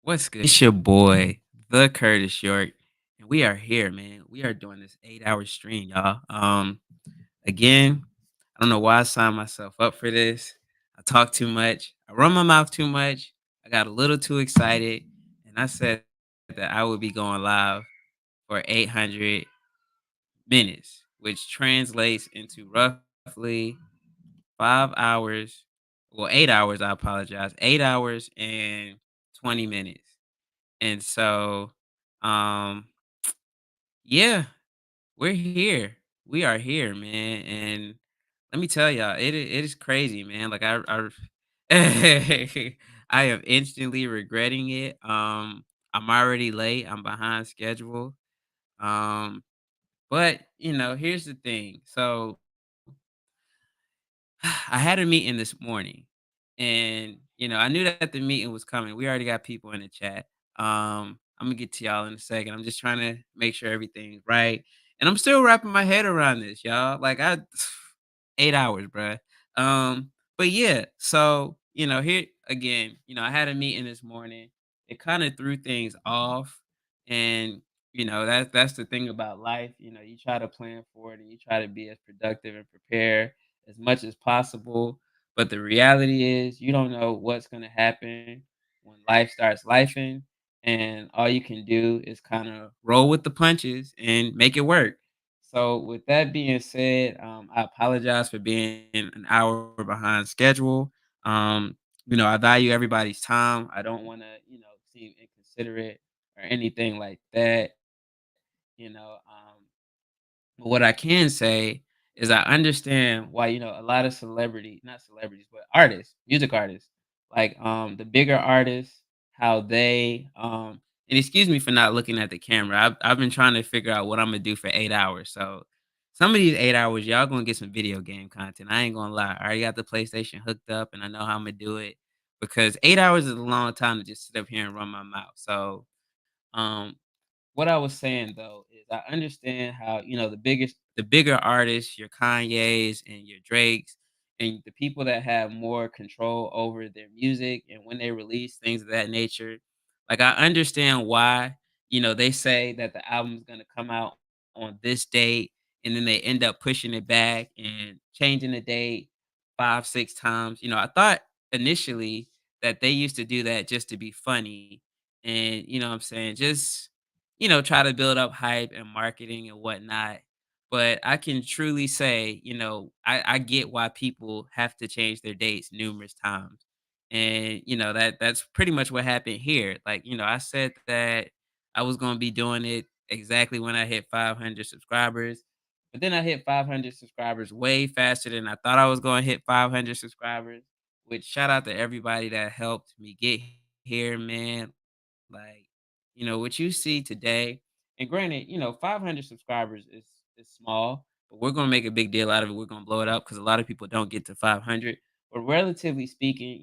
What's good? It's your boy, the Curtis York, and we are here, man. We are doing this 8 hour stream, y'all. Again, I don't know why I signed myself up for this. I talk too much. I run my mouth too much. I got a little too excited, and I said that I would be going live for 800 minutes, which translates into roughly 5 hours. Well, 8 hours. I apologize. 8 hours and 20 minutes. And so, um, yeah, we're here. We are here, man. And let me tell y'all, it is crazy, man. Like I am instantly regretting it. I'm already late. I'm behind schedule. Um, but here's the thing. So I had a meeting this morning, and I knew that the meeting was coming. We already got people in the chat. I'm gonna get to y'all in a second. I'm just trying to make sure everything's right, and I'm still wrapping my head around this, y'all. Like 8 hours, bruh. But yeah, so here again, I had a meeting this morning. It kind of threw things off, and that's the thing about life. You try to plan for it, and you try to be as productive and prepared as much as possible. But the reality is, you don't know what's going to happen when life starts lifing. And all you can do is kind of roll with the punches and make it work. So, with that being said, I apologize for being an hour behind schedule. I value everybody's time. I don't want to, seem inconsiderate or anything like that. You know, um, but what I can say is I understand why, a lot of not celebrities, but artists, music artists, like the bigger artists, how they and excuse me for not looking at the camera. I've been trying to figure out what I'm gonna do for 8 hours. So some of these 8 hours, y'all gonna get some video game content. I ain't gonna lie. I already got the PlayStation hooked up and I know how I'm gonna do it because 8 hours is a long time to just sit up here and run my mouth. So um what I was saying though is I understand how, the bigger artists, your Kanye's and your Drake's and the people that have more control over their music and when they release things of that nature. Like I understand why, they say that the album's gonna come out on this date and then they end up pushing it back and changing the date 5, 6 times. I thought initially that they used to do that just to be funny and what I'm saying, just try to build up hype and marketing and whatnot. But I can truly say, I get why people have to change their dates numerous times. And that's pretty much what happened here. Like, I said that I was gonna be doing it exactly when I hit 500 subscribers. But then I hit 500 subscribers way faster than I thought I was going to hit 500 subscribers. Which shout out to everybody that helped me get here, man. Like, what you see today, and granted, 500 subscribers is small, but we're gonna make a big deal out of it. We're gonna blow it up because a lot of people don't get to 500. But relatively speaking,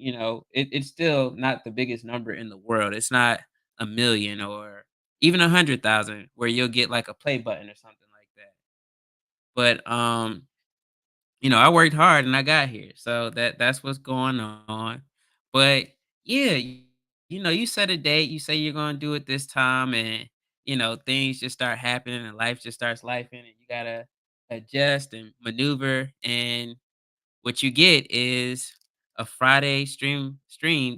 it's still not the biggest number in the world. It's not a million or even 100,000 where you'll get like a play button or something like that. But I worked hard and I got here. So that's what's going on. But yeah, you set a date, you say you're gonna do it this time, and things just start happening and life just starts life and you gotta adjust and maneuver. And what you get is a Friday stream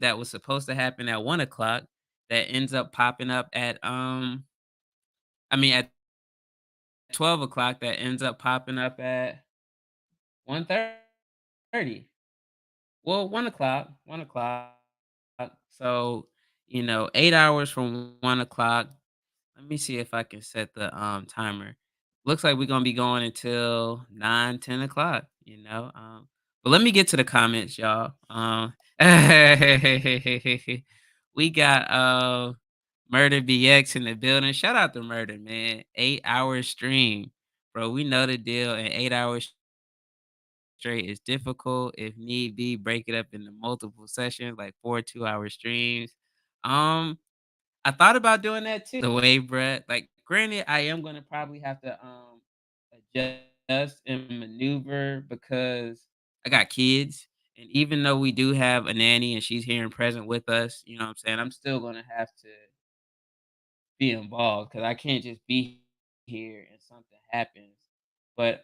that was supposed to happen at 1 o'clock that ends up popping up at at 12 o'clock that ends up popping up at 1:30. Well, 1 o'clock, 1 o'clock. So, 8 hours from 1 o'clock. Let me see if I can set the timer. Looks like we're gonna be going until 9, 10 o'clock, But let me get to the comments, y'all. We got Murder BX in the building. Shout out to Murder, man. 8 hour stream. Bro, we know the deal. And 8 hours straight is difficult. If need be, break it up into multiple sessions, like 4 2 hour streams. Um, I thought about doing that too. The way, bruh. Like, granted, I am gonna probably have to adjust and maneuver because I got kids And even though we do have a nanny and she's here and present with us, you know what I'm saying? I'm still gonna have to be involved because I can't just be here and something happens. But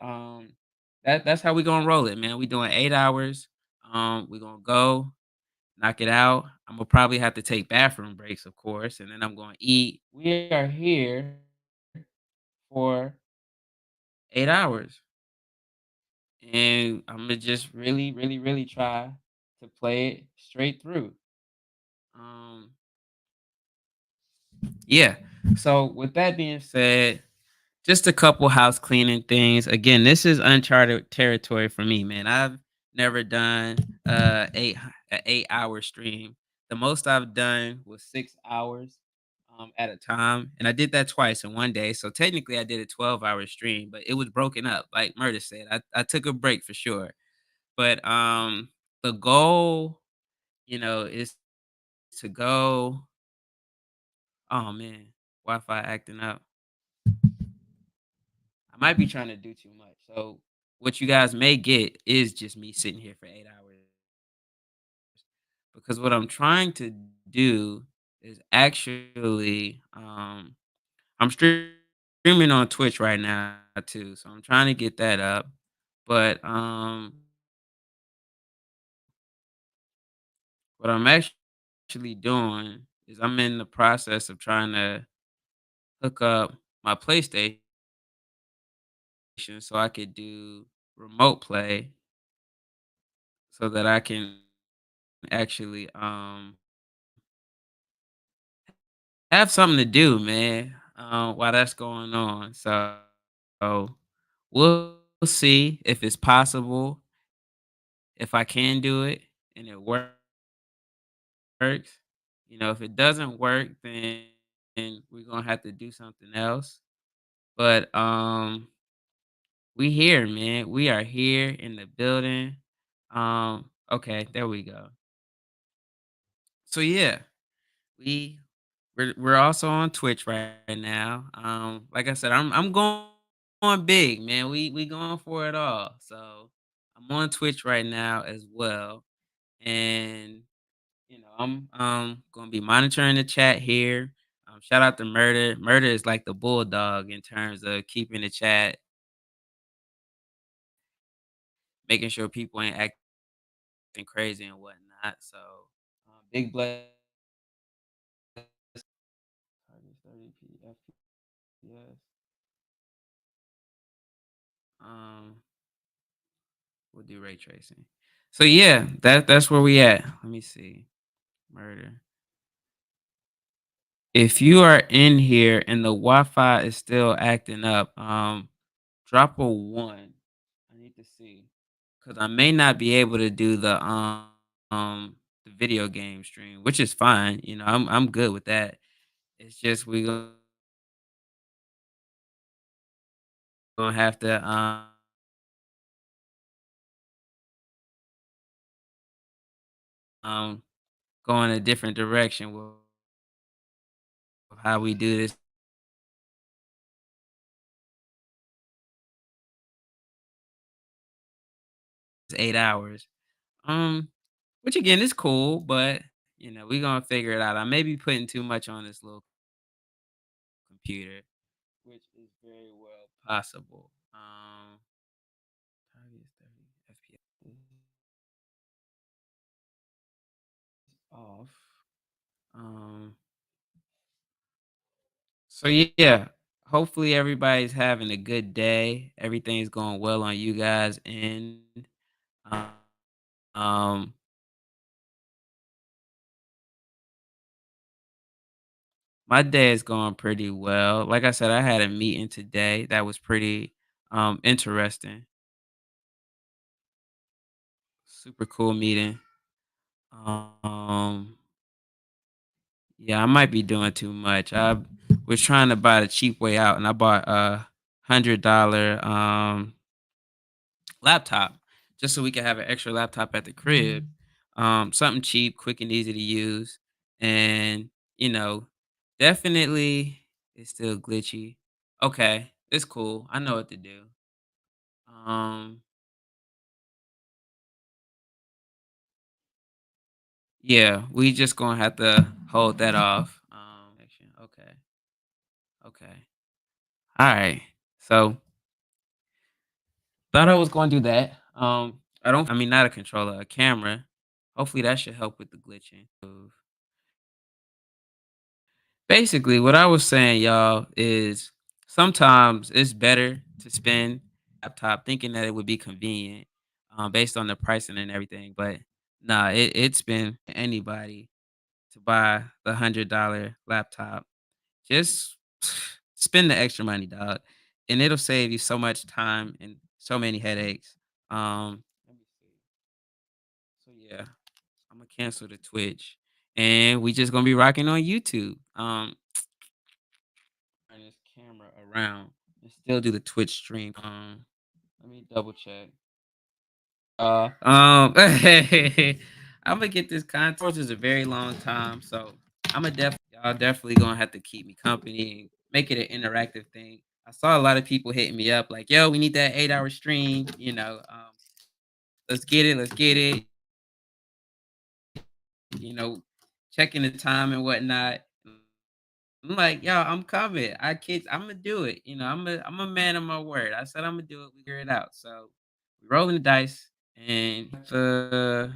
that's how we gonna roll it, man. We doing 8 hours. We gonna go knock it out. I'm gonna probably have to take bathroom breaks, of course, and then I'm gonna eat. We are here for 8 hours, and I'm gonna just really, really, really try to play it straight through. Um, yeah. So with that being said, just a couple house cleaning things. Again, this is uncharted territory for me, man. I've never done a 8 hour stream. The most I've done was 6 hours at a time, and I did that twice in one day. So technically, I did a 12 hour stream, but it was broken up. Like Murder said, I took a break for sure. But the goal, is to go. Oh man, Wi-Fi acting up. I might be trying to do too much. So what you guys may get is just me sitting here for 8 hours. Because what I'm trying to do is actually I'm streaming on Twitch right now too. So I'm trying to get that up. But what I'm actually doing is I'm in the process of trying to hook up my PlayStation so I could do remote play so that I can actually have something to do, man, while that's going on. So we'll see if it's possible, if I can do it and it works. If it doesn't work, then we're gonna have to do something else. But we here, man. We are here in the building. Okay, there we go. So yeah, we we're also on Twitch right now. Like I said, I'm going big, man. We going for it all. So I'm on Twitch right now as well, and I'm gonna be monitoring the chat here. Shout out to Murder. Murder is like the bulldog in terms of keeping the chat, making sure people ain't acting crazy and whatnot. So big bless. Target 30p FPS. Um, we'll do ray tracing. So yeah, that's where we at. Let me see. Murder. If you are in here and the Wi-Fi is still acting up, drop a one. I need to see because I may not be able to do the video game stream, which is fine. I'm good with that. It's just we gonna have to um go in a different direction with how we do this 8 hours. Um, which again is cool, but we're gonna figure it out. I may be putting too much on this little computer, which is very well possible. Target is 30 FPS off. Um, so yeah, hopefully everybody's having a good day. Everything's going well on you guys, and um, my day is going pretty well. Like I said, I had a meeting today that was pretty interesting. Super cool meeting. Um, yeah, I might be doing too much. I was trying to buy the cheap way out, and I bought $100 laptop just so we could have an extra laptop at the crib. Something cheap, quick, and easy to use, and you know, definitely it's still glitchy. Okay, it's cool. I know what to do. Um, Yeah, we just gonna have to hold that off. Okay, okay, all right. So thought I was gonna do that. I don't. I mean, not a controller, a camera. Hopefully, that should help with the glitching. Basically, what I was saying, y'all, is sometimes it's better to spend laptop thinking that it would be convenient, based on the pricing and everything. But nah, it's been anybody to buy the $100 laptop. Just spend the extra money, dog, and it'll save you so much time and so many headaches. Let me see. So yeah, I'm gonna cancel the Twitch, and we just gonna be rocking on YouTube. Turn this camera around and still do the Twitch stream. Let me double check. I'm gonna get this content. Course is a very long time, so I'm gonna definitely y'all definitely gonna have to keep me company and make it an interactive thing. I saw a lot of people hitting me up like, "Yo, we need that 8 hour stream." Let's get it. You know, checking the time and whatnot. I'm like, yo, I'm coming. I'm gonna do it. I'm a man of my word. I said I'm gonna do it. We figure it out. So we rolling the dice, and let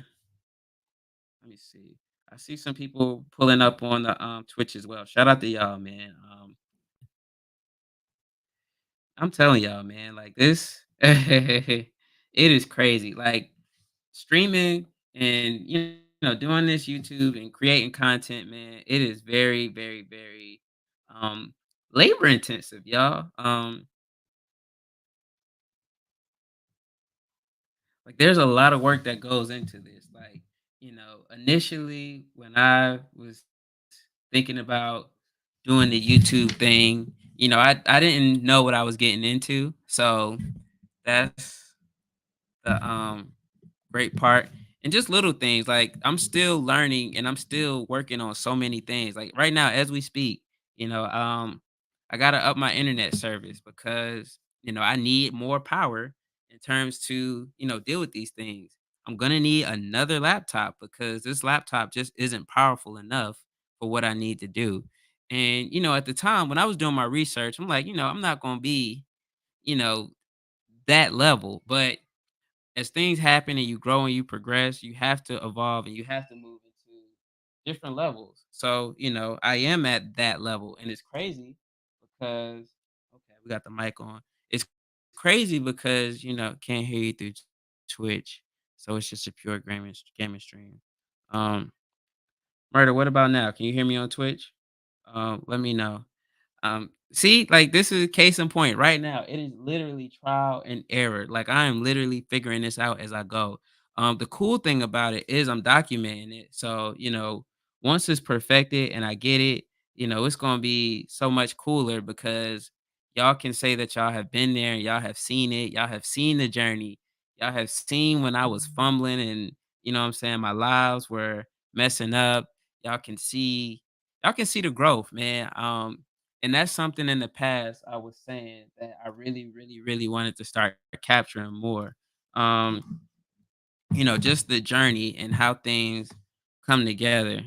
me see. I see some people pulling up on the Twitch as well. Shout out to y'all, man. I'm telling y'all, man, like this, it is crazy. Like streaming and doing this YouTube and creating content, man. It is very, very, very um labor intensive, y'all. Like there's a lot of work that goes into this. Like, initially when I was thinking about doing the YouTube thing, I didn't know what I was getting into. So that's the great part. And just little things like I'm still learning and I'm still working on so many things. Like right now, as we speak, I gotta up my internet service because I need more power in terms to deal with these things. I'm gonna need another laptop because this laptop just isn't powerful enough for what I need to do. And at the time when I was doing my research, I'm like, I'm not gonna be, you know, that level, but as things happen and you grow and you progress, you have to evolve and you have to move into different levels. So, I am at that level and it's crazy because okay, we got the mic on. It's crazy because, can't hear you through Twitch. So it's just a pure gaming stream. Um, Murder, what about now? Can you hear me on Twitch? Let me know. See, like this is a case in point right now. It is literally trial and error. Like I am literally figuring this out as I go. The cool thing about it is I'm documenting it. So, once it's perfected and I get it, it's gonna be so much cooler because y'all can say that y'all have been there and y'all have seen it, y'all have seen the journey, y'all have seen when I was fumbling and what I'm saying, my lives were messing up. Y'all can see, y'all can see the growth, man. And that's something in the past I was saying that I really, really, really wanted to start capturing more. Um, just the journey and how things come together.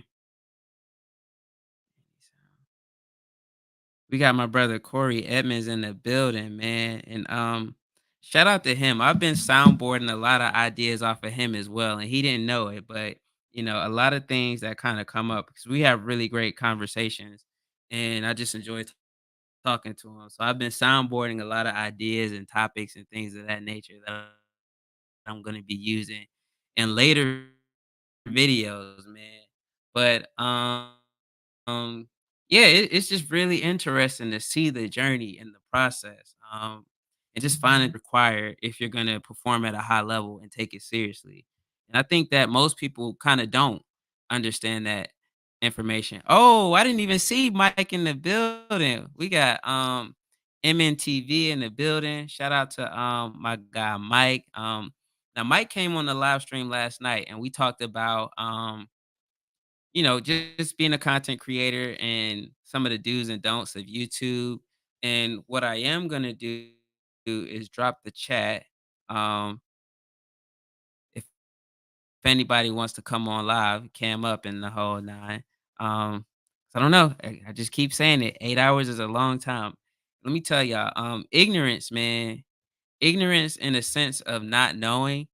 We got my brother Corey Edmonds in the building, man. And shout out to him. I've been soundboarding a lot of ideas off of him as well. And he didn't know it, but a lot of things that kind of come up because we have really great conversations. And I just enjoy talking to him. So I've been soundboarding a lot of ideas and topics and things of that nature that I'm gonna be using in later videos, man. But yeah, it's just really interesting to see the journey and the process. And just find it required if you're gonna perform at a high level and take it seriously. And I think that most people kind of don't understand that information. Oh, I didn't even see Mike in the building. We got MNTV in the building. Shout out to my guy Mike. Now Mike came on the live stream last night and we talked about just being a content creator and some of the do's and don'ts of YouTube. And what I am gonna do is drop the chat. Um, if anybody wants to come on live, cam up and the whole 9. So I don't know. I just keep saying it. 8 hours is a long time. Let me tell y'all, ignorance, man, ignorance in a sense of not knowing,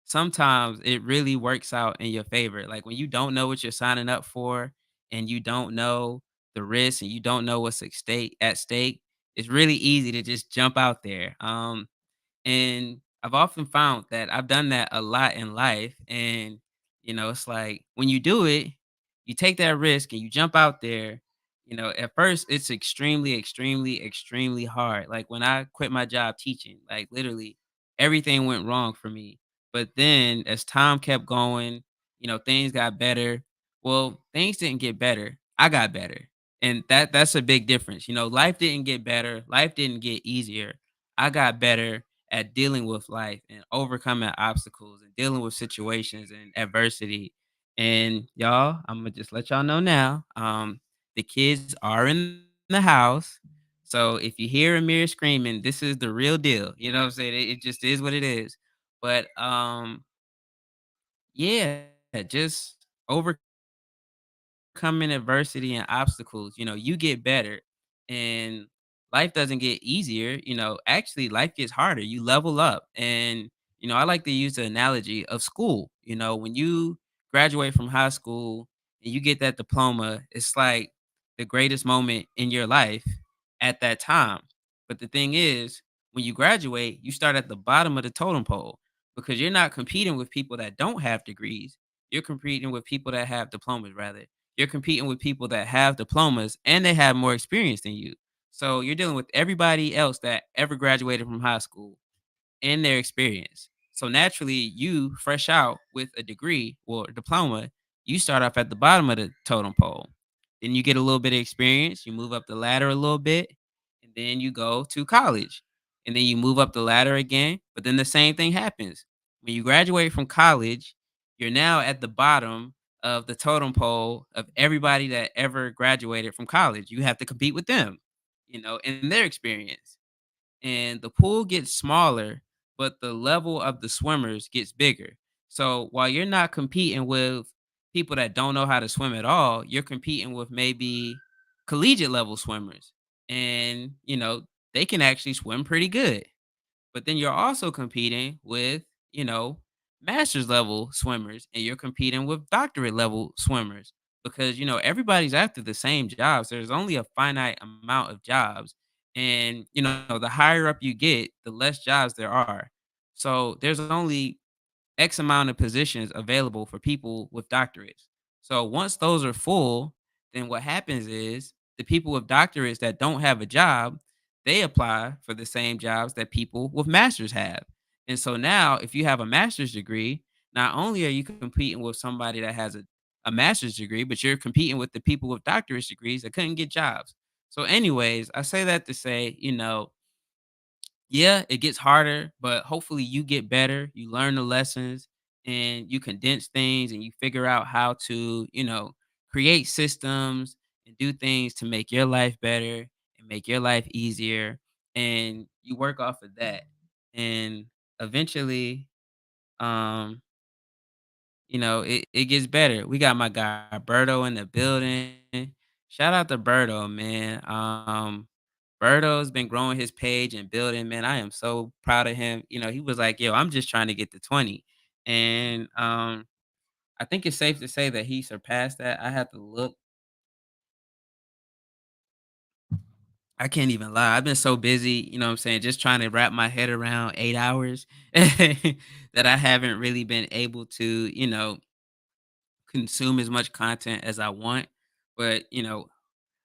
sometimes it really works out in your favor. Like when you don't know what you're signing up for and you don't know the risk and you don't know what's at stake, it's really easy to just jump out there. And I've often found that I've done that a lot in life. And, it's like when you do it, you take that risk and you jump out there. At first, it's extremely, extremely, extremely hard. Like when I quit my job teaching, like literally everything went wrong for me. But then as time kept going, things got better. Well, things didn't get better. I got better. And that's a big difference. Life didn't get better. Life didn't get easier. I got better at dealing with life and overcoming obstacles and dealing with situations and adversity. And y'all, I'm gonna just let y'all know now. The kids are in the house. So if you hear Amir screaming, this is the real deal. You know what I'm saying? It just is what it is. But yeah, just over overcoming adversity and obstacles, you get better and life doesn't get easier. Actually, life gets harder. You level up. And, I like to use the analogy of school. When you graduate from high school and you get that diploma, it's like the greatest moment in your life at that time. But the thing is, when you graduate, you start at the bottom of the totem pole because you're not competing with people that don't have degrees. You're competing with people that have diplomas, rather. You're competing with people that have diplomas and they have more experience than you. So you're dealing with everybody else that ever graduated from high school and their experience. So naturally, you fresh out with a degree or diploma, you start off at the bottom of the totem pole. Then you get a little bit of experience, you move up the ladder a little bit, and then you go to college. And then you move up the ladder again, but then the same thing happens. When you graduate from college, you're now at the bottom of the totem pole of everybody that ever graduated from college. You have to compete with them, in their experience, and the pool gets smaller, but the level of the swimmers gets bigger. So while you're not competing with people that don't know how to swim at all, you're competing with maybe collegiate level swimmers. And, they can actually swim pretty good. But then you're also competing with, you know, master's level swimmers and you're competing with doctorate level swimmers because, everybody's after the same jobs. There's only a finite amount of jobs. And, the higher up you get, the less jobs there are. So there's only X amount of positions available for people with doctorates. So once those are full, then what happens is the people with doctorates that don't have a job, they apply for the same jobs that people with masters have. And so now if you have a master's degree, not only are you competing with somebody that has a master's degree, but you're competing with the people with doctorate degrees that couldn't get jobs. So, anyways, I say that to say, yeah, it gets harder, but hopefully you get better. You learn the lessons and you condense things and you figure out how to, create systems and do things to make your life better and make your life easier. And you work off of that. And eventually, um, it gets better. We got my guy Berto in the building. Shout out to Berto, man. Berto's been growing his page and building, man. I am so proud of him. He was like, "Yo, I'm just trying to get to 20." And I think it's safe to say that he surpassed that. I have to look. I can't even lie. I've been so busy, what I'm saying, just trying to wrap my head around 8 hours that I haven't really been able to, consume as much content as I want. But,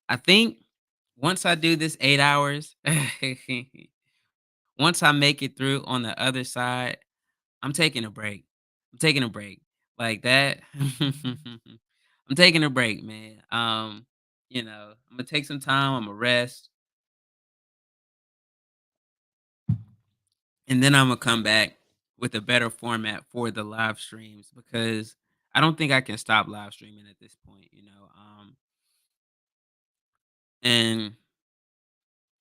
I think once I do this 8 hours, once I make it through on the other side, I'm taking a break. I'm taking a break. Like that. I'm taking a break, man. I'm gonna take some time, I'm gonna rest, and then I'm gonna come back with a better format for the live streams because I don't think I can stop live streaming at this point. And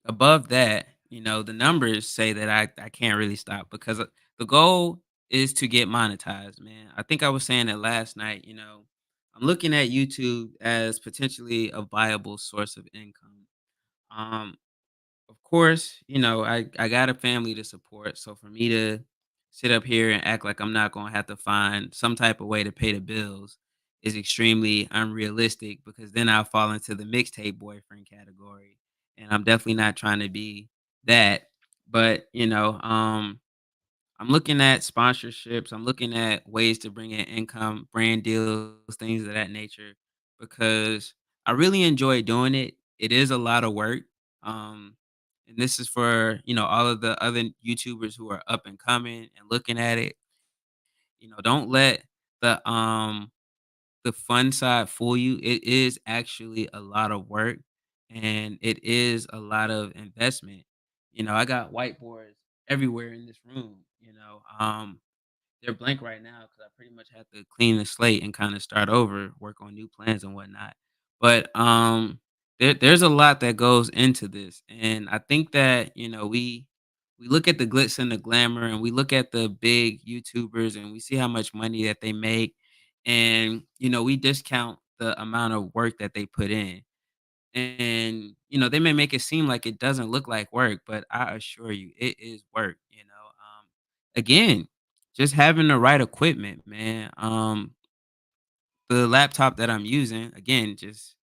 above that, the numbers say that I can't really stop because the goal is to get monetized, man. I think I was saying it last night, I'm looking at YouTube as potentially a viable source of income. Um, of course, I got a family to support, so for me to sit up here and act like I'm not gonna have to find some type of way to pay the bills is extremely unrealistic because then I'll fall into the mixtape boyfriend category, and I'm definitely not trying to be that. But I'm looking at sponsorships. I'm looking at ways to bring in income, brand deals, things of that nature, because I really enjoy doing it. It is a lot of work. Um, and this is for, all of the other YouTubers who are up and coming and looking at it. Don't let the um the fun side fool you. It is actually a lot of work and it is a lot of investment. I got whiteboards everywhere in this room, they're blank right now because I pretty much have to clean the slate and kind of start over, work on new plans and whatnot. But there's a lot that goes into this, and I think that we look at the glitz and the glamour, and we look at the big YouTubers, and we see how much money that they make, and we discount the amount of work that they put in. And they may make it seem like it doesn't look like work, but I assure you it is work. Again, just having the right equipment, man. The laptop that I'm using, again, just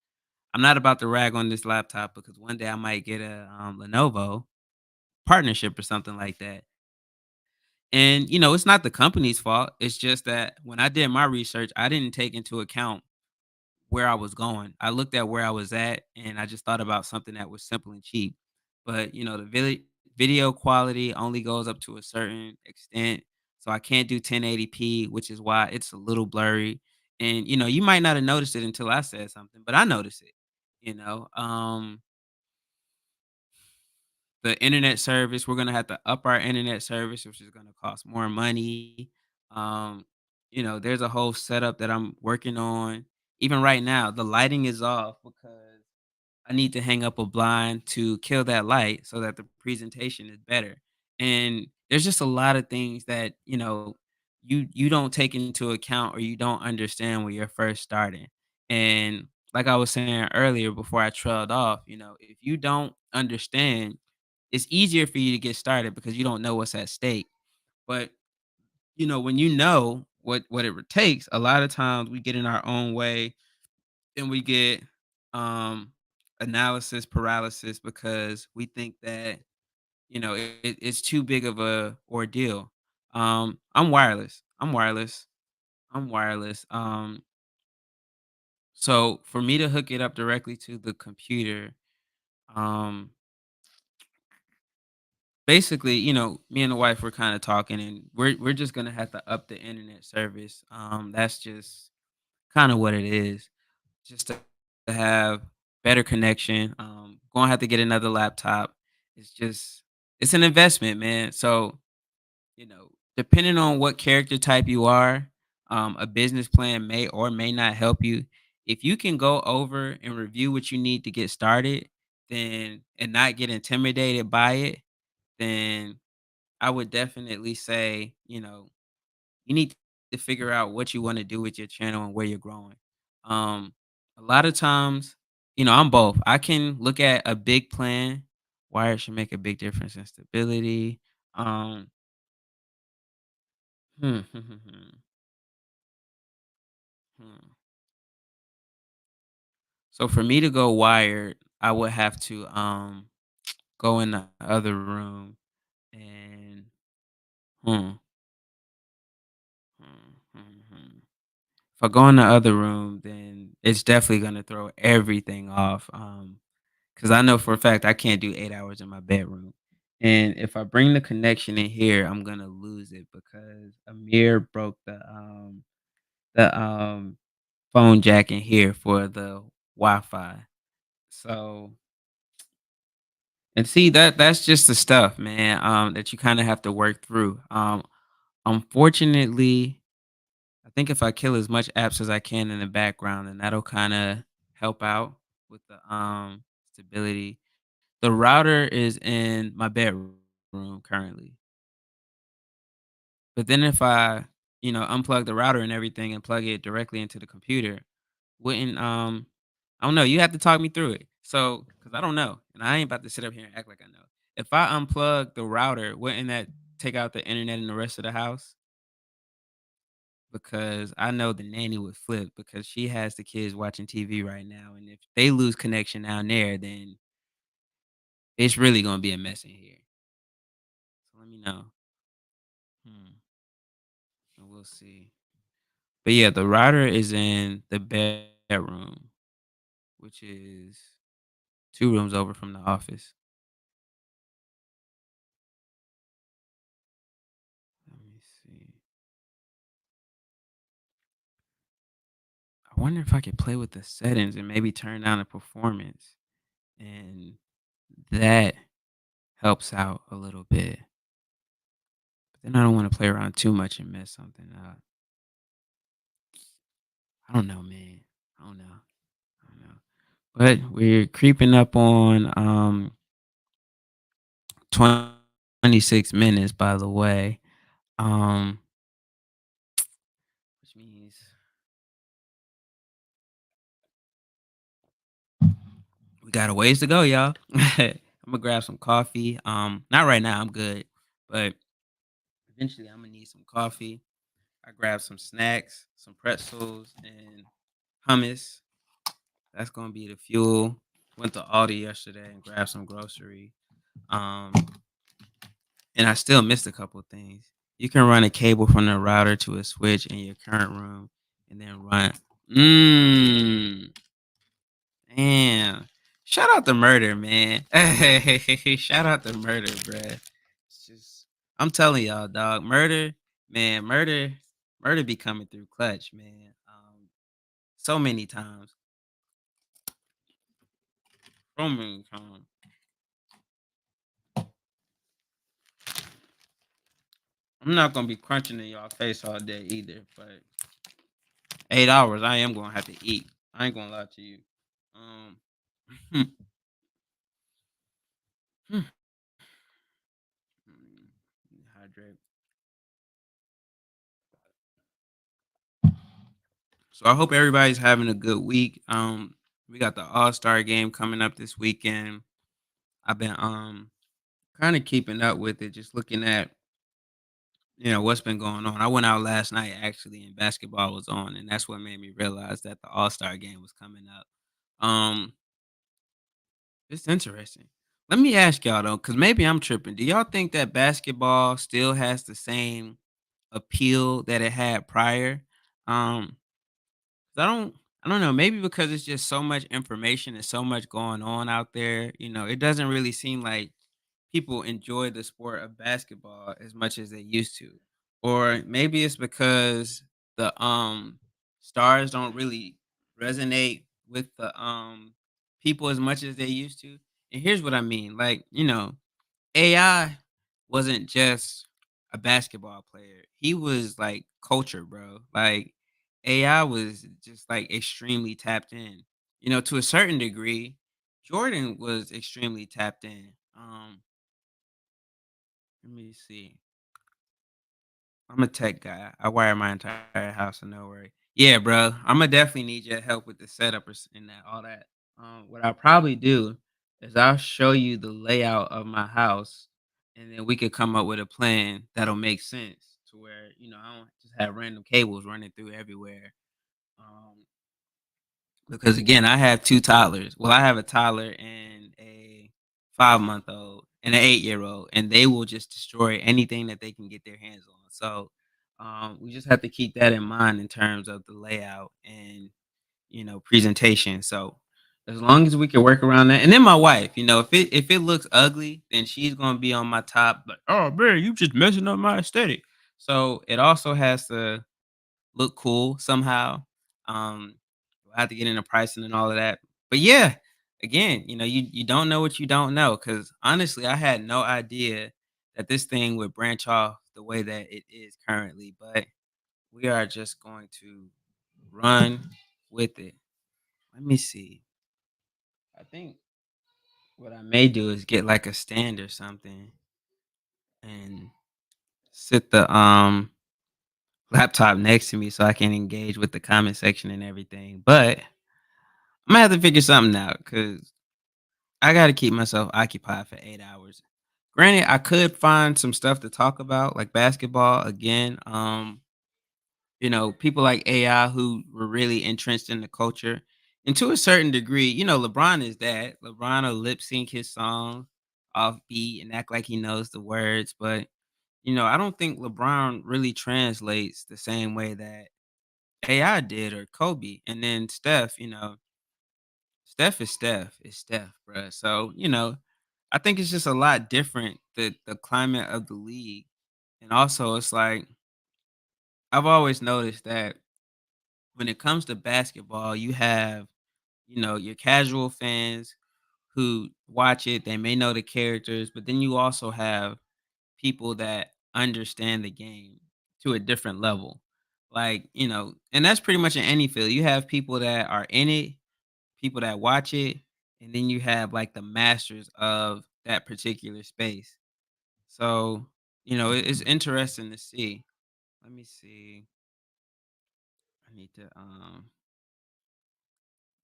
I'm not about to rag on this laptop because one day I might get a Lenovo partnership or something like that. And it's not the company's fault. It's just that when I did my research, I didn't take into account where I was going. I looked at where I was at, and I just thought about something that was simple and cheap. But, the video quality only goes up to a certain extent, so I can't do 1080p, which is why it's a little blurry. And, you might not have noticed it until I said something, but I noticed it. You know, um, the internet service, we're gonna have to up our internet service, which is gonna cost more money. Um, there's a whole setup that I'm working on. Even right now, the lighting is off because I need to hang up a blind to kill that light so that the presentation is better. And there's just a lot of things that, you don't take into account or you don't understand when you're first starting. And like I was saying earlier before I trailed off, if you don't understand, it's easier for you to get started because you don't know what's at stake. But when you know what it takes, a lot of times we get in our own way and we get um analysis paralysis because we think that it's too big of a ordeal. I'm wireless. So for me to hook it up directly to the computer, um basically, me and the wife were kind of talking, and we're just gonna have to up the internet service. That's just kind of what it is. Just to have better connection. Gonna have to get another laptop. It's an investment, man. So, depending on what character type you are, a business plan may or may not help you. If you can go over and review what you need to get started, then and not get intimidated by it, then I would definitely say, you need to figure out what you want to do with your channel and where you're growing. Um, a lot of times, I'm both. I can look at a big plan, why it should make a big difference in stability. Um, hmm, hmm, hmm, hmm, hmm. So for me to go wired, I would have to go in the other room and hmm, hmm, hmm, hmm. If I go in the other room, then it's definitely gonna throw everything off. Because I know for a fact I can't do 8 hours in my bedroom. And if I bring the connection in here, I'm gonna lose it because Amir broke the phone jack in here for the Wi-Fi. So and see that's just the stuff, man, that you kind of have to work through. Unfortunately, I think if I kill as much apps as I can in the background, then that'll kind of help out with the stability. The router is in my bedroom currently. But then if I, unplug the router and everything and plug it directly into the computer, wouldn't I don't know, you have to talk me through it. So, cuz I don't know, and I ain't about to sit up here and act like I know. If I unplug the router, wouldn't that take out the internet in the rest of the house? Because I know the nanny would flip because she has the kids watching TV right now, and if they lose connection down there, then it's really gonna be a mess in here. So let me know. Hmm. And we'll see. But yeah, the router is in the bedroom, which is 2 rooms over from the office. Let me see. I wonder if I could play with the settings and maybe turn down the performance, and that helps out a little bit. But then I don't wanna play around too much and mess something up. I don't know, man. I don't know. I don't know. But we're creeping up on 26 minutes, by the way. Which means we got a ways to go, y'all. I'm gonna grab some coffee. Not right now, I'm good. But eventually I'm gonna need some coffee. I grabbed some snacks, some pretzels, and hummus. That's gonna be the fuel. Went to Aldi yesterday and grabbed some grocery. Um, and I still missed a couple things. You can run a cable from the router to a switch in your current room, and then run. Mmm. Damn. Shout out to murder, man. Hey, shout out to murder, bruh. It's just, I'm telling y'all, dog. Murder, man. Murder be coming through clutch, man. So many times. So many times. I'm not gonna be crunching in y'all face all day either, but 8 hours, I am gonna have to eat. I ain't gonna lie to you. Um, hydrate. So I hope everybody's having a good week. We got the All Star game coming up this weekend. I've been kind of keeping up with it, just looking at what's been going on. I went out last night actually, and basketball was on, and that's what made me realize that the All Star game was coming up. Um, it's interesting. Let me ask y'all though, because maybe I'm tripping. Do y'all think that basketball still has the same appeal that it had prior? Um, I don't know, maybe because it's just so much information and so much going on out there, it doesn't really seem like people enjoy the sport of basketball as much as they used to. Or maybe it's because the stars don't really resonate with the people as much as they used to. And here's what I mean. Like, AI wasn't just a basketball player. He was like culture, bro. Like AI was just like extremely tapped in. To a certain degree, Jordan was extremely tapped in. Let me see. I'm a tech guy. I wire my entire house, so no worry. Yeah, bro. I'm gonna definitely need your help with the setup and that all that. What I'll probably do is I'll show you the layout of my house, and then we could come up with a plan that'll make sense to where I don't just have random cables running through everywhere. Um, because again, I have 2 toddlers. Well, I have a toddler and a 5-month-old and an 8-year-old, and they will just destroy anything that they can get their hands on. So, we just have to keep that in mind in terms of the layout and, presentation. So, as long as we can work around that, and then my wife, if it looks ugly, then she's gonna be on my top, but, "Oh, man, you just messing up my aesthetic." So, it also has to look cool somehow. We'll have to get into pricing and all of that. But yeah, again, you don't know what you don't know. Cause honestly, I had no idea that this thing would branch off the way that it is currently. But we are just going to run with it. Let me see. I think what I may do is get like a stand or something and sit the laptop next to me so I can engage with the comment section and everything. But I'm gonna have to figure something out because I got to keep myself occupied for 8 hours. Granted, I could find some stuff to talk about, like basketball again. People like AI who were really entrenched in the culture. And to a certain degree, LeBron is that. LeBron will lip sync his song off beat and act like he knows the words. But, I don't think LeBron really translates the same way that AI did or Kobe. And then Steph, Steph is Steph, bruh. So, I think it's just a lot different, the climate of the league. And also it's like I've always noticed that when it comes to basketball, you have, your casual fans who watch it, they may know the characters, but then you also have people that understand the game to a different level. Like, and that's pretty much in any field. You have people that are in it, people that watch it, and then you have like the masters of that particular space. So, it's interesting to see. Let me see. I need to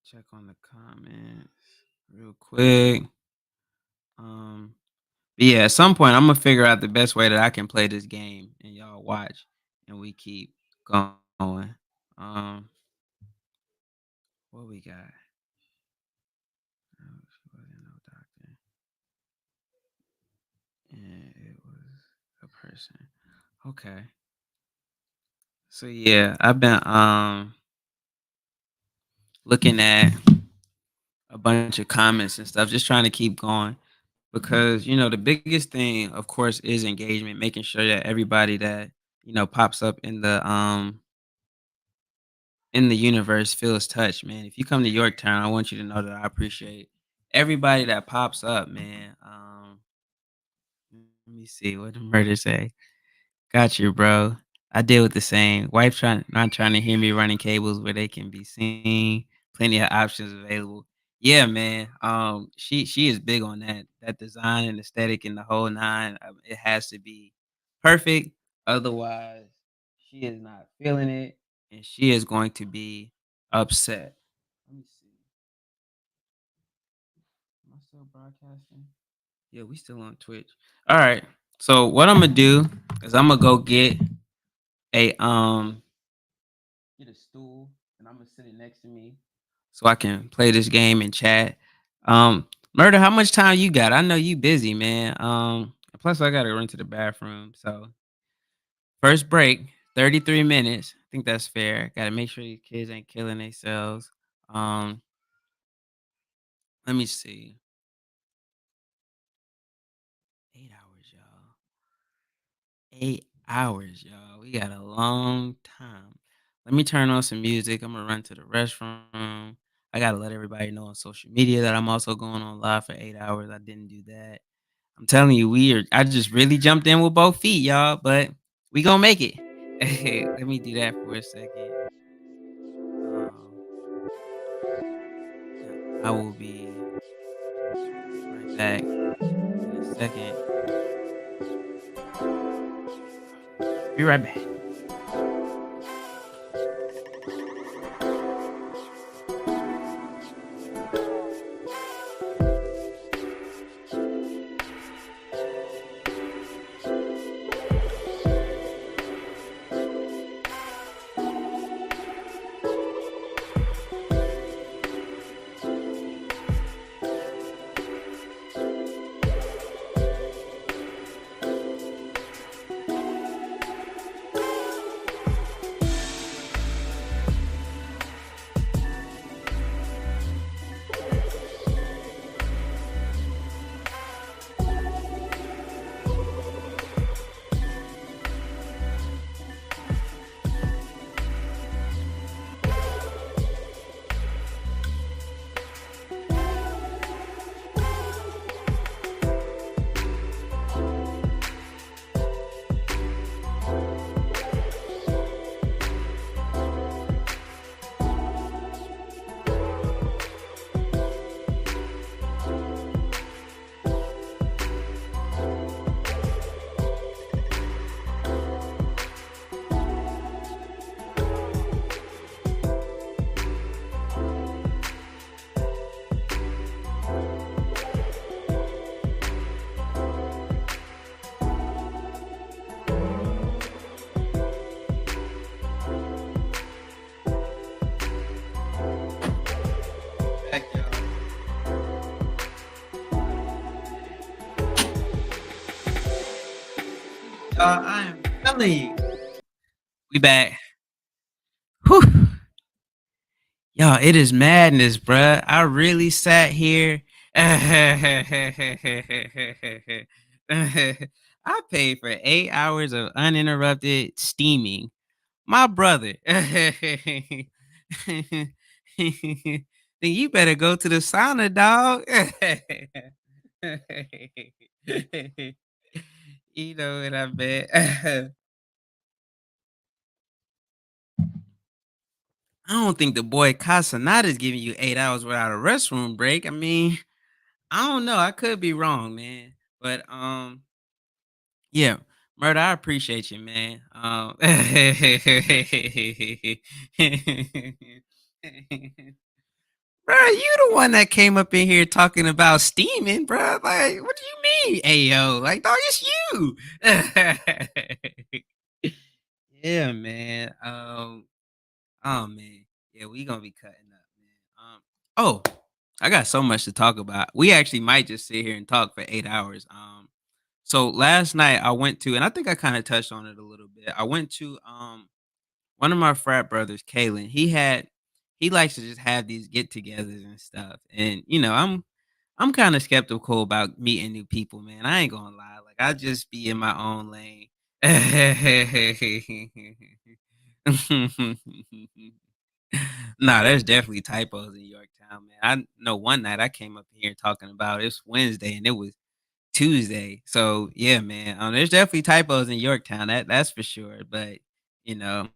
check on the comments real quick. Um, but yeah, at some point I'm gonna figure out the best way that I can play this game and y'all watch and we keep going. Um, what we got? Oh, she wasn't no doctor. And it was a person. Okay. So yeah, I've been looking at a bunch of comments and stuff, just trying to keep going because the biggest thing, of course, is engagement, making sure that everybody that pops up in the universe feels touched, man. If you come to Yorktown, I want you to know that I appreciate everybody that pops up, man. Let me see what the murder say. Got you, bro. I deal with the same. Wife trying not trying to hear me running cables where they can be seen. Plenty of options available. Yeah, man. She is big on that design and aesthetic and the whole nine. It has to be perfect. Otherwise, she is not feeling it, and she is going to be upset. Let me see. Am I still broadcasting? Yeah, we still on Twitch. All right. So what I'm gonna do is I'm gonna go a get a stool and I'm gonna sit it next to me so I can play this game and chat. Murder, how much time you got? I know you busy, man. Plus I gotta run to the bathroom. So first break, 33 minutes. I think that's fair. Gotta make sure these kids ain't killing themselves. Um, let me see. 8 hours, y'all. 8 hours, y'all. We got a long time. Let me turn on some music. I'm gonna run to the restroom. I gotta let everybody know on social media that I'm also going on live for 8 hours. I didn't do that. I'm telling you, I just really jumped in with both feet, y'all. But we gonna make it. Let me do that for a second. I will be right back in a second. Be right back. Back, y'all. I am telling you. We back. Whew. Y'all, it is madness, bruh. I really sat here. I paid for 8 hours of uninterrupted steaming. My brother. Then you better go to the sauna, dog. You know what I bet. I don't think the boy Casanata is giving you 8 hours without a restroom break. I mean, I don't know. I could be wrong, man. But yeah, murder. I appreciate you, man. Bro, you the one that came up in here talking about steaming, bro. Like, what do you mean, Ayo? Like, dog, it's you. Yeah, man. Oh man, yeah, we gonna be cutting up, man. Oh, I got so much to talk about. We actually might just sit here and talk for 8 hours. So last night I went to, and I think I kind of touched on it a little bit. I went to one of my frat brothers, Kalen. He likes to just have these get-togethers and stuff, and I'm kind of skeptical about meeting new people, man. I ain't gonna lie, like I just be in my own lane. Nah, there's definitely typos in Yorktown, man. I know one night I came up here talking about it's Wednesday and it was Tuesday. So yeah, man. There's definitely typos in Yorktown. That's for sure. But you know,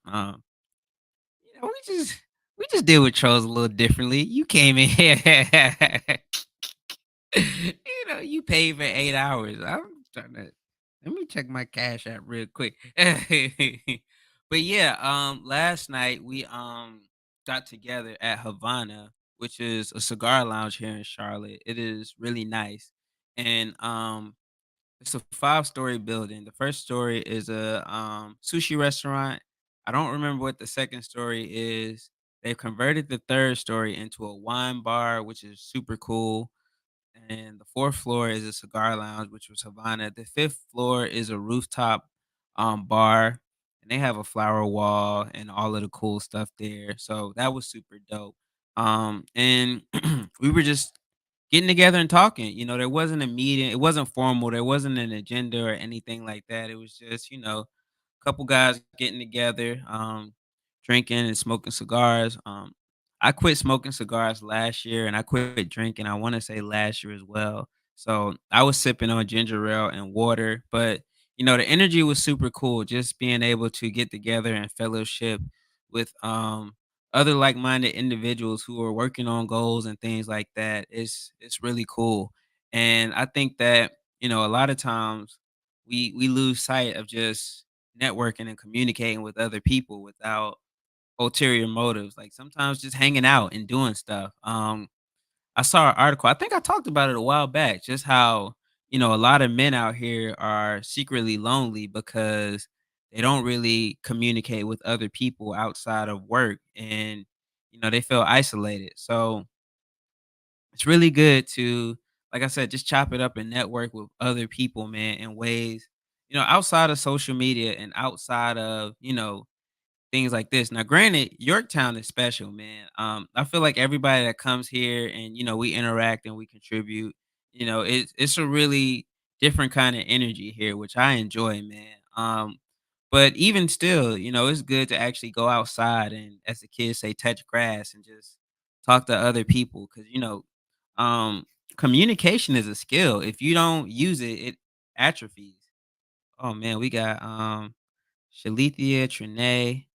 um, we just deal with trolls a little differently. You came in here, you paid for 8 hours. I'm trying to let me check my cash app real quick. But yeah, last night we got together at Havana, which is a cigar lounge here in Charlotte. It is really nice. And it's a five-story building. The first story is a sushi restaurant. I don't remember what the second story is. They've converted the third story into a wine bar, which is super cool. And the fourth floor is a cigar lounge, which was Havana. The fifth floor is a rooftop bar, and they have a flower wall and all of the cool stuff there. So that was super dope. And we were just getting together and talking. There wasn't a meeting. It wasn't formal. There wasn't an agenda or anything like that. It was just, couple guys getting together, drinking and smoking cigars. I quit smoking cigars last year and I quit drinking, I want to say last year as well. So I was sipping on ginger ale and water, but the energy was super cool. Just being able to get together and fellowship with other like-minded individuals who are working on goals and things like that. It's really cool. And I think that, a lot of times we lose sight of just networking and communicating with other people without ulterior motives. Like sometimes just hanging out and doing stuff. I saw an article. I think I talked about it a while back. Just how a lot of men out here are secretly lonely because they don't really communicate with other people outside of work, and they feel isolated. So it's really good to, like I said, just chop it up and network with other people, man, in ways outside of social media and outside of things like this. Now, granted, Yorktown is special, man. I feel like everybody that comes here and we interact and we contribute. It's a really different kind of energy here, which I enjoy, man. But even still, it's good to actually go outside and, as the kids say, touch grass and just talk to other people because um, communication is a skill. If you don't use it, it atrophies. Oh man, we got Shalithia, Trinae,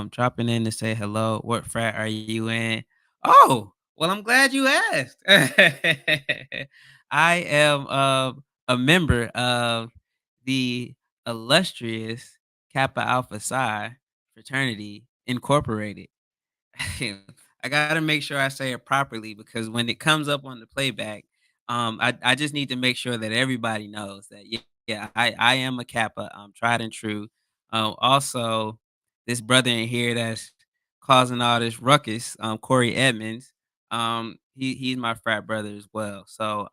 dropping in to say hello. What frat are you in? Oh, well, I'm glad you asked. I am a member of the illustrious Kappa Alpha Psi fraternity incorporated. I gotta make sure I say it properly because when it comes up on the playback, I just need to make sure that everybody knows that yeah, I am a Kappa, tried and true. Also, this brother in here that's causing all this ruckus, Corey Edmonds. He's my frat brother as well. So,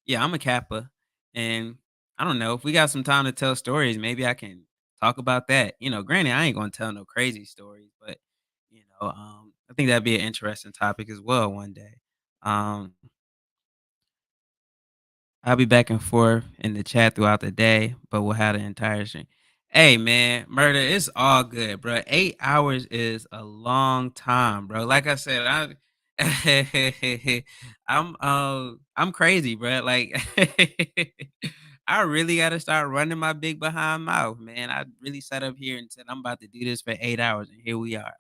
yeah, I'm a Kappa, and I don't know if we got some time to tell stories. Maybe I can talk about that. Granted, I ain't gonna tell no crazy stories, but I think that'd be an interesting topic as well one day. Um, I'll be back and forth in the chat throughout the day, but we'll have the entire stream. Hey man, murder, it's all good, bro. 8 hours is a long time, bro. Like I said, I'm crazy, bro. Like I really gotta start running my big behind mouth, man. I really sat up here and said I'm about to do this for 8 hours, and here we are.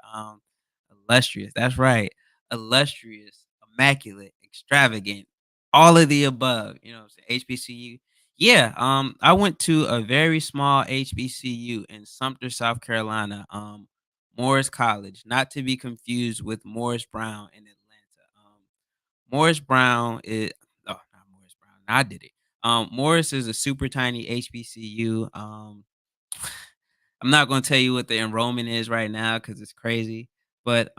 Illustrious. That's right. Illustrious, immaculate, extravagant, all of the above, what I'm saying? HBCU. Yeah, I went to a very small HBCU in Sumter, South Carolina, Morris College, not to be confused with Morris Brown in Atlanta. Morris Brown is not Morris Brown. I did it. Morris is a super tiny HBCU. I'm not gonna tell you what the enrollment is right now because it's crazy. But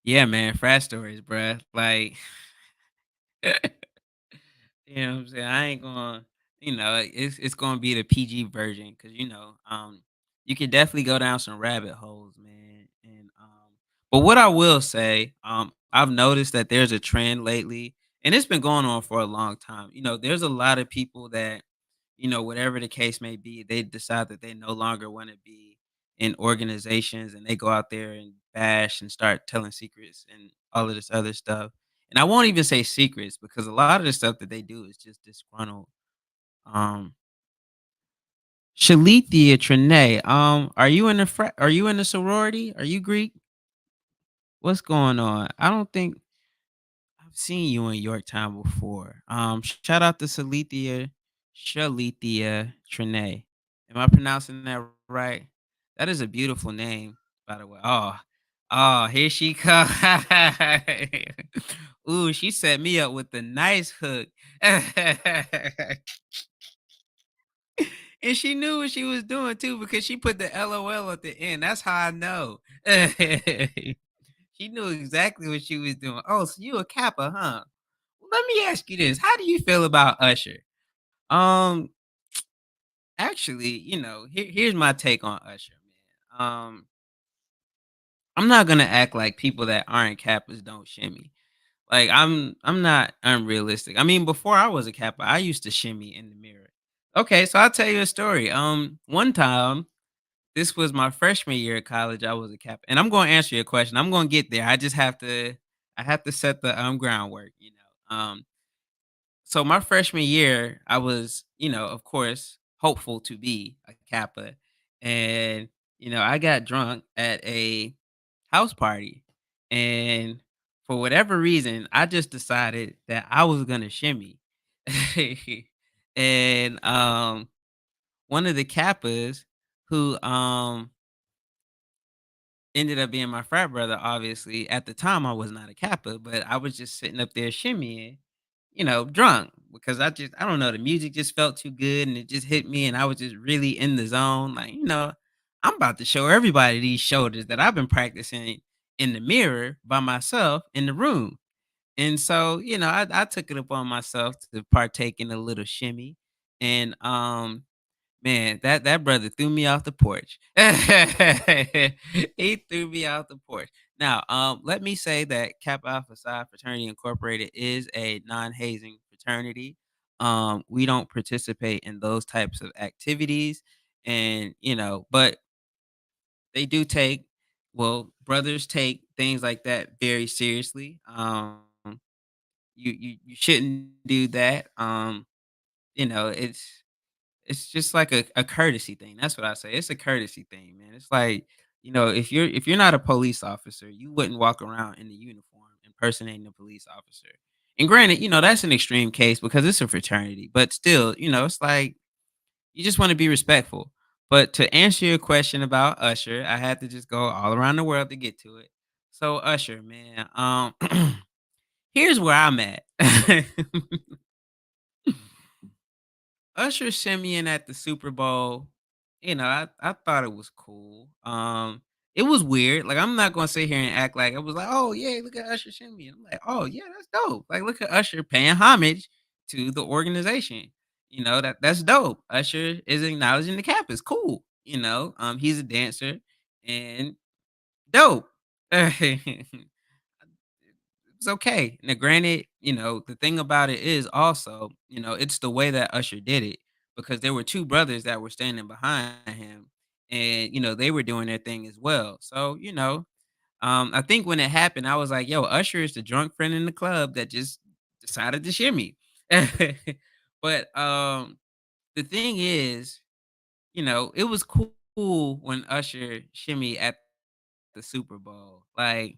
yeah, man, frat stories, bruh. Like you know what I'm saying? I ain't gonna, it's gonna be the PG version because you can definitely go down some rabbit holes, man. And but what I will say, I've noticed that there's a trend lately, and it's been going on for a long time. There's a lot of people that, whatever the case may be, they decide that they no longer want to be in organizations and they go out there and bash and start telling secrets and all of this other stuff. And I won't even say secrets because a lot of the stuff that they do is just disgruntled. Um, Shalithia Trine, are you in the sorority? Are you Greek? What's going on? I don't think I've seen you in Yorktown before. Shout out to Shalithia Trine. Am I pronouncing that right? That is a beautiful name, by the way. Oh, here she comes. Ooh, she set me up with the nice hook. And she knew what she was doing too because she put the LOL at the end. That's how I know. She knew exactly what she was doing. Oh, so you a Kappa, huh? Well, let me ask you this. How do you feel about Usher? Um, actually, here's my take on Usher, man. I'm not gonna act like people that aren't Kappas don't shimmy. Like I'm not unrealistic. I mean, before I was a Kappa, I used to shimmy in the mirror. Okay, so I'll tell you a story. One time, this was my freshman year of college. I was a Kappa, and I'm going to answer your question. I'm going to get there. I have to set the groundwork. So my freshman year, I was, of course, hopeful to be a Kappa, and I got drunk at a house party, and for whatever reason, I just decided that I was gonna shimmy, and one of the Kappas who ended up being my frat brother, obviously. At the time, I was not a Kappa, but I was just sitting up there shimmying, drunk because I don't know, the music just felt too good and it just hit me and I was just really in the zone. Like, I'm about to show everybody these shoulders that I've been practicing in the mirror by myself in the room. And so, I took it upon myself to partake in a little shimmy. And man, that brother threw me off the porch. He threw me off the porch. Now, let me say that Kappa Alpha Psi Fraternity Incorporated is a non-hazing fraternity. We don't participate in those types of activities, and but they do take, well, brothers take things like that very seriously. You shouldn't do that. It's just like a courtesy thing. That's what I say. It's a courtesy thing, man. It's like, if you're not a police officer, you wouldn't walk around in the uniform impersonating a police officer. And granted, that's an extreme case because it's a fraternity, but still, it's like you just want to be respectful. But to answer your question about Usher, I had to just go all around the world to get to it. So Usher, man, here's where I'm at. Usher sent me in at the Super Bowl. I thought it was cool. it was weird. Like, I'm not gonna sit here and act like I was like, "Oh, yeah, look at Usher shimmy." I'm like, "Oh, yeah, that's dope." Like, look at Usher paying homage to the organization. That's dope. Usher is acknowledging the cap. It's cool. He's a dancer and dope. It's okay. Now, granted, the thing about it is also, it's the way that Usher did it because there were two brothers that were standing behind him and, they were doing their thing as well. So, I think when it happened, I was like, yo, Usher is the drunk friend in the club that just decided to shimmy. But the thing is, it was cool when Usher shimmy at the Super Bowl. Like,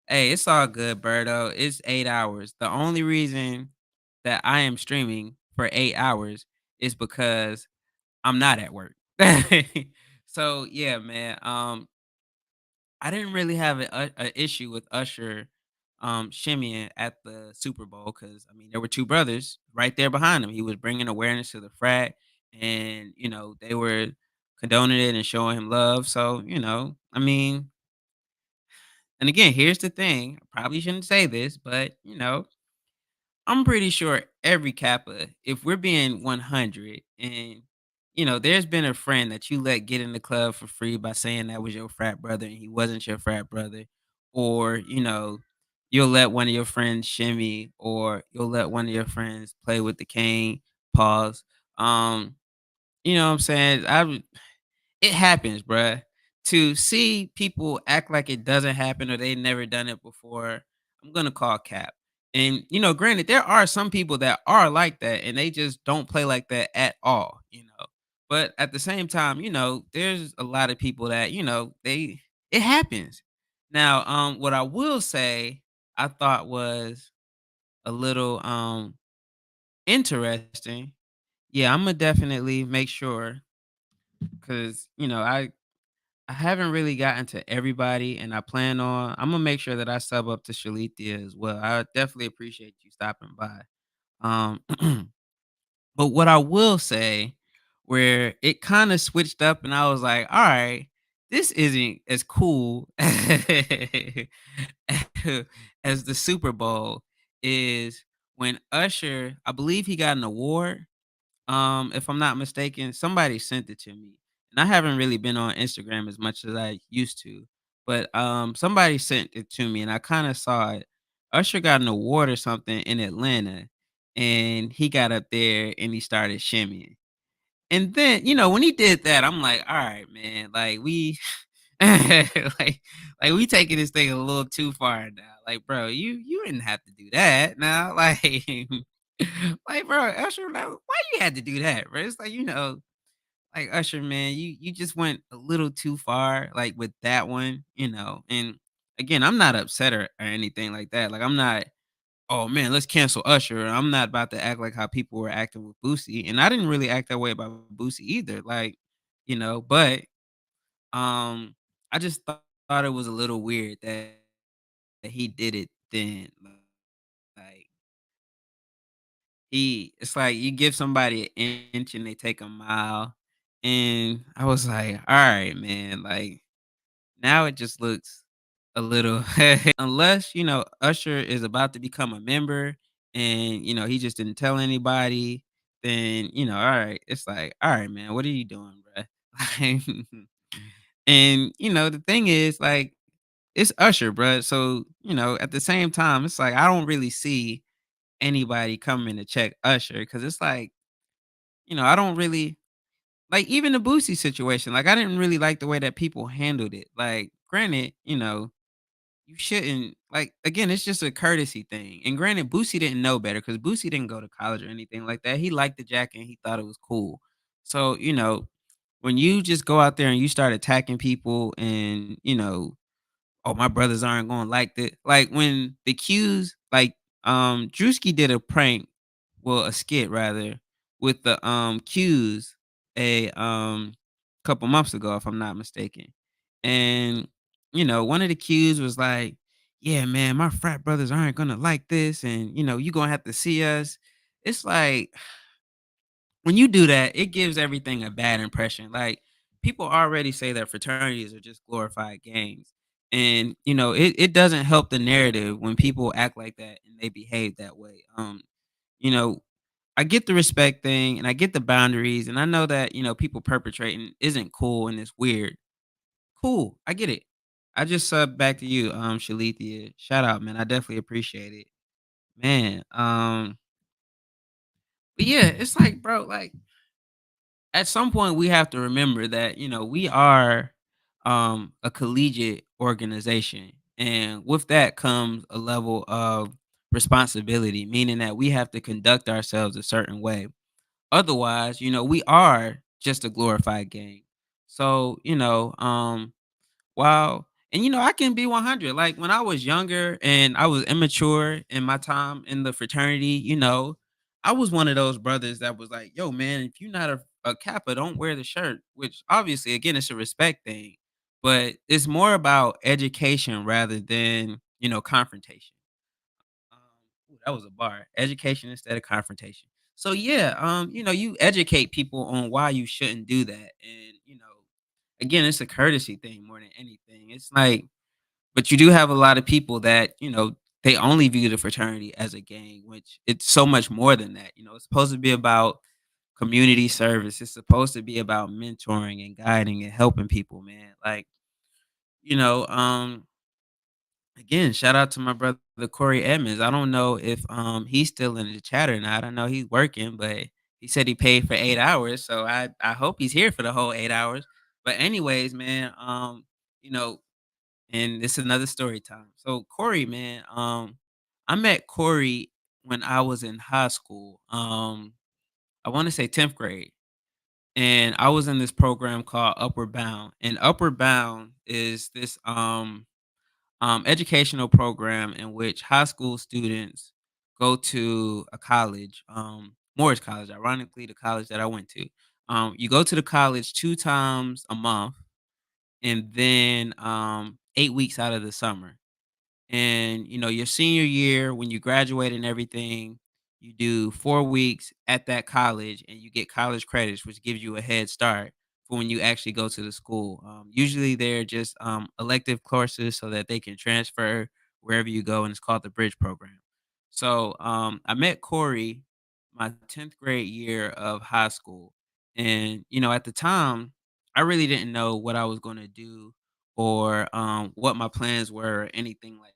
hey, it's all good, Birdo. It's 8 hours. The only reason that I am streaming for 8 hours is because I'm not at work. So yeah, man. I didn't really have a issue with Usher shimmying at the Super Bowl because I mean there were two brothers right there behind him. He was bringing awareness to the frat, and they were condoning it and showing him love. So I mean, and again, here's the thing. I probably shouldn't say this, but I'm pretty sure every Kappa, if we're being 100 and there's been a friend that you let get in the club for free by saying that was your frat brother and he wasn't your frat brother, or you'll let one of your friends shimmy, or you'll let one of your friends play with the cane, pause. You know what I'm saying? It happens, bruh. To see people act like it doesn't happen or they never done it before, I'm gonna call cap. And granted, there are some people that are like that and they just don't play like that at all. But at the same time, there's a lot of people that, it happens. Now, what I will say I thought was a little interesting. Yeah, I'm gonna definitely make sure because I haven't really gotten to everybody, and I plan on. I'm gonna make sure that I sub up to Shalithia as well. I definitely appreciate you stopping by. Um, but what I will say, where it kind of switched up, and I was like, all right, this isn't as cool as the Super Bowl is when Usher, I believe he got an award if I'm not mistaken, somebody sent it to me. And I haven't really been on Instagram as much as I used to. But somebody sent it to me and I kind of saw it. Usher got an award or something in Atlanta and he got up there and he started shimmying. And then, when he did that, I'm like, all right, man, like we like we taking this thing a little too far now. Like, bro, you didn't have to do that now. Like, like, bro, Usher, like, why you had to do that, bro? It's like, like Usher, man, you just went a little too far, like with that one. And again, I'm not upset or anything like that. Like, I'm not, oh man, let's cancel Usher. I'm not about to act like how people were acting with Boosie. And I didn't really act that way about Boosie either. Like, but um, I just thought it was a little weird that he did it then. Like it's like you give somebody an inch and they take a mile, and I was like, all right, man. Like now it just looks a little unless Usher is about to become a member, and he just didn't tell anybody. Then all right, it's like, all right, man, what are you doing, bro? And the thing is, like, it's Usher, bruh. So, at the same time, it's like I don't really see anybody coming to check Usher because it's like, I don't really like even the Boosie situation. Like, I didn't really like the way that people handled it. Like, granted, you shouldn't like again, it's just a courtesy thing. And granted, Boosie didn't know better because Boosie didn't go to college or anything like that. He liked the jacket and he thought it was cool. So, when you just go out there and you start attacking people and, oh, my brothers aren't gonna like that. Like when the Qs, like Drewski did a prank, well, a skit rather, with the Qs a couple months ago, if I'm not mistaken. And one of the Qs was like, yeah, man, my frat brothers aren't gonna like this, and you gonna have to see us. It's like when you do that, it gives everything a bad impression. Like people already say that fraternities are just glorified gangs. And, it doesn't help the narrative when people act like that and they behave that way. You know, I get the respect thing and I get the boundaries. And I know that, people perpetrating isn't cool and it's weird. Cool. I get it. I just subbed back to you, Shalithia. Shout out, man. I definitely appreciate it. Man. But yeah, it's like, bro, like at some point we have to remember that we are a collegiate organization, and with that comes a level of responsibility, meaning that we have to conduct ourselves a certain way. Otherwise, we are just a glorified gang. So wow. And I can be 100. Like when I was younger and I was immature in my time in the fraternity, I was one of those brothers that was like, yo, man, if you're not a Kappa, don't wear the shirt, which obviously, again, it's a respect thing, but it's more about education rather than, confrontation. That was a bar. Education instead of confrontation. So yeah, you educate people on why you shouldn't do that. And, again, it's a courtesy thing more than anything. It's like, but you do have a lot of people that, they only view the fraternity as a gang, which it's so much more than that. It's supposed to be about community service. It's supposed to be about mentoring and guiding and helping people, man. Like, you know, um, again, shout out to my brother Corey Edmonds. I don't know if he's still in the chat or not. I know he's working, but he said he paid for 8 hours. So I hope he's here for the whole 8 hours. But anyways, man, you know, and it's another story time. So Corey, man, I met Corey when I was in high school. I want to say 10th grade. And I was in this program called Upward Bound. And Upward Bound is this educational program in which high school students go to a college, Morris College, ironically, the college that I went to. You go to the college 2 times a month and then 8 weeks out of the summer. And your senior year when you graduate and everything, you do 4 weeks at that college and you get college credits, which gives you a head start for when you actually go to the school. Usually they're just elective courses so that they can transfer wherever you go, and it's called the bridge program. So I met Corey my 10th grade year of high school, and at the time I really didn't know what I was going to do or what my plans were or anything like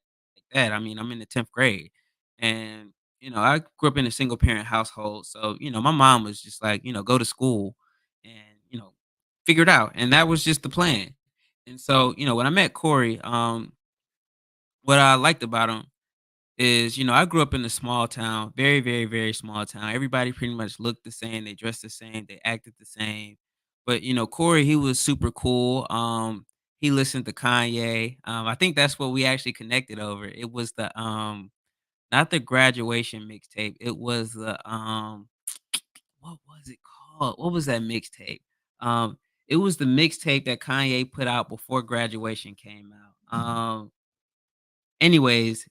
that. I mean, I'm in the 10th grade, and I grew up in a single parent household. So, my mom was just like, go to school and, figure it out. And that was just the plan. And so, when I met Corey, what I liked about him is, I grew up in a small town, very, very, very small town. Everybody pretty much looked the same, they dressed the same, they acted the same. But Corey, he was super cool. He listened to Kanye. I think that's what we actually connected over. It was the not the graduation mixtape. It was the what was it called? What was that mixtape? Um, it was the mixtape that Kanye put out before graduation came out. Anyways,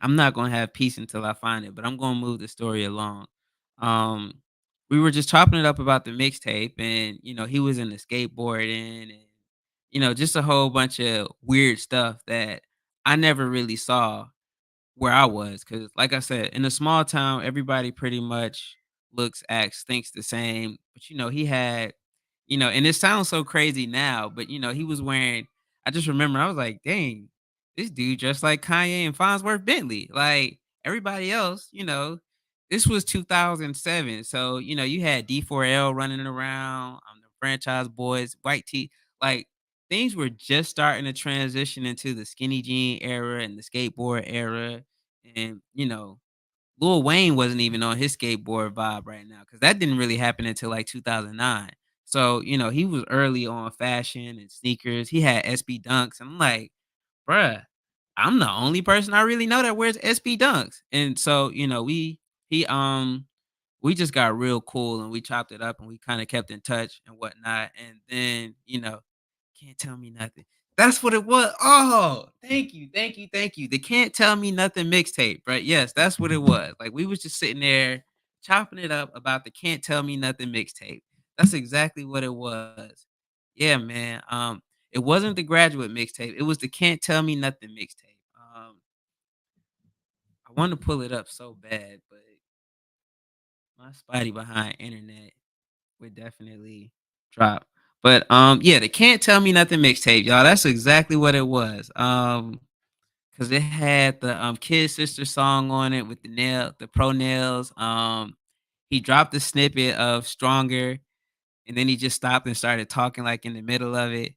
I'm not gonna have peace until I find it, but I'm gonna move the story along. Um, we were just chopping it up about the mixtape, and he was into skateboarding and just a whole bunch of weird stuff that I never really saw where I was, cause like I said, in a small town, everybody pretty much looks, acts, thinks the same. But he had, and it sounds so crazy now, but he was wearing. I just remember I was like, dang, this dude dressed like Kanye and Farnsworth Bentley. Like everybody else, this was 2007, so you had D4L running around, the franchise boys, white tee, like things were just starting to transition into the skinny jean era and the skateboard era. And, Lil Wayne wasn't even on his skateboard vibe right now because that didn't really happen until like 2009. So, he was early on fashion and sneakers. He had SB Dunks. And I'm like, bruh, I'm the only person I really know that wears SB Dunks. And so, we just got real cool and we chopped it up and we kind of kept in touch and whatnot. And then, can't tell me nothing. That's what it was. Oh, thank you, thank you, thank you. The Can't Tell Me Nothing mixtape, right? Yes, that's what it was. Like we was just sitting there chopping it up about the Can't Tell Me Nothing mixtape. That's exactly what it was. Yeah, man. It wasn't the Graduate mixtape, it was the Can't Tell Me Nothing mixtape. I wanna pull it up so bad, but my spidey behind internet would definitely drop. But, yeah, the Can't Tell Me Nothing mixtape, y'all, that's exactly what it was. Cause it had the, Kid Sister song on it with the Pro Nails. He dropped a snippet of "Stronger," and then he just stopped and started talking, like, in the middle of it.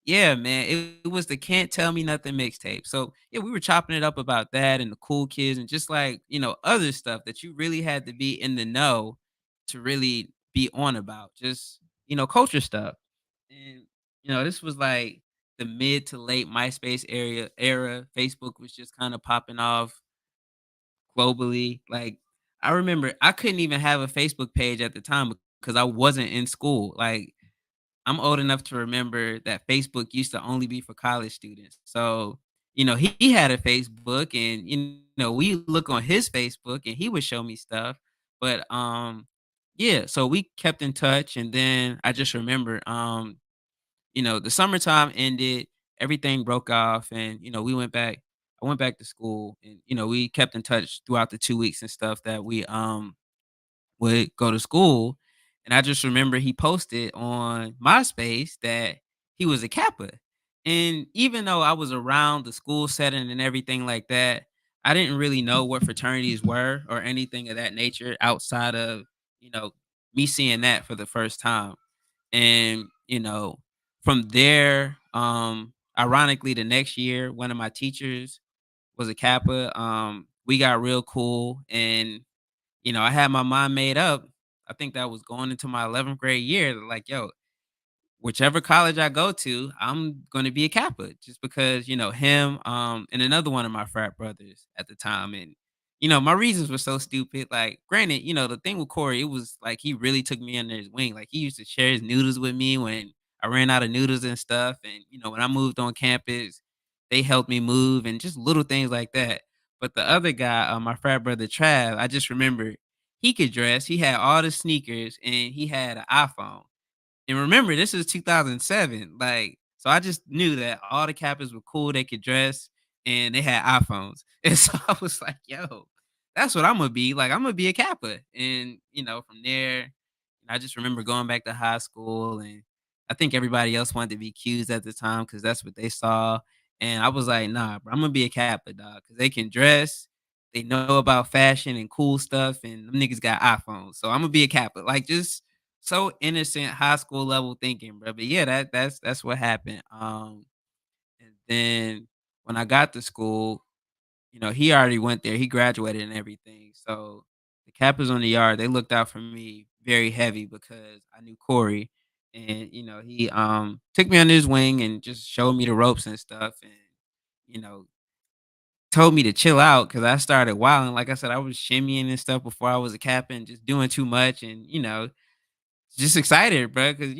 Yeah, man, it was the Can't Tell Me Nothing mixtape. So, yeah, we were chopping it up about that and the cool kids and just, like, other stuff that you really had to be in the know to really be on about, just, culture stuff. And, this was, like, the mid to late MySpace era. Facebook was just kinda popping off globally. Like, I remember I couldn't even have a Facebook page at the time because I wasn't in school. Like, I'm old enough to remember that Facebook used to only be for college students. So, he had a Facebook and we look on his Facebook and he would show me stuff. But yeah, so we kept in touch and then I just remember the summertime ended, everything broke off and we went back I went back to school and we kept in touch throughout the 2 weeks and stuff that we would go to school, and I just remember he posted on MySpace that he was a Kappa. And even though I was around the school setting and everything like that, I didn't really know what fraternities were or anything of that nature outside of, you know, me seeing that for the first time. And, from there, ironically, the next year, one of my teachers was a Kappa. We got real cool and I had my mind made up. I think that was going into my 11th grade year. Like, yo, whichever college I go to, I'm going to be a Kappa just because, him, and another one of my frat brothers at the time. And, my reasons were so stupid. Like, granted, the thing with Corey, it was like he really took me under his wing. Like, he used to share his noodles with me when I ran out of noodles and stuff. And, when I moved on campus, they helped me move and just little things like that. But the other guy, my frat brother Trav, I just remember he could dress. He had all the sneakers and he had an iPhone. And remember, this is 2007. Like, so I just knew that all the Kappas were cool. They could dress and they had iPhones. And so I was like, yo, that's what I'm gonna be. Like, I'm gonna be a Kappa. And, from there, I just remember going back to high school and I think everybody else wanted to be Qs at the time because that's what they saw. And I was like, nah, bro, I'm gonna be a Kappa, dog, because they can dress, they know about fashion and cool stuff, and them niggas got iPhones. So I'm gonna be a Kappa. Like, just so innocent, high school level thinking, bro. But yeah, that's what happened. And then when I got to school, he already went there. He graduated and everything. So the Kappas on the yard, they looked out for me very heavy because I knew Corey. And he took me under his wing and just showed me the ropes and stuff and you know told me to chill out because I started wilding. Like I said, I was shimmying and stuff before I was a Kappa and just doing too much and just excited, bro, because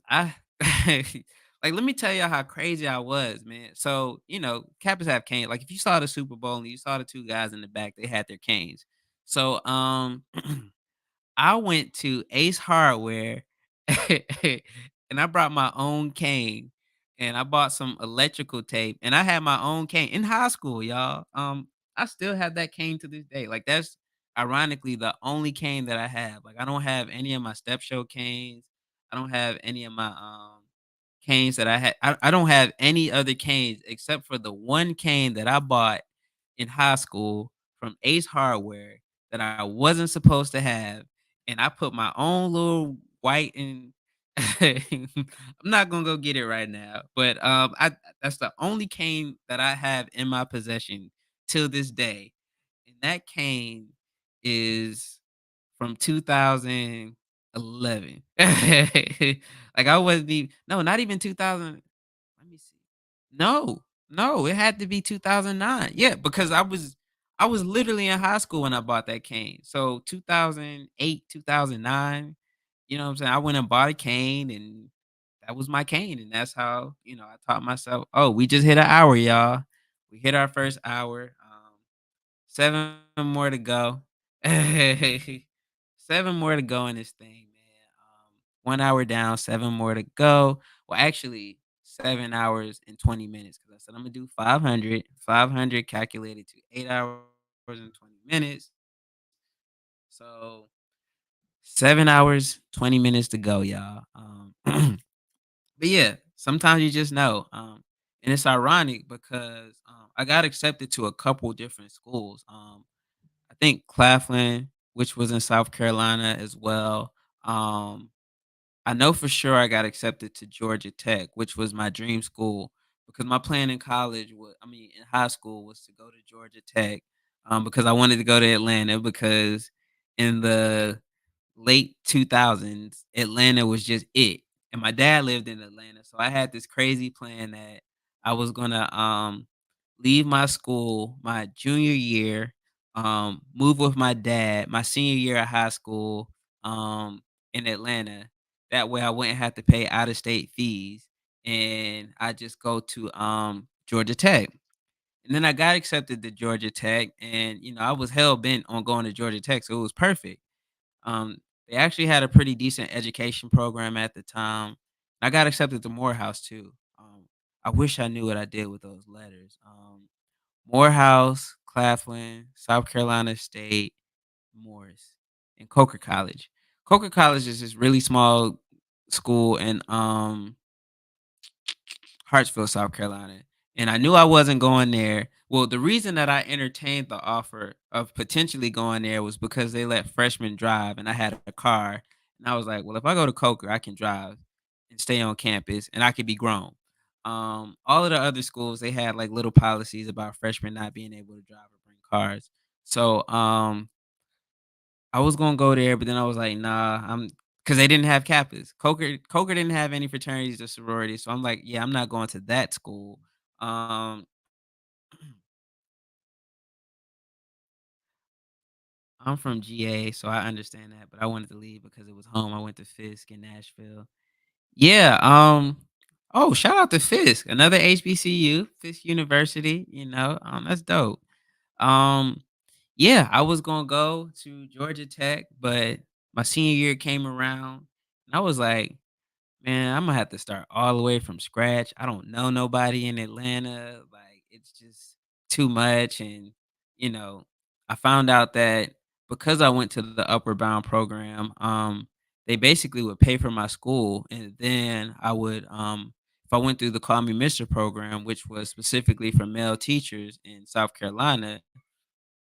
I like, let me tell y'all how crazy I was, man. So, Kappas have canes. Like, if you saw the Super Bowl and you saw the 2 guys in the back, they had their canes. So, I went to Ace Hardware and I brought my own cane and I bought some electrical tape and I had my own cane in high school, y'all. I still have that cane to this day. Like that's ironically the only cane that I have. Like I don't have any of my step show canes. I don't have any of my canes that I had. I don't have any other canes except for the one cane that I bought in high school from Ace Hardware that I wasn't supposed to have and I put my own little white and I'm not gonna go get it right now, but I that's the only cane that I have in my possession till this day, and that cane is from 2011. Like I wasn't even no, not even 2000. Let me see. No, no, it had to be 2009. Yeah, because I was literally in high school when I bought that cane. So 2008, 2009, you know what I'm saying? I went and bought a cane and that was my cane. And that's how, I taught myself, oh, we just hit an hour, y'all. We hit our first hour. 7 more to go. 7 more to go in this thing, man. 1 hour down, 7 more to go. Well, actually, 7 hours and 20 minutes because I said I'm gonna do 500. 500 calculated to 8 hours and 20 minutes. So 7 hours, 20 minutes to go, y'all. But yeah, sometimes you just know. And it's ironic because I got accepted to a couple different schools. I think Claflin, which was in South Carolina as well. Um, I know for sure I got accepted to Georgia Tech, which was my dream school because my plan in college was, I mean, in high school was to go to Georgia Tech because I wanted to go to Atlanta because in the late 2000s, Atlanta was just it. And my dad lived in Atlanta, so I had this crazy plan that I was gonna leave my school my junior year, move with my dad my senior year of high school in Atlanta. That way I wouldn't have to pay out of state fees and I just go to Georgia Tech. And then I got accepted to Georgia Tech and I was hell bent on going to Georgia Tech, so it was perfect. Um, they actually had a pretty decent education program at the time. I got accepted to Morehouse too. I wish I knew what I did with those letters. Morehouse, Claflin, South Carolina State, Morris, and Coker College. Coker College is this really small school in Hartsville, South Carolina. And I knew I wasn't going there. Well, the reason that I entertained the offer of potentially going there was because they let freshmen drive and I had a car. And I was like, well, if I go to Coker, I can drive and stay on campus and I could be grown. All of the other schools, they had like little policies about freshmen not being able to drive or bring cars. So I was gonna go there, but then I was like, nah, I'm because they didn't have Kappas. Coker didn't have any fraternities or sororities, so I'm like, yeah, I'm not going to that school. Um, I'm from GA, so I understand that, but I wanted to leave because it was home. I went to Fisk in Nashville. Yeah. Oh, shout out to Fisk, another HBCU, Fisk University. That's dope. Um, yeah, I was gonna go to Georgia Tech, but my senior year came around, and I was like, man, Imma have to start all the way from scratch. I don't know nobody in Atlanta, like, it's just too much, and, you know, I found out that because I went to the Upward Bound program, they basically would pay for my school, and then if I went through the Call Me Mister program, which was specifically for male teachers in South Carolina,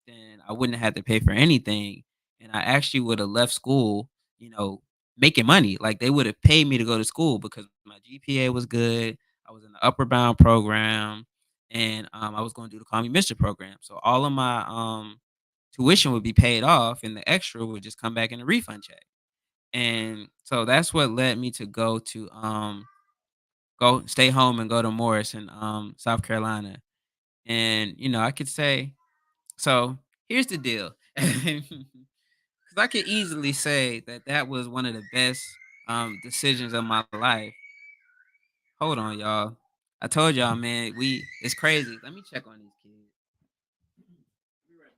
then I wouldn't have had to pay for anything, and I actually would have left school, you know, making money. Like they would have paid me to go to school because my GPA was good. I was in the Upper Bound program, and I was going to do the Call Me Mister program. So all of my tuition would be paid off, and the extra would just come back in a refund check. And so that's what led me to go stay home and go to Morris in South Carolina. And I could say so here's the deal. Because I could easily say that that was one of the best decisions of my life. Hold on, y'all. I told y'all, man, it's crazy. Let me check on these kids. Be right back.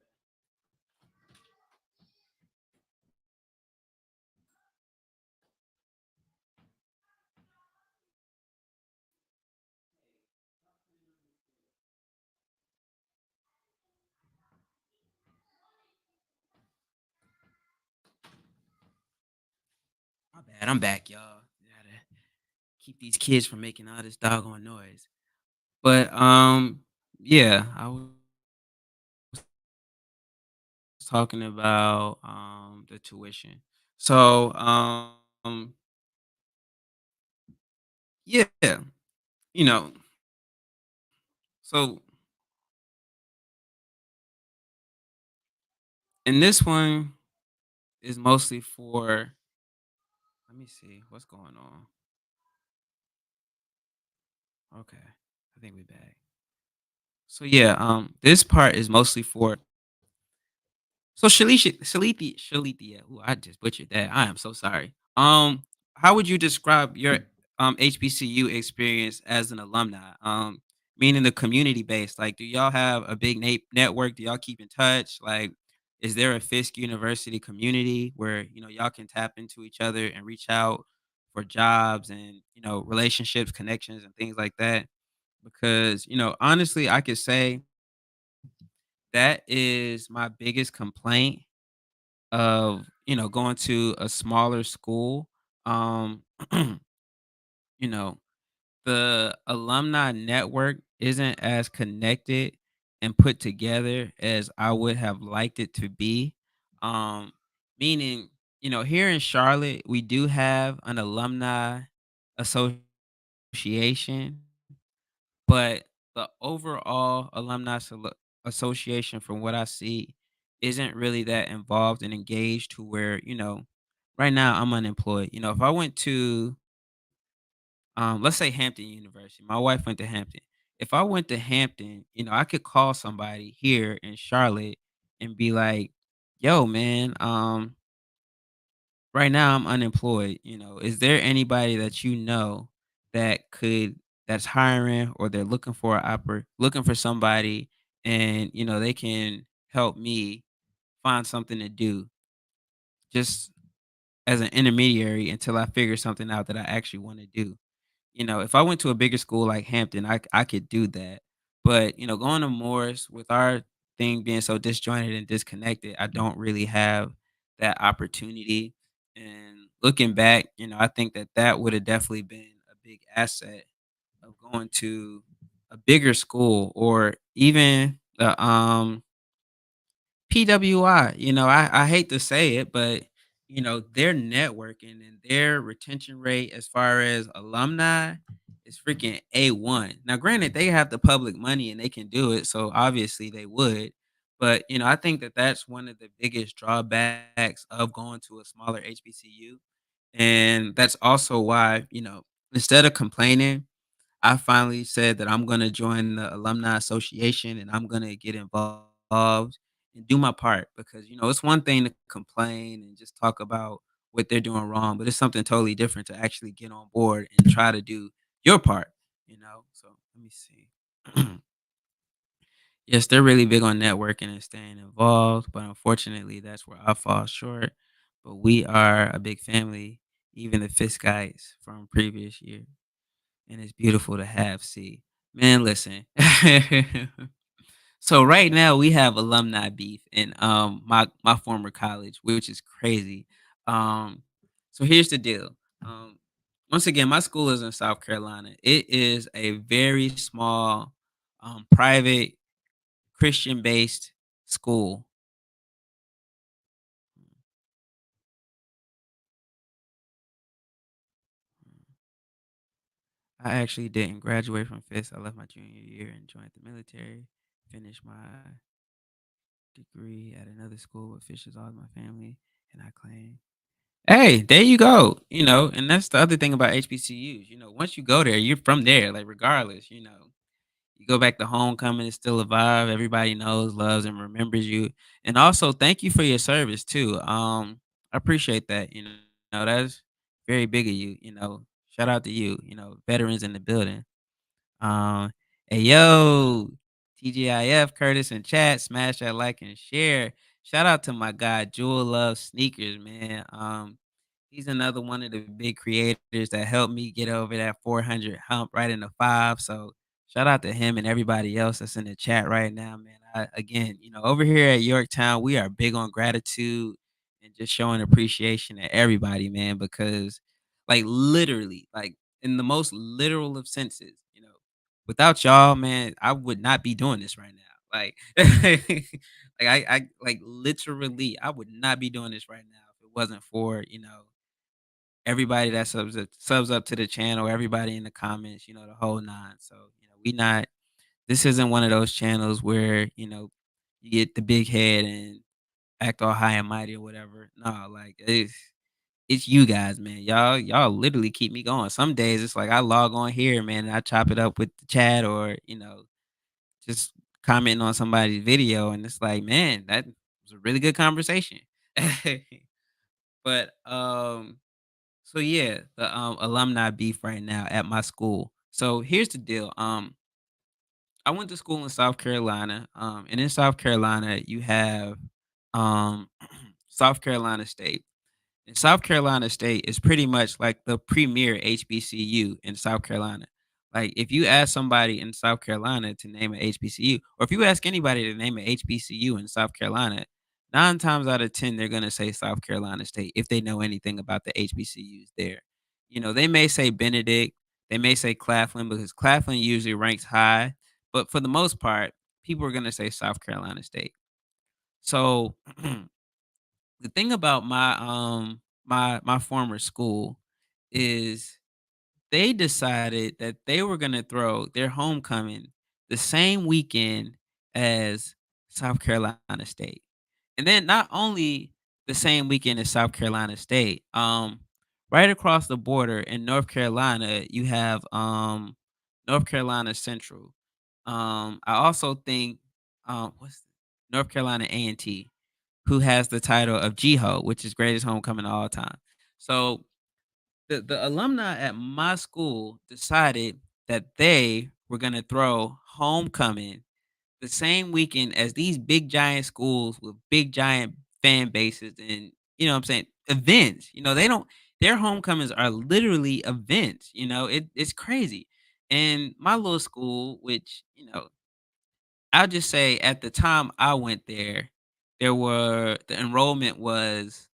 My bad. I'm back, y'all. Gotta keep these kids from making all this doggone noise. But yeah, I was talking about the tuition. So yeah, you know, so and this one is mostly for let me see what's going on. Okay. I think we back. So yeah, this part is mostly for so Shalithi, ooh, I just butchered that. I am so sorry. How would you describe your HBCU experience as an alumni? Meaning the community base. Like, do y'all have a big network? Do y'all keep in touch? Like, is there a Fisk University community where y'all can tap into each other and reach out? for jobs and, relationships, connections, and things like that. Because, honestly, I could say that is my biggest complaint of, going to a smaller school. Um, you know, the alumni network isn't as connected and put together as I would have liked it to be. Um, Meaning, here in Charlotte, we do have an alumni association, but the overall association, from what I see, isn't really that involved and engaged to where, right now I'm unemployed. If I went to let's say Hampton University. My wife went to Hampton. If I went to Hampton, I could call somebody here in Charlotte and be like, "Yo, man, right now I'm unemployed. Is there anybody that that could that's hiring or they're looking for looking for somebody and they can help me find something to do just as an intermediary until I figure something out that I actually want to do." If I went to a bigger school like Hampton, I could do that. But, going to Morris with our thing being so disjointed and disconnected, I don't really have that opportunity. And looking back, I think that that would have definitely been a big asset of going to a bigger school or even the PWI. I hate to say it, but their networking and their retention rate as far as alumni is freaking A1. Now, granted, they have the public money and they can do it, so obviously they would. But I think that that's one of the biggest drawbacks of going to a smaller HBCU, and that's also why instead of complaining, I finally said that I'm gonna join the alumni association and I'm gonna get involved and do my part because it's one thing to complain and just talk about what they're doing wrong, but it's something totally different to actually get on board and try to do your part. So let me see. Yes, they're really big on networking and staying involved, but unfortunately that's where I fall short. But we are a big family, even the Fisk guys from previous year, and it's beautiful to have. See, man, listen. So right now we have alumni beef in my former college, which is crazy. Um, so here's the deal. Um, Once again, my school is in South Carolina. It is a very small, private Christian based school. I actually didn't graduate from Fisk. I left my junior year and joined the military. Finished my degree at another school, but Fish is all my family, and I claim. Hey, there you go. And that's the other thing about HBCUs. Once you go there, you're from there. Like regardless, you go back to homecoming, it's still a vibe. Everybody knows, loves, and remembers you. And also, thank you for your service too. I appreciate that. That's very big of you. Shout out to you. Veterans in the building. Um, hey yo, TGIF, Curtis and chat, smash that like and share. Shout out to my guy Jewel Love Sneakers, man. He's another one of the big creators that helped me get over that 400 hump right in the five. So shout out to him and everybody else that's in the chat right now, man. Again, over here at Yorktown, we are big on gratitude and just showing appreciation to everybody, man, because like literally, like in the most literal of senses, without y'all, man, I would not be doing this right now. Like, I like literally, I would not be doing this right now if it wasn't for everybody that subs up to the channel, everybody in the comments, the whole nine. So we not. This isn't one of those channels where you get the big head and act all high and mighty or whatever. No, like it's you guys, man. Y'all literally keep me going. Some days it's like I log on here, man, and I chop it up with the chat or, just commenting on somebody's video and it's like, man, that was a really good conversation. But so yeah, the alumni beef right now at my school. So here's the deal. I went to school in South Carolina. And in South Carolina you have um South Carolina State. And South Carolina State is pretty much like the premier HBCU in South Carolina. Like if you ask somebody in South Carolina to name an HBCU, or if you ask anybody to name an HBCU in South Carolina, 9 times out of 10 they're gonna say South Carolina State if they know anything about the HBCUs there. They may say Benedict, they may say Claflin because Claflin usually ranks high, but for the most part, people are gonna say South Carolina State. So the thing about my former school is they decided that they were gonna throw their homecoming the same weekend as South Carolina State. And then not only the same weekend as South Carolina State, right across the border in North Carolina, you have North Carolina Central. I also think what's North Carolina A&T, who has the title of GHO, which is greatest homecoming of all time. So the alumni at my school decided that they were gonna throw homecoming the same weekend as these big giant schools with big giant fan bases and what I'm saying, events. They don't their homecomings are literally events, it's crazy. And my little school, which, I'll just say at the time I went there, the enrollment was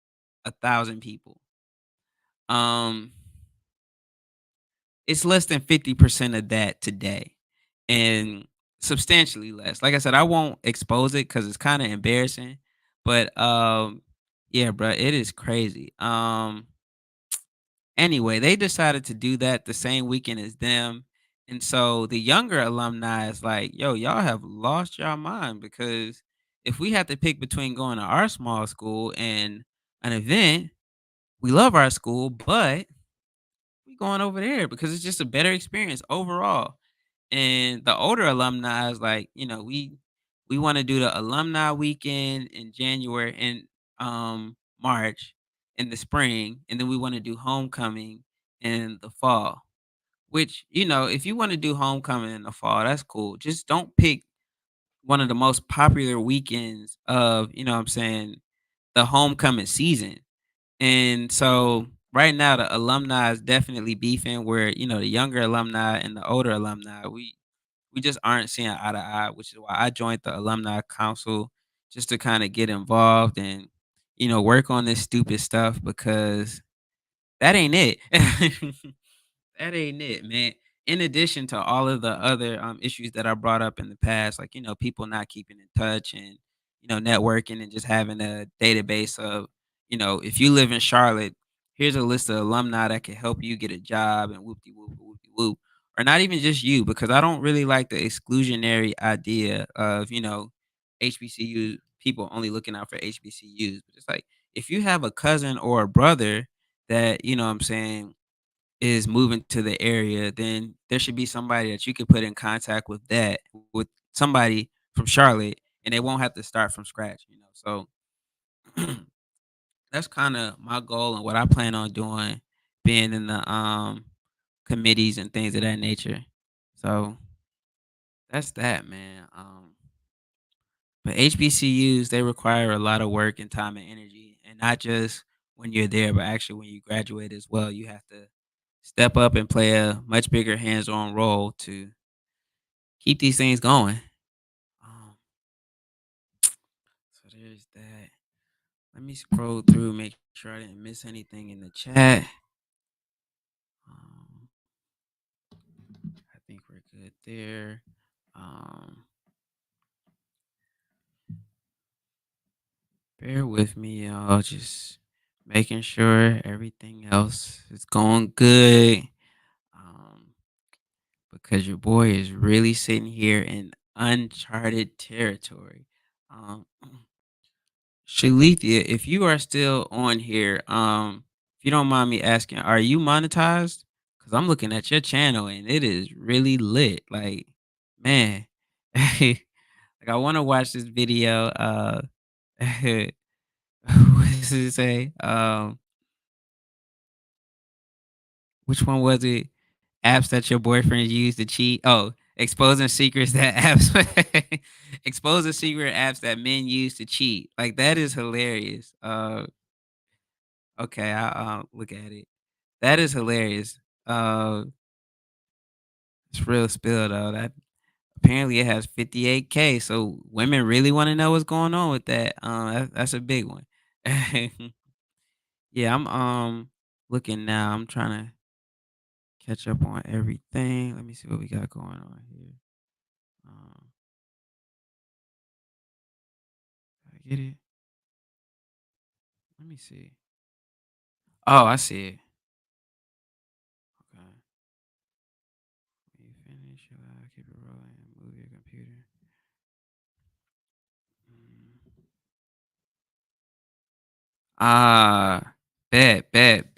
1,000 people. Um, it's less than 50% of that today, and substantially less. Like I said, I won't expose it because it's kind of embarrassing, but yeah, bro, it is crazy. Anyway, they decided to do that the same weekend as them. And so the younger alumni is like, yo, y'all have lost your mind because if we had to pick between going to our small school and an event, we love our school, but we going over there because it's just a better experience overall. And the older alumni is like, we want to do the alumni weekend in January and March in the spring, and then we want to do homecoming in the fall. Which, if you want to do homecoming in the fall, that's cool. Just don't pick one of the most popular weekends of, what I'm saying, the homecoming season. And so right now the alumni is definitely beefing where, the younger alumni and the older alumni, we just aren't seeing eye to eye, which is why I joined the alumni council just to kind of get involved and, work on this stupid stuff because that ain't it. That ain't it, man. In addition to all of the other issues that I brought up in the past, like, people not keeping in touch and, networking and just having a database of, if you live in Charlotte, here's a list of alumni that can help you get a job and whoop de whoop whoop de whoop. Or not even just you, because I don't really like the exclusionary idea of, HBCU people only looking out for HBCUs. But it's like if you have a cousin or a brother that, what I'm saying, is moving to the area, then there should be somebody that you could put in contact with somebody from Charlotte, and they won't have to start from scratch. So that's kind of my goal and what I plan on doing, being in the committees and things of that nature. So that's that, man. But HBCUs, they require a lot of work and time and energy, and not just when you're there, but actually when you graduate as well. You have to step up and play a much bigger hands-on role to keep these things going. Um, so there's that. Let me scroll through, make sure I didn't miss anything in the chat. Um, I think we're good there. Um, bear with me, y'all. Just making sure everything else is going good. Um, because your boy is really sitting here in uncharted territory. Um, Shalithia, if you are still on here, if you don't mind me asking, are you monetized? Because I'm looking at your channel and it is really lit. Like, man, like I want to watch this video. What does it say? Which one was it? Apps that your boyfriend used to cheat. Oh, exposing secrets that apps exposing secret apps that men use to cheat. Like that is hilarious. Okay, I'll look at it. That is hilarious. It's real spill though. That apparently it has 58K. So women really want to know what's going on with that. That's a big one. Yeah, I'm looking now. I'm trying to catch up on everything. Let me see what we got going on here. Um, did I get it? Let me see. Oh, I see it. Okay. When you finish, you keep it rolling and move your computer. Mm. Ah, bet. Bet.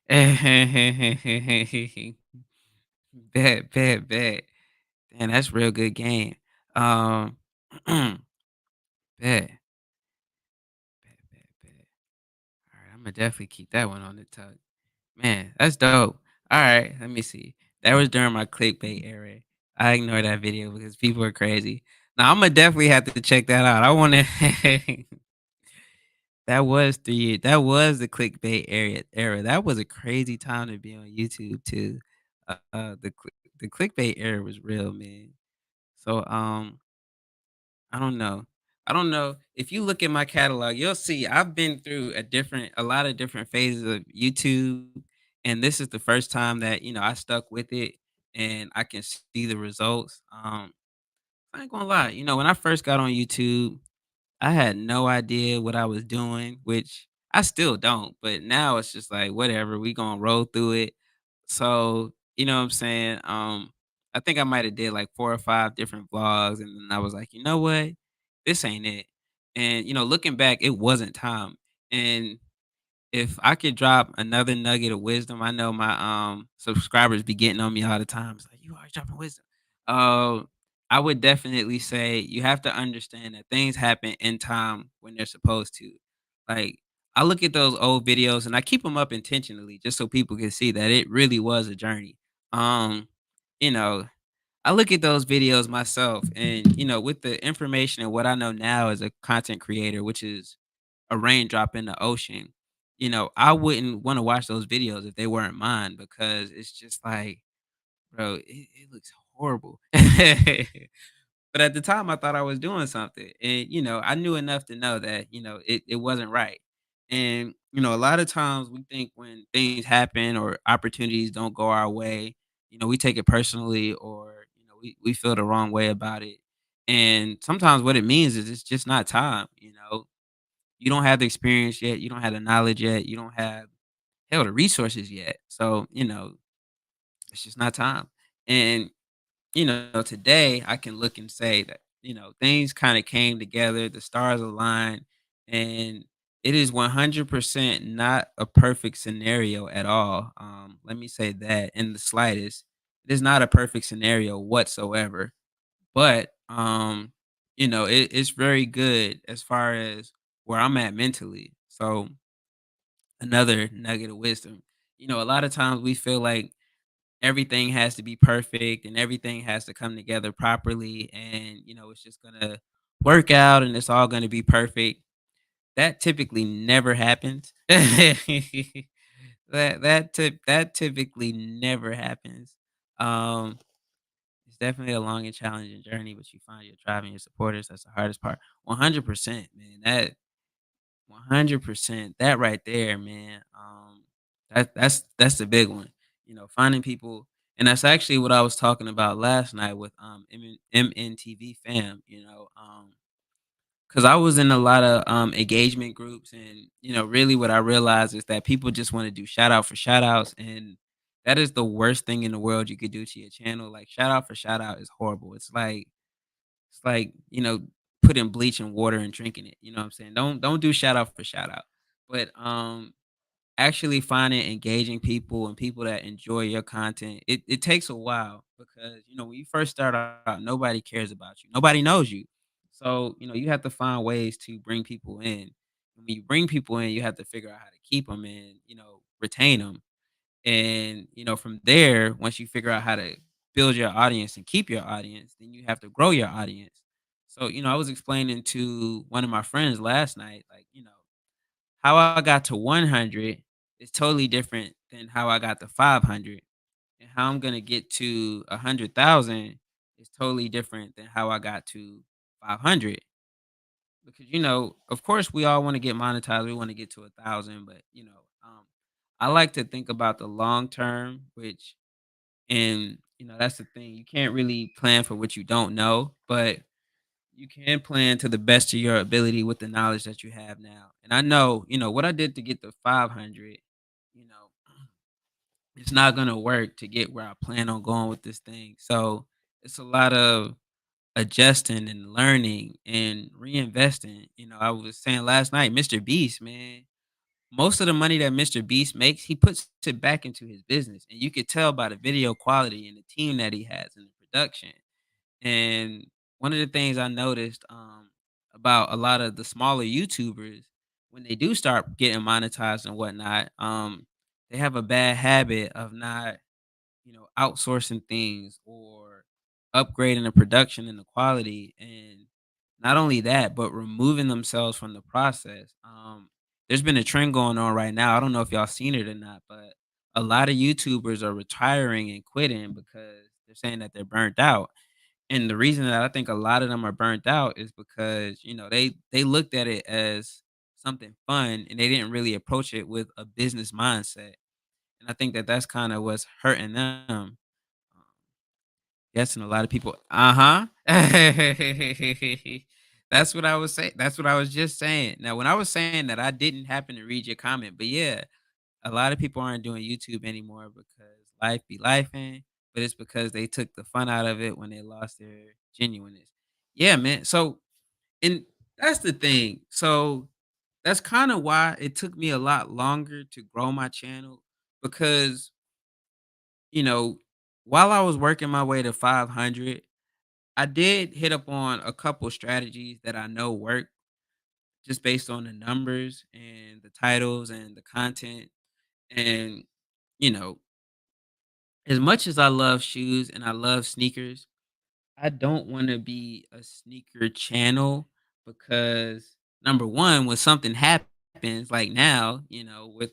Damn, that's real good game. Um, bet, bet. All right, I'm gonna definitely keep that one on the tug. Man, that's dope. All right, let me see. That was during my clickbait era. I ignored that video because people are crazy. Now I'm gonna definitely have to check that out. I want to. That was 3 years. That was the clickbait era. That was a crazy time to be on YouTube too. The clickbait era was real, man. So I don't know. I don't know. If you look at my catalog, you'll see I've been through a lot of different phases of YouTube, and this is the first time that I stuck with it and I can see the results. I ain't gonna lie. When I first got on YouTube, I had no idea what I was doing, which I still don't, but now it's just like whatever, we gonna roll through it. So, you know what I'm saying? I think I might have did like 4 or 5 different vlogs and then I was like, "You know what? This ain't it." And looking back, it wasn't time. And if I could drop another nugget of wisdom, I know my subscribers be getting on me all the time. It's like, "You always dropping wisdom." Uh, I would definitely say you have to understand that things happen in time when they're supposed to. Like, I look at those old videos and I keep them up intentionally just so people can see that it really was a journey. Um, you know, I look at those videos myself and with the information and what I know now as a content creator, which is a raindrop in the ocean, I wouldn't want to watch those videos if they weren't mine because it's just like, bro, it looks horrible. But at the time, I thought I was doing something, and I knew enough to know that it wasn't right. And a lot of times we think when things happen or opportunities don't go our way, we take it personally, or we feel the wrong way about it. And sometimes what it means is it's just not time. You don't have the experience yet, you don't have the knowledge yet, you don't have hell the resources yet. So it's just not time. And today I can look and say that, things kind of came together, the stars aligned, and it is 100% not a perfect scenario at all. Let me say that in the slightest. It is not a perfect scenario whatsoever. But it's very good as far as where I'm at mentally. So another nugget of wisdom. A lot of times we feel like everything has to be perfect and everything has to come together properly and it's just gonna work out and it's all gonna be perfect. That typically never happens. That typically never happens. um it's definitely a long and challenging journey, but you find your drive and your supporters. That's the hardest part. 100%, man. That 100%. That right there, man. That's the big one. Finding people, and that's actually what I was talking about last night with MNTV fam. Because I was in a lot of engagement groups, and really what I realized is that people just want to do shout out for shout outs, and that is the worst thing in the world you could do to your channel. Like shout out for shout out is horrible. It's like, putting bleach in water and drinking it, you know what I'm saying? Don't do shout out for shout out. But actually finding engaging people and people that enjoy your content, it takes a while because when you first start out, nobody cares about you. Nobody knows you. So, you have to find ways to bring people in. When you bring people in, you have to figure out how to keep them and, retain them. And, from there, once you figure out how to build your audience and keep your audience, then you have to grow your audience. So, I was explaining to one of my friends last night, like, how I got to 100 is totally different than how I got to 500, and how I'm gonna get to 100,000 is totally different than how I got to 500. Because of course, we all want to get monetized. We want to get to 1,000, but I like to think about the long term, which and that's the thing. You can't really plan for what you don't know, but you can plan to the best of your ability with the knowledge that you have now. And I know, what I did to get to 500, you know, it's not gonna work to get where I plan on going with this thing. So it's a lot of adjusting and learning and reinvesting. I was saying last night, Mr. Beast, man, most of the money that Mr. Beast makes, he puts it back into his business. And you could tell by the video quality and the team that he has and the production. And one of the things I noticed about a lot of the smaller YouTubers, when they do start getting monetized and whatnot, they have a bad habit of not outsourcing things or upgrading the production and the quality. And not only that, but removing themselves from the process. There's been a trend going on right now. I don't know if y'all seen it or not, but a lot of YouTubers are retiring and quitting because they're saying that they're burnt out. And the reason that I think a lot of them are burnt out is because, they looked at it as something fun and they didn't really approach it with a business mindset. And I think that that's kinda what's hurting them. Guessing a lot of people. Uh-huh. That's what I was saying. That's what I was just saying. Now, when I was saying that, I didn't happen to read your comment, but yeah, a lot of people aren't doing YouTube anymore because life be lifing, but it's because they took the fun out of it when they lost their genuineness. Yeah, man. So, and that's the thing. So, that's kinda why it took me a lot longer to grow my channel because you know, while I was working my way to 500, I did hit up on a couple strategies that I know work just based on the numbers and the titles and the content. And, you know, as much as I love shoes and I love sneakers, I don't wanna be a sneaker channel because number 1, when something happens, like now, with,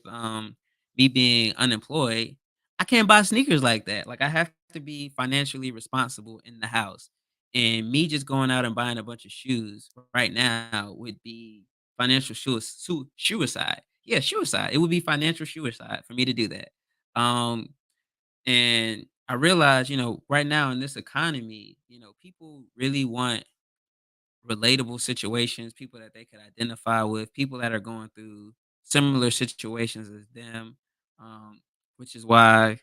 me being unemployed, I can't buy sneakers like that. Like, I have to be financially responsible in the house, and me just going out and buying a bunch of shoes right now would be financial suicide. Yeah, suicide. It would be financial suicide for me to do that. Um and I realize, right now in this economy, people really want relatable situations, people that they could identify with, people that are going through similar situations as them. Which is why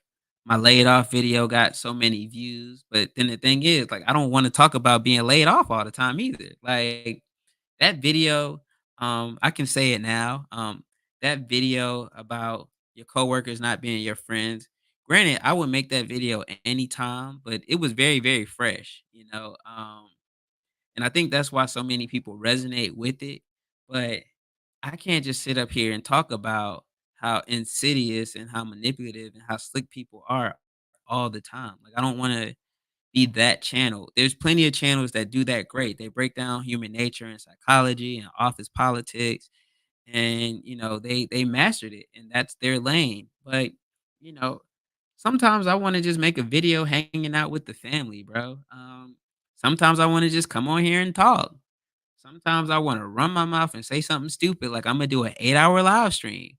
my laid off video got so many views. But then the thing is, like, I don't want to talk about being laid off all the time either. Like, that video, I can say it now. That video about your coworkers not being your friends. Granted, I would make that video anytime, but it was very, very fresh. And I think that's why so many people resonate with it. But I can't just sit up here and talk about how insidious and how manipulative and how slick people are all the time. Like, I don't want to be that channel. There's plenty of channels that do that great. They break down human nature and psychology and office politics, and they mastered it, and that's their lane. But you know, sometimes I want to just make a video hanging out with the family, bro. Sometimes I want to just come on here and talk. Sometimes I want to run my mouth and say something stupid, like I'm gonna do an 8-hour live stream.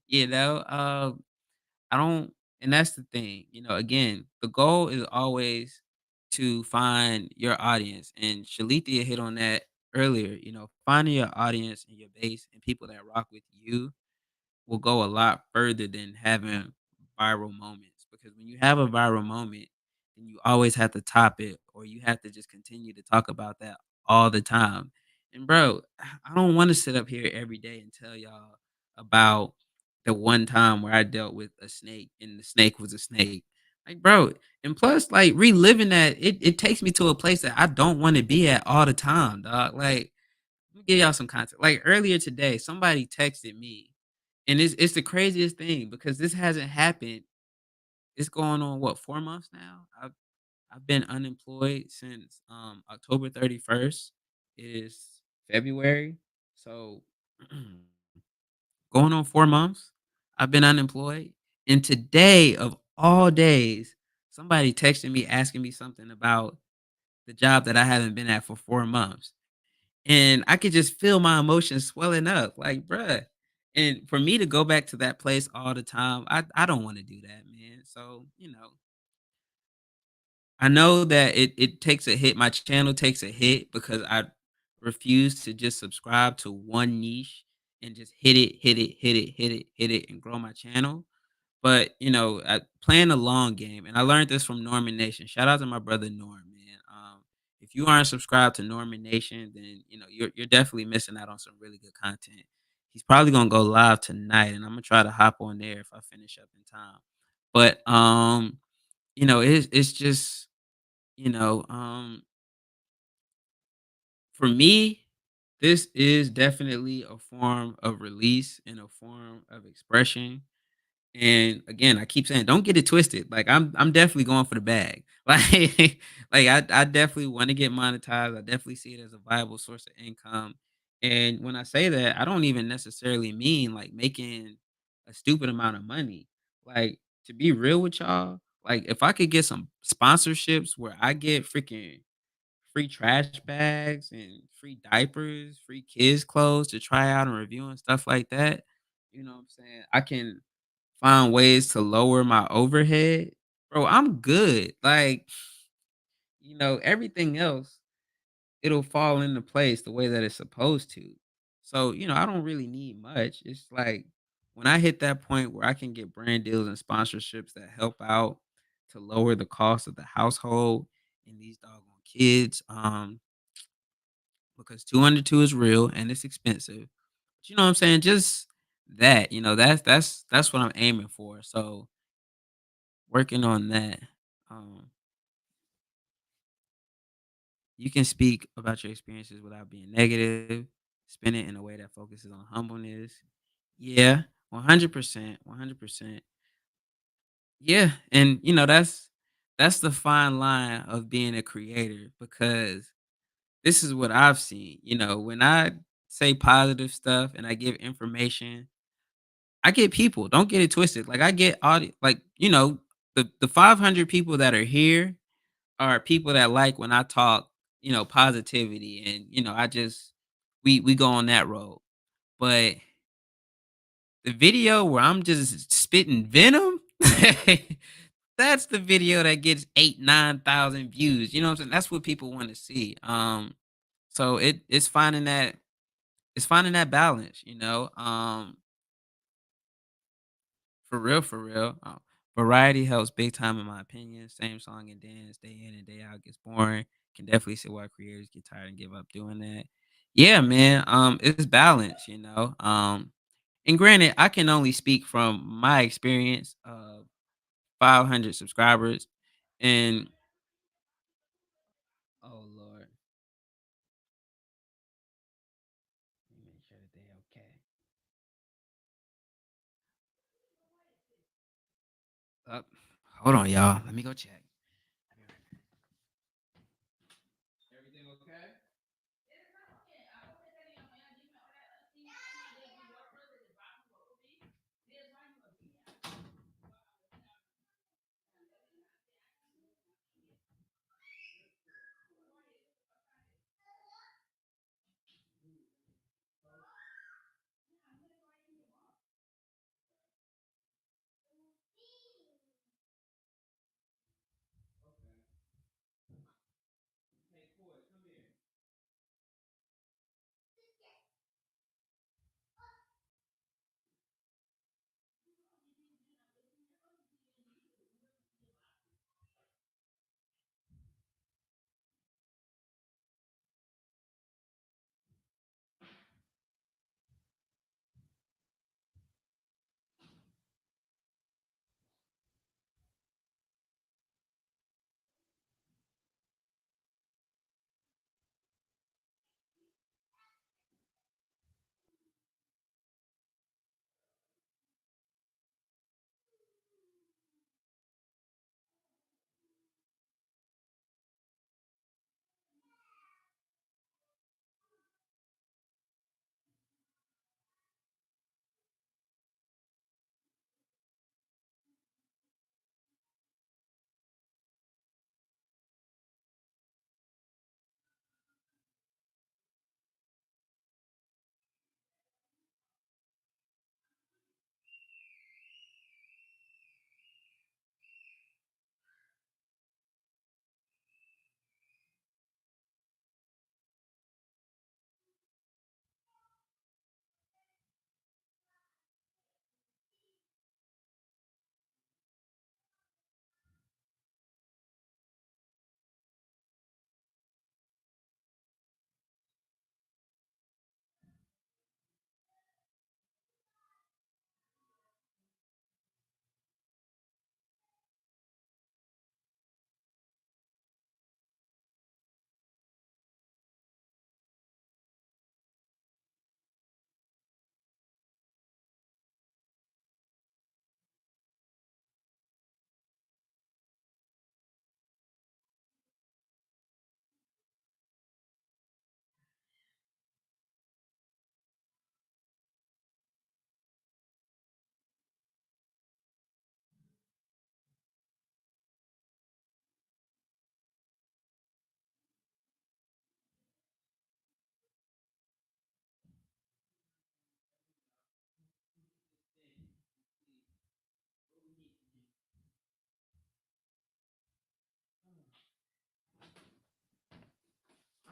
you know, I don't and that's the thing, again, the goal is always to find your audience, and Shalithia hit on that earlier, finding your audience and your base and people that rock with you will go a lot further than having viral moments, because when you have a viral moment, then you always have to top it, or you have to just continue to talk about that all the time. And bro, I don't want to sit up here every day and tell y'all about the one time where I dealt with a snake and the snake was a snake. Like, bro, and plus, like, reliving that, it takes me to a place that I don't want to be at all the time, dog. Like, let me give y'all some context. Like, earlier today, somebody texted me, and it's the craziest thing because this hasn't happened. It's going on what, 4 months now? I've been unemployed since October 31st. It is February. So Going on 4 months, I've been unemployed, and today of all days, somebody texted me asking me something about the job that I haven't been at for 4 months, and I could just feel my emotions swelling up, like, "Bruh," and for me to go back to that place all the time, I don't wanna do that, man, so, I know that it takes a hit, my channel takes a hit because I refuse to just subscribe to one niche and just hit it, hit it, hit it, hit it, hit it, and grow my channel. But, playing the long game, and I learned this from Norman Nation. Shout out to my brother Norm, man. If you aren't subscribed to Norman Nation, then you're definitely missing out on some really good content. He's probably gonna go live tonight, and I'm gonna try to hop on there if I finish up in time. But it's just you know, for me, this is definitely a form of release and a form of expression. And again, I keep saying, don't get it twisted. Like I'm definitely going for the bag. I definitely want to get monetized. I definitely see it as a viable source of income. And when I say that, I don't even necessarily mean like making a stupid amount of money. Like to be real with y'all, like if I could get some sponsorships where I get freaking free trash bags and free diapers, free kids clothes to try out and review and stuff like that, you know what I'm saying? I can find ways to lower my overhead. Bro, I'm good. Like, everything else, it'll fall into place the way that it's supposed to. So, I don't really need much. It's like when I hit that point where I can get brand deals and sponsorships that help out to lower the cost of the household and these doggone kids. Because 2 under 2 is real and it's expensive. But you know what I'm saying? Just that, that's what I'm aiming for. So working on that. Um, you can speak about your experiences without being negative, spin it in a way that focuses on humbleness. Yeah, 100%, 100%. Yeah, and that's the fine line of being a creator because this is what I've seen. When I say positive stuff and I give information, I get people. Don't get it twisted. Like I get like the 500 people that are here are people that like when I talk, positivity and I just we go on that road. But the video where I'm just spitting venom, that's the video that gets 8, 9,000 views. You know what I'm saying? That's what people want to see. So it's finding that balance, for real, for real. Variety helps big time in my opinion. Same song and dance day in and day out gets boring. Can definitely see why creators get tired and give up doing that. Yeah, man. It's balance, and granted, I can only speak from my experience of 500 subscribers, and oh Lord, let me make sure that they okay. Up, hold on, y'all. Let me go check. Everything okay?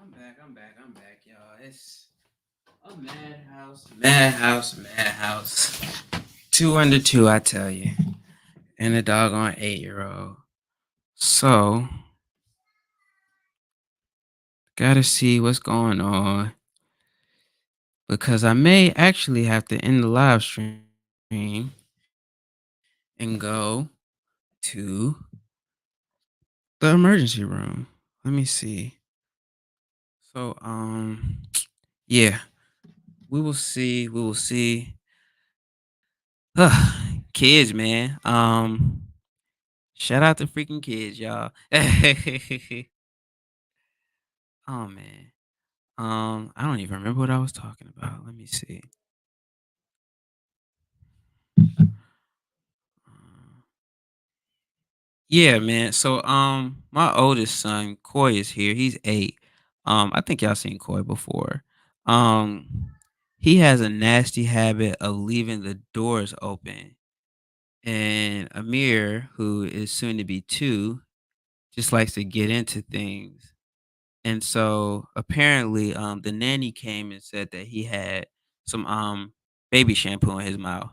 I'm back, y'all. It's a madhouse, madhouse, madhouse. Two under two, I tell you, and a doggone 8-year-old. So, gotta see what's going on because I may actually have to end the live stream and go to the emergency room. Let me see. So, yeah, we will see. We will see. Kids, man. Shout out to freaking kids, y'all. Oh man. I don't even remember what I was talking about. Let me see. Um, yeah, man. So, my oldest son, Coy, is here. He's 8. I think y'all seen Coy before. Um, he has a nasty habit of leaving the doors open. And Amir, who is soon to be 2, just likes to get into things. And so apparently, the nanny came and said that he had some baby shampoo in his mouth.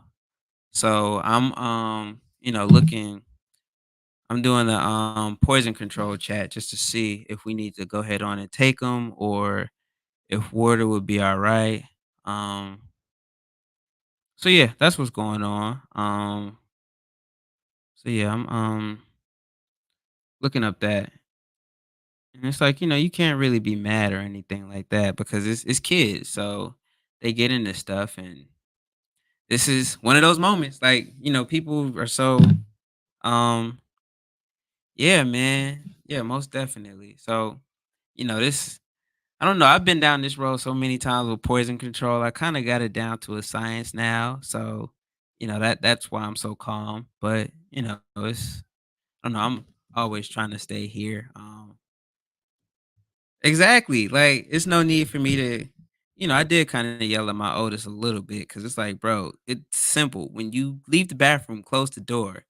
So I'm doing the poison control chat just to see if we need to go ahead on and take them or if water would be all right. Um, so yeah, that's what's going on. So yeah, I'm looking up that. And it's like, you can't really be mad or anything like that because it's kids. So they get into stuff and this is one of those moments. Like, people are so yeah, man. Yeah, most definitely. So, this I don't know. I've been down this road so many times with poison control. I kind of got it down to a science now. So, that's why I'm so calm. But, it's I don't know, I'm always trying to stay here. Exactly. Like, it's no need for me to, I did kind of yell at my oldest a little bit because it's like, bro, it's simple. When you leave the bathroom, close the door.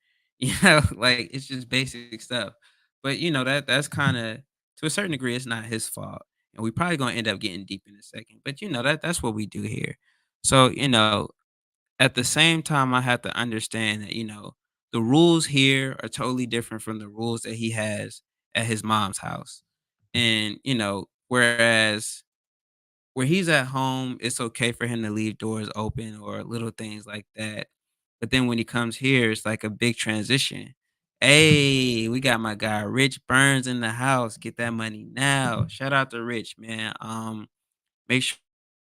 Like it's just basic stuff. But that's kind of to a certain degree, it's not his fault, and we probably gonna end up getting deep in a second. But that's what we do here. So at the same time, I have to understand that the rules here are totally different from the rules that he has at his mom's house. And, whereas where he's at home, it's okay for him to leave doors open or little things like that. But then when he comes here, it's like a big transition. Hey, we got my guy Rich Burns in the house. Get that money now. Shout out to Rich, man. Make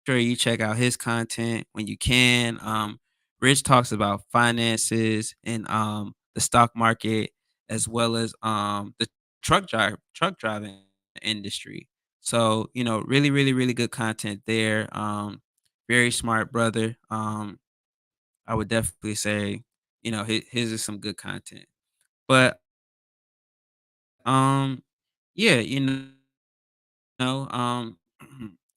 sure you check out his content when you can. Rich talks about finances and the stock market as well as the truck driving industry. So, really, really, really good content there. Very smart brother. I would definitely say, his is some good content. But yeah, know,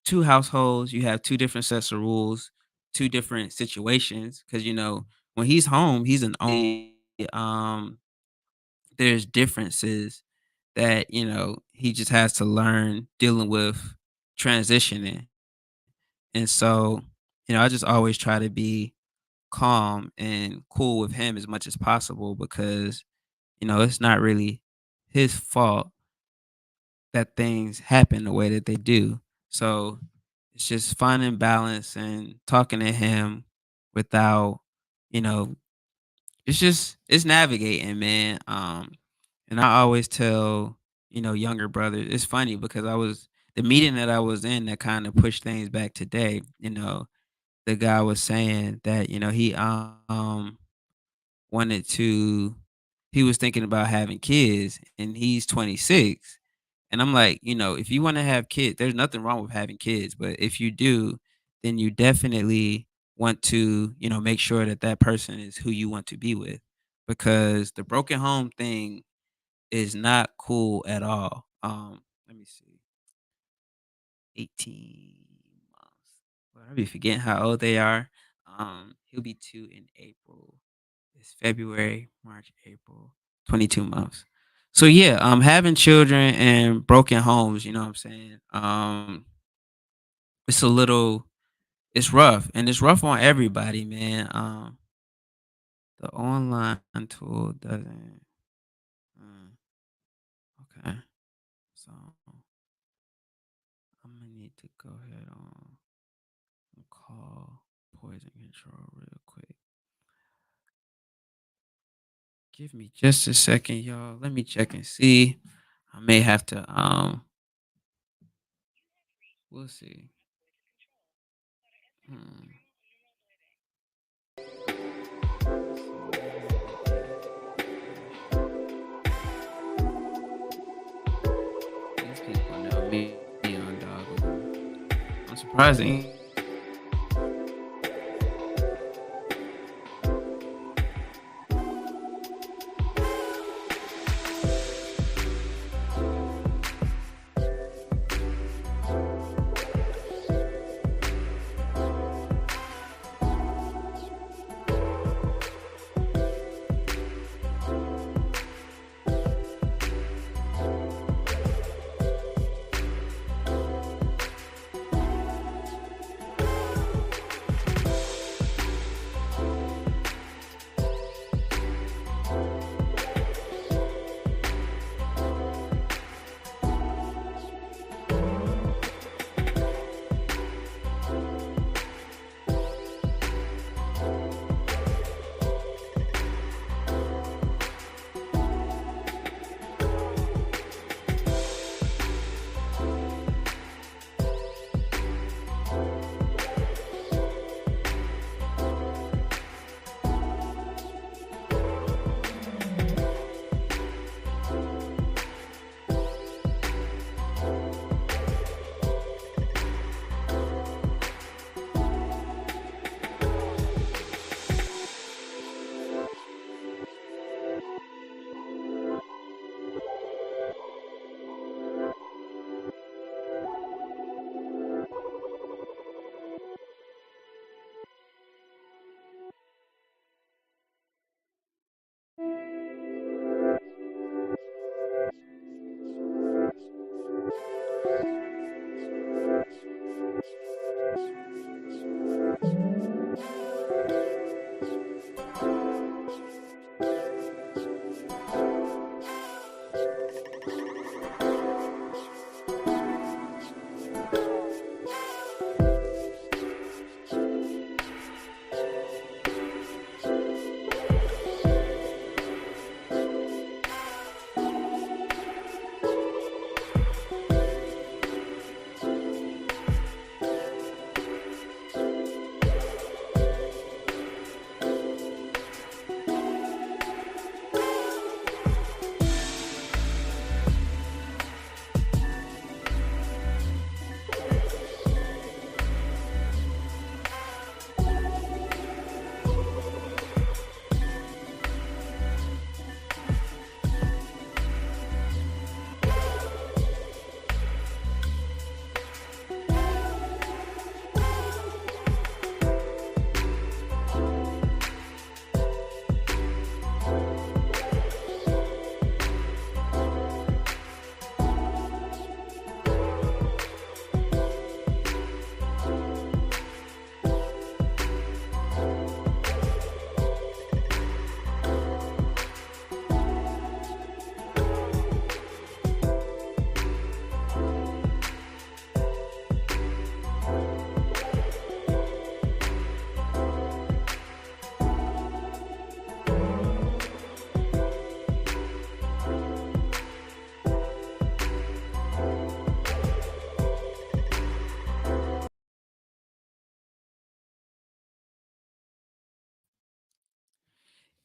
two households, you have two different sets of rules, two different situations. Because when he's home, he's an only. There's differences that he just has to learn dealing with transitioning, and so I just always try to be calm and cool with him as much as possible because it's not really his fault that things happen the way that they do. So it's just finding balance and talking to him without, you know, it's navigating, man. And I always tell, younger brothers, it's funny because the meeting that I was in that kind of pushed things back today, the guy was saying that, he wanted to he was thinking about having kids and he's 26. And I'm like, if you want to have kids, there's nothing wrong with having kids, but if you do, then you definitely want to, make sure that that person is who you want to be with because the broken home thing is not cool at all. Let me see. 18 months. Well, I be forgetting how old they are. He'll be 2 in April. It's February, March, April, 22 months. So yeah, having children and broken homes, you know what I'm saying? It's a little it's rough and it's rough on everybody, man. The online tool doesn't okay. So I'm gonna need to go ahead and call poison control real quick. Give me just a second, y'all. Let me check and see. I may have to we'll see. Hmm. Let's see what these people know me on dog. I'm surprised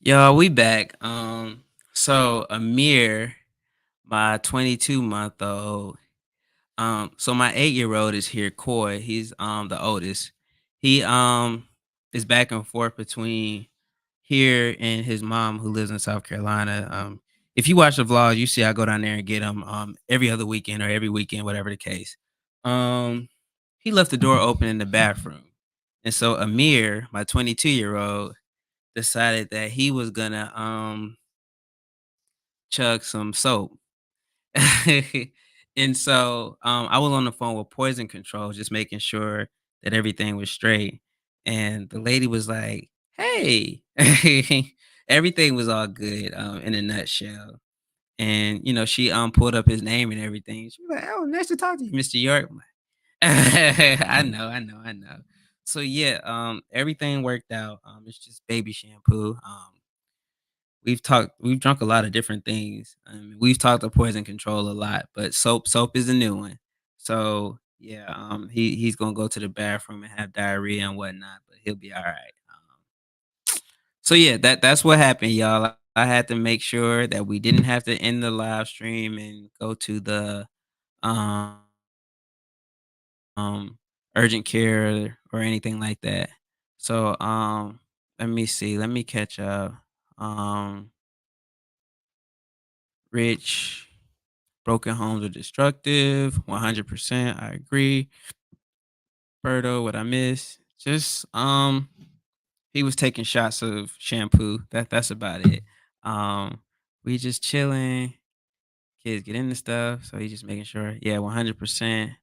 Yo, we back. So Amir, my 22-month-old, so my 8-year-old is here, Coy. He's the oldest. He is back and forth between here and his mom who lives in South Carolina. If you watch the vlog, you see I go down there and get him every other weekend or every weekend, whatever the case. Um, he left the door open in the bathroom. And so Amir, my 22-year-old, decided that he was gonna chug some soap. And so, I was on the phone with poison control, just making sure that everything was straight. And the lady was like, "Hey," everything was all good, in a nutshell. And she pulled up his name and everything. She was like, "Oh, nice to talk to you, Mr. York." I'm like, I know. So yeah, everything worked out. It's just baby shampoo. We've drunk a lot of different things. We've talked of poison control a lot, but soap is a new one. So yeah, he's gonna go to the bathroom and have diarrhea and whatnot, but he'll be all right. So yeah, that's what happened, y'all. I had to make sure that we didn't have to end the live stream and go to the um um urgent care or anything like that. So let me see, let me catch up. Um Rich, broken homes are destructive. 100%. I agree. Berto, what I miss? Just he was taking shots of shampoo. That's about it. Um, we just chilling. Kids get into stuff, so he's just making sure. Yeah, 100%.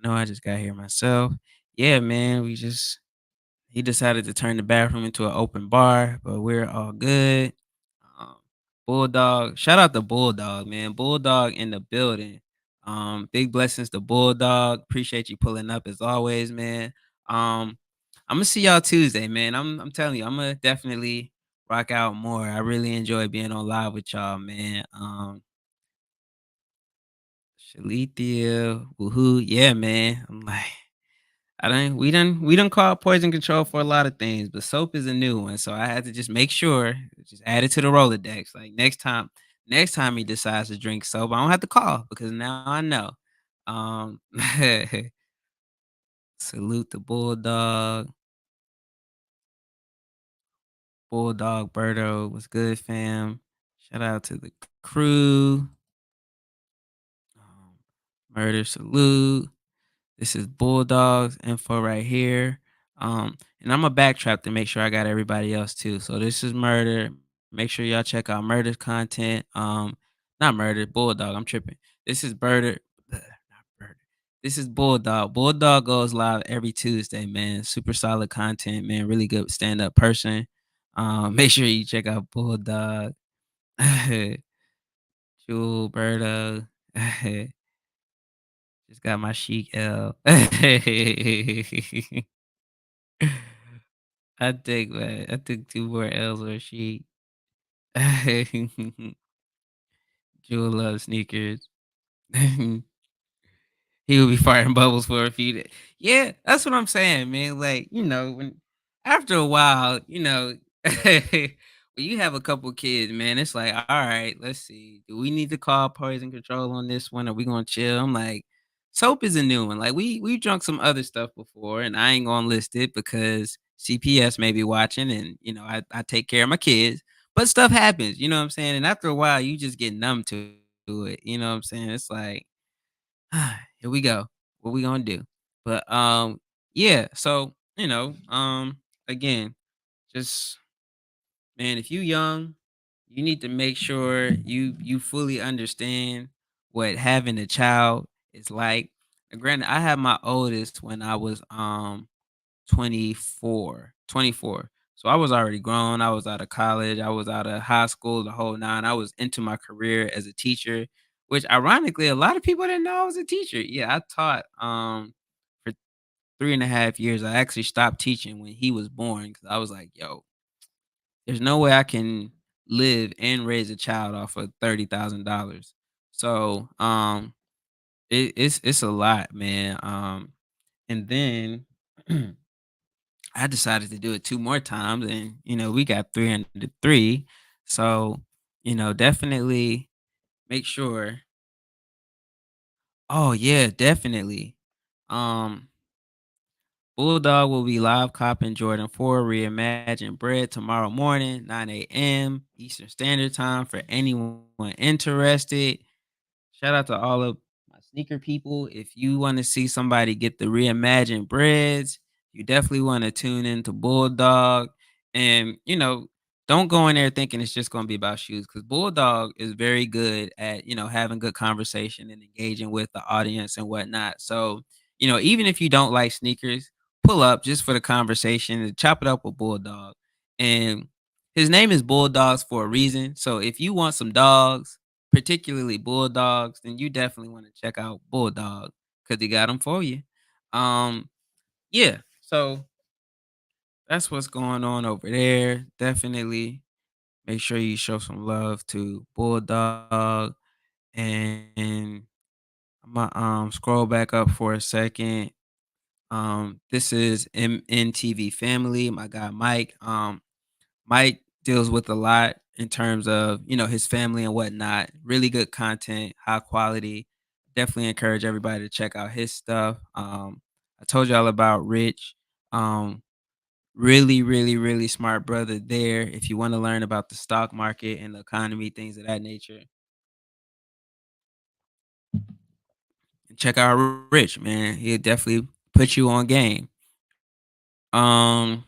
No, I just got here myself. Yeah, man. He decided to turn the bathroom into an open bar, but we're all good. Um, Bulldog, shout out to Bulldog, man. Bulldog in the building. Big blessings to Bulldog. Appreciate you pulling up as always, man. I'm gonna see y'all Tuesday, man. I'm telling you, I'm gonna definitely rock out more. I really enjoy being on live with y'all, man. Shalithia, woohoo, yeah, man. I'm like, we done called poison control for a lot of things, but soap is a new one. So I had to just make sure, just add it to the Rolodex. Like next time he decides to drink soap, I don't have to call because now I know. Um Salute the Bulldog. Bulldog Birdo was good, fam. Shout out to the crew. Um, Murder salute. This is Bulldogs info right here. And I'm a backtrap to make sure I got everybody else too. So this is Murder. Make sure y'all check out Murder's content. Not Murder, Bulldog. I'm tripping. This is Murder. Not Murder. This is Bulldog. Bulldog goes live every Tuesday, man. Super solid content, man. Really good stand-up person. Make sure you check out Bulldog. Jewel, Berto. Just got my chic L. I took 2 more L's or chic. Jewel loves sneakers. He would be firing bubbles for a few days. Yeah, that's what I'm saying, man. Like, when after a while, when you have a couple kids, man, it's like, all right, let's see. Do we need to call poison control on this one? Are we gonna chill? I'm like, soap is a new one. Like we drunk some other stuff before, and I ain't gonna list it because CPS may be watching, and I take care of my kids. But stuff happens, you know what I'm saying? And after a while, you just get numb to it. You know what I'm saying? It's like here we go. What we gonna do? But yeah. So again, just man, if you young, you need to make sure you fully understand what having a child is like. And granted, I had my oldest when I was 24. So I was already grown. I was out of college. I was out of high school, the whole nine. I was into my career as a teacher, which ironically, a lot of people didn't know I was a teacher. Yeah, I taught for 3.5 years. I actually stopped teaching when he was born because I was like, yo, there's no way I can live and raise a child off of $30,000. So it's a lot, man. And then I decided to do it 2 more times and, we got 303. So, definitely make sure. Oh, yeah, definitely. Um, Bulldog will be live copping Jordan 4 Reimagined Bread tomorrow morning, 9 a.m. Eastern Standard Time for anyone interested. Shout out to all of my sneaker people. If you want to see somebody get the reimagined breads, you definitely want to tune into Bulldog. And, don't go in there thinking it's just gonna be about shoes, because Bulldog is very good at, having good conversation and engaging with the audience and whatnot. So, even if you don't like sneakers, pull up just for the conversation and chop it up with Bulldog. And his name is Bulldogs for a reason. So if you want some dogs, particularly bulldogs, then you definitely want to check out Bulldog because he got them for you. Um, yeah. So that's what's going on over there. Definitely make sure you show some love to Bulldog. And I'm gonna scroll back up for a second. This is MNTV Family, my guy Mike. Mike deals with a lot in terms of, his family and whatnot. Really good content, high quality. Definitely encourage everybody to check out his stuff. I told y'all about Rich. Um, Really, really, really smart brother there. If you want to learn about the stock market and the economy, things of that nature, check out Rich, man. He'll definitely put you on game. Um,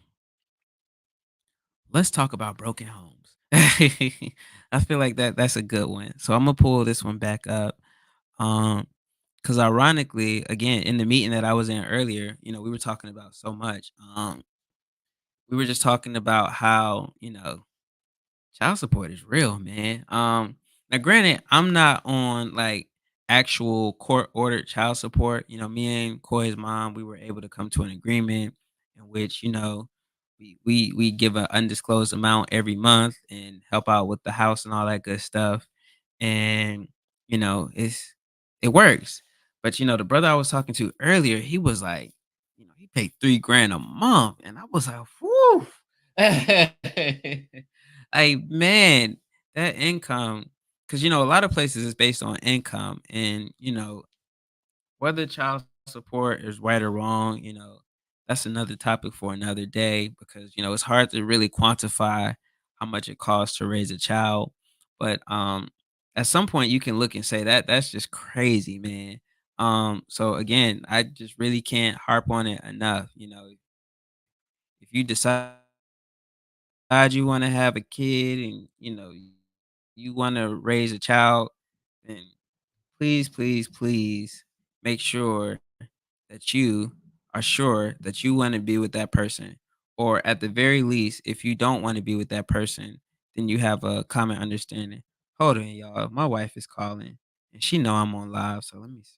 let's talk about broken homes. I feel like that's a good one. So I'm gonna pull this one back up. Um, because ironically, again, in the meeting that I was in earlier, we were talking about so much. We were just talking about how, child support is real, man. Now granted, I'm not on like actual court ordered child support. Me and Koi's mom, we were able to come to an agreement in which, we give an undisclosed amount every month and help out with the house and all that good stuff. And it works. But the brother I was talking to earlier, he was like, he paid 3 grand a month. And I was like, whoo. Like, man, that income, because a lot of places is based on income, and whether child support is right or wrong, that's another topic for another day because it's hard to really quantify how much it costs to raise a child. But at some point you can look and say that that's just crazy, man. So again, I just really can't harp on it enough. If you decide you want to have a kid and you want to raise a child, then please, please, please make sure that you are sure that you want to be with that person. Or at the very least, if you don't want to be with that person, then you have a common understanding. Hold on, y'all. My wife is calling and she know I'm on live. So let me see.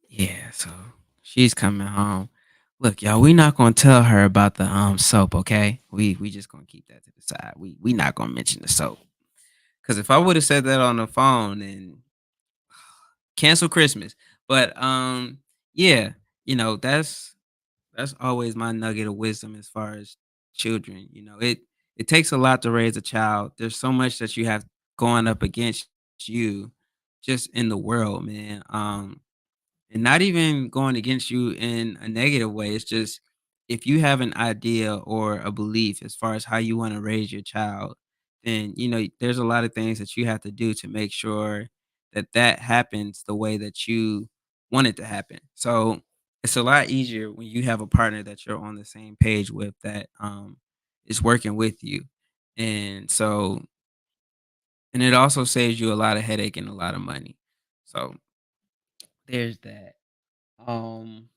Yeah, so she's coming home. Look, y'all, we not gonna tell her about the soap, okay? We just gonna keep that to the side. We not gonna mention the soap. Cause if I would have said that on the phone, then cancel Christmas. But yeah, that's always my nugget of wisdom as far as children. It takes a lot to raise a child. There's so much that you have going up against you just in the world, man. And not even going against you in a negative way. It's just if you have an idea or a belief as far as how you want to raise your child, then there's a lot of things that you have to do to make sure that that happens the way that you want it to happen. So it's a lot easier when you have a partner that you're on the same page with that is working with you. And so and it also saves you a lot of headache and a lot of money. So there's that. Um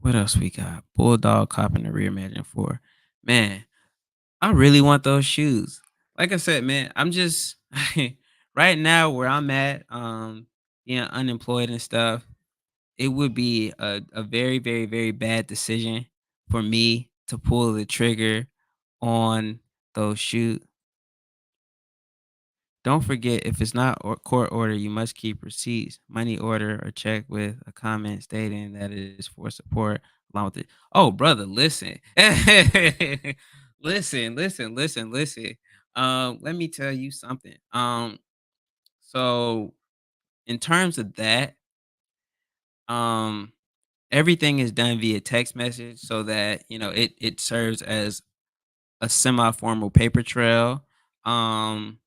What else we got? Bulldog cop in the rear Imagine 4. Man, I really want those shoes. Like I said, man, I'm just right now where I'm at, being unemployed and stuff, it would be a very, very, very bad decision for me to pull the trigger on Though shoot, don't forget, if it's not court order, you must keep receipts, money order, or check with a comment stating that it is for support along with it. Oh, brother, listen. Listen. Let me tell you something. So in terms of that, um, everything is done via text message so that, it serves as a semi-formal paper trail. Um,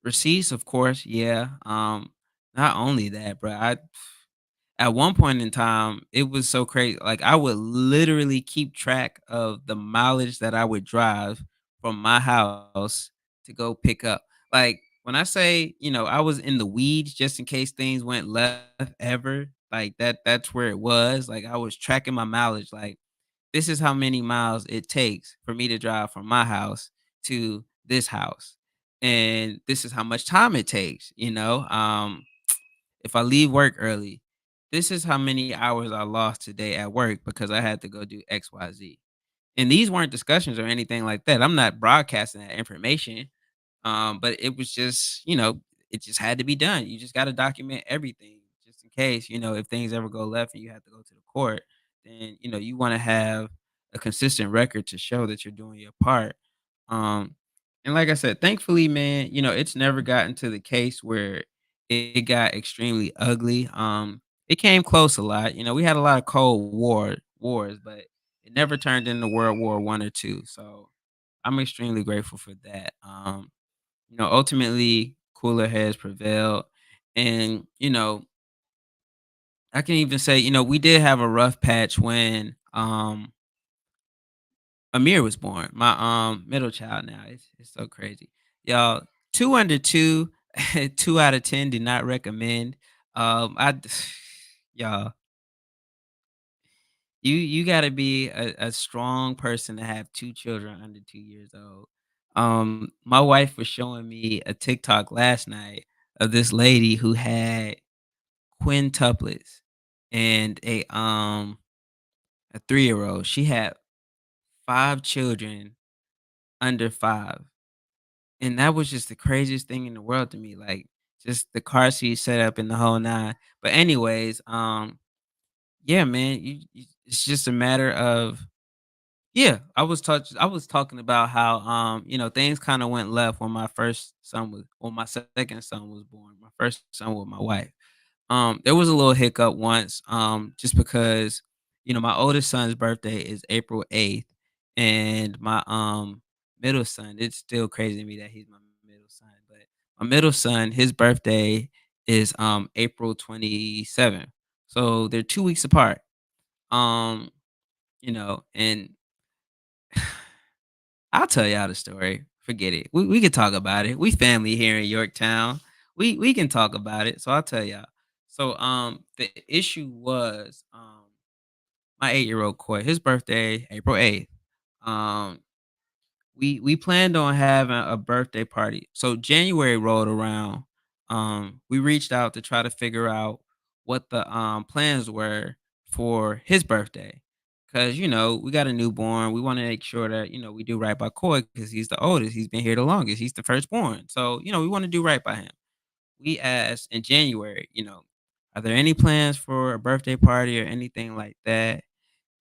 Receipts, of course, yeah. Not only that, bro, I at one point in time, it was so crazy. Like I would literally keep track of the mileage that I would drive from my house to go pick up. Like when I say, I was in the weeds just in case things went left ever, like that's where it was. Like I was tracking my mileage. Like this is how many miles it takes for me to drive from my house to this house. And this is how much time it takes. If I leave work early, this is how many hours I lost today at work because I had to go do XYZ. And these weren't discussions or anything like that. I'm not broadcasting that information. But it was just, it just had to be done. You just got to document everything just in case, if things ever go left and you have to go to the court, then, you want to have a consistent record to show that you're doing your part. Um, and like I said, thankfully, man, it's never gotten to the case where it got extremely ugly. It came close a lot. We had a lot of wars, but it never turned into World War I or II. So I'm extremely grateful for that. Ultimately, cooler heads prevailed. And, I can even say, we did have a rough patch when Amir was born. My middle child now. It's so crazy. Y'all, two under two, 2 out of 10 did not recommend. I y'all, you gotta be a strong person to have two children under 2 years old. My wife was showing me a TikTok last night of this lady who had quintuplets and a 3-year old. She had 5 children under 5. And that was just the craziest thing in the world to me. Like just the car seat setup and the whole nine. But anyways, yeah, man, it's just a matter of. Yeah, I was talking about how, things kinda went left when my second son was born, my first son with my wife. There was a little hiccup once, just because, my oldest son's birthday is April 8th, and my, middle son, it's still crazy to me that he's my middle son, but my middle son, his birthday is, April 27th. So they're 2 weeks apart. Um, and I'll tell y'all the story. Forget it. We can talk about it. We family here in Yorktown. We can talk about it. So I'll tell y'all. So the issue was my 8-year-old Coy, his birthday, April 8th. Um we planned on having a birthday party. So January rolled around. We reached out to try to figure out what the plans were for his birthday. Cause we got a newborn. We want to make sure that we do right by Coy because he's the oldest. He's been here the longest. He's the firstborn. So we want to do right by him. We asked in January, are there any plans for a birthday party or anything like that?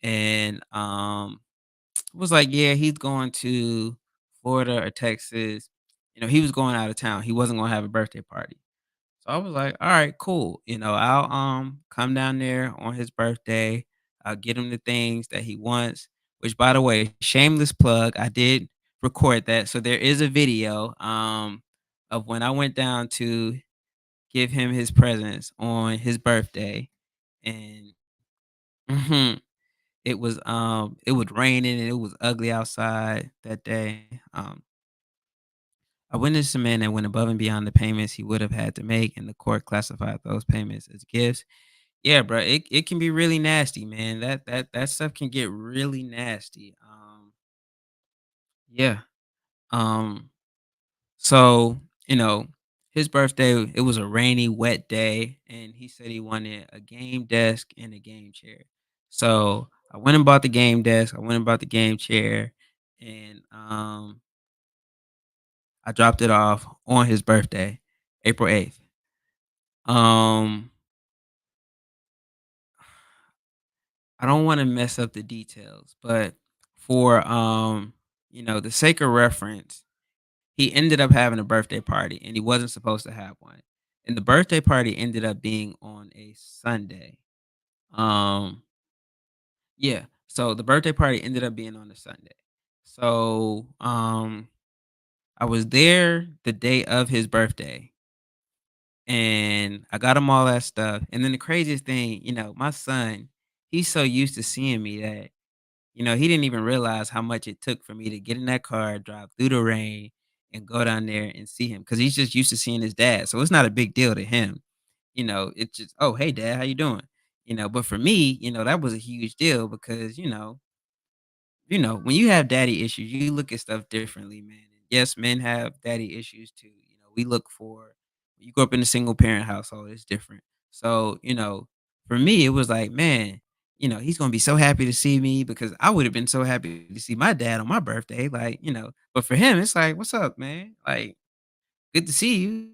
And was like, yeah, he's going to Florida or Texas. He was going out of town. He wasn't gonna have a birthday party. So I was like, all right, cool. I'll come down there on his birthday. I'll get him the things that he wants. Which by the way, shameless plug, I did record that. So there is a video of when I went down to give him his presents on his birthday. And mhm, it was raining and it was ugly outside that day. I witnessed a man that went above and beyond the payments he would have had to make, and the court classified those payments as gifts. Yeah, bro, it can be really nasty, man. That stuff can get really nasty. Yeah. Um, so, you know, his birthday, it was a rainy, wet day, and he said he wanted a game desk and a game chair. So I went and bought the game desk, I went and bought the game chair, and I dropped it off on his birthday, April 8th. Um, I don't wanna mess up the details, but for, the sake of reference, he ended up having a birthday party, and he wasn't supposed to have one, and the birthday party ended up being on a Sunday. Um, yeah, so the birthday party ended up being on a Sunday. So, I was there the day of his birthday, and I got him all that stuff, and then the craziest thing, my son, he's so used to seeing me that he didn't even realize how much it took for me to get in that car, drive through the rain, and go down there and see him because he's just used to seeing his dad. So it's not a big deal to him. It's just, oh, hey, dad, how you doing? But for me, that was a huge deal because, when you have daddy issues, you look at stuff differently, man. And yes, men have daddy issues too. We look for, you grow up in a single parent household, it's different. So, for me, it was like, man, he's gonna be so happy to see me because I would have been so happy to see my dad on my birthday. Like, but for him, it's like, what's up, man? Like, good to see you.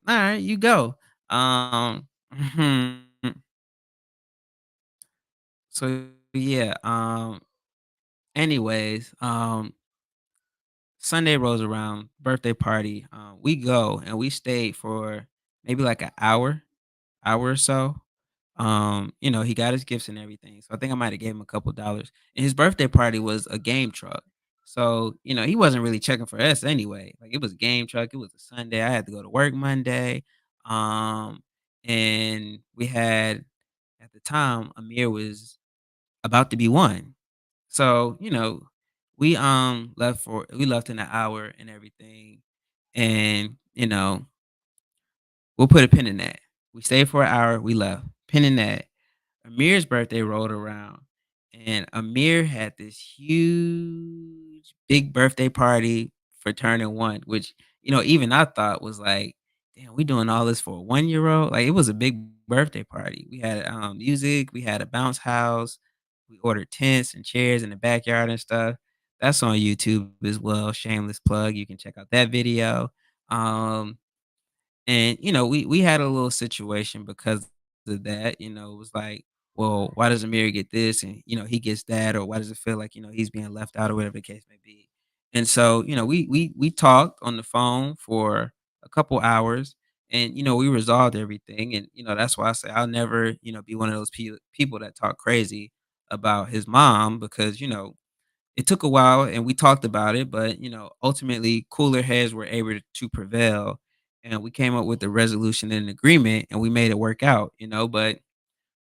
All right, you go. Um, so yeah, anyways, Sunday rolls around, birthday party. We go and we stayed for maybe like an hour or so. He got his gifts and everything. So I think I might have gave him a couple dollars. And his birthday party was a game truck. So, he wasn't really checking for us anyway. Like it was a game truck. It was a Sunday. I had to go to work Monday. Um, and we had at the time Amir was about to be one. So, we left in an hour and everything. And, we'll put a pin in that. We stayed for an hour, we left. Pin in that. Amir's birthday rolled around, and Amir had this huge, big birthday party for turning one, which, even I thought was like, damn, we doing all this for a 1 year old. Like it was a big birthday party. We had music, we had a bounce house, we ordered tents and chairs in the backyard and stuff. That's on YouTube as well. Shameless plug. You can check out that video. Um, and, we had a little situation because of that. It was like, well, why does Amir get this and he gets that, or why does it feel like, he's being left out or whatever the case may be. And so, we talked on the phone for a couple hours and we resolved everything. And, that's why I say I'll never, be one of those people that talk crazy about his mom because, it took a while and we talked about it, but ultimately cooler heads were able to prevail and we came up with a resolution and an agreement and we made it work out, but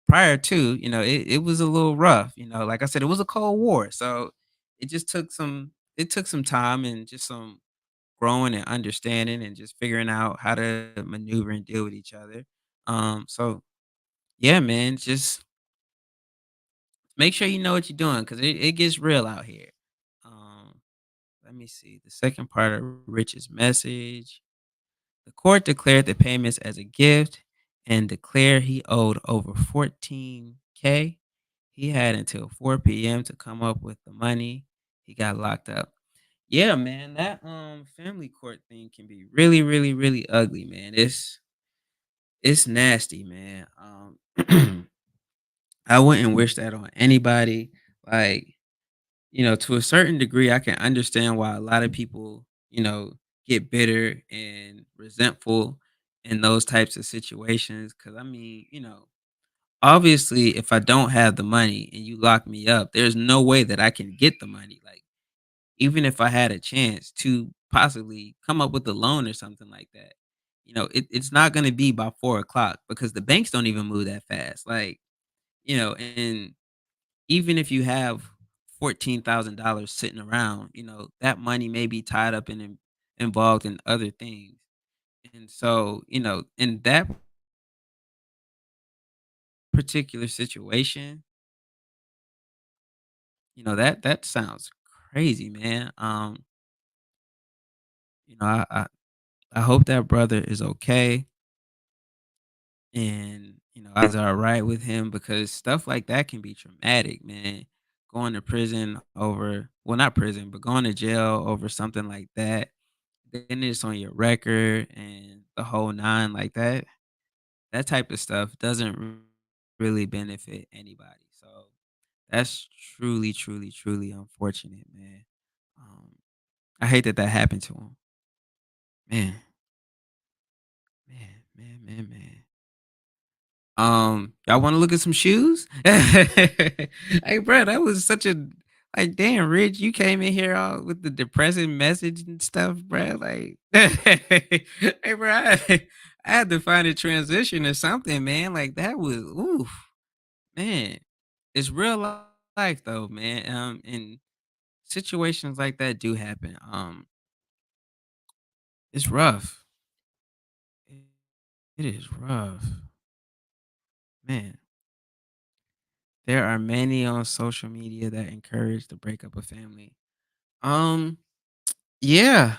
prior to, it was a little rough, like I said, it was a cold war. So it took some time and just some growing and understanding and just figuring out how to maneuver and deal with each other. So yeah, man, just make sure you know what you're doing because it gets real out here. Um Let me see. The second part of Rich's message. The court declared the payments as a gift and declared he owed over 14K. He had until 4 p.m. to come up with the money. He got locked up. Yeah, man, that family court thing can be really, really, really ugly, man. It's nasty, man. I wouldn't wish that on anybody. Like, to a certain degree, I can understand why a lot of people, get bitter and resentful in those types of situations. Cause I mean, obviously, if I don't have the money and you lock me up, there's no way that I can get the money. Like, even if I had a chance to possibly come up with a loan or something like that, it's not going to be by 4 o'clock because the banks don't even move that fast. Like, and even if you have $14,000 sitting around, that money may be tied up and involved in other things. And so, in that particular situation, that sounds crazy, man. I hope that brother is okay and eyes are all right with him because stuff like that can be traumatic, man. Going to prison over, well, not prison, but going to jail over something like that. then it's on your record and the whole 9 like that. That type of stuff doesn't really benefit anybody. So that's truly, truly, truly unfortunate, man. Um, I hate that that happened to him. Man, man. Y'all want to look at some shoes? Hey, bro, that was such a like, damn, Rich, you came in here all with the depressing message and stuff, bro. Like, hey, bro, I had to find a transition or something, man. Like, that was, oof, man. It's real life, though, man. And situations like that do happen. It's rough. It it is rough, man. There are many on social media that encourage the breakup of family. Um, yeah,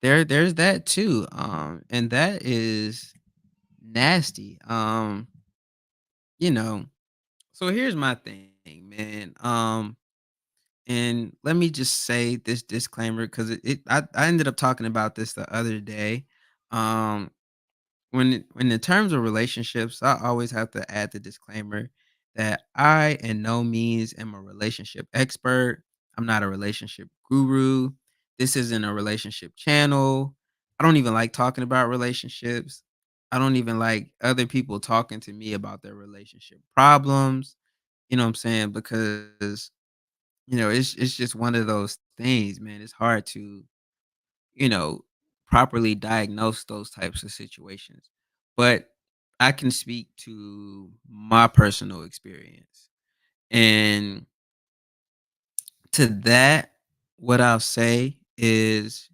there's that too. And that is nasty. You know, so here's my thing, man. And let me just say this disclaimer because I ended up talking about this the other day. Um, when in terms of relationships, I always have to add the disclaimer that I in no means am a relationship expert. I'm not a relationship guru. This isn't a relationship channel. I don't even like talking about relationships. I don't even like other people talking to me about their relationship problems. You know what I'm saying? Because it's just one of those things, man. It's hard to you know, properly diagnose those types of situations. But I can speak to my personal experience. And to that, what I'll say is,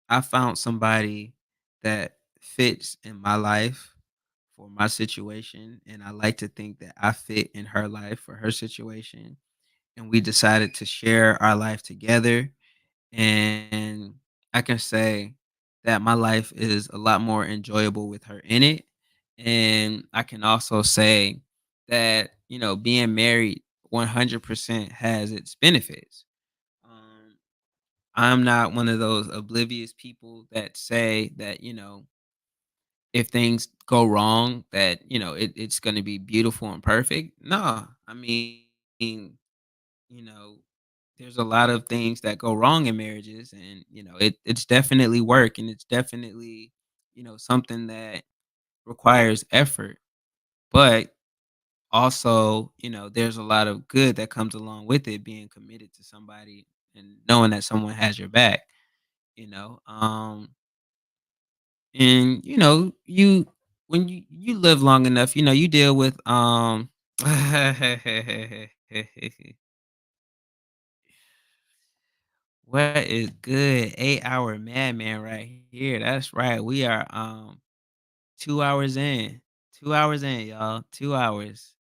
I found somebody that fits in my life for my situation. And I like to think that I fit in her life for her situation. And we decided to share our life together. And I can say that my life is a lot more enjoyable with her in it. And I can also say that, being married 100% has its benefits. Um, I'm not one of those oblivious people that say that, if things go wrong, that, it's going to be beautiful and perfect. No, I mean, you know, there's a lot of things that go wrong in marriages and it's definitely work and it's definitely something that requires effort, but also there's a lot of good that comes along with it, being committed to somebody and knowing that someone has your back, you know and you when you live long enough, you deal with what is good? 8-hour madman right here. That's right. We are 2 hours in. 2 hours in, y'all. 2 hours.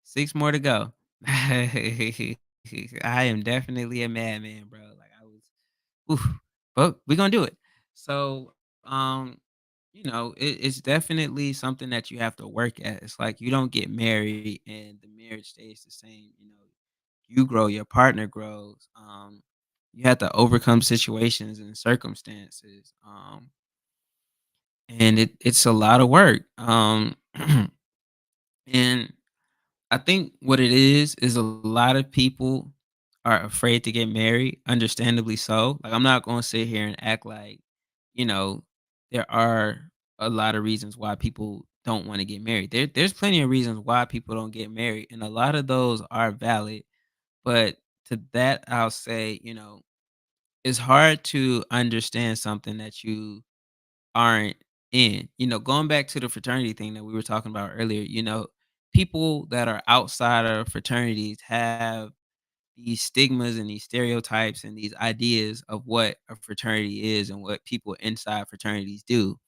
Six more to go. I am definitely a madman, bro. Like I was oof, but we're gonna do it. So it's definitely something that you have to work at. It's like you don't get married and the marriage stays the same. You grow, your partner grows. You have to overcome situations and circumstances. And it's a lot of work. And I think what it is a lot of people are afraid to get married, understandably so. Like I'm not gonna sit here and act like, you know, there are a lot of reasons why people don't want to get married. There's plenty of reasons why people don't get married, and a lot of those are valid. But to that, I'll say, it's hard to understand something that you aren't in. Going back to the fraternity thing that we were talking about earlier, people that are outside of fraternities have these stigmas and these stereotypes and these ideas of what a fraternity is and what people inside fraternities do.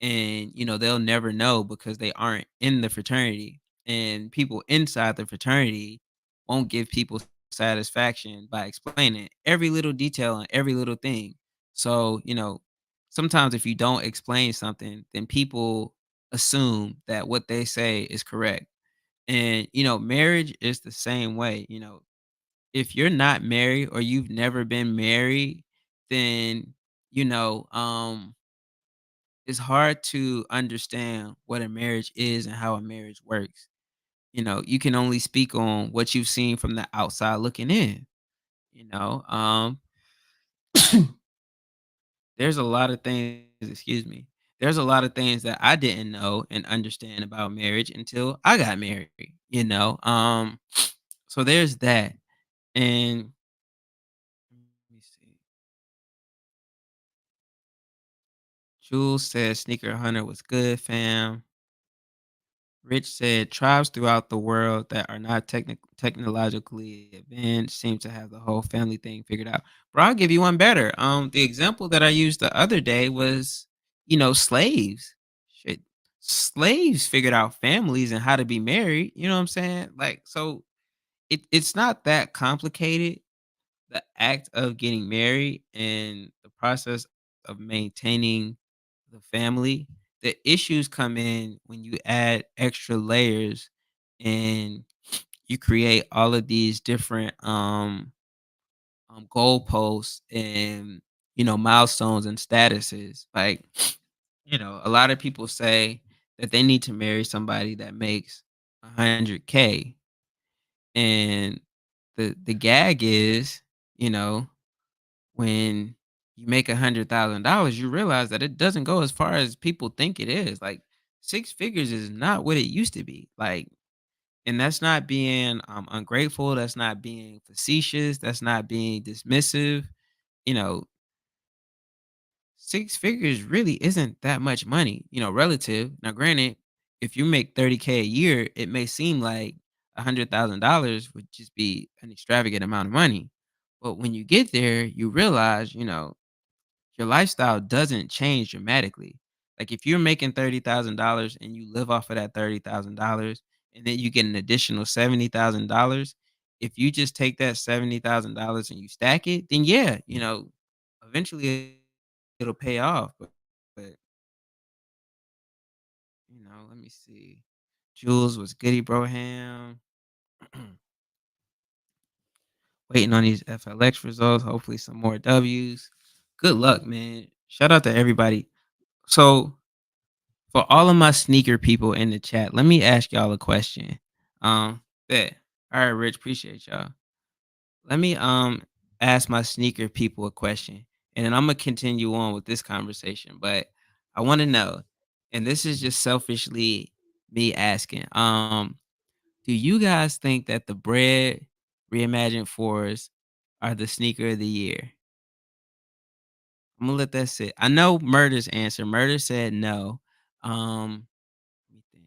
And they'll never know because they aren't in the fraternity, and people inside the fraternity won't give people satisfaction by explaining every little detail and every little thing. So sometimes if you don't explain something, then people assume that what they say is correct. And marriage is the same way. If you're not married or you've never been married, then, you know, it's hard to understand what a marriage is and how a marriage works. You know, you can only speak on what you've seen from the outside looking in, you know. There's a lot of things, excuse me. There's a lot of things that I didn't know and understand about marriage until I got married, you know. So there's that. And let me see. Jules said Sneaker Hunter was good, fam. Rich said tribes throughout the world that are not technologically advanced seem to have the whole family thing figured out. Bro, I'll give you one better. The example that I used the other day was, slaves. Shit, slaves figured out families and how to be married. You know what I'm saying? Like, so it's not that complicated. The act of getting married and the process of maintaining the family, the issues come in when you add extra layers and you create all of these different goalposts and milestones and statuses. Like, a lot of people say that they need to marry somebody that makes 100K, and the gag is, you know when you make $100,000, you realize that it doesn't go as far as people think it is. Like, six figures is not what it used to be. Like, and that's not being ungrateful. That's not being facetious. That's not being dismissive. You know, six figures really isn't that much money. Relative. Now, granted, if you make 30K a year, it may seem like $100,000 would just be an extravagant amount of money. But when you get there, you realize, your lifestyle doesn't change dramatically. Like, if you're making $30,000 and you live off of that $30,000 and then you get an additional $70,000, if you just take that $70,000 and you stack it, then yeah, eventually it'll pay off. But let me see. Jules was Goody Broham. Waiting on these FLX results. Hopefully some more W's. Good luck, man. Shout out to everybody. So for all of my sneaker people in the chat, let me ask y'all a question. Bet. All right, Rich, appreciate y'all. Let me ask my sneaker people a question, and then I'm gonna continue on with this conversation. But I want to know, and this is just selfishly me asking. Do you guys think that the Bread Reimagined fours are the sneaker of the year? I'm gonna let that sit. I know Murder's answer. Murder said no. Let me think.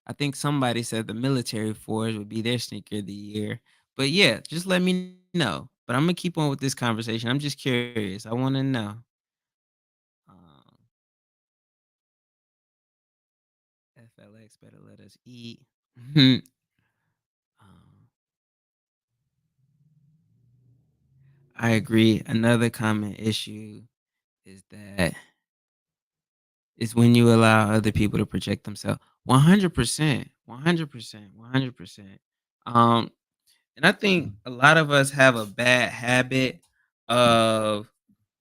I think somebody said the military force would be their sneaker of the year. But yeah, just let me know. But I'm gonna keep on with this conversation. I'm just curious. I want to know. Um, FLX better let us eat. um, I agree. Another common issue is that it's when you allow other people to project themselves. 100%. 100%. 100%. Um, And I think a lot of us have a bad habit of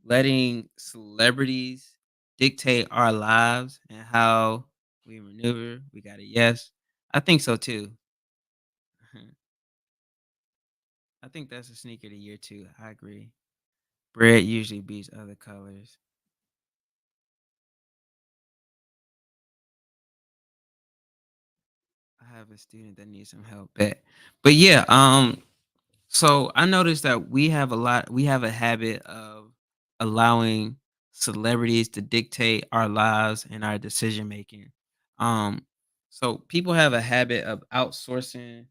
letting celebrities dictate our lives and how we maneuver. We got a yes. I think so too. I think that's a sneaker of the year too. I agree. Bread usually beats other colors. I have a student that needs some help. But yeah, so I noticed that we have a habit of allowing celebrities to dictate our lives and our decision making. Um, so people have a habit of outsourcing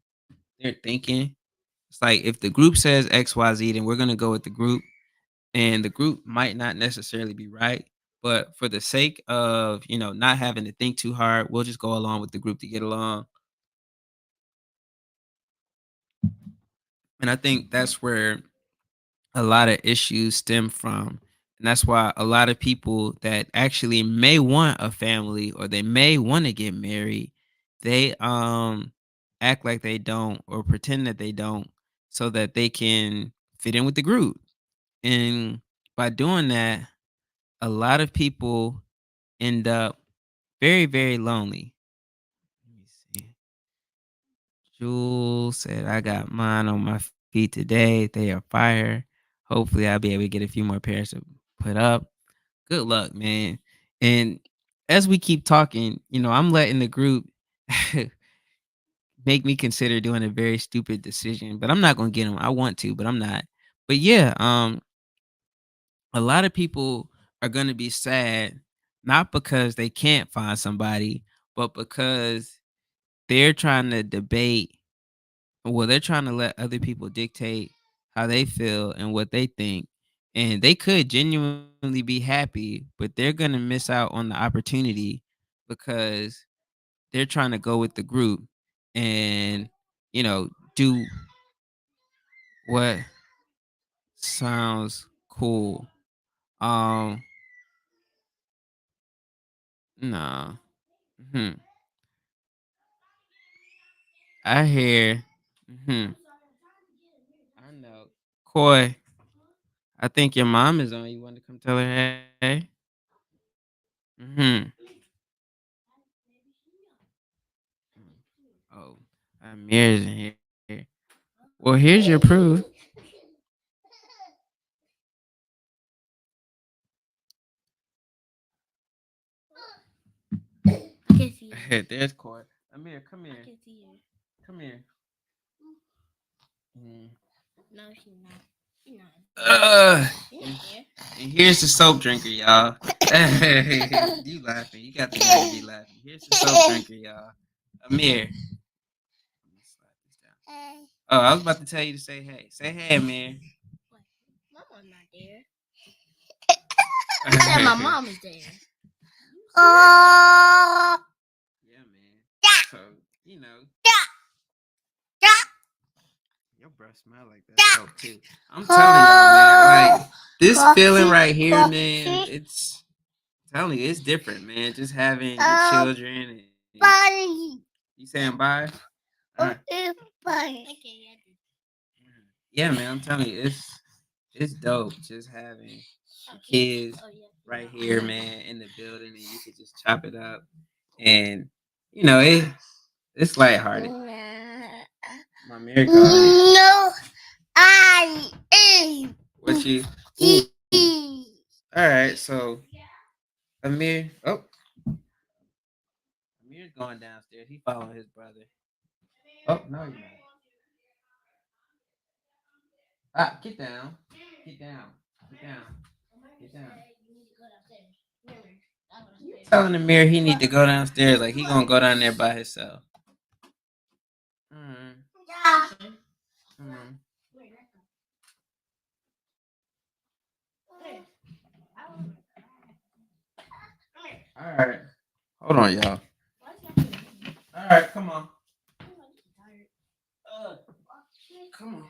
their thinking. It's like if the group says XYZ, then we're gonna go with the group, and the group might not necessarily be right. But for the sake of not having to think too hard, we'll just go along with the group to get along. And I think that's where a lot of issues stem from. And that's why a lot of people that actually may want a family or they may want to get married, they act like they don't or pretend that they don't so that they can fit in with the group. And by doing that, a lot of people end up very, very lonely. Let me see. Jules said, I got mine on my feet today. They are fire. Hopefully, I'll be able to get a few more pairs to put up. Good luck, man. And as we keep talking, I'm letting the group make me consider doing a very stupid decision, but I'm not gonna get them. I want to, but I'm not. But yeah, a lot of people are gonna be sad, not because they can't find somebody, but because they're trying to debate. Well, they're trying to let other people dictate how they feel and what they think. And they could genuinely be happy, but they're gonna miss out on the opportunity because they're trying to go with the group and do what sounds cool. Um, no. Hmm. I hear. Hmm. I know. Coy, I think your mom is on. You want to come tell her hey? Hmm. Oh, Amir's in here. Well, here's your proof. There's Coy. Amir, come here. Come here. Mm. Uh, and here's the soap drinker, y'all. You laughing. You got the nerve to be laughing. Here's the soap drinker, y'all. Amir. Let me slide this down. Oh, I was about to tell you to say hey. Say hey, Amir. Yeah, man. So, you know, your breath smell like that soap too. I'm telling y'all, man, like this feeling right here, man, I'm telling you, it's different, man. Just having your children and you saying bye? Alright. Yeah, man, I'm telling you, it's dope just having your kids right here, man, in the building, and you could just chop it up, and it's lighthearted. My mirror card. No, I am. What you? Ooh. All right, so Amir. Oh, Amir's going downstairs. He following his brother. Oh no, you're not. Ah, get down. Get down. Get down. Get down. You telling Amir he need to go downstairs like he gonna go down there by himself. Mm. Mm. All right. Hold on, y'all. All right, come on. Uh, come on.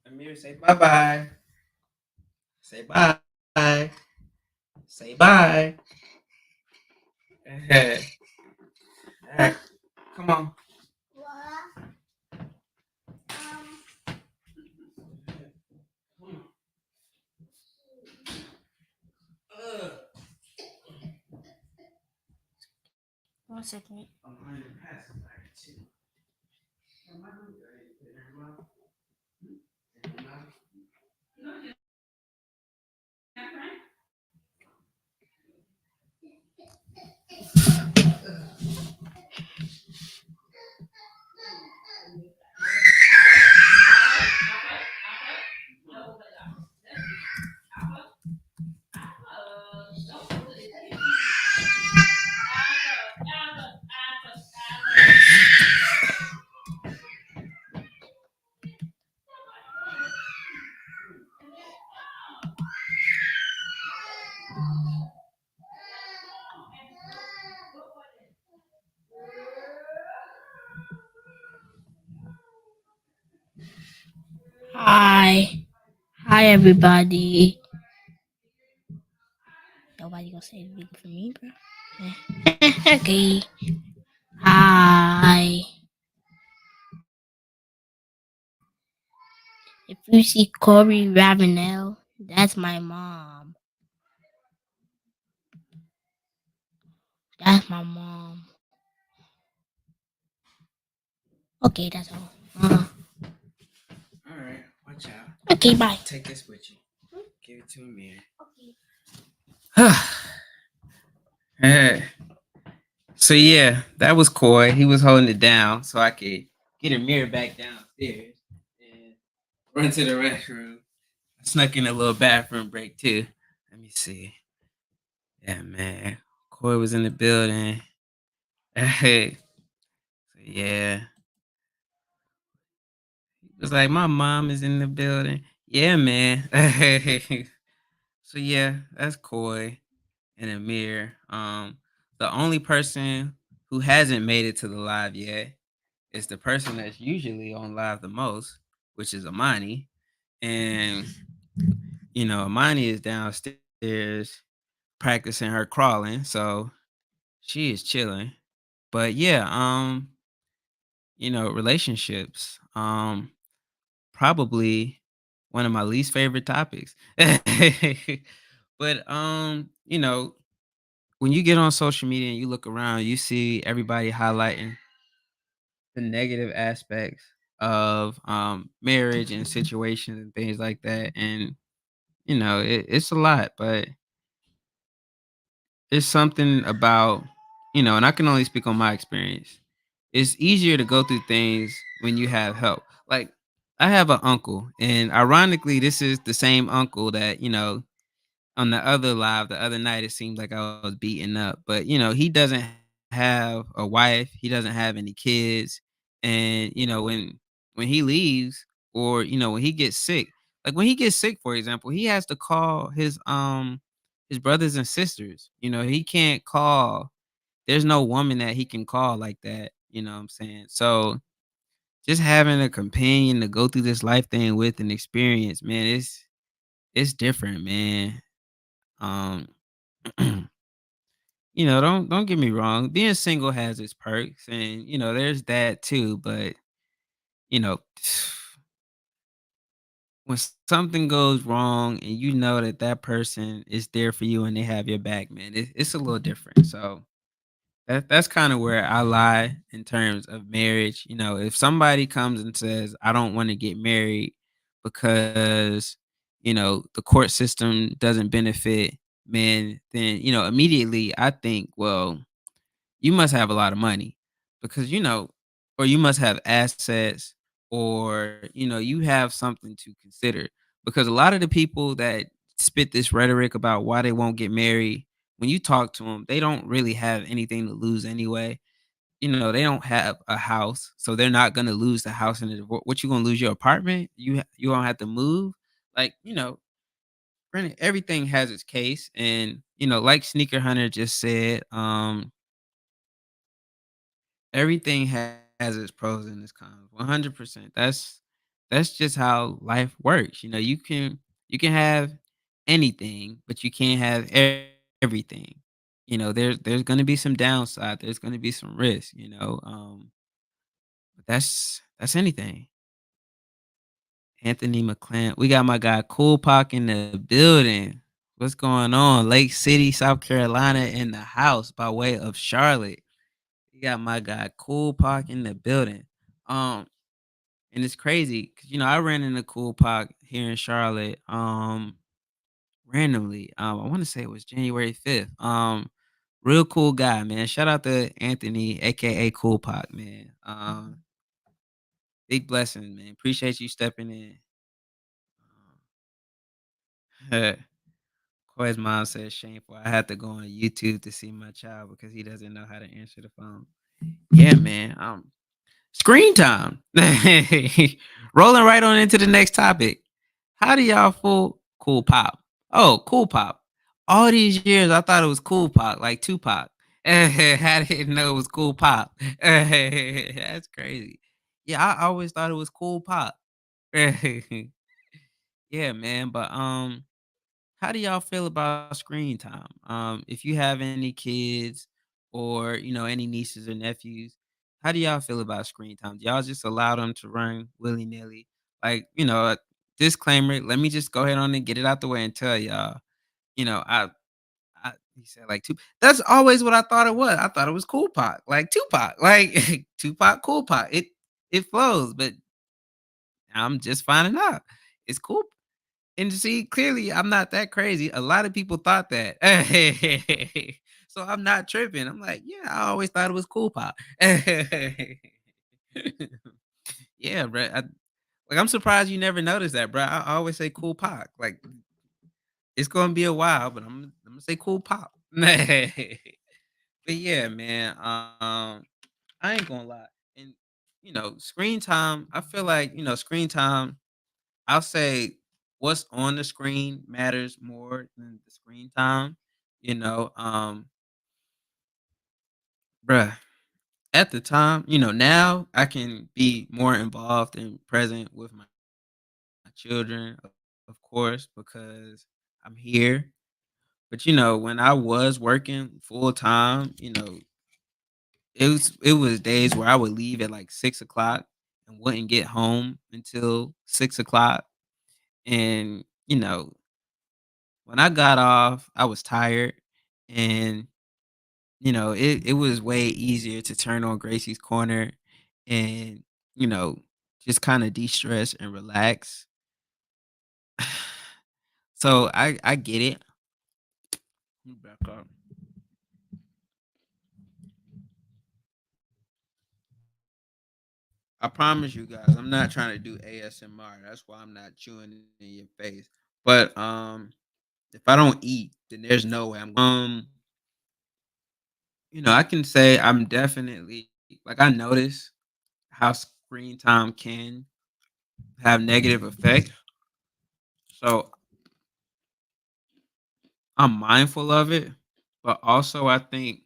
Amir, say bye bye. Say bye. Say bye. All right, come on. Uh, I'm going to pass it back to you. Hi. Hi, everybody. Nobody gonna say anything for me, bro. Okay. Hi. If you see Corey Ravenel, that's my mom. That's my mom. Okay, that's all. All right, watch out. Okay, bye. Take this with you. Give it to me. Okay. Eh, so yeah, that was Coy. He was holding it down so I could get a mirror back downstairs and run to the restroom. I snuck in a little bathroom break too. Let me see. Yeah, man. Coy was in the building. Hey, so yeah, he was like, my mom is in the building. Yeah, man. So yeah, that's Coy and Amir. The only person who hasn't made it to the live yet is the person that's usually on live the most, which is Amani. And Amani is downstairs practicing her crawling, so she is chilling. But yeah, relationships. Probably one of my least favorite topics. But when you get on social media and you look around, you see everybody highlighting the negative aspects of marriage and situations and things like that. And it's a lot, but it's something about and I can only speak on my experience. It's easier to go through things when you have help. Like I have an uncle, and ironically, this is the same uncle that on the other live the other night, it seemed like I was beaten up. But he doesn't have a wife, he doesn't have any kids. And when he leaves, or when he gets sick, like when he gets sick, for example, he has to call his brothers and sisters. He can't call, there's no woman that he can call like that, what I'm saying? So just having a companion to go through this life thing with and experience, man, it's different, man. um don't get me wrong. Being single has its perks, and there's that too. But you know, when something goes wrong, and that that person is there for you and they have your back, man, it's a little different. So that's kind of where I lie in terms of marriage. If somebody comes and says, "I don't want to get married because the court system doesn't benefit men," then immediately I think, well, you must have a lot of money because or you must have assets, or you have something to consider, because a lot of the people that spit this rhetoric about why they won't get married, when you talk to them, they don't really have anything to lose anyway. They don't have a house, so they're not going to lose the house in the divorce. What, you going to lose your apartment? You don't have to move. Like, granted, everything has its case. And like Sneaker Hunter just said, everything has its pros and its cons. 100%. That's just how life works. You can have anything, but you can't have everything. There's going to be some downside. There's going to be some risk. But that's anything. Anthony McClan. We got my guy Cool Pock in the building. What's going on? Lake City, South Carolina, in the house by way of Charlotte. We got my guy Cool Park in the building. Um, and it's crazy because I ran into Cool Park here in Charlotte. Randomly. I want to say it was January 5th. Real cool guy, man. Shout out to Anthony, aka Cool Park, man. Big blessing, man. Appreciate you stepping in. Koi's mom says shameful. I had to go on YouTube to see my child because he doesn't know how to answer the phone. Yeah, man. Screen time. Rolling right on into the next topic. How do y'all fool Cool Pop? Oh, Cool Pop. All these years, I thought it was Cool Pop, like Tupac. I didn't know it was Cool Pop. That's crazy. Yeah, I always thought it was Cool Pop. Yeah, man. But how do y'all feel about screen time? If you have any kids, or any nieces or nephews, how do y'all feel about screen time? Do y'all just allow them to run willy nilly? Like, disclaimer, let me just go ahead on and get it out the way and tell y'all, you know, he said like two. That's always what I thought it was. I thought it was Cool Pac, like Tupac, like Tupac, Cool Pac. It flows, but I'm just finding out it's Cool. And see, clearly, I'm not that crazy. A lot of people thought that. So I'm not tripping. I'm like, yeah, I always thought it was Cool Pop. Yeah, bro. Like, I'm surprised you never noticed that, bro. I always say Cool Pop. Like, it's gonna be a while, but I'm gonna say Cool Pop. But yeah, man. I ain't gonna lie. And screen time. I feel like screen time. I'll say what's on the screen matters more than the screen time. You know, bruh, at the time, now I can be more involved and present with my children, of course, because I'm here. But when I was working full time, it was days where I would leave at like 6 o'clock and wouldn't get home until 6 o'clock. And when I got off, I was tired, and it was way easier to turn on Gracie's Corner and you know just kind of de-stress and relax. So I get it. Let me back up. I promise you guys, I'm not trying to do ASMR. That's why I'm not chewing in your face. But if I don't eat, then there's no way I can say I'm definitely like I notice how screen time can have negative effects. So I'm mindful of it, but also I think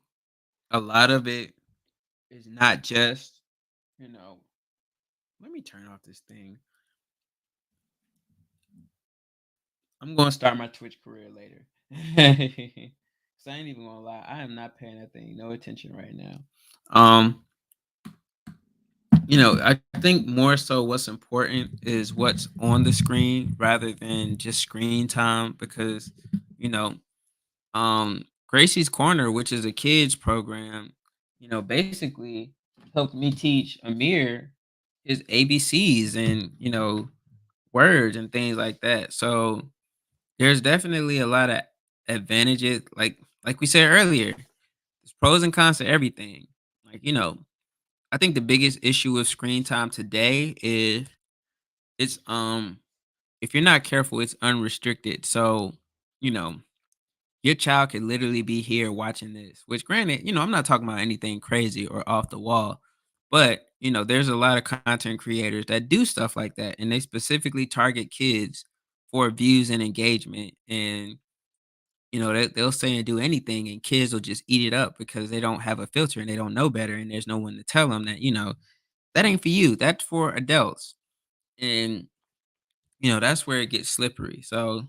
a lot of it is not just, you know, let me turn off this thing. I'm gonna start my Twitch career later. Cause I ain't even gonna lie, I am not paying that thing no attention right now. Um, I think more so what's important is what's on the screen rather than just screen time because, you know, Gracie's Corner, which is a kids program, basically helped me teach Amir his ABCs and, words and things like that. So there's definitely a lot of advantages. Like we said earlier, there's pros and cons to everything. Like, I think the biggest issue with screen time today is it's if you're not careful, it's unrestricted. So, you know, your child could literally be here watching this, which granted, I'm not talking about anything crazy or off the wall, but there's a lot of content creators that do stuff like that and they specifically target kids for views and engagement. And they'll say and do anything and kids will just eat it up because they don't have a filter and they don't know better and there's no one to tell them that, that ain't for you. That's for adults. And that's where it gets slippery. So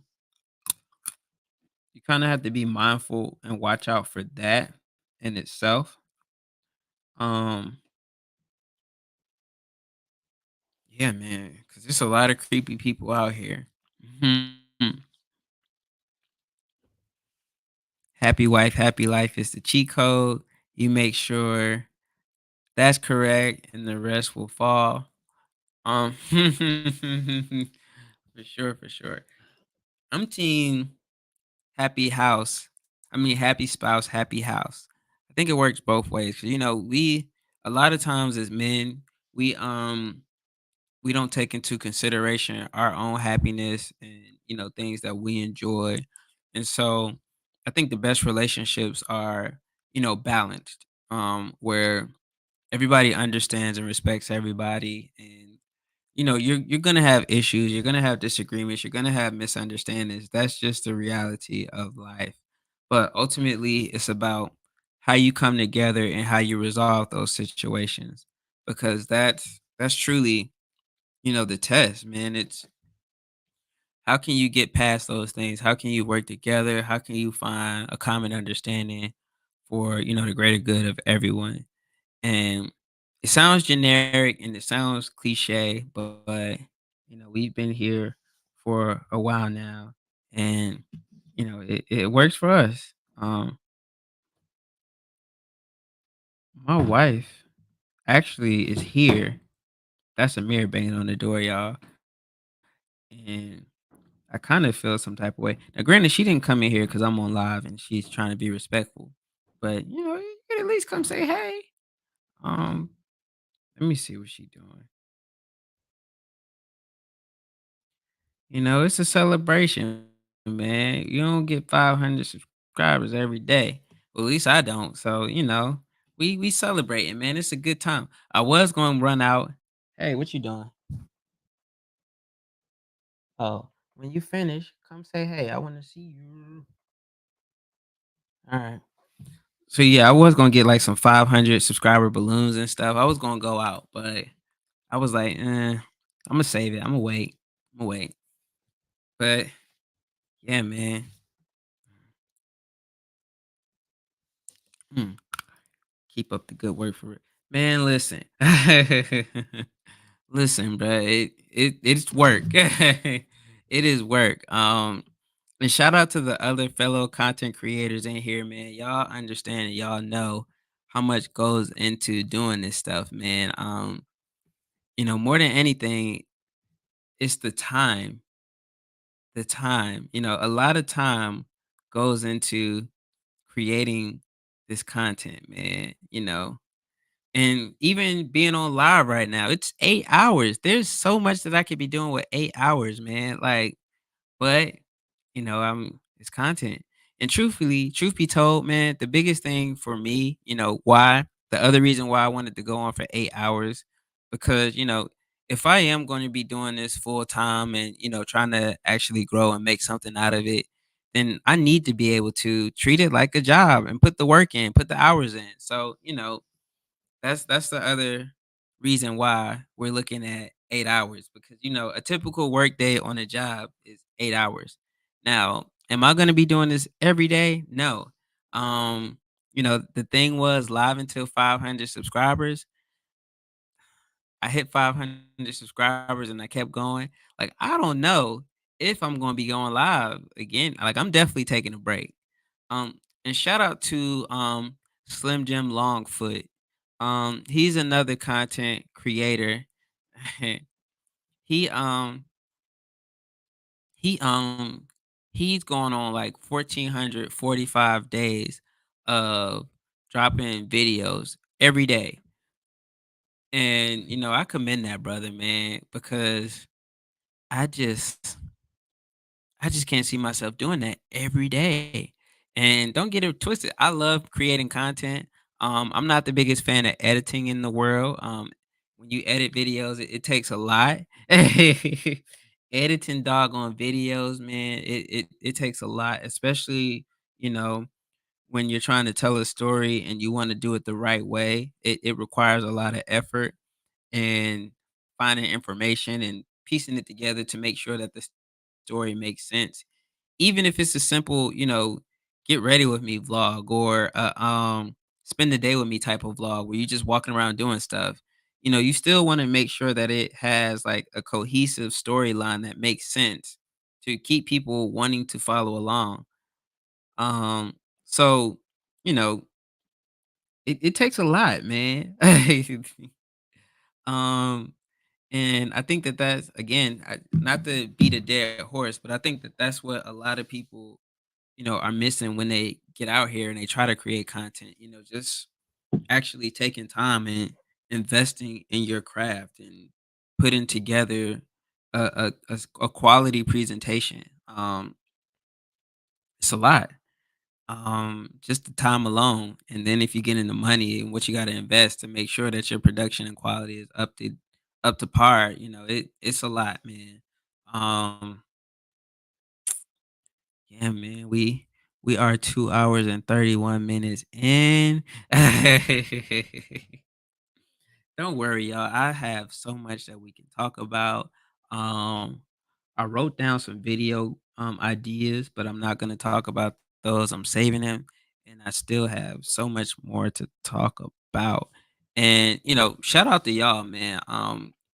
you kind of have to be mindful and watch out for that in itself. Um, yeah, man, because there's a lot of creepy people out here. Mhm. Happy wife, happy life is the cheat code. You make sure that's correct, and the rest will fall. For sure, for sure. I'm team happy house. I mean, happy spouse, happy house. I think it works both ways. 'Cause, we a lot of times as men, we don't take into consideration our own happiness and things that we enjoy. And so I think the best relationships are balanced, where everybody understands and respects everybody. And you're gonna have issues, you're gonna have disagreements, you're gonna have misunderstandings. That's just the reality of life. But ultimately it's about how you come together and how you resolve those situations, because that's truly the test, man. It's how can you get past those things? How can you work together? How can you find a common understanding for, the greater good of everyone? And it sounds generic and it sounds cliche, but we've been here for a while now, and it works for us. My wife actually is here. That's a mirror banging on the door, y'all, and I kind of feel some type of way. Now, granted, she didn't come in here because I'm on live and she's trying to be respectful, but you could at least come say hey. Um, Let me see what she doing. It's a celebration, man. You don't get 500 subscribers every day. Well, at least I don't. So, we celebrating, man. It's a good time. I was going to run out. Hey, what you doing? Oh, when you finish, come say hey. I want to see you. All right. So yeah, I was gonna get like some 500 subscriber balloons and stuff. I was gonna go out, but I was like, I'm gonna save it. I'm gonna wait. I'm gonna wait. But yeah, man. Mm. Keep up the good work for it. Man, listen. Listen, bro. It's work. It is work. And shout out to the other fellow content creators in here, man. Y'all understand and y'all know how much goes into doing this stuff, man. More than anything, it's the time. The time. A lot of time goes into creating this content, man. And even being on live right now, it's 8 hours. There's so much that I could be doing with 8 hours, man. Like, but it's content. And truthfully, truth be told, man, the biggest thing for me, why the other reason why I wanted to go on for 8 hours, because if I am going to be doing this full time and trying to actually grow and make something out of it, then I need to be able to treat it like a job and put the work in, put the hours in. So that's the other reason why we're looking at 8 hours, because a typical work day on a job is 8 hours. Now, am I going to be doing this every day? No. The thing was live until 500 subscribers. I hit 500 subscribers and I kept going. Like, I don't know if I'm going to be going live again. Like, I'm definitely taking a break. And shout out to Slim Jim Longfoot. He's another content creator. he um he he's going on like 1,445 days of dropping videos every day. And I commend that brother, man, because I just I just can't see myself doing that every day. And don't get it twisted. I love creating content. I'm not the biggest fan of editing in the world. When you edit videos, it takes a lot. Editing doggone videos, man, it takes a lot, especially, you know, when you're trying to tell a story and you want to do it the right way. It requires a lot of effort and finding information and piecing it together to make sure that the story makes sense. Even if it's a simple, get ready with me vlog, or spend the day with me type of vlog where you're just walking around doing stuff. You still want to make sure that it has like a cohesive storyline that makes sense to keep people wanting to follow along. Um, so, you know, it takes a lot, man. um, and I think that that's again, not to beat a dead horse, but I think that that's what a lot of people are missing when they get out here and they try to create content. Just actually taking time and investing in your craft and putting together a quality presentation. It's a lot. Just the time alone, and then if you get into money and what you got to invest to make sure that your production and quality is up to par. It's a lot, man. Um, Yeah, man. We are 2 hours and 31 minutes in. Don't worry, y'all. I have so much that we can talk about. Um, I wrote down some video ideas, but I'm not gonna talk about those. I'm saving them, and I still have so much more to talk about. And shout out to y'all, man.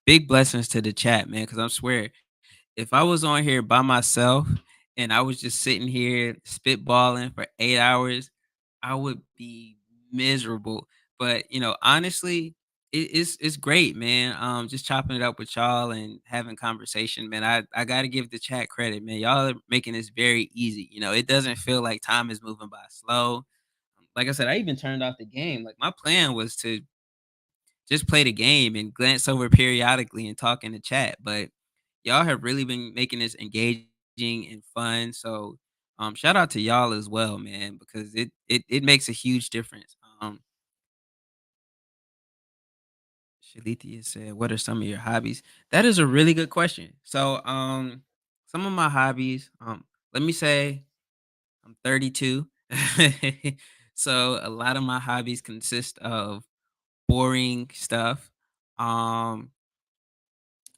Big blessings to the chat, man, because I swear if I was on here by myself and I was just sitting here spitballing for 8 hours, I would be miserable. But, honestly, it's great, man. Just chopping it up with y'all and having conversation, man. I gotta give the chat credit, man. Y'all are making this very easy. It doesn't feel like time is moving by slow. Like I said, I even turned off the game. Like my plan was to just play the game and glance over periodically and talk in the chat. But y'all have really been making this engaging and fun. So shout out to y'all as well, man, because it makes a huge difference. Shalithia said, "What are some of your hobbies?" That is a really good question. So some of my hobbies, let me say I'm 32. So a lot of my hobbies consist of boring stuff. Um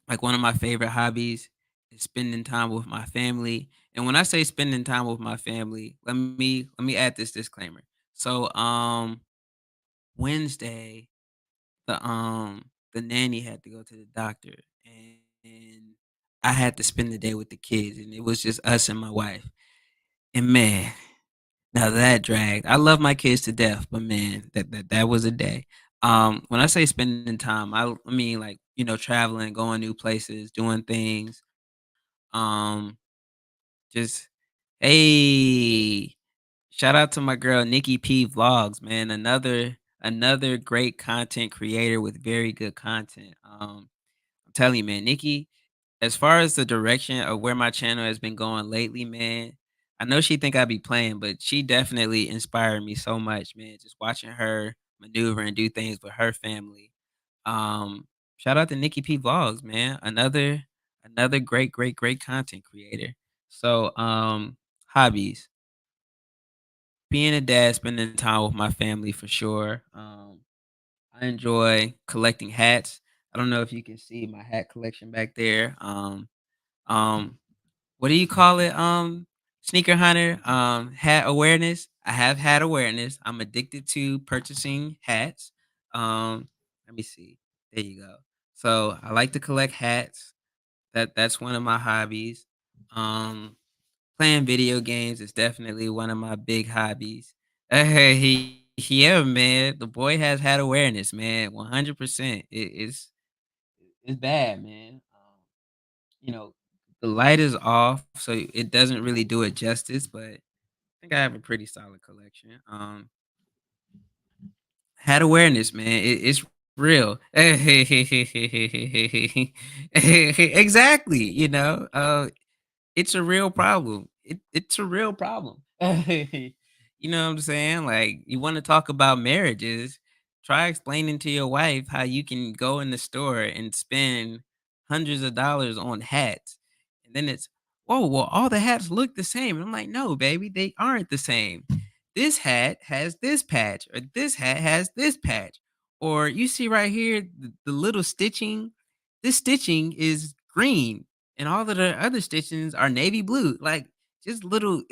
Like one of my favorite hobbies is spending time with my family. And when I say spending time with my family, let me add this disclaimer. So Wednesday, the nanny had to go to the doctor, and I had to spend the day with the kids, and it was just us and my wife. And man, now that dragged. I love my kids to death, but man, that was a day. When I say spending time, I mean like, traveling, going new places, doing things. Um, just hey, shout out to my girl Nikki P Vlogs, man. Another great content creator with very good content. I'm telling you, man, Nikki, as far as the direction of where my channel has been going lately, man, I know she think I be playing, but she definitely inspired me so much, man. Just watching her maneuver and do things with her family. Um, Shout out to Nikki P Vlogs, man. Another great content creator. So, hobbies. Being a dad, spending time with my family for sure. I enjoy collecting hats. I don't know if you can see my hat collection back there. Um, what do you call it? Sneaker hunter, hat awareness. I have hat awareness. I'm addicted to purchasing hats. Let me see. There you go. So I like to collect hats. That's one of my hobbies. Um, Playing video games is definitely one of my big hobbies. Yeah, man. The boy has had awareness, man. 100%. It's bad, man. You know, the light is off, so it doesn't really do it justice, but I think I have a pretty solid collection. Had awareness, man. It's real. Exactly. It's a real problem. It's a real problem. You know what I'm saying? Like, you wanna talk about marriages, try explaining to your wife how you can go in the store and spend hundreds of dollars on hats, and then it's, "Whoa, well, all the hats look the same." And I'm like, "No, baby, they aren't the same. This hat has this patch, or this hat has this patch, or you see right here, the little stitching, this stitching is green, and all of the other stitchings are navy blue." Like, just little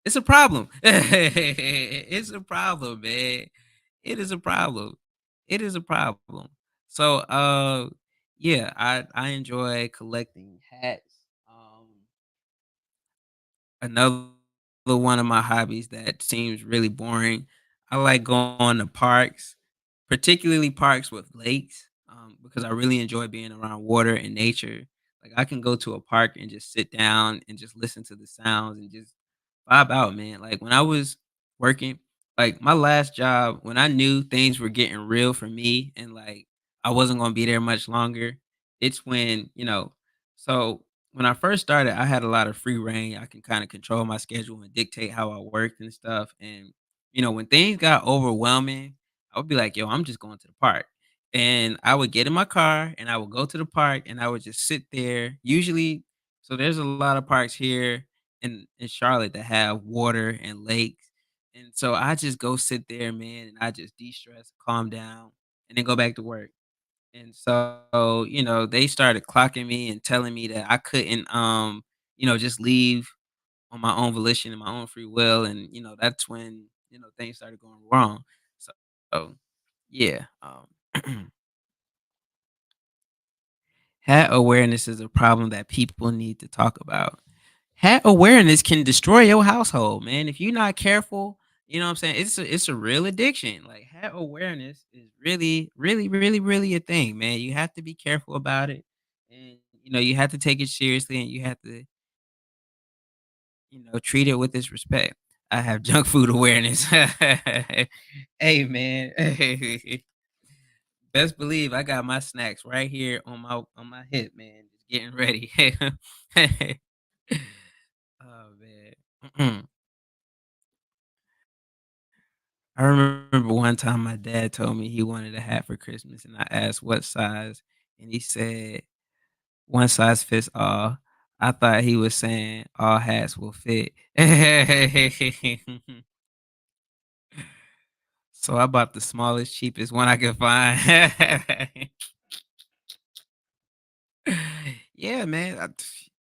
it's a problem. It's a problem, man. It is a problem. It is a problem. So, yeah, I enjoy collecting hats. Another one of my hobbies that seems really boring, I like going to parks, particularly parks with lakes, because I really enjoy being around water and nature. Like, I can go to a park and just sit down and just listen to the sounds and just vibe out, man. Like, when I was working, like, my last job, when I knew things were getting real for me and, like, I wasn't gonna be there much longer, it's so when I first started, I had a lot of free reign. I can kind of control my schedule and dictate how I worked and stuff. And when things got overwhelming, I would be like, "Yo, I'm just going to the park." And I would get in my car and I would go to the park and I would just sit there. Usually, so there's a lot of parks here in Charlotte that have water and lakes. And so I just go sit there, man, and I just de-stress, calm down, and then go back to work. And so, they started clocking me and telling me that I couldn't, just leave on my own volition and my own free will. And, that's when, things started going wrong. So, yeah. Hat awareness is a problem that people need to talk about. Hat awareness can destroy your household, man. If you're not careful, you know what I'm saying? It's a real addiction. Like hat awareness is really, really, really, really a thing, man. You have to be careful about it. And you have to take it seriously and you have to, treat it with this respect. I have junk food awareness. Hey man. Best believe I got my snacks right here on my hip, man. Just getting ready. Oh man. I remember one time my dad told me he wanted a hat for Christmas, and I asked what size, and he said, "One size fits all." I thought he was saying all hats will fit. So I bought the smallest, cheapest one I could find. Yeah, man.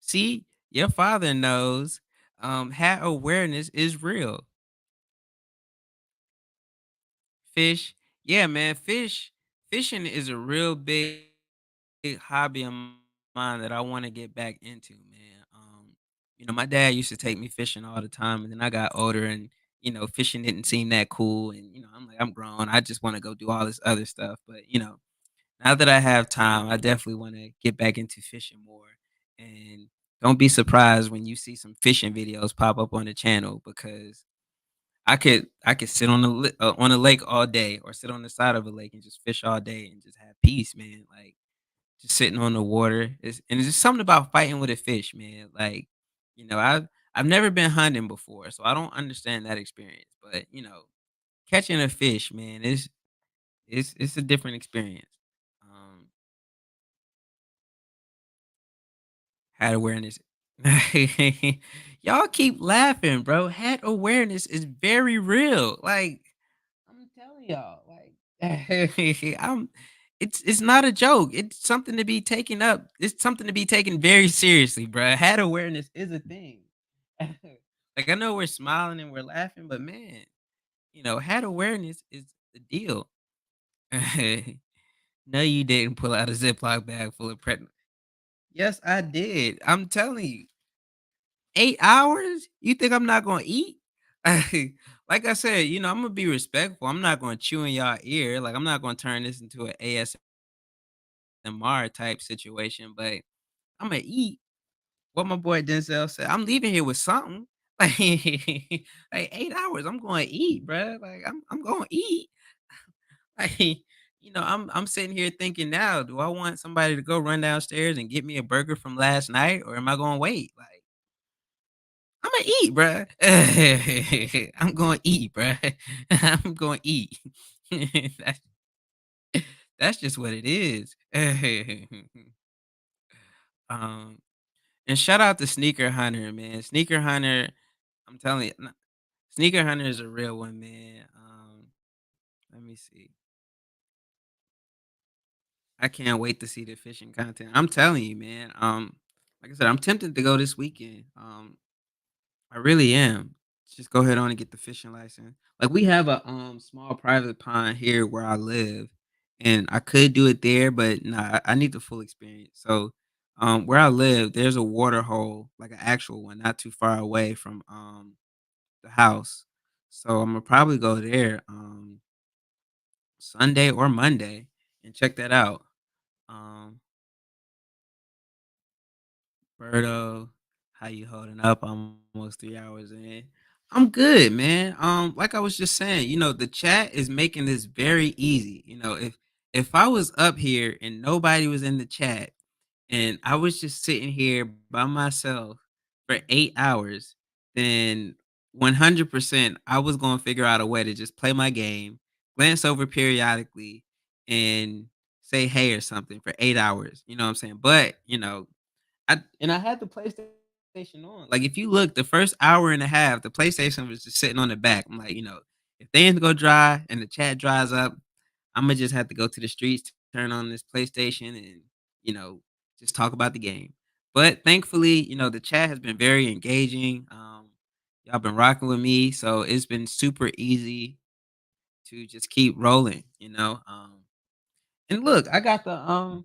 See, your father knows hat awareness is real. Fish. Yeah, man. Fishing is a real big hobby of mine that I want to get back into, man. My dad used to take me fishing all the time, and then I got older, and fishing didn't seem that cool. And I'm like, I'm grown. I just want to go do all this other stuff. But now that I have time, I definitely want to get back into fishing more. And don't be surprised when you see some fishing videos pop up on the channel because I could sit on a lake all day or sit on the side of a lake and just fish all day and just have peace, man. Like just sitting on the water. And it's just something about fighting with a fish, man. Like, I've never been hunting before, so I don't understand that experience. But catching a fish, man, it's a different experience. Um, Hat awareness. Y'all keep laughing, bro. Hat awareness is very real. Like I'm telling y'all, like I'm it's not a joke. It's something to be taken up. It's something to be taken very seriously, bro. Hat awareness is a thing. Like I know we're smiling and we're laughing, but man, hat awareness is the deal. No, you didn't pull out a Ziploc bag full of pregnant. Yes, I did. I'm telling you. 8 hours? You think I'm not gonna eat? Like I said, I'm gonna be respectful. I'm not gonna chew in y'all ear. Like, I'm not gonna turn this into an ASMR type situation, but Imma eat. What my boy Denzel said, "I'm leaving here with something." Like, like 8 hours, I'm gonna eat, bruh. Like, I'm gonna eat. Like, I'm sitting here thinking now, do I want somebody to go run downstairs and get me a burger from last night, or am I gonna wait? Like Imma eat, bruh. I'm gonna eat, bruh. I'm gonna eat. That's that's just what it is. Um, and shout out to Sneaker Hunter, man. Sneaker Hunter, I'm telling you, Sneaker Hunter is a real one, man. Let me see. I can't wait to see the fishing content. I'm telling you, man. Like I said, I'm tempted to go this weekend. I really am. Just go ahead on and get the fishing license. Like we have a small private pond here where I live, and I could do it there, but nah, I need the full experience. So, where I live, there's a water hole, like an actual one, not too far away from the house. So I'm gonna probably go there Sunday or Monday and check that out. Um, Berto, how you holding up? I'm almost 3 hours in. I'm good, man. Like I was just saying, the chat is making this very easy. If I was up here and nobody was in the chat and I was just sitting here by myself for 8 hours, then 100% I was gonna figure out a way to just play my game, glance over periodically, and say hey or something for 8 hours. You know what I'm saying? But I had the PlayStation on. Like, if you look, the first hour and a half, the PlayStation was just sitting on the back. I'm like, if things go dry and the chat dries up, Imma just have to go to the streets, turn on this PlayStation, and you know, just talk about the game. But thankfully, the chat has been very engaging. Y'all been rocking with me, so it's been super easy to just keep rolling. And look, I got the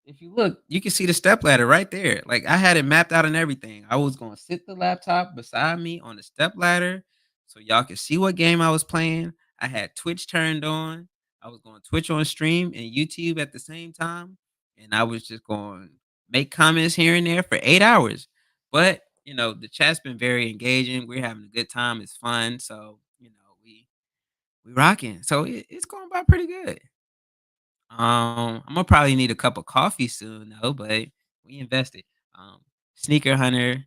If you look, you can see the stepladder right there. Like I had it mapped out and everything. I was gonna sit the laptop beside me on the stepladder so y'all could see what game I was playing. I had Twitch turned on. I was going Twitch on stream and YouTube at the same time. And I was just going to make comments here and there for 8 hours. But the chat's been very engaging. We're having a good time. It's fun. So, we rocking. So it's going by pretty good. I'm gonna probably need a cup of coffee soon though, but we invested. Um, Sneaker Hunter.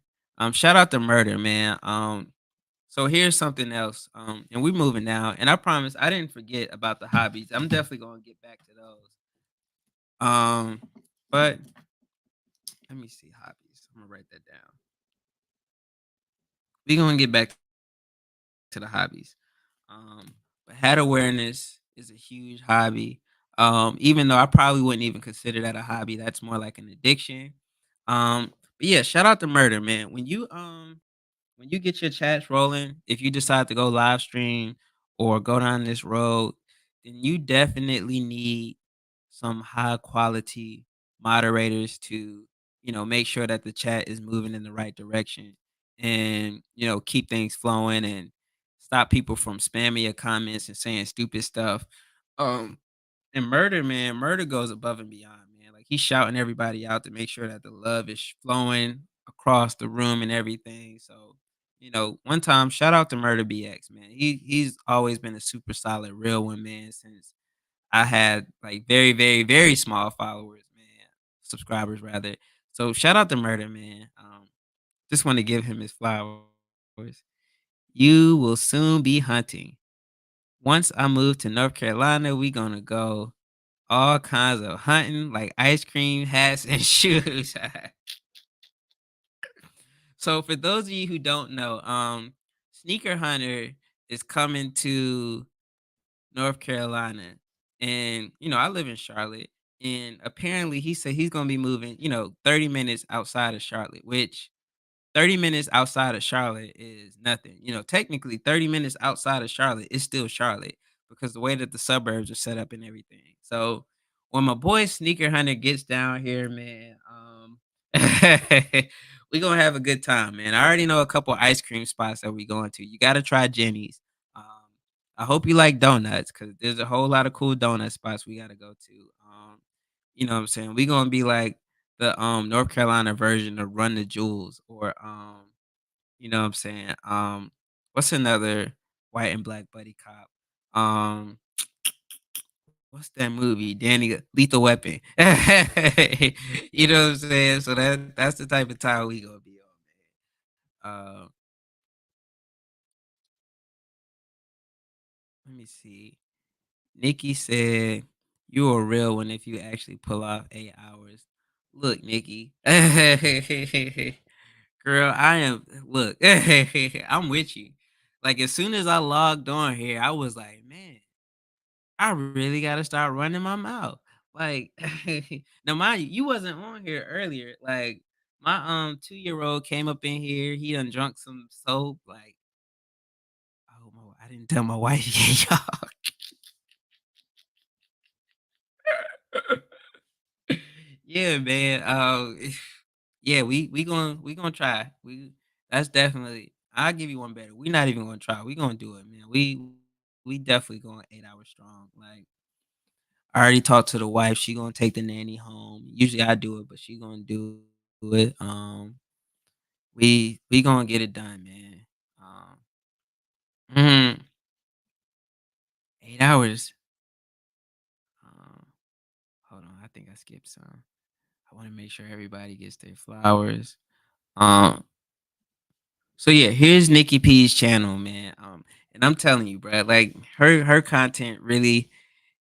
Shout out to Murder, man. So here's something else. And we're moving now, and I promise I didn't forget about the hobbies. I'm definitely gonna get back to those. But let me see hobbies. I'm gonna write that down. We're gonna get back to the hobbies. But hat awareness is a huge hobby. Even though I probably wouldn't even consider that a hobby, that's more like an addiction. But yeah, shout out to Murder, man. When you get your chats rolling, if you decide to go live stream or go down this road, then you definitely need some high quality moderators to, make sure that the chat is moving in the right direction and, keep things flowing and stop people from spamming your comments and saying stupid stuff. Um, and Murder, man, Murder goes above and beyond, man. Like he's shouting everybody out to make sure that the love is flowing across the room and everything. So, one time, shout out to Murder BX, man. He's always been a super solid, real one, man. Since I had like very, very, very small followers, man, subscribers rather. So shout out to Murder, man. Just want to give him his flowers. You will soon be hunting. Once I move to North Carolina, we gonna go all kinds of hunting, like ice cream, hats, and shoes. So for those of you who don't know, Sneaker Hunter is coming to North Carolina. And, I live in Charlotte. And apparently he said he's gonna be moving, 30 minutes outside of Charlotte, which 30 minutes outside of Charlotte is nothing. Technically 30 minutes outside of Charlotte is still Charlotte because the way that the suburbs are set up and everything. So when my boy Sneaker Hunter gets down here, man, we gonna have a good time, man. I already know a couple ice cream spots that we going to. You gotta try Jenny's. Um, I hope you like donuts because there's a whole lot of cool donut spots we gotta go to. You know what I'm saying? We gonna be like the North Carolina version of Run the Jewels or you know what I'm saying? What's another white and black buddy cop? What's that movie? Danny Lethal Weapon. You know what I'm saying? So that's the type of time we gonna be on, man. Let me see. Nikki said you a real one if you actually pull off 8 hours. Look, Nikki. Girl, I am look, I'm with you. Like as soon as I logged on here, I was like, man, I really gotta start running my mouth. Like now mind you, you wasn't on here earlier. Like my 2-year-old came up in here, he done drunk some soap. Like, oh my, I didn't tell my wife yet, y'all. Yeah, man. Yeah, we gonna try. That's definitely. I'll give you one better. We not even gonna try. We gonna do it, man. We definitely going 8 hours strong. Like I already talked to the wife. She gonna take the nanny home. Usually I do it, but she gonna do it. We gonna get it done, man. Mhm, 8 hours. Um, hold on. I think I skipped some. I want to make sure everybody gets their flowers. Um, So yeah, here's Nikki P's channel, man. And I'm telling you, bro, like her content really,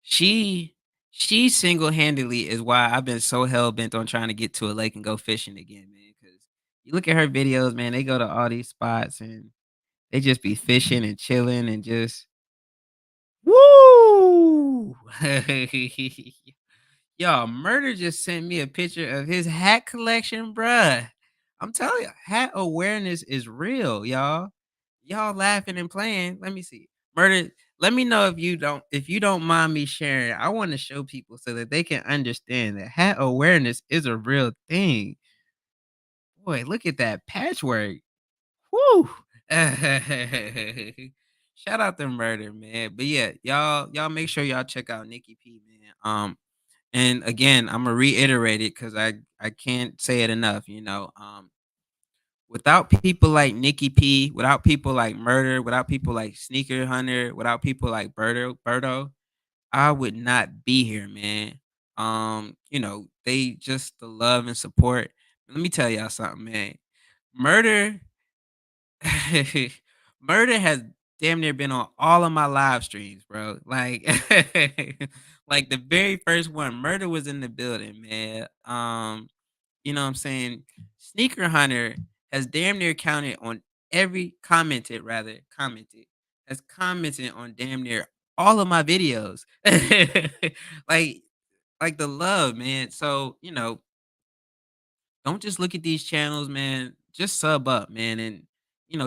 she she single handedly is why I've been so hell bent on trying to get to a lake and go fishing again, man. Because you look at her videos, man, they go to all these spots and they just be fishing and chilling and just woo. Y'all, Murder just sent me a picture of his hat collection, bruh. I'm telling you, hat awareness is real, y'all. Y'all laughing and playing. Let me see. Murder, let me know if you don't mind me sharing. I want to show people so that they can understand that hat awareness is a real thing. Boy, look at that patchwork. Whoo! Shout out to Murder, man. But yeah, y'all make sure y'all check out Nikki P, man. And again, Imma reiterate it because I can't say it enough, without people like Nikki P, without people like Murder, without people like Sneaker Hunter, without people like Birdo, I would not be here, man. They just the love and support. Let me tell y'all something, man. Murder Murder has damn near been on all of my live streams, bro. Like, like the very first one, Murder was in the building, man. You know what I'm saying? Sneaker Hunter has damn near counted on commented, has commented on damn near all of my videos. like, like the love, man. So, don't just look at these channels, man. Just sub up, man, and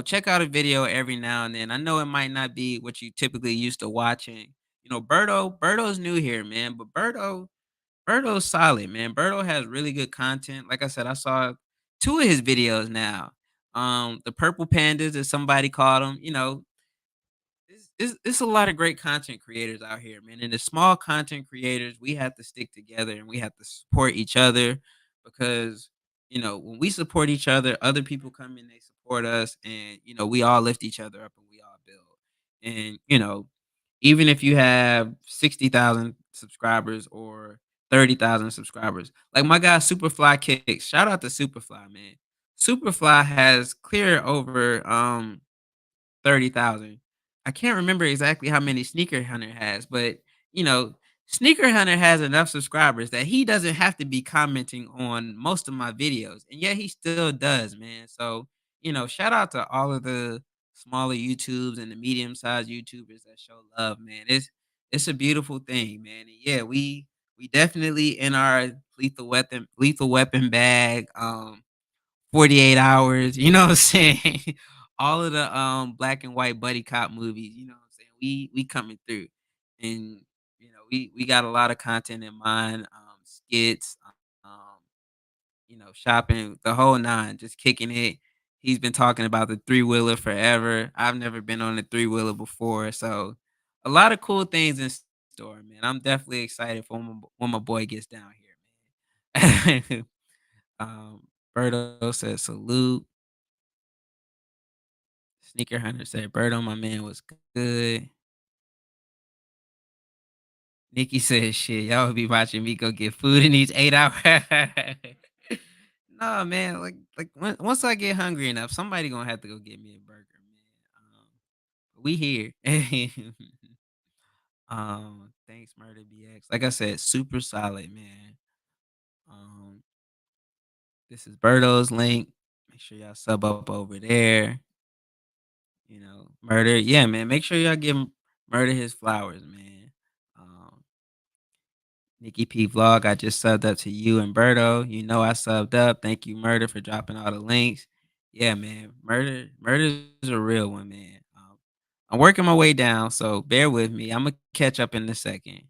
check out a video every now and then. I know it might not be what you typically used to watching. Birdo's new here, man, but Birdo's solid, man. Birdo has really good content. Like I said, I saw two of his videos now. The purple pandas, as somebody called them. It's a lot of great content creators out here, man. And the small content creators, we have to stick together and we have to support each other because when we support each other, other people come in, they support us, and we all lift each other up and we all build. And even if you have 60,000 subscribers or 30,000 subscribers, like my guy Superfly Kicks, shout out to Superfly, man. Superfly has clear over 30,000. I can't remember exactly how many Sneaker Hunter has, but, you know, Sneaker Hunter has enough subscribers that he doesn't have to be commenting on most of my videos, and yet he still does, man. So, shout out to all of the smaller YouTubes and the medium-sized YouTubers that show love, man. It's a beautiful thing, man. And yeah, we definitely in our lethal weapon bag. 48 Hours, you know what I'm saying? All of the, black and white buddy cop movies, you know what I'm saying? We coming through, and, we got a lot of content in mind, skits, um, shopping, the whole 9, just kicking it. He's been talking about the three-wheeler forever. I've never been on a three-wheeler before, so a lot of cool things in store, man. I'm definitely excited for when my boy gets down here, man. Um, Berto said salute. Sneaker Hunter said Berto, my man was good. Nikki said shit. Y'all would be watching me go get food in these 8 hours. No, man. Like once I get hungry enough, somebody gonna have to go get me a burger, man. We here. Thanks, Murder BX. Like I said, super solid, man. Um, this is Berto's link. Make sure y'all sub up over there. Murder. Yeah, man. Make sure y'all give Murder his flowers, man. Um, Nikki P Vlog, I just subbed up to you and Berto. You know I subbed up. Thank you, Murder, for dropping all the links. Yeah, man. Murder is a real one, man. I'm working my way down, so bear with me. I'm gonna catch up in a second.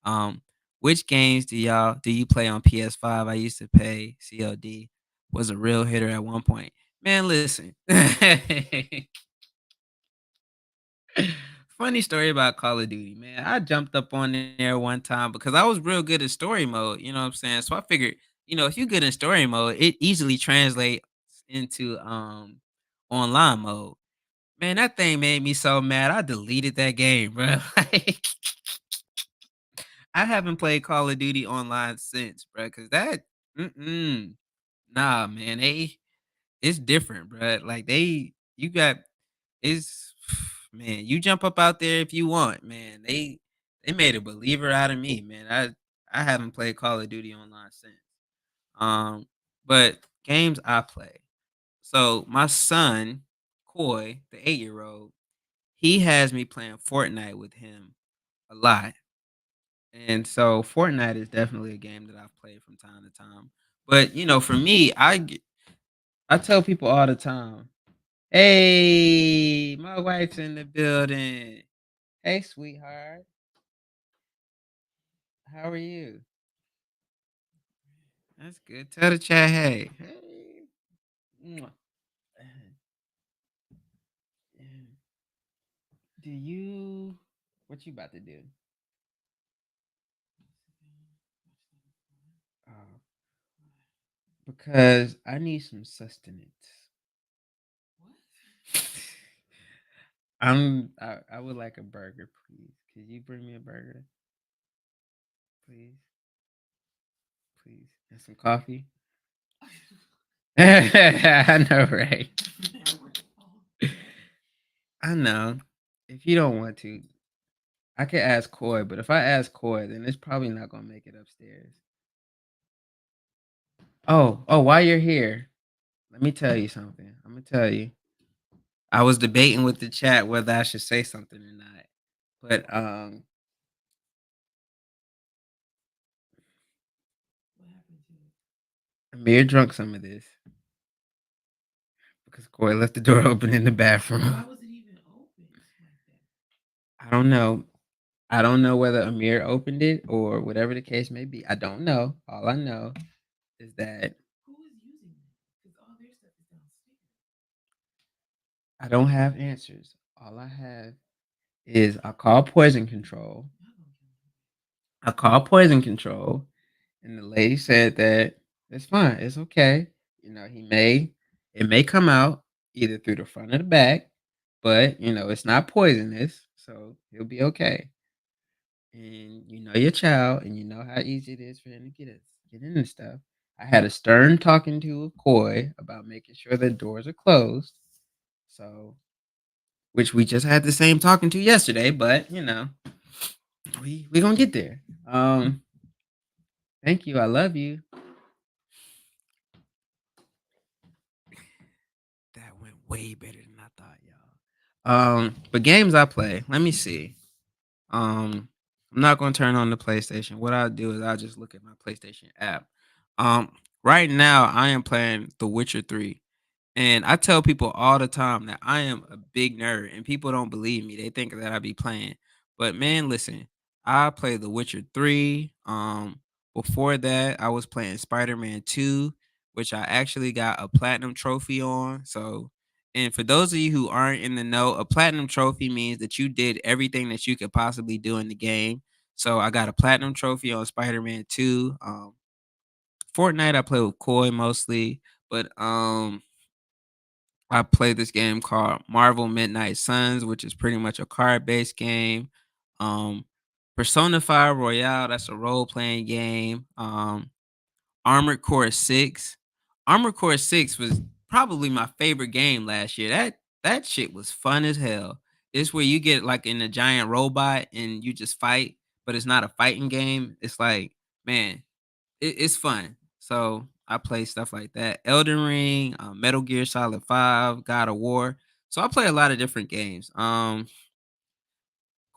Um, which games do you play on PS5? I used to pay COD. Was a real hitter at one point. Man, listen. Funny story about Call of Duty, man. I jumped up on there one time because I was real good at story mode, you know what I'm saying? So I figured, if you're good in story mode, it easily translates into online mode. Man, that thing made me so mad. I deleted that game, bro. Like, I haven't played Call of Duty online since, bro, because mm-mm, nah, man, it's different, bro. Like you got it's man, you jump up out there if you want, man. They made a believer out of me, man. I haven't played Call of Duty online since. Um, but games I play. So my son, Coy, the 8-year-old, he has me playing Fortnite with him a lot. And so Fortnite is definitely a game that I've played from time to time. But for me, I tell people all the time, hey, my wife's in the building. Hey, sweetheart. How are you? That's good. Tell the chat, hey. Hey. Mwah. Do you what you about to do? Uh, because I need some sustenance. I would like a burger, please. Could you bring me a burger, please? Please. And some coffee? I know, right? I know. If you don't want to, I could ask Coy, but if I ask Coy, then it's probably not gonna make it upstairs. Oh, while you're here, let me tell you something. I'm gonna tell you. I was debating with the chat whether I should say something or not. But Amir drunk some of this because Coy left the door open in the bathroom. I don't know. I don't know whether Amir opened it or whatever the case may be. I don't know. All I know is that I don't have answers. All I have is I call poison control. I called poison control, and the lady said that it's fine. It's okay. It may come out either through the front or the back, but it's not poisonous, so he'll be okay. And you know your child, and you know how easy it is for him to get in and stuff. I had a stern talking to of Coy about making sure the doors are closed. So, which we just had the same talking to yesterday, but we gonna get there. Thank you. I love you. That went way better than I thought, y'all. But games I play. Let me see. I'm not gonna turn on the PlayStation. What I'll do is I'll just look at my PlayStation app. Right now I am playing The Witcher 3. And I tell people all the time that I am a big nerd and people don't believe me. They think that I be playing. But man, listen, I play The Witcher 3. Before that, I was playing Spider-Man 2, which I actually got a platinum trophy on. So, and for those of you who aren't in the know, a platinum trophy means that you did everything that you could possibly do in the game. So I got a platinum trophy on Spider-Man 2. Fortnite I play with Koi mostly, but I play this game called Marvel Midnight Suns, which is pretty much a card-based game. Um, Persona 5 Royale, that's a role-playing game. Armored Core 6. Armored Core 6 was probably my favorite game last year. That shit was fun as hell. It's where you get like in a giant robot and you just fight, but it's not a fighting game. It's like, man, it's fun. So I play stuff like that. Elden Ring, Metal Gear Solid 5, God of War. So I play a lot of different games.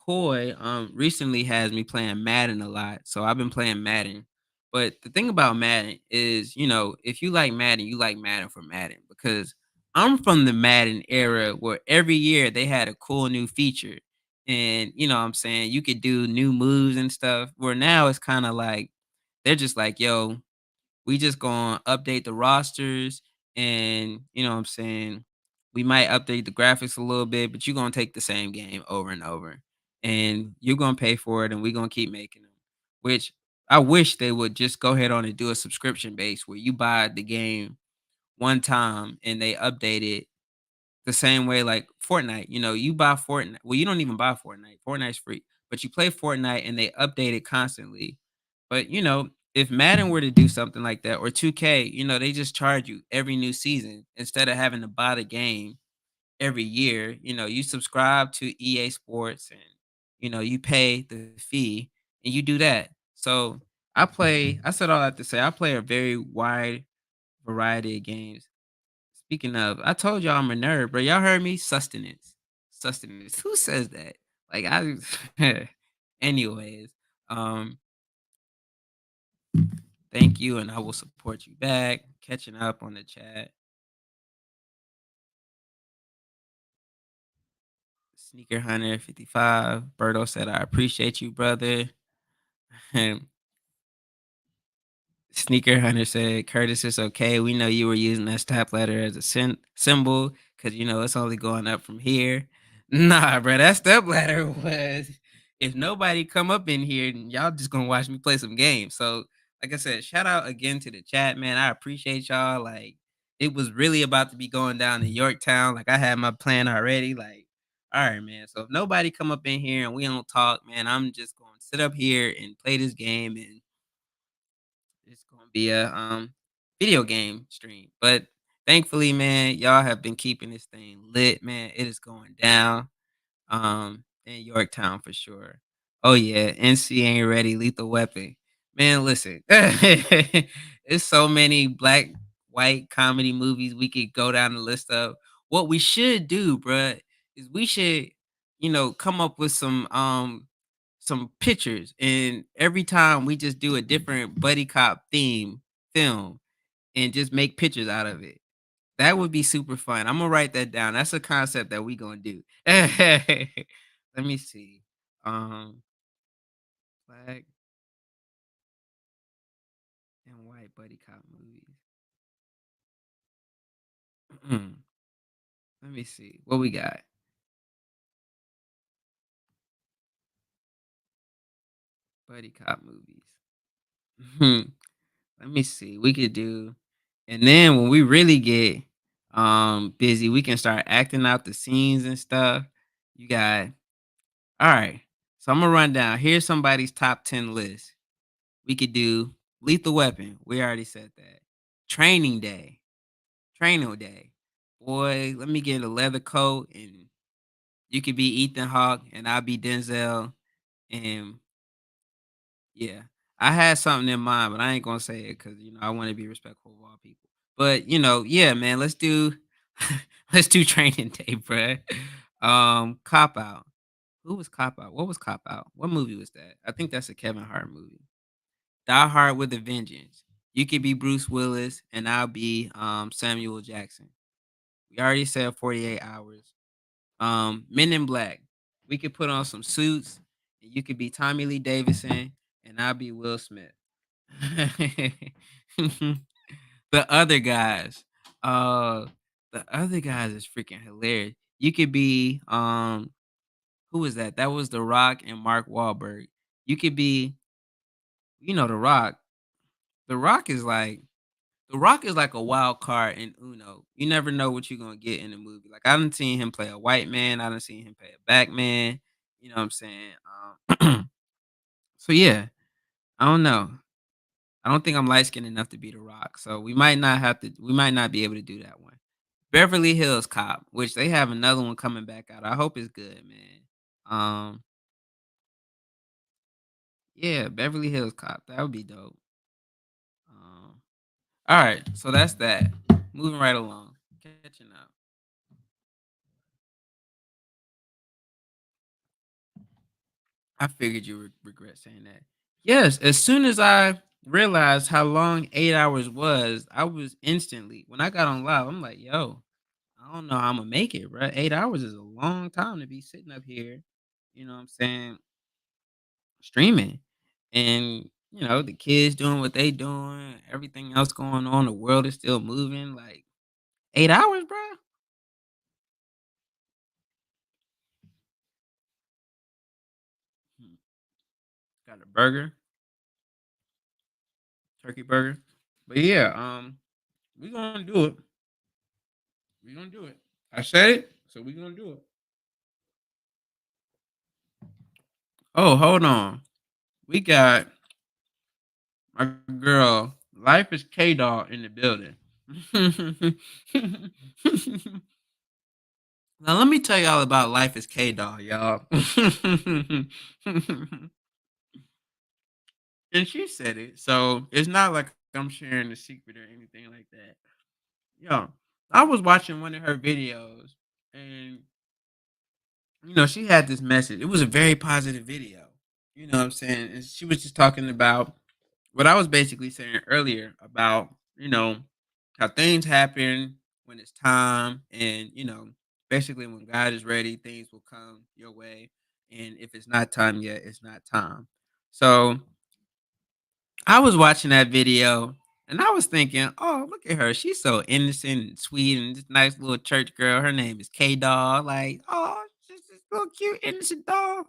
Coy recently has me playing Madden a lot. So I've been playing Madden. But the thing about Madden is, if you like Madden, you like Madden for Madden because I'm from the Madden era where every year they had a cool new feature. And what I'm saying, you could do new moves and stuff. Where now it's kind of like they're just like, yo, we just gonna update the rosters and what I'm saying, we might update the graphics a little bit, but you're gonna take the same game over and over. And you're gonna pay for it and we're gonna keep making them. Which I wish they would just go ahead on and do a subscription base where you buy the game one time and they update it the same way like Fortnite. You buy Fortnite. Well, you don't even buy Fortnite. Fortnite's free. But you play Fortnite and they update it constantly. But if Madden were to do something like that or 2K, they just charge you every new season instead of having to buy the game every year. You subscribe to EA Sports and you pay the fee and you do that. So I said all that to say I play a very wide variety of games. Speaking of, I told y'all I'm a nerd, bro. Y'all heard me? Sustenance. Sustenance. Who says that? Like I anyways, um, thank you and I will support you back. Catching up on the chat. Sneaker Hunter 55. Berto said, I appreciate you, brother. Sneaker Hunter said, Curtis, it's okay. We know you were using that step ladder as a symbol because, it's only going up from here. Nah, bro, that step ladder was if nobody come up in here, then y'all just gonna watch me play some games. So, like I said, shout out again to the chat, man. I appreciate y'all. Like, it was really about to be going down in Yorktown. Like, I had my plan already. Like, all right, man. So if nobody come up in here and we don't talk, man, I'm just gonna sit up here and play this game and it's gonna be a video game stream. But thankfully, man, y'all have been keeping this thing lit, man. It is going down in Yorktown for sure. Oh yeah, NC ain't ready, lethal weapon. Man, listen. It's so many black white comedy movies we could go down the list of. What we should do, bruh, is we should, come up with some pictures and every time we just do a different buddy cop theme film and just make pictures out of it. That would be super fun. I'm gonna write that down. That's a concept that we gonna do. Let me see. Um, black and white buddy cop movies. Let me see what we got. Buddy cop movies. Let me see. We could do, and then when we really get busy, we can start acting out the scenes and stuff. You got all right. So I'm gonna run down. Here's somebody's top 10 list. We could do Lethal Weapon. We already said that. Training Day. Training Day. Boy, let me get a leather coat and you could be Ethan Hawke and I'll be Denzel. And yeah, I had something in mind, but I ain't gonna say it because I want to be respectful of all people. But yeah, man, let's do let's do Training Day, bruh. Cop Out. Who was Cop Out? What was Cop Out? What movie was that? I think that's a Kevin Hart movie. Die Hard with a Vengeance. You could be Bruce Willis, and I'll be Samuel Jackson. We already said 48 hours. Men in Black. We could put on some suits, and you could be Tommy Lee Davidson, and I'll be Will Smith. the other guys. Uh the other guys is freaking hilarious. You could be who was that? That was The Rock and Mark Wahlberg. You could be, The Rock. The Rock is like The Rock is like a wild card in Uno. You never know what you're gonna get in the movie. Like I done seen him play a white man. I done seen him play a black man. You know what I'm saying? So yeah, I don't know. I don't think I'm light skinned enough to be The Rock. So we might not have to. We might not be able to do that one. Beverly Hills Cop, which they have another one coming back out. I hope it's good, man. Um, yeah, Beverly Hills Cop. That would be dope. Um, all right, so that's that. Moving right along, catching up. I figured you would regret saying that. Yes, as soon as I realized how long 8 hours was, I was instantly when I got on live. I'm like, yo, I don't know how I'm gonna make it, bro. 8 hours is a long time to be sitting up here. You know what I'm saying? Streaming, and the kids doing what they doing, everything else going on. The world is still moving. Like 8 hours, bro. Got a burger, turkey burger. But yeah, we gonna do it. We gonna do it. I said it, so we gonna do it. Oh, hold on. We got my girl, Life is K Dog in the building. Now let me tell y'all about Life is K Dog, y'all. And she said it, so it's not like I'm sharing a secret or anything like that. Yo, I was watching one of her videos, and she had this message. It was a very positive video. You know what I'm saying? And she was just talking about what I was basically saying earlier about, how things happen when it's time and, Basically, when God is ready, things will come your way, and if it's not time yet, it's not time. So I was watching that video and I was thinking, oh, look at her. She's so innocent and sweet and this nice little church girl. Her name is K Doll. Like, oh, she's this little cute, innocent doll.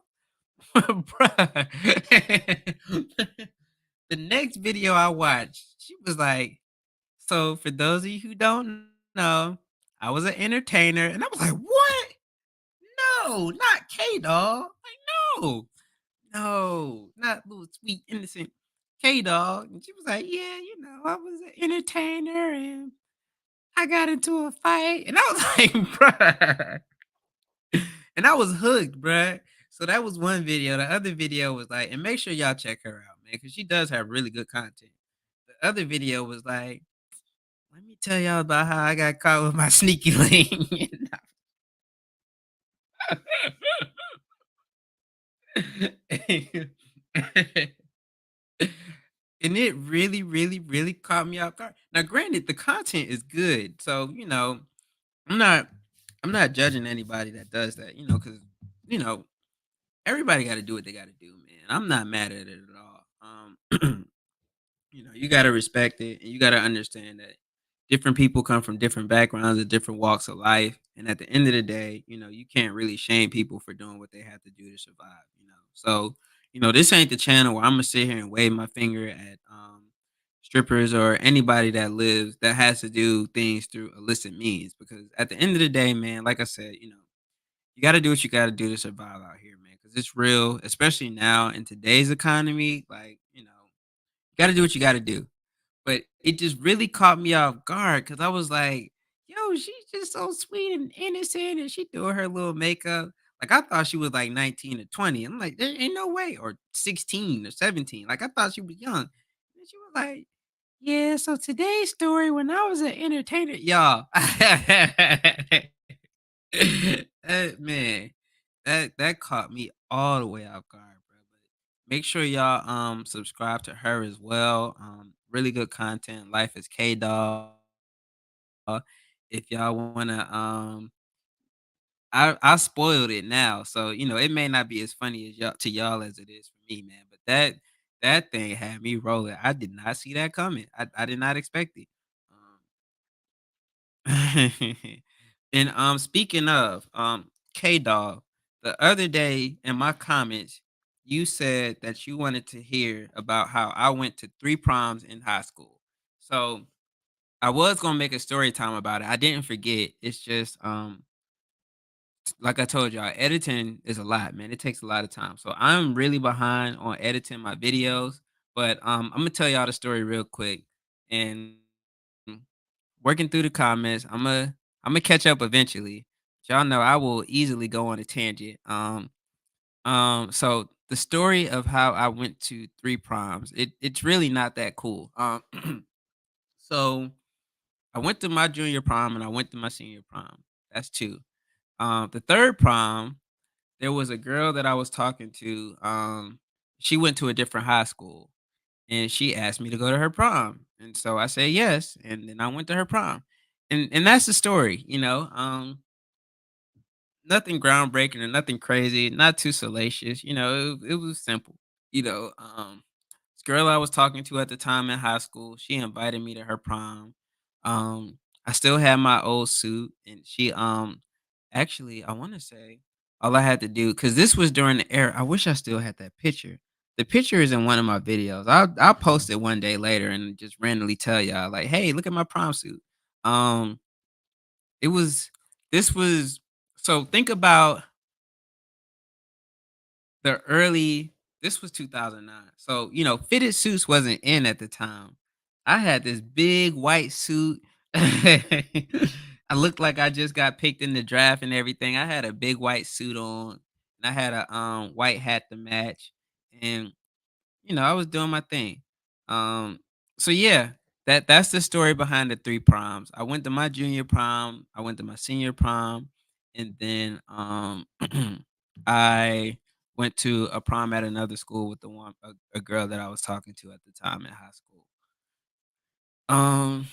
Bruh. The next video I watched, she was like, so for those of you who don't know, I was an entertainer. And I was like, what? No, not K Doll. Like, no. No, not little sweet innocent K Dog. And she was like, "Yeah, I was an entertainer and I got into a fight." And I was like, "Bruh." And I was hooked, bruh. So that was one video. The other video was like, and make sure y'all check her out, man, because she does have really good content. The other video was like, let me tell y'all about how I got caught with my sneaky link. And it really, really, really caught me off guard. Now, granted, the content is good, so I'm not, I'm not judging anybody that does that, because you know, everybody got to do what they got to do, man. I'm not mad at it at all. You got to respect it, and you got to understand that different people come from different backgrounds and different walks of life, and at the end of the day, you can't really shame people for doing what they have to do to survive. So this ain't the channel where I'm gonna sit here and wave my finger at strippers or anybody that lives that has to do things through illicit means, because at the end of the day, man, like I said, you got to do what you got to do to survive out here, man, because it's real, especially now in today's economy. Like, you got to do what you got to do. But it just really caught me off guard because I was like, "Yo, she's just so sweet and innocent, and she doing her little makeup." Like, I thought she was like 19 or 20. I'm like, "There ain't no way," or 16 or 17. Like, I thought she was young. And she was like, "Yeah, so today's story when I was an entertainer, y'all." Man, that caught me all the way off guard, bro. But make sure y'all subscribe to her as well. Really good content. Life is K Dog. If y'all wanna I spoiled it now. So, it may not be as funny as y'all as it is for me, man. But that thing had me rolling. I did not see that coming. I did not expect it. And speaking of K Dog, the other day in my comments, you said that you wanted to hear about how I went to three proms in high school. So I was gonna make a story time about it. I didn't forget. It's just like I told y'all, editing is a lot, man. It takes a lot of time. So I'm really behind on editing my videos. But I'm gonna tell y'all the story real quick. And working through the comments. I'm gonna catch up eventually. Y'all know I will easily go on a tangent. So the story of how I went to three proms, it's really not that cool. So I went to my junior prom and I went to my senior prom. That's two. The third prom, there was a girl that I was talking to. She went to a different high school and she asked me to go to her prom. And so I said yes, and then I went to her prom. And that's the story. Nothing groundbreaking or nothing crazy, not too salacious. It was simple. This girl I was talking to at the time in high school, she invited me to her prom. I still had my old suit, and she actually I want to say all I had to do, because this was during the era. I wish I still had that picture. The picture is in one of my videos. I'll post it one day later and just randomly tell y'all like, hey, look at my prom suit. Um, it was this was so think about the early this was 2009. So, fitted suits wasn't in at the time. I had this big white suit. I looked like I just got picked in the draft and everything. I had a big white suit on, and I had a white hat to match. And I was doing my thing. Um, so yeah, that's the story behind the three proms. I went to my junior prom, I went to my senior prom, and then I went to a prom at another school with a girl that I was talking to at the time in high school. Um,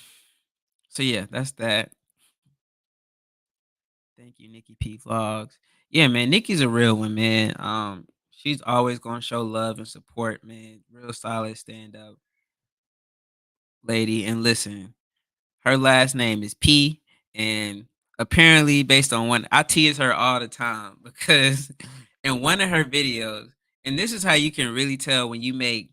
so yeah, that's that. Thank you, Nikki P Vlogs. Yeah, man, Nikki's a real one, man. She's always gonna show love and support, man. Real solid stand up lady. And listen, her last name is P, and apparently, based on one, I tease her all the time because in one of her videos, and this is how you can really tell when you make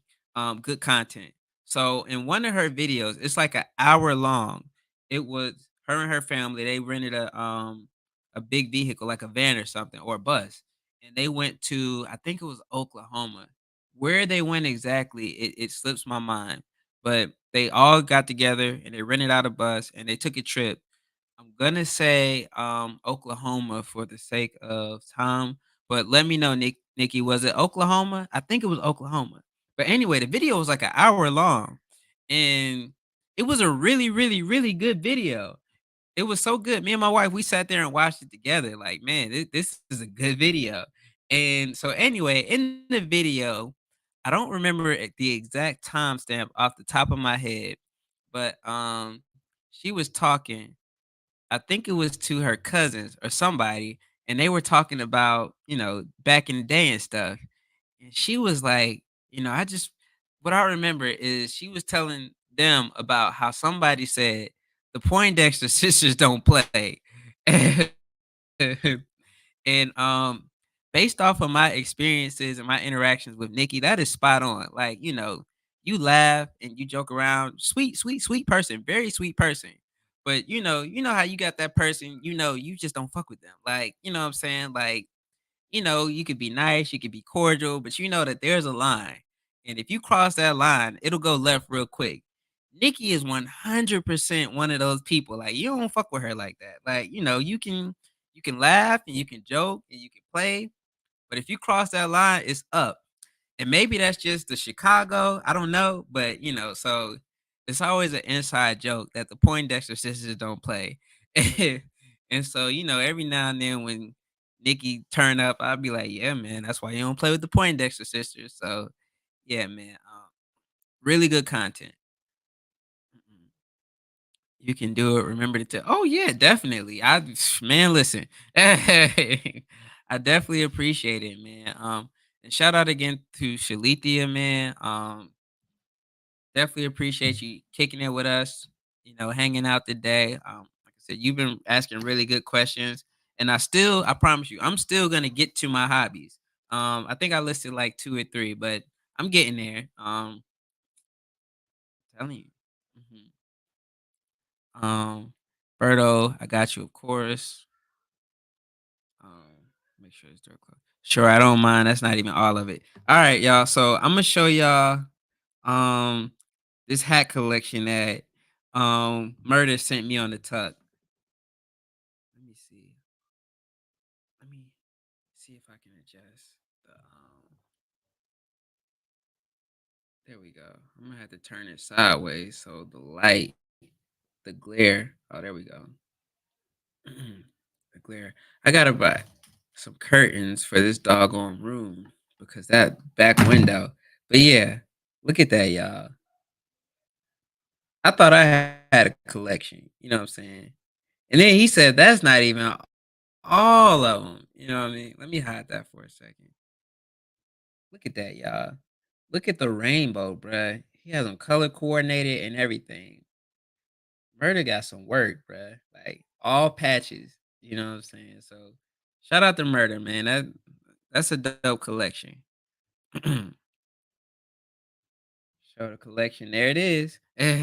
good content. So in one of her videos, it's like an hour long. It was her and her family. They rented a big vehicle, like a van or something, or a bus, and they went to, I think it was Oklahoma. Where they went exactly, it slips my mind, but they all got together and they rented out a bus and they took a trip. I'm gonna say Oklahoma for the sake of time, but let me know, Nikki, was it Oklahoma? I think it was Oklahoma. But anyway, the video was like an hour long, and it was a really, really, really good video. It was so good. Me and my wife, we sat there and watched it together. Like, man, this is a good video. And so, anyway, in the video, I don't remember the exact timestamp off the top of my head, but she was talking. I think it was to her cousins or somebody, and they were talking about back in the day and stuff. And she was like, I just what I remember is she was telling them about how somebody said the Poindexter sisters don't play. And based off of my experiences and my interactions with Nikki, that is spot on. Like, you laugh and you joke around. Sweet, sweet, sweet person, very sweet person. But you know how you got that person, you just don't fuck with them. Like, you know what I'm saying? Like, you could be nice, you could be cordial, but you know that there's a line. And if you cross that line, it'll go left real quick. Nikki is 100% one of those people. Like, you don't fuck with her like that. Like, you can laugh and you can joke and you can play, but if you cross that line, it's up. And maybe that's just the Chicago. I don't know, but so it's always an inside joke that the Poindexter sisters don't play. And so, every now and then when Nikki turn up, I'll be like, yeah, man, that's why you don't play with the Poindexter sisters. So yeah, man. Really good content. Mhm. You can do it. Remember to tell. Oh yeah, definitely. Man, listen. I definitely appreciate it, man. And shout out again to Shalithia, man. Definitely appreciate you kicking it with us, hanging out today. Like I said, you've been asking really good questions. And I promise you, I'm still gonna get to my hobbies. I think I listed like two or three, but I'm getting there. Telling you. Mhm. Um, Berto, I got you, of course. Make sure it's door closed. Sure, I don't mind. That's not even all of it. All right, y'all. So I'm gonna show y'all um this hat collection that Murder sent me on the tuck. Let me see. Let me see if I can adjust the there we go. I'm gonna have to turn it sideways so the light, the glare. Oh, there we go. The glare. I gotta buy some curtains for this doggone room because that back window. But yeah, look at that, y'all. I thought I had a collection. You know what I'm saying? And then he said that's not even all of them. You know what I mean? Let me hide that for a second. Look at that, y'all. Look at the rainbow, bruh. He has them color coordinated and everything. Murder got some work, bruh. Like all patches. You know what I'm saying? So shout out to Murder, man. That's a dope collection. Show the collection. There it is. There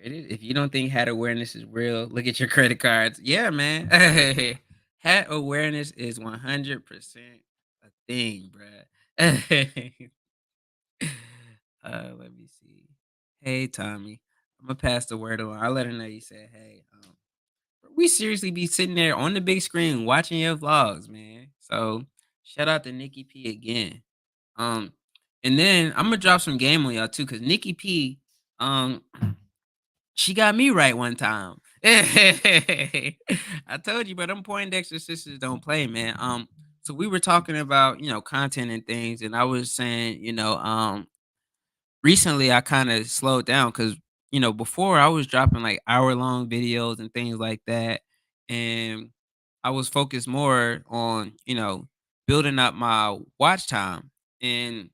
it is. If you don't think hat awareness is real, look at your credit cards. Yeah, man. Hat awareness is 100% a thing, bruh. Let me see. Hey, Tommy. I'm gonna pass the word along. I'll let her know you said hey. We seriously be sitting there on the big screen watching your vlogs, man. So shout out to Nikki P again. Um, and then I'm gonna drop some game on y'all too, cause Nikki P, um, she got me right one time. I told you, but them Poindexter sisters don't play, man. So we were talking about content and things, and I was saying, recently I kind of slowed down because before I was dropping like hour-long videos and things like that, and I was focused more on, building up my watch time and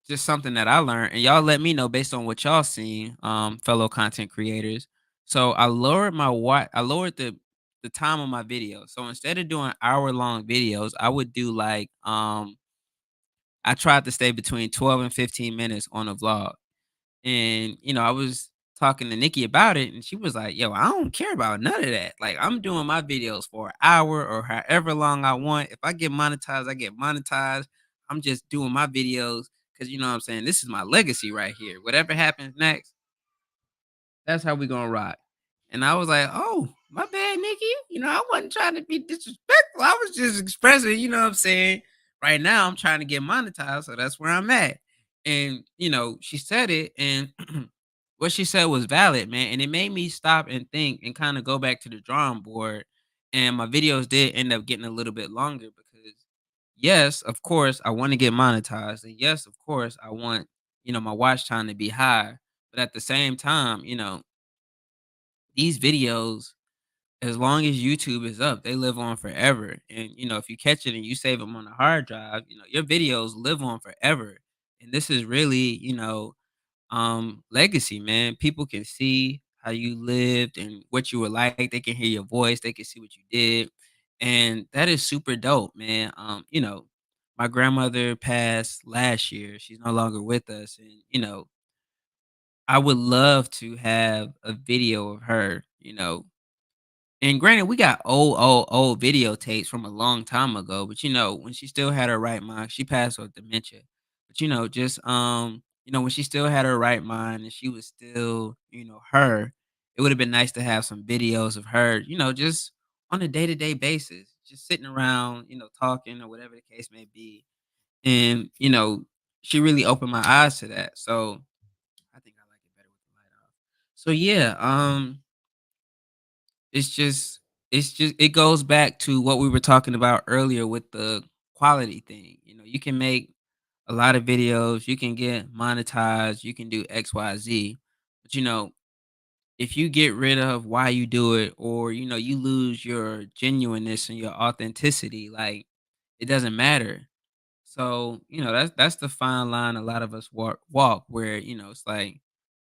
just something that I learned, and y'all let me know based on what y'all seen, fellow content creators. So I lowered the time of my video. So instead of doing hour-long videos, I would do like I tried to stay between 12 and 15 minutes on a vlog. And, I was talking to Nikki about it, and she was like, "Yo, I don't care about none of that. Like, I'm doing my videos for an hour or however long I want. If I get monetized, I get monetized. I'm just doing my videos because you know what I'm saying. This is my legacy right here. Whatever happens next, that's how we gonna rock." And I was like, "Oh, my bad, Nikki. I wasn't trying to be disrespectful. I was just expressing, you know what I'm saying? Right now, I'm trying to get monetized, so that's where I'm at." And, she said it, and what she said was valid, man. And it made me stop and think and kind of go back to the drawing board. And my videos did end up getting a little bit longer because, yes, of course, I want to get monetized. And yes, of course, I want, my watch time to be high. But at the same time, these videos, as long as YouTube is up, they live on forever. And if you catch it and you save them on a hard drive, your videos live on forever. And this is really, legacy, man. People can see how you lived and what you were like. They can hear your voice. They can see what you did. And that is super dope, man. My grandmother passed last year. She's no longer with us. And, I would love to have a video of her, and granted, we got old videotapes from a long time ago, but when she still had her right mind, she passed with dementia. But just when she still had her right mind and she was still, her, it would have been nice to have some videos of her, just on a day-to-day basis, just sitting around, talking or whatever the case may be. And, she really opened my eyes to that. So I think I like it better with the light off. So yeah, it's just it goes back to what we were talking about earlier with the quality thing. You can make a lot of videos, you can get monetized, you can do XYZ. But if you get rid of why you do it or you lose your genuineness and your authenticity, like it doesn't matter. So, that's the fine line a lot of us walk where, it's like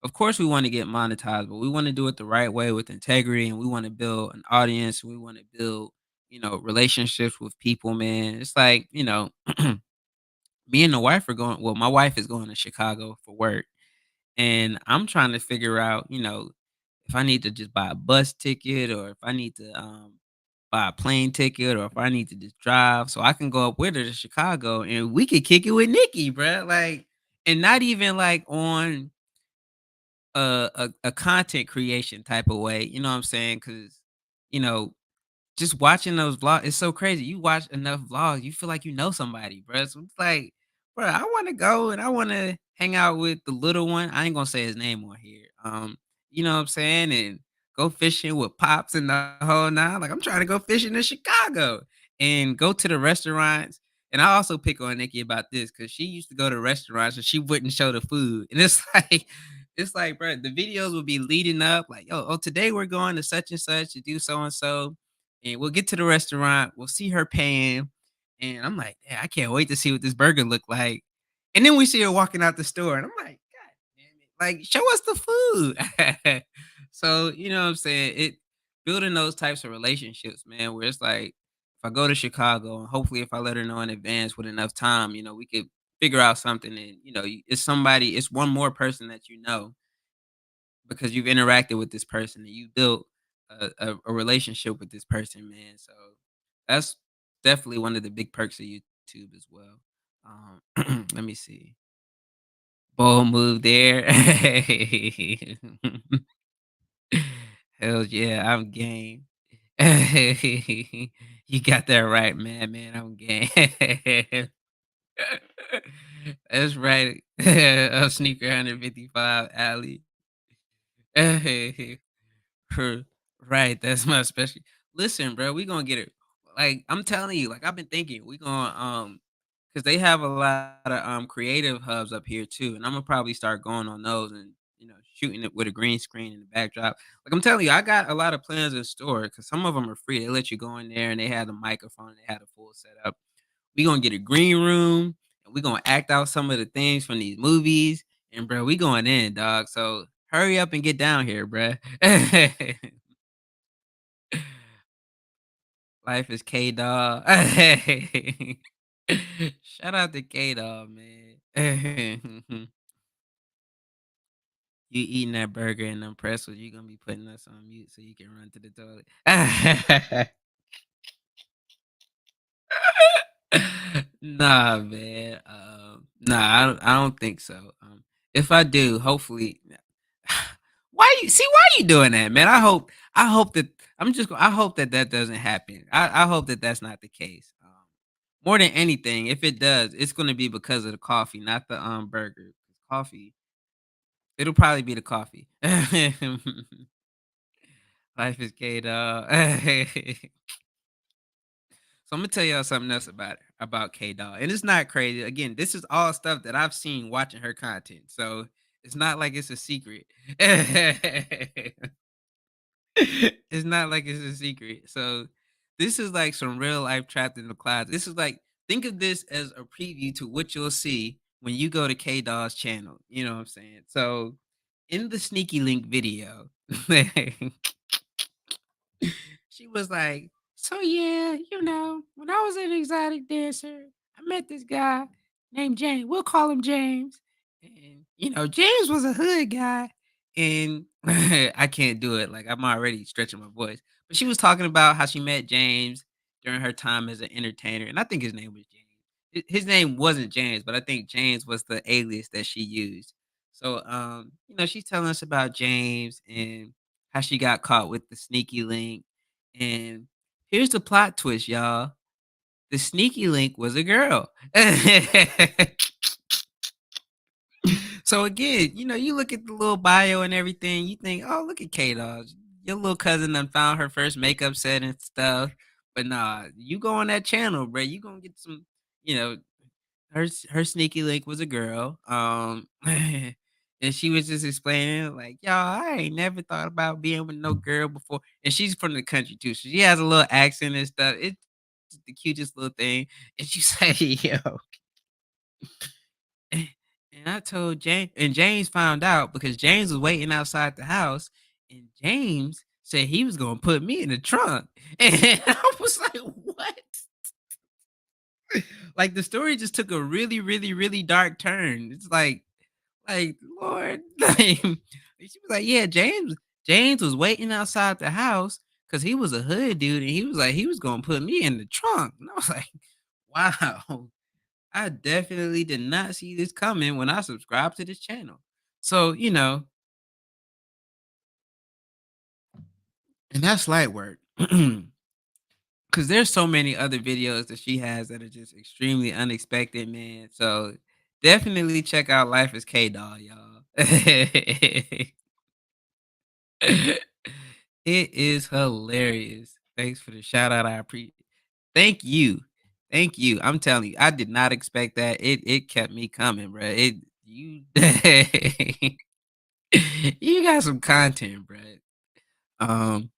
of course, we wanna get monetized, but we wanna do it the right way with integrity, and we wanna build an audience, we wanna build, relationships with people, man. It's like, me and the wife are going well, my wife is going to Chicago for work, and I'm trying to figure out, if I need to just buy a bus ticket or if I need to, buy a plane ticket or if I need to just drive so I can go up with her to Chicago, and we could kick it with Nikki, bruh, like and not even, like, on a content creation type of way, you know what I'm saying? Because you know, just watching those vlogs, it's so crazy. You watch enough vlogs, you feel like you know somebody, bruh. So it's like, bruh, I wanna go and I wanna hang out with the little one. I ain't gonna say his name on here. You know what I'm saying? And go fishing with Pops and the whole nine. Like, I'm trying to go fishing in Chicago and go to the restaurants. And I also pick on Nikki about this because she used to go to restaurants and she wouldn't show the food. And it's like, bro, the videos will be leading up, like, oh, today we're going to such and such to do so and so and we'll get to the restaurant. We'll see her paying, and I'm like, "Yeah, I can't wait to see what this burger look like." And then we see her walking out the store, and I'm like, "God damn it! Like, show us the food." So you know what I'm saying? It building those types of relationships, man. Where it's like, if I go to Chicago, and hopefully, if I let her know in advance with enough time, we could figure out something, and it's somebody, it's one more person that because you've interacted with this person and you built a relationship with this person, man. So that's definitely one of the big perks of YouTube as well. Let me see. Bold move there. Hell yeah, I'm game. You got that right, man. Man, I'm game. That's right. A sneaker 155 alley. Her right, that's my special listen, bro, we gonna get it. Like, I'm telling you, like, I've been thinking, we gonna, because they have a lot of, creative hubs up here too, and Imma probably start going on those and, shooting it with a green screen in the backdrop. Like I'm telling you, I got a lot of plans in store because some of them are free. They let you go in there and they had the microphone, they had a full setup. We gonna get a green room and we gonna act out some of the things from these movies. And bro, we going in, dog. So hurry up and get down here, bro. Life is K Dog. Shout out to K Dog, man. You eating that burger and them pretzels, you gonna be putting us on mute so you can run to the toilet. Nah, man. Nah, I don't think so. If I do, hopefully, why you doing that, man? I hope that I hope that that doesn't happen. I hope that that's not the case. More than anything, if it does, it's gonna be because of the coffee, not the burger. Coffee, it'll probably be the coffee. Life is K, dog. So I'm gonna tell y'all something else about K Dog, and it's not crazy. Again, this is all stuff that I've seen watching her content, so it's not like it's a secret. It's not like it's a secret. So this is like some real life trapped in the clouds. This is like think of this as a preview to what you'll see when you go to K Dog's channel. You know what I'm saying? So in the sneaky link video, she was like, "So yeah, when I was an exotic dancer, I met this guy named James. We'll call him James. And James was a hood guy, and I can't do it. Like I'm already stretching my voice. But she was talking about how she met James during her time as an entertainer, and I think his name was James. His name wasn't James, but I think James was the alias that she used. So, she's telling us about James and how she got caught with the sneaky link and here's the plot twist, y'all. The sneaky link was a girl. So again, you look at the little bio and everything, you think, oh, look at K Dog. Your little cousin done found her first makeup set and stuff. But nah, you go on that channel, bro. You gonna get some, you know, her sneaky link was a girl. And she was just explaining like, "Y'all, I ain't never thought about being with no girl before." And she's from the country too, so she has a little accent and stuff. It's the cutest little thing. And she said, "Yo," and I told James, and James found out because James was waiting outside the house, and James said he was gonna put me in the trunk, and I was like, "What?" Like the story just took a really, really, really dark turn. It's like, Lord, like, she was like, "Yeah, James was waiting outside the house because he was a hood dude, and he was like, he was gonna put me in the trunk." And I was like, "Wow, I definitely did not see this coming when I subscribed to this channel." So, and that's light work. Because there's so many other videos that she has that are just extremely unexpected, man. So definitely check out Life is K Doll, y'all. It is hilarious. Thanks for the shout out. I appreciate. Thank you. Thank you. I'm telling you, I did not expect that. It kept me coming, bro. It you you got some content, bro. Um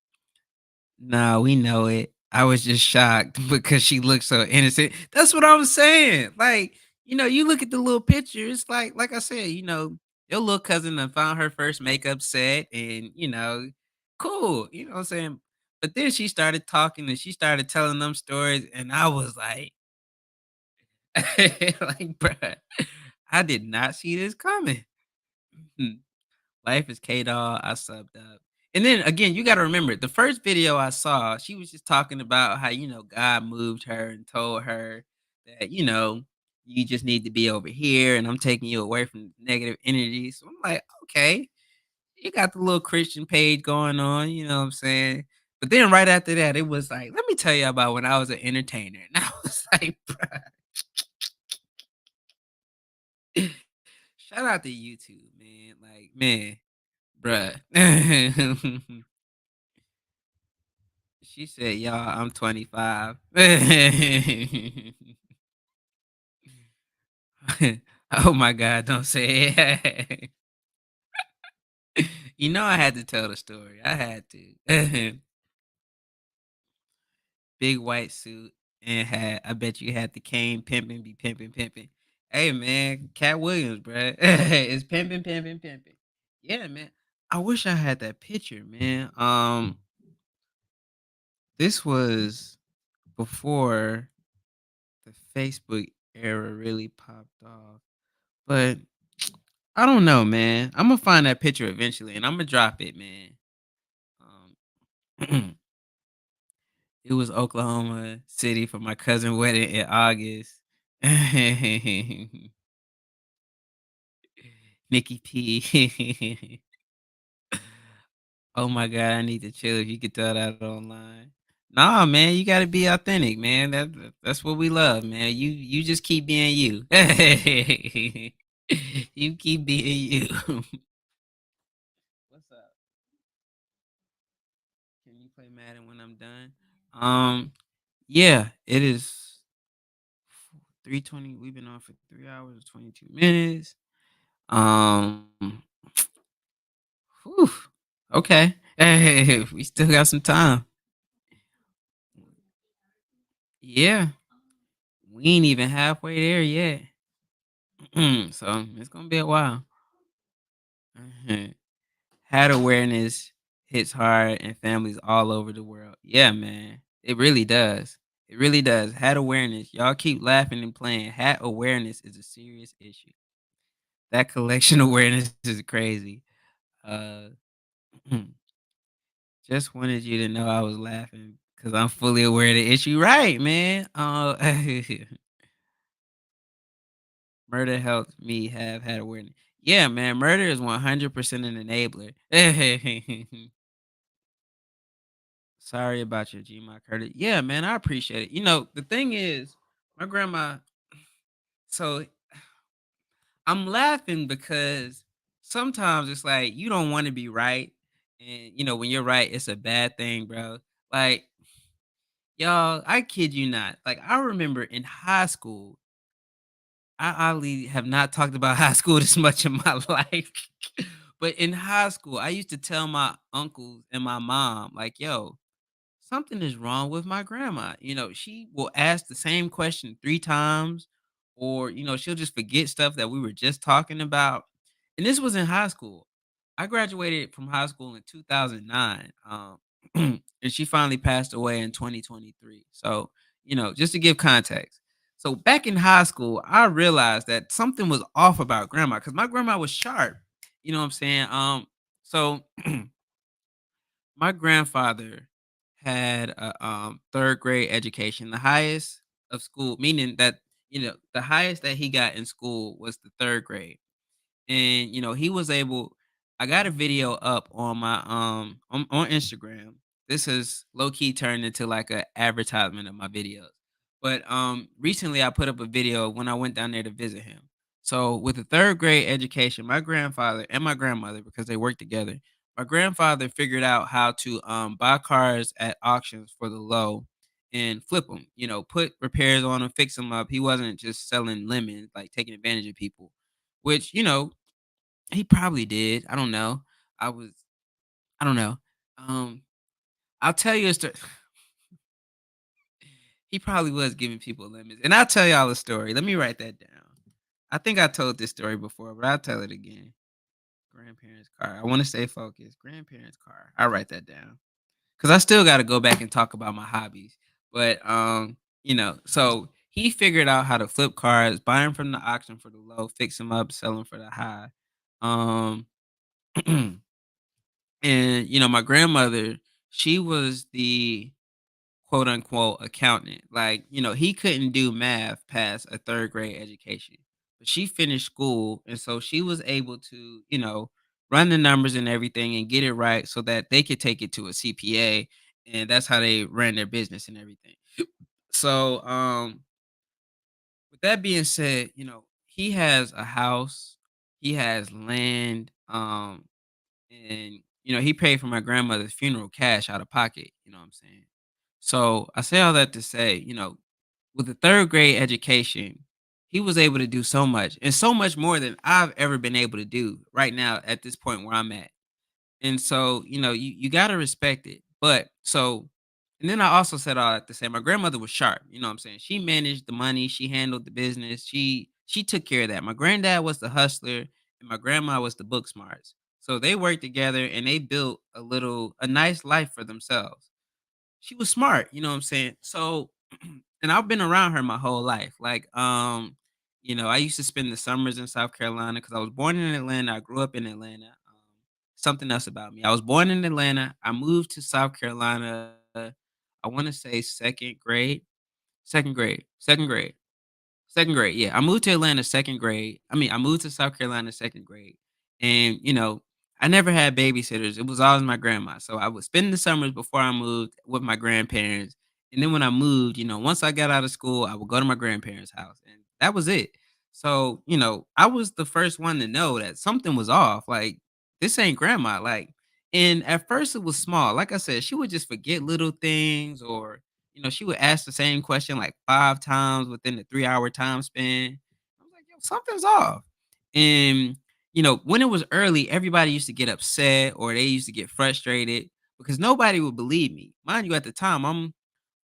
Nah, we know it. I was just shocked because she looked so innocent. That's what I was saying. Like, you look at the little picture, it's like I said, your little cousin done found her first makeup set and, cool, you know what I'm saying? But then she started talking and she started telling them stories, and I was like, like, bruh, I did not see this coming. Life is K-Doll, I subbed up. And then again, you gotta remember the first video I saw, she was just talking about how, God moved her and told her that, you just need to be over here and I'm taking you away from negative energy. So I'm like, okay, you got the little Christian page going on, you know what I'm saying? But then right after that, it was like, let me tell you about when I was an entertainer. And I was like, bruh, shout out to YouTube, man. Like, man, bruh. She said, "Y'all, I'm 25." Oh my god, don't say it. You know I had to tell the story. I had to. Big white suit and hat. I bet you had the cane pimping, be pimping, pimping. Hey man, Cat Williams, bruh. It's pimping, pimping, pimping. Yeah, man. I wish I had that picture, man. This was before the Facebook era really popped off. But I don't know, man. I'm gonna find that picture eventually and I'm gonna drop it, man. Um It was Oklahoma City for my cousin wedding in August. Nikki P. Oh my god, I need to chill if you could tell that online. Nah, man, you gotta be authentic, man. That's what we love, man. You just keep being you. You keep being you. What's up? Can you play Madden when I'm done? Yeah, it is 3:20. We've been on for 3 hours and 22 minutes. Um, whew, okay. Hey, we still got some time. Yeah, we ain't even halfway there yet. So it's gonna be a while. Mhm. Hat awareness hits hard in families all over the world. Yeah, man. It really does. It really does. Hat awareness. Y'all keep laughing and playing. Hat awareness is a serious issue. That collection awareness is crazy. Uh just wanted you to know I was laughing because I'm fully aware of the issue. Right, man. Murder helped me have had awareness. Yeah, man. Murder is 100% an enabler. Sorry about your GMA credit. Yeah, man. I appreciate it. The thing is, my grandma. So I'm laughing because sometimes it's like you don't want to be right. And, when you're right, it's a bad thing, bro. Like, y'all, I kid you not. Like, I remember in high school, I oddly have not talked about high school this much in my life. But in high school, I used to tell my uncles and my mom, like, yo, something is wrong with my grandma. She will ask the same question 3 times, or, she'll just forget stuff that we were just talking about. And this was in high school. I graduated from high school in 2009. And she finally passed away in 2023. So, just to give context. So back in high school, I realized that something was off about grandma because my grandma was sharp. You know what I'm saying? So my grandfather had a third grade education, the highest of school, meaning that the highest that he got in school was the third grade. And he was able. I got a video up on my on Instagram. This has low key turned into like a advertisement of my videos. But recently I put up a video when I went down there to visit him. So with the third grade education, my grandfather and my grandmother, because they worked together, my grandfather figured out how to buy cars at auctions for the low and flip them. Put repairs on them, fix them up. He wasn't just selling lemons, like taking advantage of people, which he probably did. I don't know. I was I don't know. Um, I'll tell you a story. He probably was giving people lemons, and I'll tell y'all a story. Let me write that down. I think I told this story before, but I'll tell it again. Grandparents' car. I want to stay focused. Grandparents' car. I'll write that down because I still got to go back and talk about my hobbies. But so he figured out how to flip cars, buy them from the auction for the low, fix them up, sell them for the high. Um, And, my grandmother, she was the quote unquote accountant. Like, he couldn't do math past a third grade education. But she finished school. And so she was able to, run the numbers and everything and get it right so that they could take it to a CPA. And that's how they ran their business and everything. So, with that being said, he has a house, he has land, and he paid for my grandmother's funeral cash out of pocket. You know what I'm saying? So I say all that to say, with a third grade education, he was able to do so much and so much more than I've ever been able to do right now at this point where I'm at. And so, you gotta respect it. But so and then I also said all that to say my grandmother was sharp, you know what I'm saying? She managed the money, she handled the business, she took care of that. My granddad was the hustler and my grandma was the book smarts. So they worked together and they built a nice life for themselves. She was smart, you know what I'm saying? So, and I've been around her my whole life. I used to spend the summers in South Carolina because I was born in Atlanta. I grew up in Atlanta. Something else about me. I was born in Atlanta. I moved to South Carolina. I want to say second grade. Second grade, yeah. I moved to Atlanta second grade. I moved to South Carolina second grade. And, I never had babysitters. It was always my grandma. So I would spend the summers before I moved with my grandparents. And then when I moved, once I got out of school, I would go to my grandparents' house. And that was it. So, I was the first one to know that something was off. Like, this ain't grandma. And at first it was small. Like I said, she would just forget little things or she would ask the same question like 5 times within the 3-hour time span. I was like, "Yo, something's off." And, when it was early, everybody used to get upset or they used to get frustrated because nobody would believe me. Mind you, at the time, I'm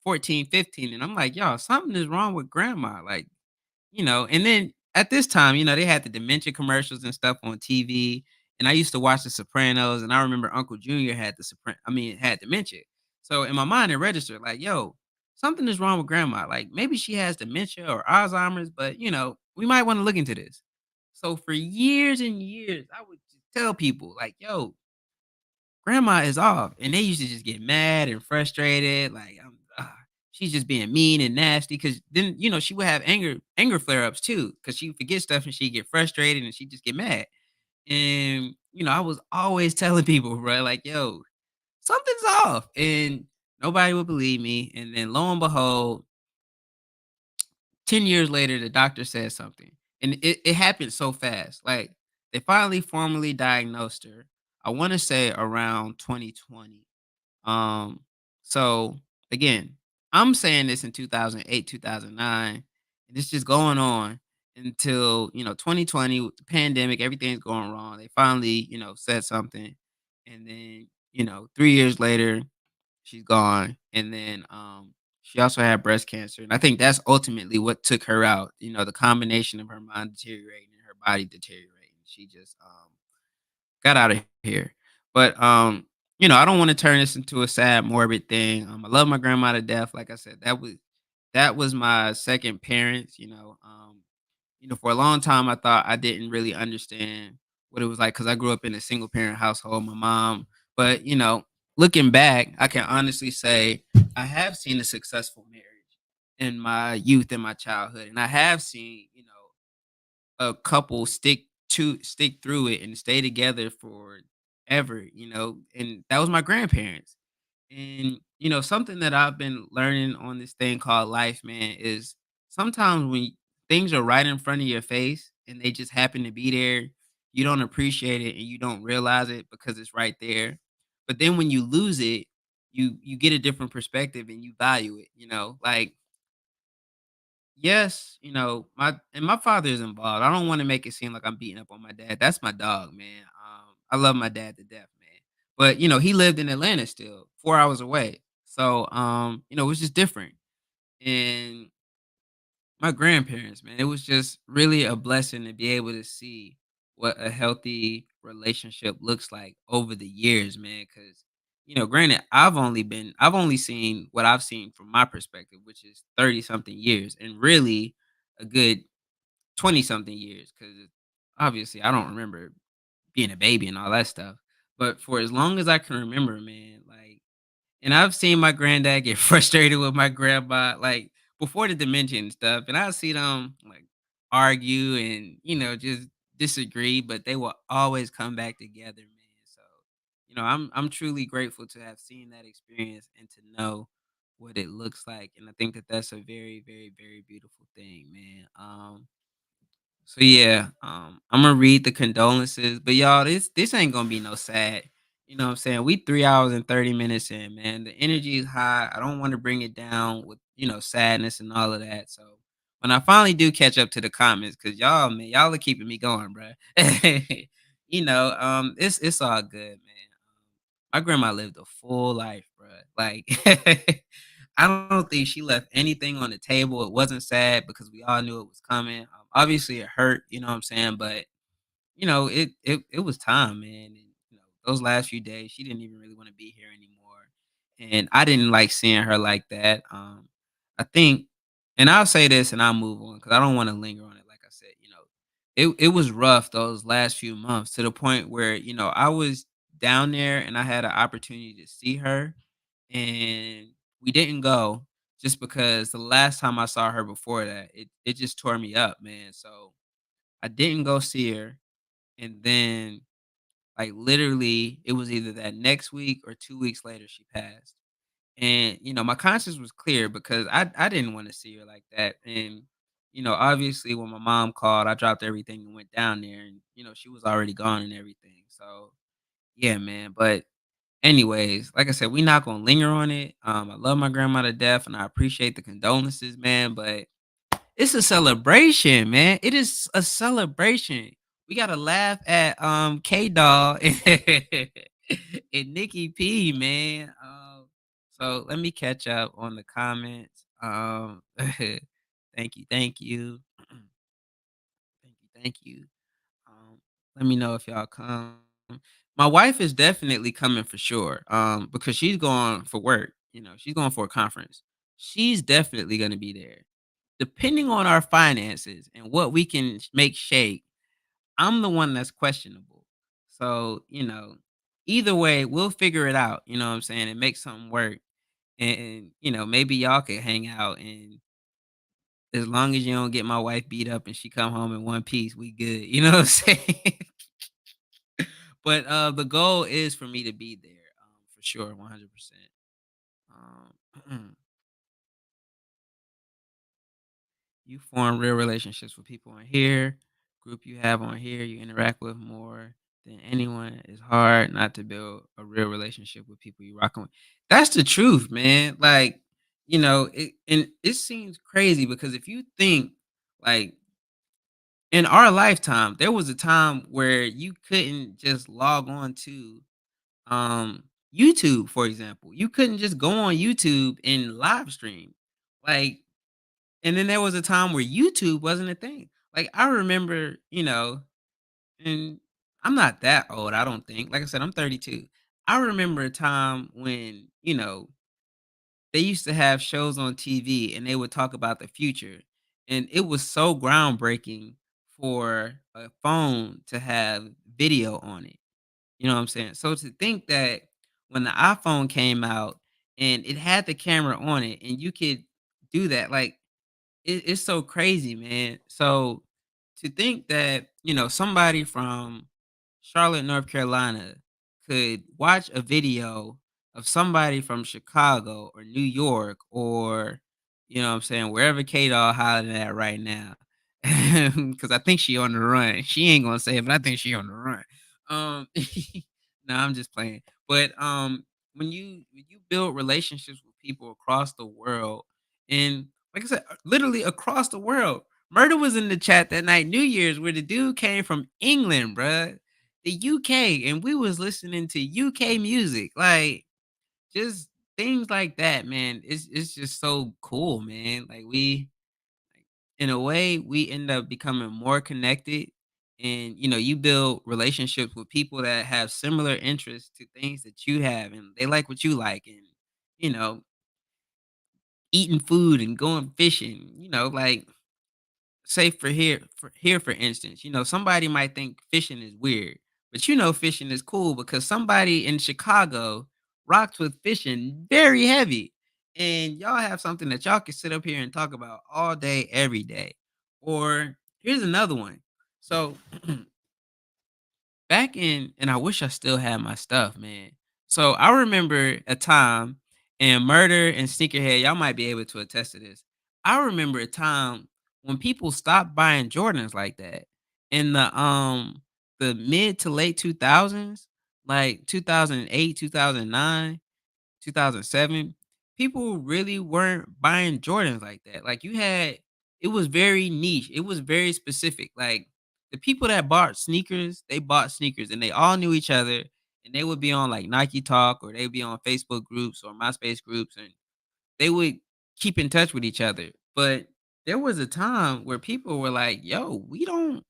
14, 15, and I'm like, "Y'all, something is wrong with grandma." And then at this time, they had the dementia commercials and stuff on TV, and I used to watch The Sopranos, and I remember Uncle Junior had dementia. So in my mind, it registered like, "Yo, something is wrong with grandma. Like maybe she has dementia or Alzheimer's, but we might want to look into this." So for years and years, I would just tell people like, "Yo, grandma is off," and they used to just get mad and frustrated, like, she's just being mean and nasty. Cause then, she would have anger flare-ups too, cause she would forget stuff and she'd get frustrated and she'd just get mad. And, I was always telling people, bro, like, "Yo, something's off," and nobody would believe me, and then lo and behold, 10 years later, the doctor said something, and it happened so fast, like, they finally formally diagnosed her, I wanna say around 2020. Um, so again, I'm saying this in 2008, 2009, and it's just going on until, 2020 with the pandemic, everything's going wrong. They finally, said something. And then, 3 years later, she's gone. And then she also had breast cancer. And I think that's ultimately what took her out, the combination of her mind deteriorating and her body deteriorating. She just got out of here. But I don't want to turn this into a sad, morbid thing. I love my grandma to death. Like I said, that was my second parents. For a long time I thought I didn't really understand what it was like because I grew up in a single parent household, my mom. But looking back, I can honestly say I have seen a successful marriage in my youth and my childhood. And I have seen, a couple stick through it and stay together forever, and that was my grandparents. And something that I've been learning on this thing called life, man, is sometimes when things are right in front of your face and they just happen to be there, you don't appreciate it and you don't realize it because it's right there. But then when you lose it, you get a different perspective and you value it, like yes, my father is involved. I don't wanna make it seem like I'm beating up on my dad. That's my dog, man. I love my dad to death, man. But, he lived in Atlanta still, 4 hours away. So, it was just different. And my grandparents, man, it was just really a blessing to be able to see what a healthy relationship looks like over the years, man. Because granted, I've only seen what I've seen from my perspective, which is 30 something years, and really a good 20 something years. Because obviously, I don't remember being a baby and all that stuff. But for as long as I can remember, man, like and I've seen my granddad get frustrated with my grandma, like, before the dementia and stuff, and I see them, like, argue and, just disagree, but they will always come back together, man, so, I'm truly grateful to have seen that experience and to know what it looks like, and I think that that's a very, very, very beautiful thing, man. So yeah, I'm gonna read the condolences, but y'all, this ain't gonna be no sad. You know what I'm saying? We 3 hours and 30 minutes in, man. The energy is high. I don't want to bring it down with sadness and all of that. So when I finally do catch up to the comments, cause y'all, man, y'all are keeping me going, bro. It's all good, man. My grandma lived a full life, bruh. Like, I don't think she left anything on the table. It wasn't sad because we all knew it was coming. Obviously, it hurt, you know what I'm saying? But it was time, man. And those last few days, she didn't even really want to be here anymore. And I didn't like seeing her like that. I think, and I'll say this and I'll move on because I don't want to linger on it. Like I said, it was rough those last few months to the point where, I was down there and I had an opportunity to see her and we didn't go just because the last time I saw her before that, it just tore me up, man. So I didn't go see her and then, like, literally, it was either that next week or 2 weeks later she passed. And, my conscience was clear because I didn't wanna see her like that. And, obviously, when my mom called, I dropped everything and went down there and, she was already gone and everything. So, yeah, man. But anyways, like I said, we not gonna linger on it. I love my grandma to death, and I appreciate the condolences, man, but it's a celebration, man. It is a celebration. We gotta laugh at K Dog and Nikki P, man. So let me catch up on the comments. Thank you, thank you, thank you, thank you. Let me know if y'all come. My wife is definitely coming for sure. Because she's going for work. She's going for a conference. She's definitely gonna be there. Depending on our finances and what we can make shake, I'm the one that's questionable. So, either way, we'll figure it out, you know what I'm saying, and make something work. And, maybe y'all could hang out and as long as you don't get my wife beat up and she come home in one piece, we good. You know what I'm saying? But the goal is for me to be there, for sure, 100%. Um You form real relationships with people on here, group you have on here, you interact with more than anyone. It's hard not to build a real relationship with people you rocking with. That's the truth, man. Like, and it seems crazy because if you think like in our lifetime, there was a time where you couldn't just log on to YouTube, for example. You couldn't just go on YouTube and live stream. Like and then there was a time where YouTube wasn't a thing. Like, I remember, and I'm not that old, I don't think. Like I said, I'm 32. I remember a time when, they used to have shows on TV and they would talk about the future. And it was so groundbreaking for a phone to have video on it. You know what I'm saying? So to think that when the iPhone came out and it had the camera on it and you could do that, like it's so crazy, man. So to think that, somebody from Charlotte, North Carolina could watch a video of somebody from Chicago or New York or, what I'm saying, wherever K Doll hollering at right now. Cause I think she on the run. She ain't gonna say it, but I think she on the run. Um no, I'm just playing. But when you build relationships with people across the world and like I said, literally across the world. Murder was in the chat that night, New Year's, where the dude came from England, bruh, the UK, and we was listening to UK music, like just things like that, man. It's just so cool, man. Like in a way, we end up becoming more connected, and you build relationships with people that have similar interests to things that you have, and they like what you like, and you know eating food and going fishing, like say for instance, somebody might think fishing is weird, but fishing is cool because somebody in Chicago rocks with fishing very heavy. And y'all have something that y'all can sit up here and talk about all day, every day. Or here's another one. So back in and I wish I still had my stuff, man. So I remember a time and Murder and Sneakerhead, y'all might be able to attest to this. I remember a time when people stopped buying Jordans like that in the mid to late 2000s, like 2008, 2009. 2007, people really weren't buying Jordans like that. Like it was very niche. It was very specific. Like the people that bought sneakers, they bought sneakers and they all knew each other and they would be on like Nike Talk or they'd be on Facebook groups or MySpace groups, and they would keep in touch with each other. But there was a time where people were like, "Yo, we don't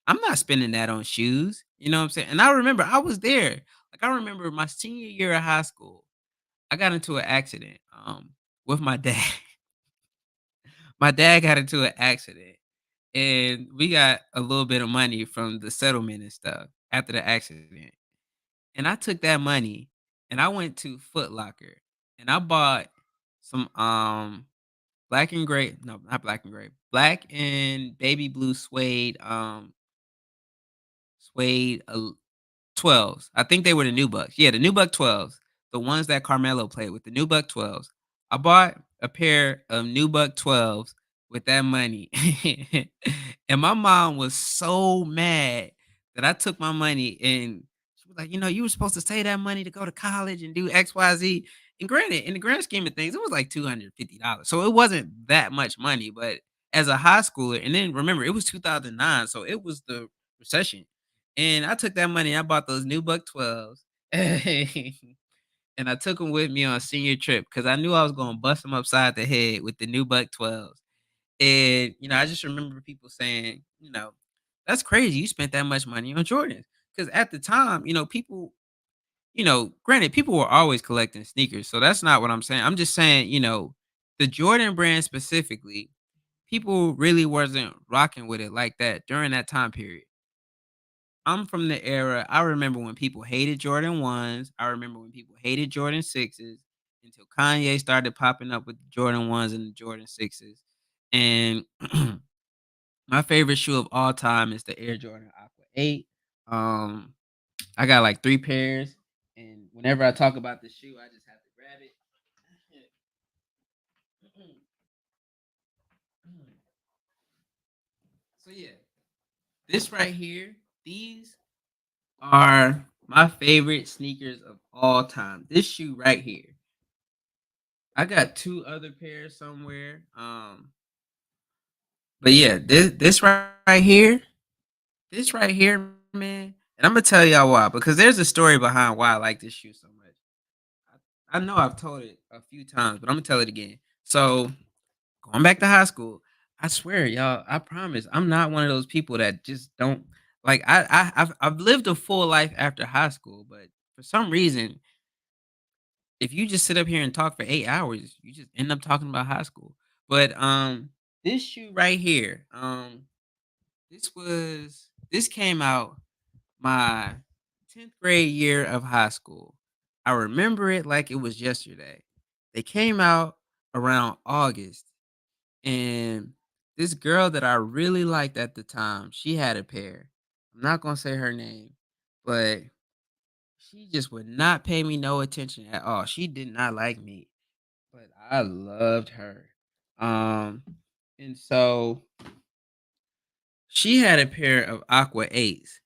I'm not spending that on shoes." You know what I'm saying? And I remember I was there. Like I remember my senior year of high school, I got into an accident with my dad. My dad got into an accident and we got a little bit of money from the settlement and stuff after the accident. And I took that money and I went to Foot Locker and I bought some black and gray, no, not black and gray, black and baby blue suede 12s. I think they were the new Bucks. Yeah, the new Buck 12s, the ones that Carmelo played with, the new Buck 12s. I bought a pair of new Buck 12s with that money. And my mom was so mad that I took my money and she was like, you were supposed to save that money to go to college and do XYZ. And granted, in the grand scheme of things, it was like $250. So it wasn't that much money. But as a high schooler, and then remember, it was 2009. So it was the recession. And I took that money, I bought those new Buck 12s, and I took them with me on a senior trip because I knew I was gonna bust them upside the head with the new Buck 12s. And, I just remember people saying, "That's crazy, you spent that much money on Jordans." Because at the time, people, granted, people were always collecting sneakers, so that's not what I'm saying. I'm just saying, the Jordan brand specifically, people really wasn't rocking with it like that during that time period. I'm from the era I remember when people hated Jordan 1s, I remember when people hated Jordan 6s until Kanye started popping up with the Jordan 1s and the Jordan 6s. And my favorite shoe of all time is the Air Jordan Aqua 8. Um, I got like 3 pairs, and whenever I talk about the shoe, I just have to grab it. So yeah, this right here, these are my favorite sneakers of all time. This shoe right here. I got 2 other pairs somewhere. But yeah, this right here, this right here, man. And I'm gonna tell y'all why, because there's a story behind why I like this shoe so much. I know I've told it a few times, but I'm gonna tell it again. So going back to high school, I swear, y'all, I promise, I'm not one of those people that just don't like. I've lived a full life after high school, but for some reason, if you just sit up here and talk for 8 hours, you just end up talking about high school. But this shoe right here, this came out my 10th grade year of high school. I remember it like it was yesterday. They came out around August, and this girl that I really liked at the time, she had a pair. I'm not gonna say her name, but she just would not pay me no attention at all. She did not like me, but I loved her. Um, and so she had a pair of Aqua 8s.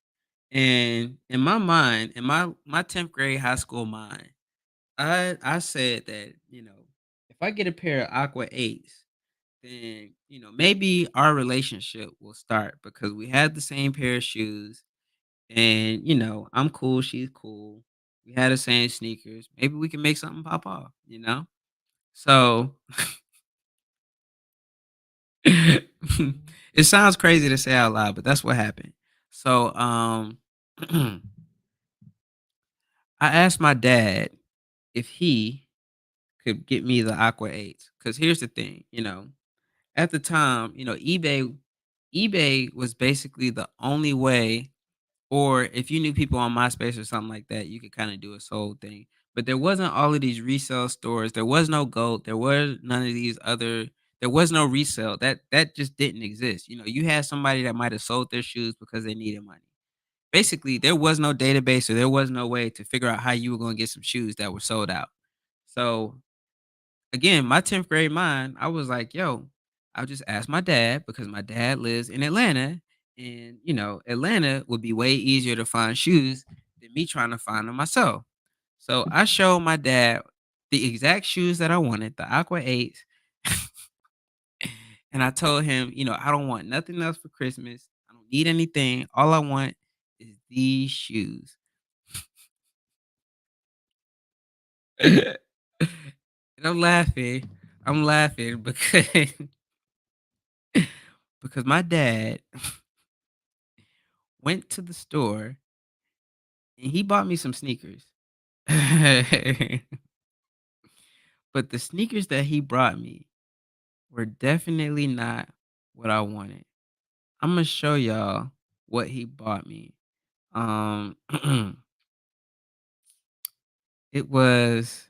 And in my mind, in my 10th grade high school mind, I said that, if I get a pair of Aqua 8s, then, maybe our relationship will start because we had the same pair of shoes and, I'm cool, she's cool. We had the same sneakers. Maybe we can make something pop off? So it sounds crazy to say out loud, but that's what happened. So, I asked my dad if he could get me the Aqua 8s. Because here's the thing, at the time, eBay was basically the only way, or if you knew people on MySpace or something like that, you could kind of do a soul thing. But there wasn't all of these resale stores. There was no gold. There was none of these other. There was no resale. That just didn't exist. You had somebody that might have sold their shoes because they needed money. Basically, there was no database or there was no way to figure out how you were going to get some shoes that were sold out. So again, my 10th grade mind, I was like, yo, I'll just ask my dad because my dad lives in Atlanta. And, Atlanta would be way easier to find shoes than me trying to find them myself. So I showed my dad the exact shoes that I wanted, the Aqua 8s. And I told him, I don't want nothing else for Christmas. I don't need anything. All I want is these shoes. And I'm laughing because because my dad went to the store and he bought me some sneakers. But the sneakers that he brought me were definitely not what I wanted. Imma show y'all what he bought me. Um, it was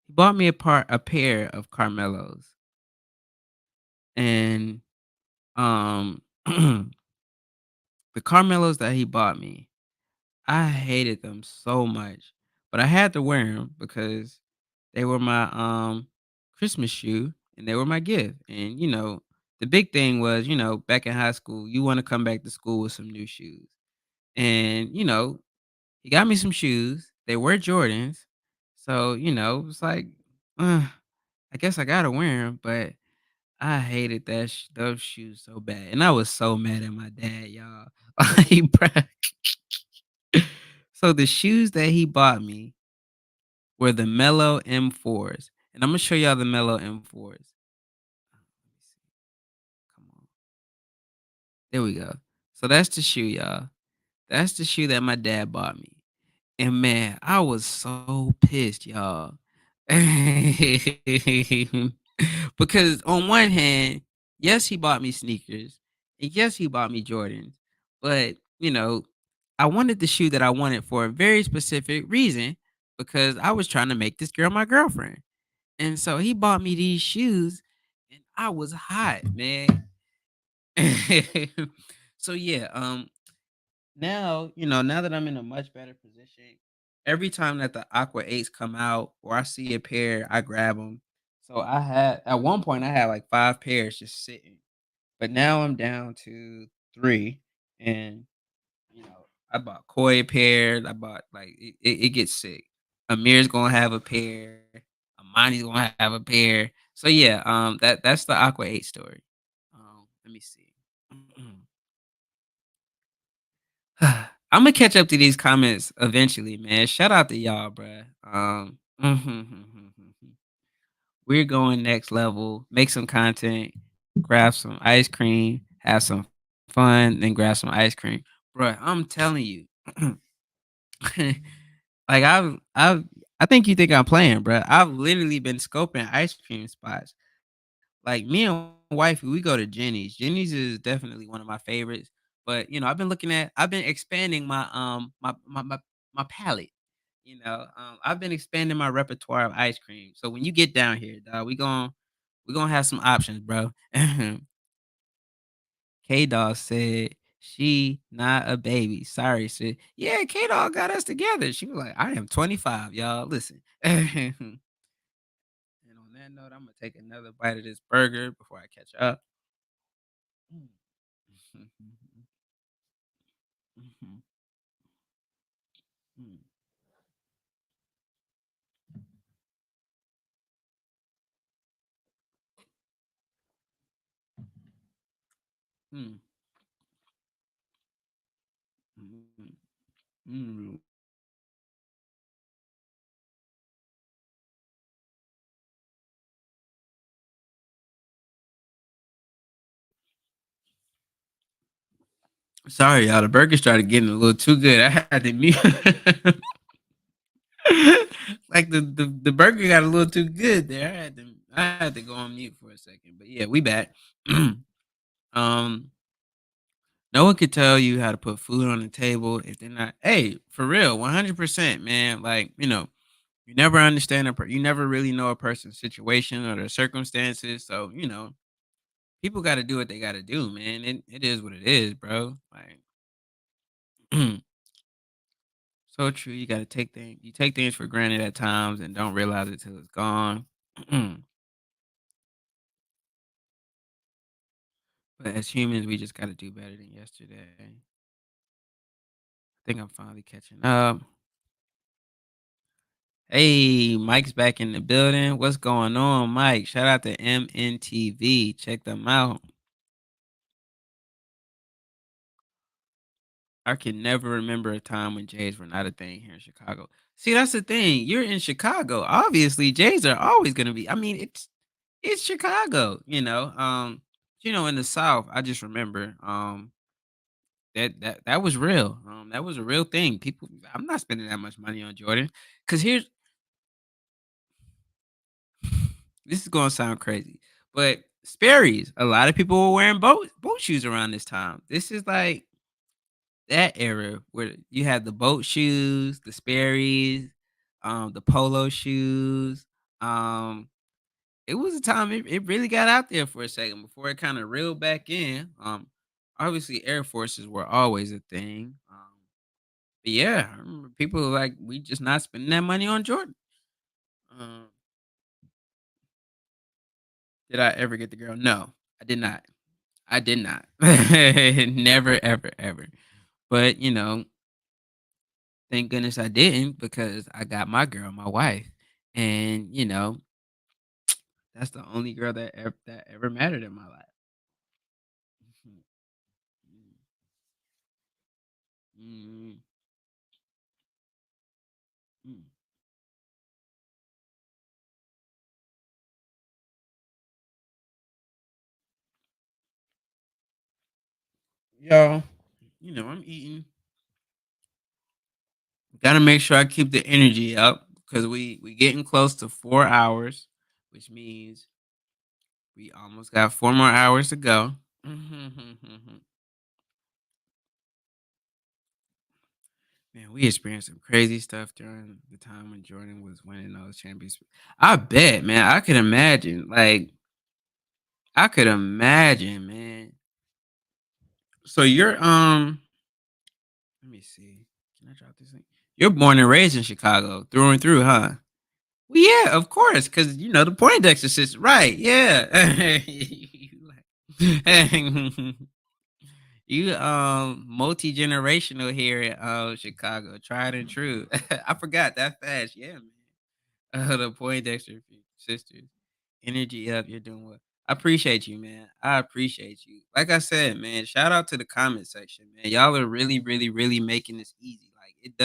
he bought me a pair of Carmelos, and, the Carmelos that he bought me, I hated them so much, but I had to wear them because they were my, Christmas shoe, and they were my gift, and, the big thing was, back in high school, you wanna come back to school with some new shoes, and, he got me some shoes, they were Jordans, so, it was like, "Uh, I guess I gotta wear them," but I hated those shoes so bad, and I was so mad at my dad, y'all. Like, bruh. So the shoes that he bought me were the Mellow M4s, and Imma show y'all the Mellow M4s. Let me see, come on. There we go. So that's the shoe, y'all. That's the shoe that my dad bought me. And man, I was so pissed, y'all. Because on one hand, yes, he bought me sneakers, and yes, he bought me Jordans, but I wanted the shoe that I wanted for a very specific reason because I was trying to make this girl my girlfriend. And so he bought me these shoes, and I was hot, man. So yeah, now, now that I'm in a much better position, every time that the Aqua 8s come out or I see a pair, I grab them. So I had at one point I had like 5 pairs just sitting, but now I'm down to 3, and I bought Koi pairs. I bought like it gets sick. Amir's gonna have a pair. Amani's gonna have a pair. So yeah, that's the Aqua 8 story. Let me see. Imma catch up to these comments eventually, man. Shout out to y'all, bruh. We're going next level, make some content, grab some ice cream, have some fun, then grab some ice cream. Bruh, I'm telling you. Like, I think you think I'm playing, bruh. I've literally been scoping ice cream spots. Like, me and wifey, we go to Jenny's. Jenny's is definitely one of my favorites, but, I've been expanding my palate, I've been expanding my repertoire of ice cream. So when you get down here, dog, we gonna have some options, bro. K-Dog said, "She not a baby. Sorry, sis." Yeah, K-Dog got us together. She was like, "I am 25, y'all. Listen." And on that note, I'm gonna take another bite of this burger before I catch up. Mm. Mhm. Mm. Mm. Mm. Mm. Sorry, y'all. The burger started getting a little too good. I had to mute. Like the burger got a little too good there. I had to go on mute for a second. But yeah, we back. um, no one could tell you how to put food on the table if they're not. Hey, for real, 100%, man. Like you never understand you never really know a person's situation or their circumstances. So people got to do what they got to do, man. It is what it is, bro. Like so true. You take things for granted at times and don't realize it till it's gone. But as humans, we just got to do better than yesterday. I think I'm finally catching up. Hey, Mike's back in the building. What's going on, Mike? Shout out to MNTV. Check them out. I can never remember a time when Jays were not a thing here in Chicago. See, that's the thing. You're in Chicago. Obviously, Jays are always gonna be. I mean, it's Chicago, you know. In the South, I just remember that was real. That was a real thing. People, I'm not spending that much money on Jordan. Cause here's this is gonna sound crazy, but Sperry's, a lot of people were wearing boat shoes around this time. This is like that era where you had the boat shoes, the Sperry's, the polo shoes. Um, it was a time it really got out there for a second before it kind of reeled back in. Obviously Air Forces were always a thing. But yeah, I remember people were like, we just not spending that money on Jordan. Um, did I ever get the girl? No, I did not. I did not. Never, ever, ever. But thank goodness I didn't because I got my girl, my wife, and that's the only girl that ever mattered in my life. Mhm. Mhm. Mhm. Yo, I'm eating. Gotta make sure I keep the energy up because we getting close to 4 hours, which means we almost got 4 more hours to go. Man, we experienced some crazy stuff during the time when Jordan was winning those championships. I bet, man. I could imagine. Like, I could imagine, man. So you're let me see. Can I drop this thing? You're born and raised in Chicago, through and through, huh? Well, yeah, of course, because the Poindexter system, right? Yeah. You multi generational here in Chicago, tried and true. I forgot that fast. Yeah, man. The Poindexter sisters. Energy up, you're doing well. I appreciate you, man. I appreciate you. Like I said, man, shout out to the comment section, man. Y'all are really, really, really making this easy. Like it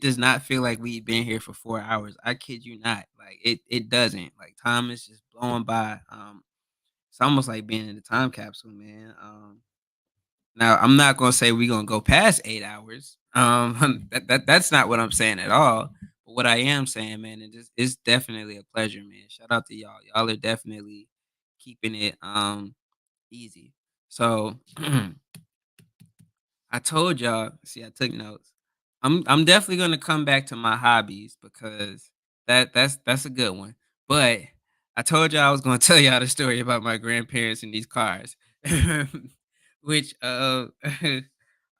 does not feel like we've been here for 4 hours. I kid you not. Like it doesn't. Like time is just blowing by. It's almost like being in a time capsule, man. Now I'm not gonna say we're gonna go past 8 hours. That's not what I'm saying at all. But what I am saying, man, it's definitely a pleasure, man. Shout out to y'all. Y'all are definitely keeping it easy. So I told y'all, see, I took notes. I'm definitely gonna come back to my hobbies because that's a good one. But I told y'all I was gonna tell y'all the story about my grandparents and these cars. Which I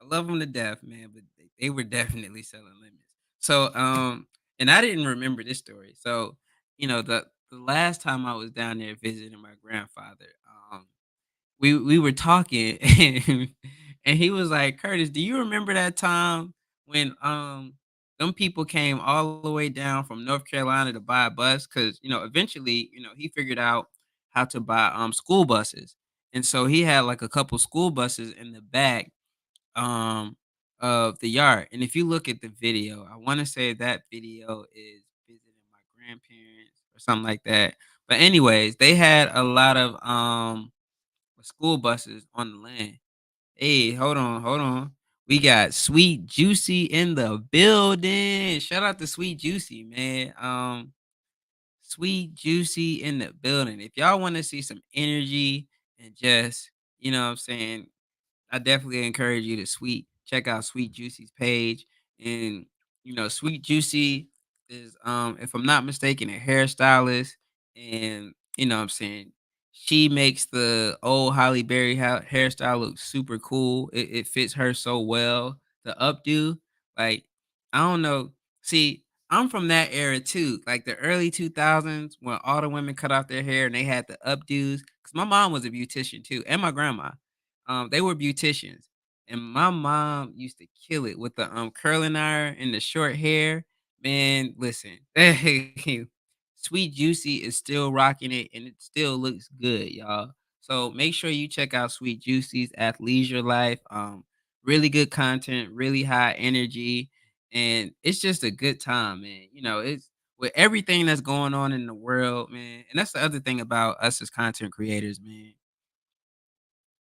love them to death, man, but they were definitely selling limits. So and I didn't remember this story. So, the last time I was down there visiting my grandfather, we were talking and he was like, "Curtis, do you remember that time when them people came all the way down from North Carolina to buy a bus? Cause eventually, he figured out how to buy school buses. And so he had like a couple school buses in the back um of the yard. And if you look at the video, I want to say that video is visiting my grandparents or something like that. But anyways, they had a lot of school buses on the land. Hey, hold on, hold on. We got Sweet Juicy in the building. Shout out to Sweet Juicy, man. Sweet Juicy in the building. If y'all want to see some energy and just, what I'm saying, I definitely encourage you to check out Sweet Juicy's page. And Sweet Juicy is if I'm not mistaken, a hairstylist. And what I'm saying, she makes the old Holly Berry hairstyle look super cool. It fits her so well. The updo, like, I don't know. See, I'm from that era too, like the early 2000s when all the women cut off their hair and they had the updos. Cause my mom was a beautician too, and my grandma. They were beauticians, and my mom used to kill it with the curling iron and the short hair. Man, listen, Sweet Juicy is still rocking it, and it still looks good, y'all. So make sure you check out Sweet Juicy's Athleisure Life. really good content, really high energy, and it's just a good time, man. It's with everything that's going on in the world, man. And that's the other thing about us as content creators, man.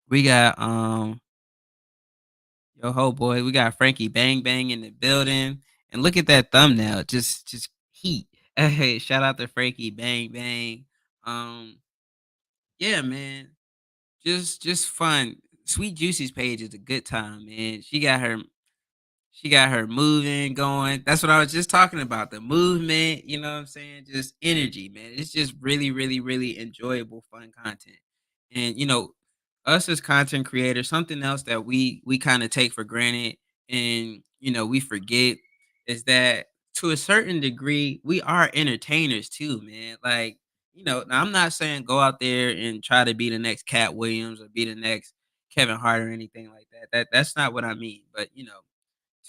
We got yo ho boy, we got Frankie Bang Bang in the building. And look at that thumbnail. Just heat. Hey, shout out to Frankie Bang Bang. Um, yeah, man. Just fun. Sweet Juicy's page is a good time, man. She got her moving going. That's what I was just talking about. The movement, you know what I'm saying? Just energy, man. It's just really, really, really enjoyable, fun content. And us as content creators, something else that we kind of take for granted and we forget is that to a certain degree, we are entertainers too, man. Like, now I'm not saying go out there and try to be the next Cat Williams or be the next Kevin Hart or anything like that. That's not what I mean. But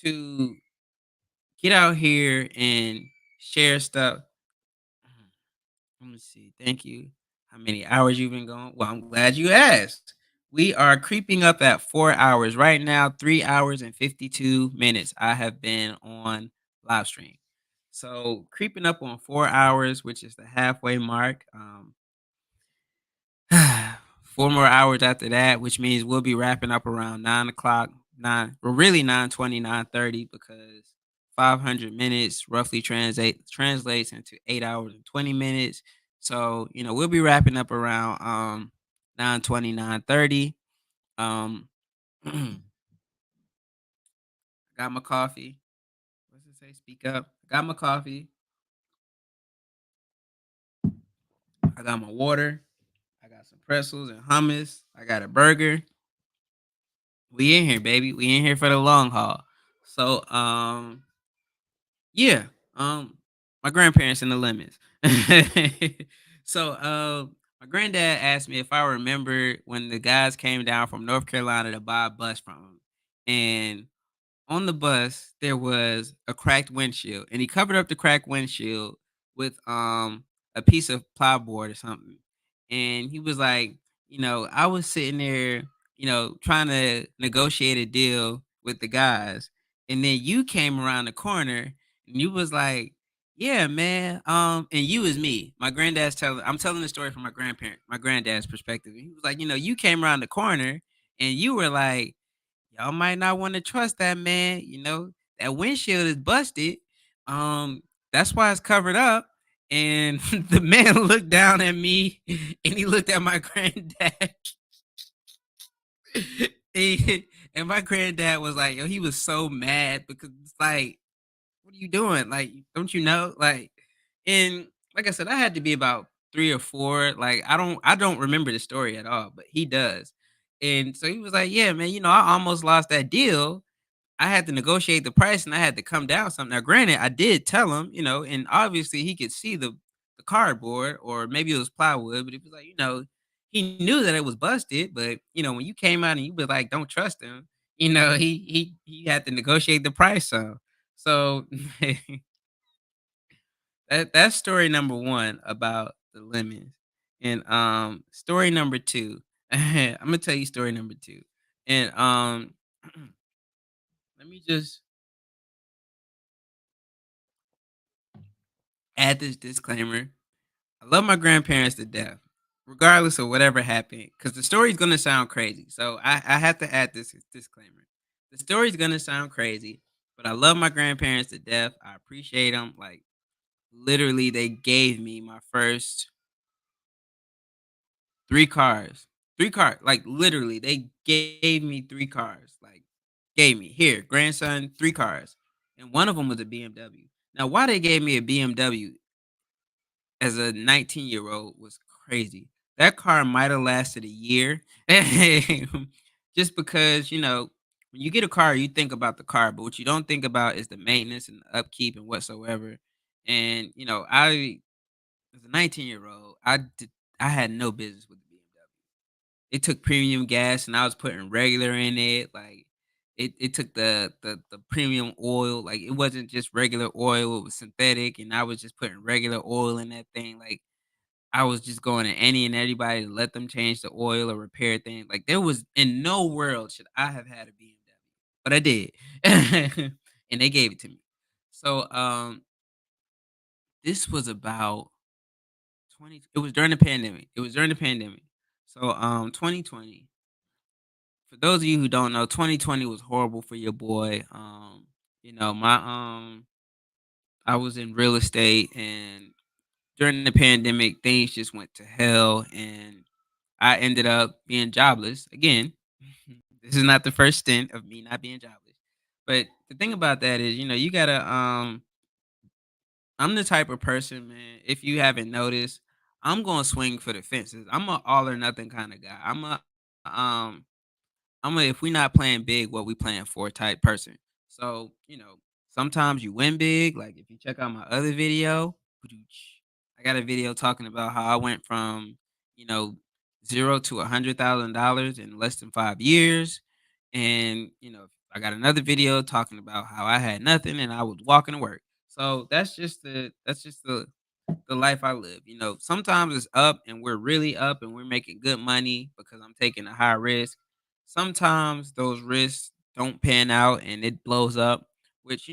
to get out here and share stuff. Let me see. Thank you. How many hours you've been going? Well, I'm glad you asked. We are creeping up at 4 hours right now. 3 hours and 52 minutes. I have been on live stream, so creeping up on 4 hours, which is the halfway mark. 4 more hours after that, which means we'll be wrapping up around 9 o'clock. Well, really 9:20, 9:30, because 500 minutes roughly translates into 8 hours and 20 minutes. So we'll be wrapping up around 9:20, 9:30. Um, got my coffee. What's it say? Speak up. Got my coffee. I got my water. I got some pretzels and hummus. I got a burger. We in here, baby. We in here for the long haul. So, yeah. Um, my grandparents in the limits. So, my granddad asked me if I remember when the guys came down from North Carolina to buy a bus from him, and on the bus there was a cracked windshield, and he covered up the cracked windshield with a piece of plyboard or something. And he was like, I was sitting there, trying to negotiate a deal with the guys, and then you came around the corner and you was like, yeah, man. And you was me. I'm telling the story from my granddad's perspective. He was like, you came around the corner and you were like, y'all might not want to trust that man. That windshield is busted. Um, that's why it's covered up. And the man looked down at me and he looked at my granddad. And my granddad was like, yo, he was so mad because it's like, what are you doing? Like, don't you know? Like, and like I said, I had to be about 3 or 4. Like, I don't remember the story at all, but he does. And so he was like, yeah, man, I almost lost that deal. I had to negotiate the price and I had to come down something. Now, granted, I did tell him, and obviously he could see the cardboard, or maybe it was plywood, but it was like, he knew that it was busted. But when you came out and you were like, don't trust him, he had to negotiate the price. So that's story number one about the lemons. And story number two, I'm gonna tell you story number two. And let me just add this disclaimer. I love my grandparents to death, regardless of whatever happened, because the story's gonna sound crazy. So I have to add this disclaimer. The story's gonna sound crazy, but I love my grandparents to death. I appreciate them. Like, literally, they gave me my first 3 cars. 3 cars. Like, literally, they gave me 3 cars. Like, gave me here, grandson, 3 cars. And one of them was a BMW. Now, why they gave me a BMW as a 19-year-old was crazy. That car might have lasted a year. Just because, when you get a car, you think about the car, but what you don't think about is the maintenance and the upkeep and whatsoever. And, I as a 19-year-old, I had no business with the BMW. It took premium gas and I was putting regular in it. Like, it took the premium oil. Like, it wasn't just regular oil, it was synthetic, and I was just putting regular oil in that thing. Like, I was just going to any and everybody to let them change the oil or repair things. Like, there was in no world should I have had a BMW. but I did. And they gave it to me. So, this was about 20 it was during the pandemic. It was during the pandemic. So, 2020, for those of you who don't know, 2020 was horrible for your boy. My I was in real estate, and during the pandemic, things just went to hell, and I ended up being jobless again. This is not the first stint of me not being jobless. But the thing about that is, you gotta I'm the type of person, man, if you haven't noticed, I'm gonna swing for the fences. I'm a all or nothing kind of guy. Um if we not playing big, what we playing for type person. So, sometimes you win big. Like if you check out my other video, I got a video talking about how I went from, you know, zero to $100,000 in less than 5 years. And, I got another video talking about how I had nothing and I was walking to work. So that's just the life I live. Sometimes it's up and we're really up and we're making good money because I'm taking a high risk. Sometimes those risks don't pan out and it blows up, which,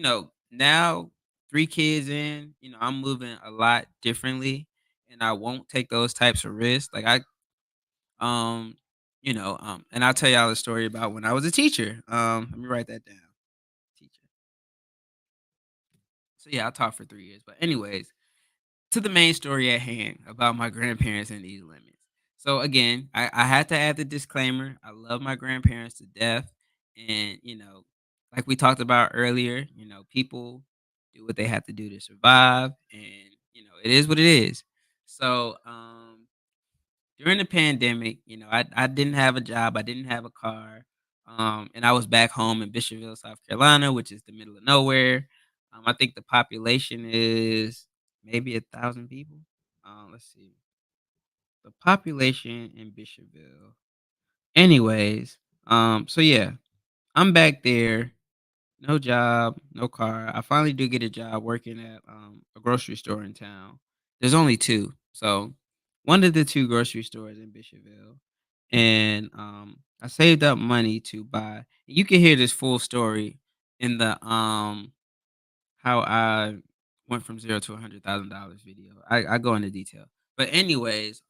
now 3 kids in, I'm moving a lot differently and I won't take those types of risks. Um, and I'll tell y'all a story about when I was a teacher. Let me write that down. Teacher. So yeah, I taught for 3 years. But anyways, to the main story at hand about my grandparents and these limits. So again, I had to add the disclaimer. I love my grandparents to death. And, like we talked about earlier, people do what they have to do to survive. And, it is what it is. So during the pandemic, I didn't have a job, I didn't have a car. And I was back home in Bishopville, South Carolina, which is the middle of nowhere. I think the population is maybe 1,000 people. Let's see. The population in Bishopville. Anyways, so yeah, I'm back there. No job, no car. I finally do get a job working at a grocery store in town. There's only two. So one of the two grocery stores in Bishopville. And I saved up money to buy. You can hear this full story in the how I went from zero to $100,000 video. I go into detail. But anyways,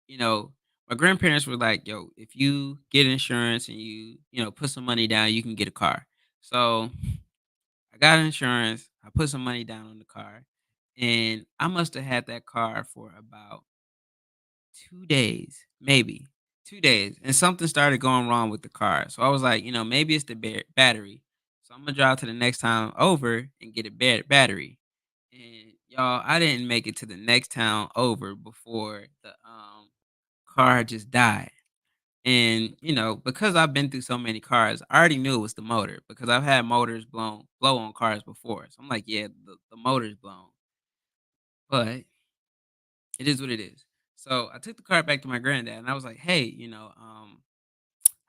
you know, my grandparents were like, "Yo, if you get insurance and you put some money down, you can get a car." So I got insurance. I put some money down on the car, and I must have had that car for about 2 days, maybe 2 days, and something started going wrong with the car. So I was like, maybe it's the battery. So I'm gonna drive to the next town over and get a battery. And y'all, I didn't make it to the next town over before the car just died. And because I've been through so many cars, I already knew it was the motor because I've had motors blow on cars before. So I'm like, yeah, the motor's blown. But it is what it is. So I took the car back to my granddad and I was like, hey,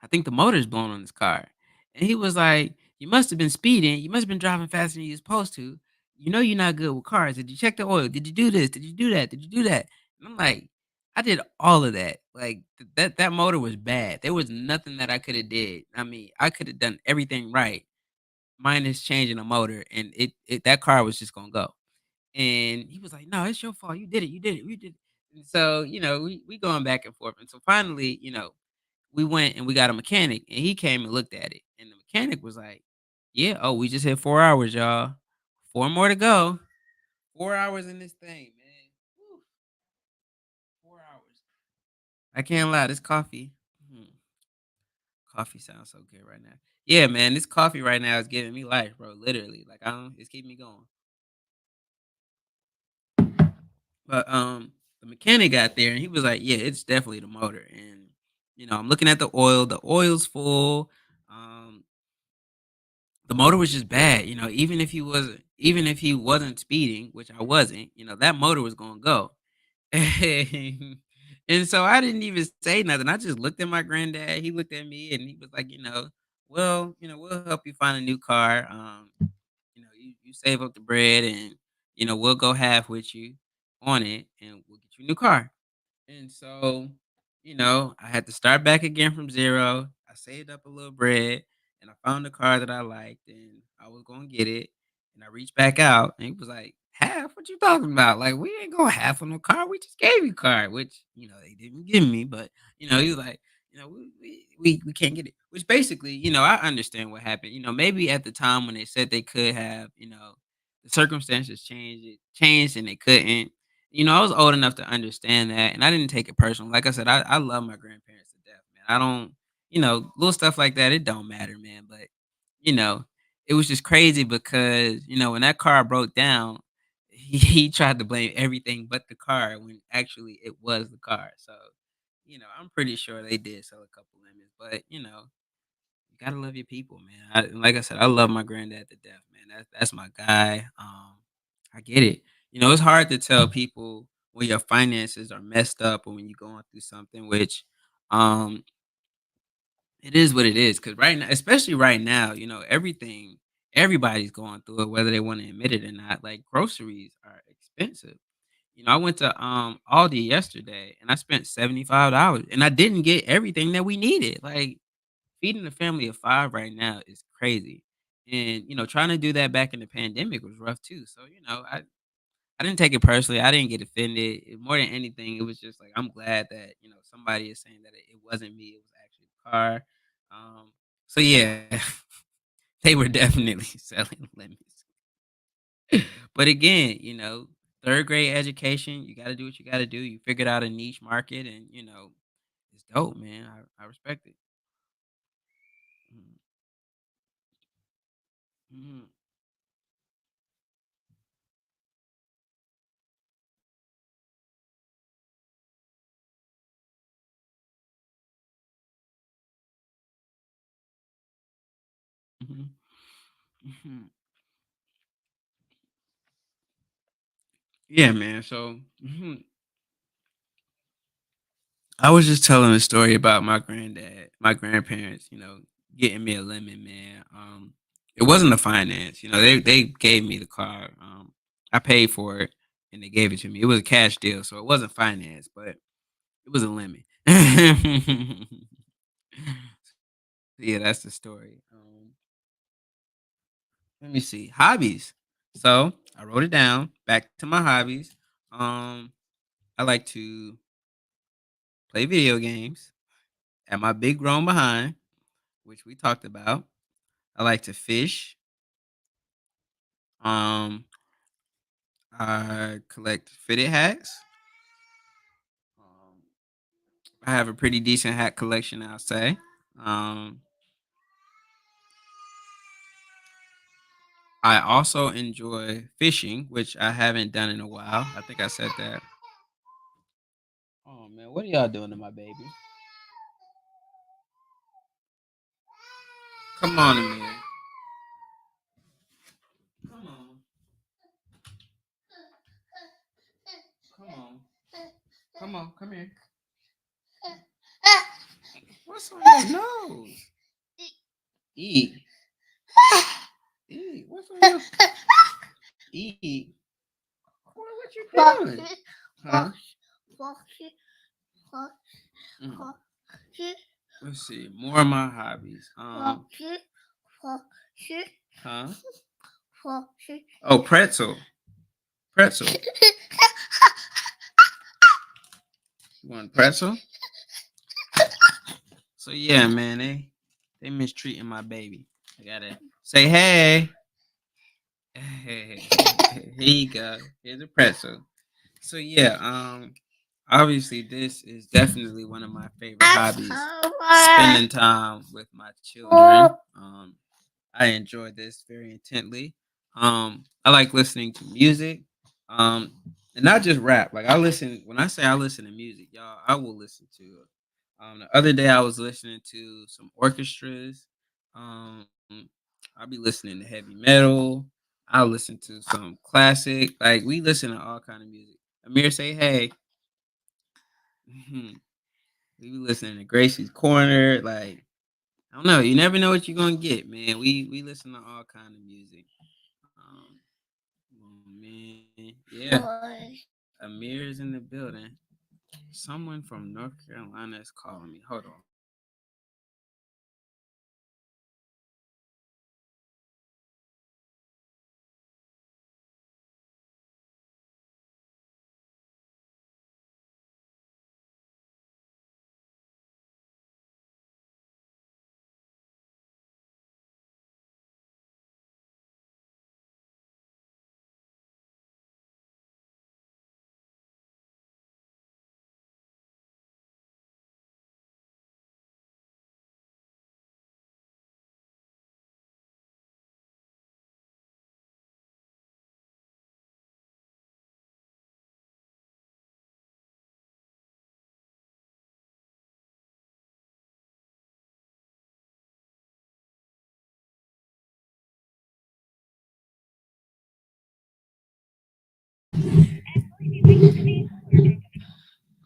I think the motor's blown on this car. And he was like, you must have been speeding. You must have been driving faster than you're supposed to. You know you're not good with cars. Did you check the oil? Did you do this? Did you do that? Did you do that? And I'm like, I did all of that. Like that motor was bad. There was nothing that I could have did. I mean, I could have done everything right, minus changing a motor, and that car was just gonna go. And he was like, "No, it's your fault. You did it. You did it. You did it." And so, we going back and forth. And so finally, we went and we got a mechanic and he came and looked at it. And the mechanic was like, "Yeah, oh, we just hit 4 hours, y'all. 4 more to go. 4 hours in this thing, man. Woo, 4 hours. I can't lie, this coffee. Coffee sounds so good right now. Yeah, man, this coffee right now is giving me life, bro. Literally. Like I don't it's keeping me going. But the mechanic got there and he was like, "Yeah, it's definitely the motor." And I'm looking at the oil. The oil's full. Um, the motor was just bad. Even if he wasn't speeding, which I wasn't, that motor was gonna go. And so I didn't even say nothing. I just looked at my granddad. He looked at me and he was like, well, we'll help you find a new car. You save up the bread and we'll go half with you on it and we'll get you a new car. And so, I had to start back again from zero. I saved up a little bread and I found a car that I liked, and I was gonna get it, and I reached back out, and he was like, "Half? What you talking about? Like, we ain't going half on no car. We just gave you a car," which they didn't give me, but he was like, we can't get it. Which basically, I understand what happened. Maybe at the time when they said they could have, the circumstances changed and they couldn't. I was old enough to understand that, and I didn't take it personal. Like I said, I love my grandparents to death, man. I don't, little stuff like that, it don't matter, man. But, you know, it was just crazy because, when that car broke down, he tried to blame everything but the car when actually it was the car. So, I'm pretty sure they did sell a couple lemons, but you gotta love your people, man. Like I said, I love my granddad to death, man. That's my guy. I get it. It's hard to tell people when your finances are messed up or when you're going through something, which um it is what it is. Cause right now, especially right now, everybody's going through it, whether they want to admit it or not. Like groceries are expensive. I went to Aldi yesterday and I spent $75 and I didn't get everything that we needed. Like feeding a family of 5 right now is crazy. And, trying to do that back in the pandemic was rough too. So, I didn't take it personally. I didn't get offended. More than anything, it was just like I'm glad that, somebody is saying that it wasn't me, it was actually the car. So yeah, they were definitely selling lemons. But again, 3rd grade education, you gotta do what you gotta do. You figured out a niche market and, it's dope, man. I respect it. Mhm. Mhm. Mhm. Mhm. Yeah, man. So I was just telling a story about my granddad, my grandparents, getting me a lemon, man. It wasn't the finance, they gave me the car. I paid for it and they gave it to me. It was a cash deal, so it wasn't finance, but it was a lemon. Yeah, that's the story. Let me see. Hobbies. So I wrote it down. Back to my hobbies. Um, I like to play video games at my big grown behind, which we talked about. I like to fish. Um, I collect fitted hats. Um, I have a pretty decent hat collection, I'll say. Um, I also enjoy fishing, which I haven't done in a while. I think I said that. Oh man, what are y'all doing to my baby? Come on, Amir. Come on. Come on. Come on. Come here. What's on your nose? Eat. Eat. What's on your eat? What you doing? Huh? Mm. Let's see. More of my hobbies. Huh? Oh, pretzel. Pretzel. You want pretzel? So yeah, man, they mistreating my baby. I gotta say hey. Hey, here you go. Here's a pretzel. So yeah, obviously this is definitely one of my favorite hobbies. Spending time with my children. I enjoy this very intently. I like listening to music. Um, and not just rap. Like I listen when I say I listen to music, y'all, I will listen to the other day I was listening to some orchestras. Um, I'll be listening to heavy metal. I'll listen to some classic. Like we listen to all kind of music. Amir say hey. Mhm. We be listening to Gracie's Corner. Like I don't know. You never know what you're gonna get, man. We listen to all kind of music. Um, oh, man, yeah. Amir is in the building. Someone from North Carolina is calling me. Hold on.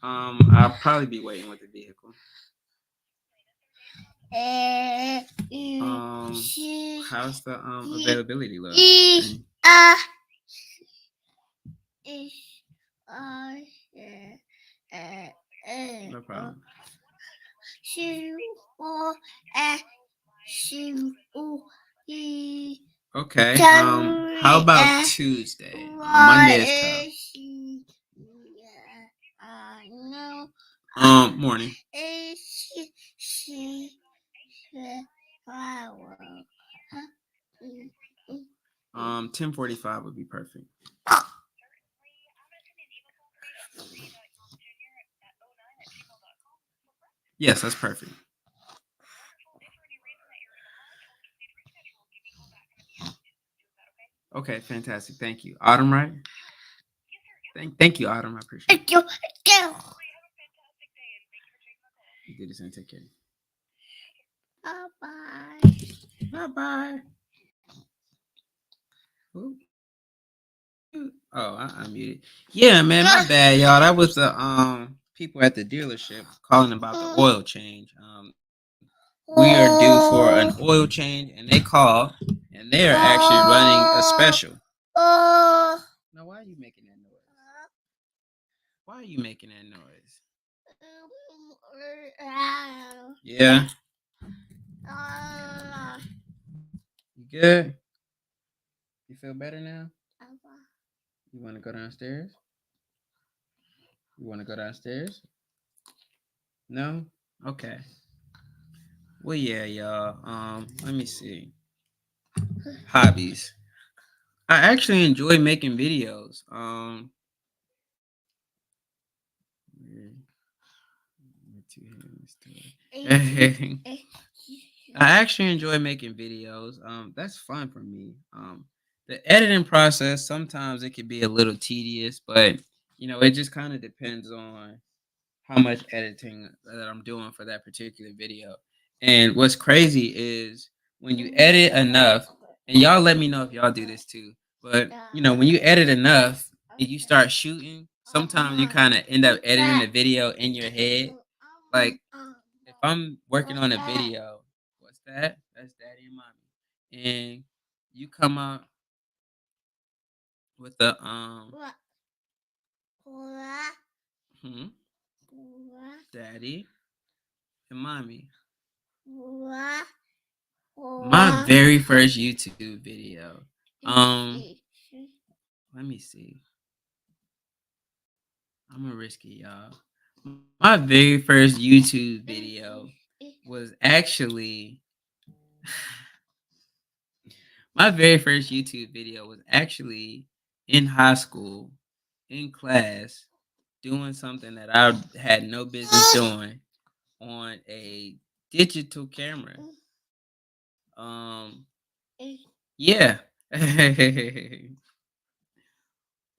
I'll probably be waiting with the vehicle. How's the availability look? And no problem. Okay. How about Tuesday? Monday is tough. Morning. 10:45 would be perfect. Yes, that's perfect. Okay, fantastic. Thank you. Autumn, right? Thank you, Autumn. I appreciate it. You did this and take care. Bye bye. Oh, I muted. Yeah, man, my bad, y'all. That was the people at the dealership calling about the oil change. We are due for an oil change, and they called, and they are actually running a special. Now, why are you making that noise? Why are you making that noise? Yeah, you good? You feel better now? You want to go downstairs? You want to go downstairs? No? Okay. Well, yeah, y'all. Let me see. Hobbies. I actually enjoy making videos. I actually enjoy making videos. That's fun for me. The editing process sometimes it can be a little tedious, but it just kind of depends on how much editing that I'm doing for that particular video. And what's crazy is when you edit enough, and y'all let me know if y'all do this too. But when you edit enough and you start shooting, sometimes you kind of end up editing the video in your head. Like if I'm working on a video, what's that? That's daddy and mommy. And you come out with the hmm, daddy and mommy. My very first YouTube video. Let me see. I'm gonna risk it, y'all. My very first YouTube video was actually my very first YouTube video was actually in high school, in class, doing something that I had no business doing on a digital camera. Um, yeah.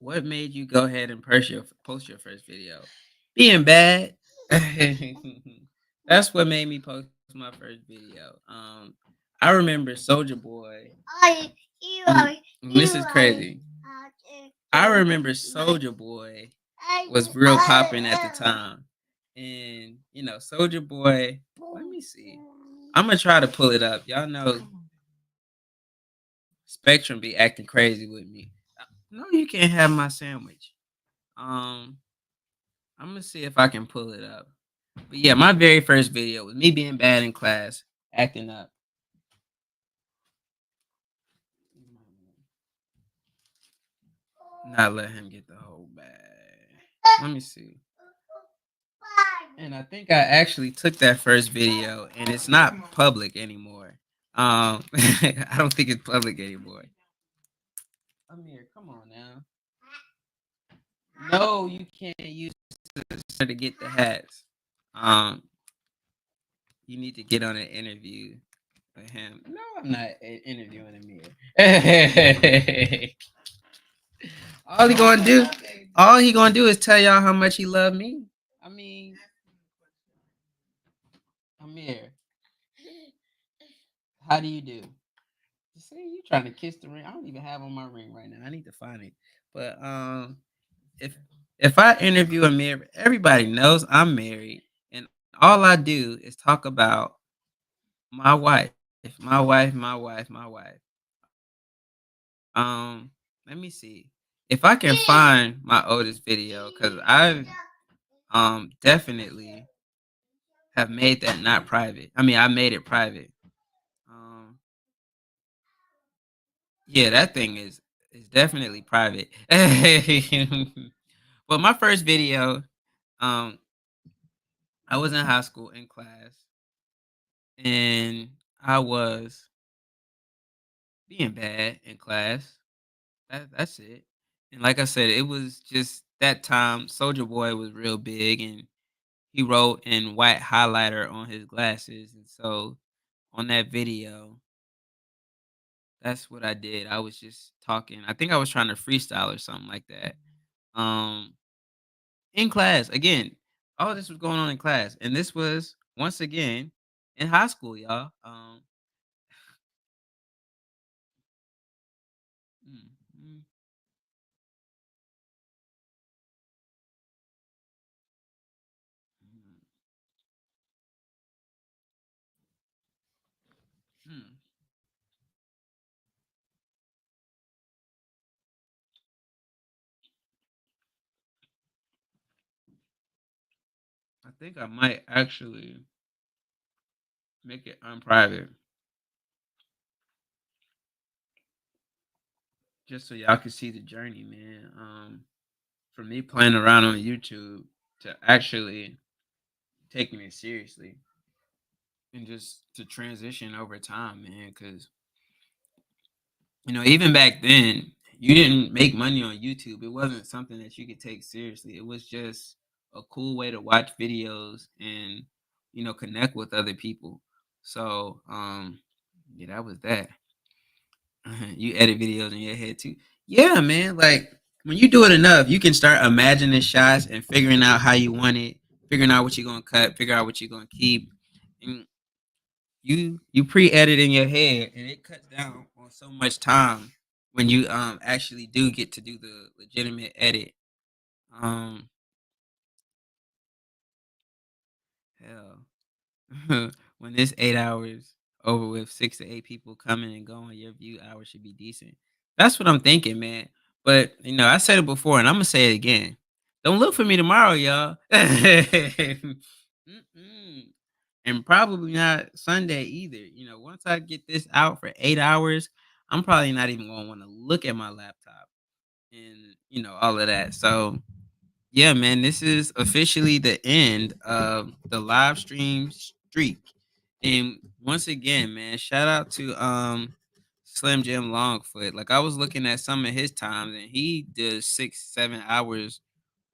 What made you go ahead and post your first video? Being bad. That's what made me post my first video. I remember Soldier Boy. This is crazy. I remember Soldier Boy was real popping at the time. And Soldier Boy, let me see. I'm gonna try to pull it up. Y'all know Spectrum be acting crazy with me. No, you can't have my sandwich. Um, I'm gonna see if I can pull it up. But yeah, my very first video was me being bad in class, acting up. Not let him get the whole bag. Let me see. And I think I actually took that first video, and it's not public anymore. I don't think it's public anymore. Amir, come on now. No, you can't use this to get the hats. Um, you need to get on an interview with him. No, I'm not interviewing Amir. all he gonna do, all he gonna do is tell y'all how much he love me. I mean, Amir, how do you do? See, you trying to kiss the ring. I don't even have on my ring right now. I need to find it. But if if I interview a married, everybody knows I'm married, and all I do is talk about my wife, my wife, my wife, my wife. Um, Let me see if I can find my oldest video because I definitely have made that not private. I mean, I made it private. Um, yeah, that thing is definitely private. Well, my first video, um, I was in high school in class, and I was being bad in class. That's it. And like I said, it was just that time. Soldier Boy was real big, and he wrote in white highlighter on his glasses, and so on that video, that's what I did. I was just talking. I think I was trying to freestyle or something like that. Um, in class again. All this was going on in class, and this was once again in high school, y'all. Mm, mm, mm, mm. I think I might actually make it unprivate just so y'all can see the journey, man. From me playing around on YouTube to actually taking it seriously and just to transition over time, man. Because even back then, you didn't make money on YouTube. It wasn't something that you could take seriously. It was just a cool way to watch videos and connect with other people. So, yeah, that was that. You edit videos in your head too. Yeah, man. Like when you do it enough, you can start imagining shots and figuring out how you want it, figuring out what you're gonna cut, figure out what you're gonna keep. And you pre-edit in your head, and it cuts down on so much time when you actually do get to do the legitimate edit. Um, Hell. When it's 8 hours over with 6 to 8 people coming and going, your view hours should be decent. That's what I'm thinking, man. But I said it before and I'm gonna say it again. Don't look for me tomorrow, y'all. Mm-mm. And probably not Sunday either. Once I get this out for 8 hours, I'm probably not even gonna want to look at my laptop and all of that. So yeah, man, this is officially the end of the live stream streak. And once again, man, shout out to Slim Jim Longfoot. Like I was looking at some of his times and he does 6, 7 hours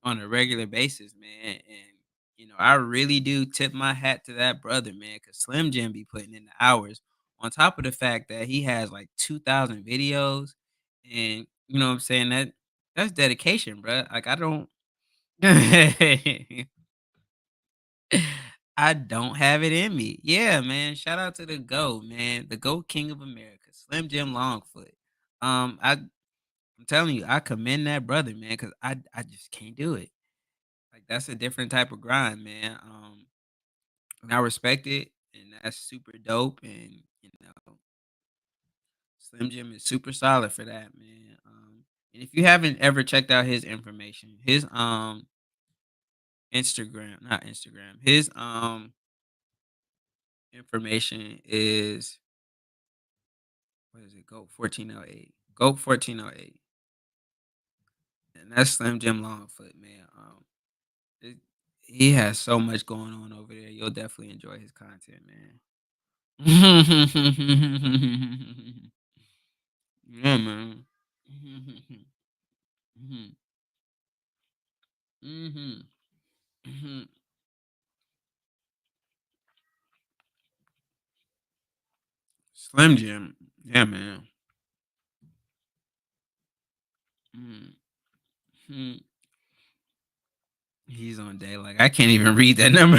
on a regular basis, man. And I really do tip my hat to that brother, man, because Slim Jim be putting in the hours. On top of the fact that he has like 2,000 videos, and you know what I'm saying, that's dedication, bro. Like I don't I don't have it in me. Yeah, man. Shout out to the GOAT, man. The GOAT King of America, Slim Jim Longfoot. I'm telling you, I commend that brother, man, because I just can't do it. Like that's a different type of grind, man. And I respect it, and that's super dope. And Slim Jim is super solid for that, man. And if you haven't ever checked out his information, his Instagram, not Instagram, his information is what is it? Goat 1408. Goat 1408. And that's Slim Jim Longfoot, man. It, he has so much going on over there. You'll definitely enjoy his content, man. Yeah, man. Slim Jim. Yeah, man. Mhm. He's on day. Like I can't even read that number.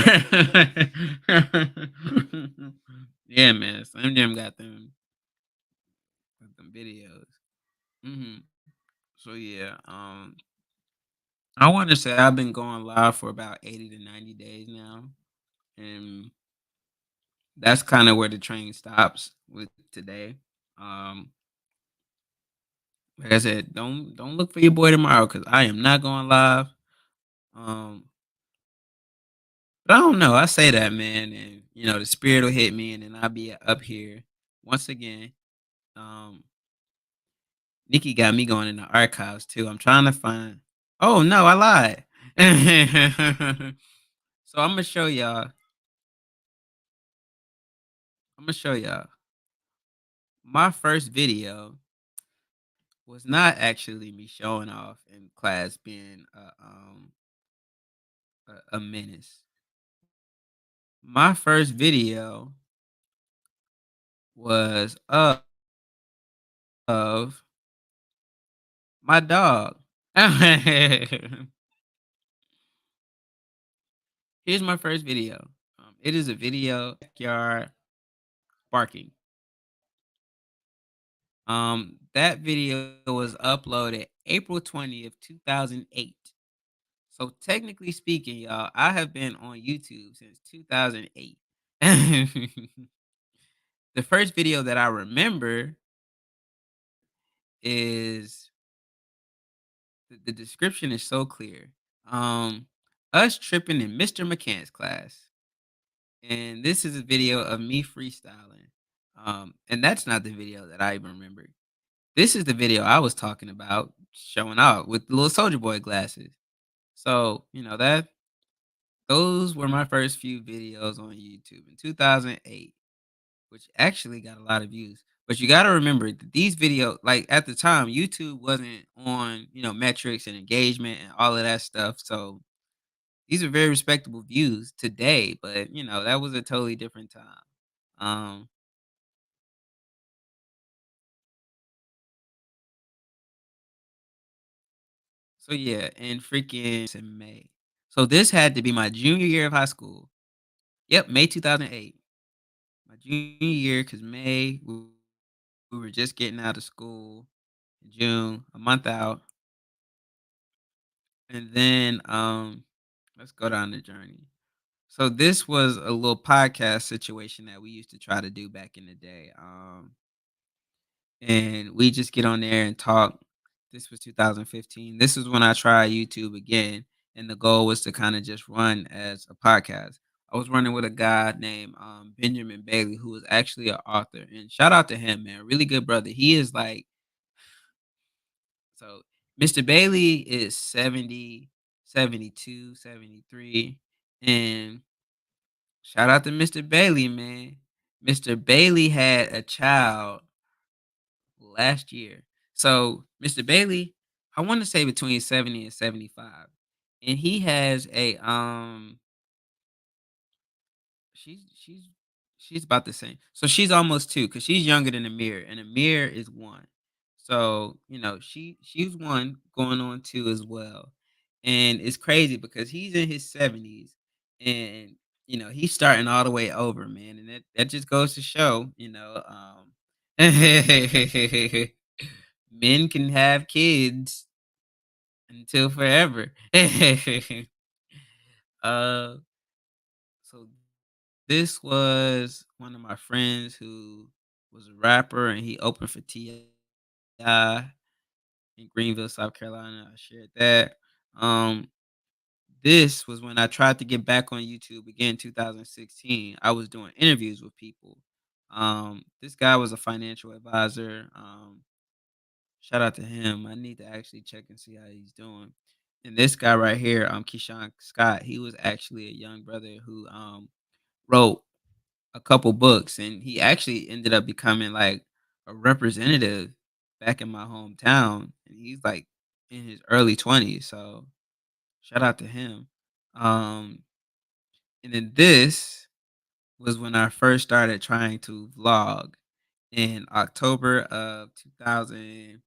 Yeah, man. Slim Jim got them them videos. Hmm. So yeah, I want to say I've been going live for about 80 to 90 days now, and that's kind of where the train stops with today. Um, like I said, don't look for your boy tomorrow because I am not going live. Um, but I don't know. I say that, man, and the spirit will hit me, and then I'll be up here once again. Um, Nikki got me going in the archives too. I'm trying to find. Oh no, I lied. So I'm gonna show y'all. I'm gonna show y'all. My first video was not actually me showing off in class being a menace. My first video was of my dog. Here's my first video. It is a video backyard barking. That video was uploaded April 20th, 2008. So technically speaking, y'all, I have been on YouTube since 2008. The first video that I remember is the description is so clear. Um, Us tripping in Mr. McCants class. And this is a video of me freestyling. And that's not the video that I even remember. This is the video I was talking about showing out with the little soldier boy glasses. So, that those were my first few videos on YouTube in 2008, which actually got a lot of views. But you got to remember that these videos, like at the time, YouTube wasn't on, metrics and engagement and all of that stuff. So these are very respectable views today, but that was a totally different time. Um, so yeah, and freaking in May. So this had to be my junior year of high school. Yep, May 2008. My junior year, because May, we were just getting out of school. June, a month out. And then let's go down the journey. So this was a little podcast situation that we used to try to do back in the day. And we just get on there and talk. This was 2015. This is when I tried YouTube again, and the goal was to kind of just run as a podcast. I was running with a guy named Benjamin Bailey, who was actually an author. And shout out to him, man. Really good brother. He is like, so Mr. Bailey is 70, 72, 73. And shout out to Mr. Bailey, man. Mr. Bailey had a child last year. So Mr. Bailey, I want to say between 70 and 75. And he has a she's about the same. So she's almost 2 cuz she's younger than Amir and Amir is 1. So, she's 1 going on 2 as well. And it's crazy because he's in his 70s and he's starting all the way over, man. And that just goes to show, men can have kids until forever. uh, so this was one of my friends who was a rapper, and he opened for T.I. in Greenville, South Carolina. I shared that. Um, this was when I tried to get back on YouTube again, 2016. I was doing interviews with people. This guy was a financial advisor. Shout out to him. I need to actually check and see how he's doing. And this guy right here, Keyshawn Scott, he was actually a young brother who wrote a couple books, and he actually ended up becoming like a representative back in my hometown. And he's like in his early 20s. So shout out to him. Um, and then this was when I first started trying to vlog in October of 2016.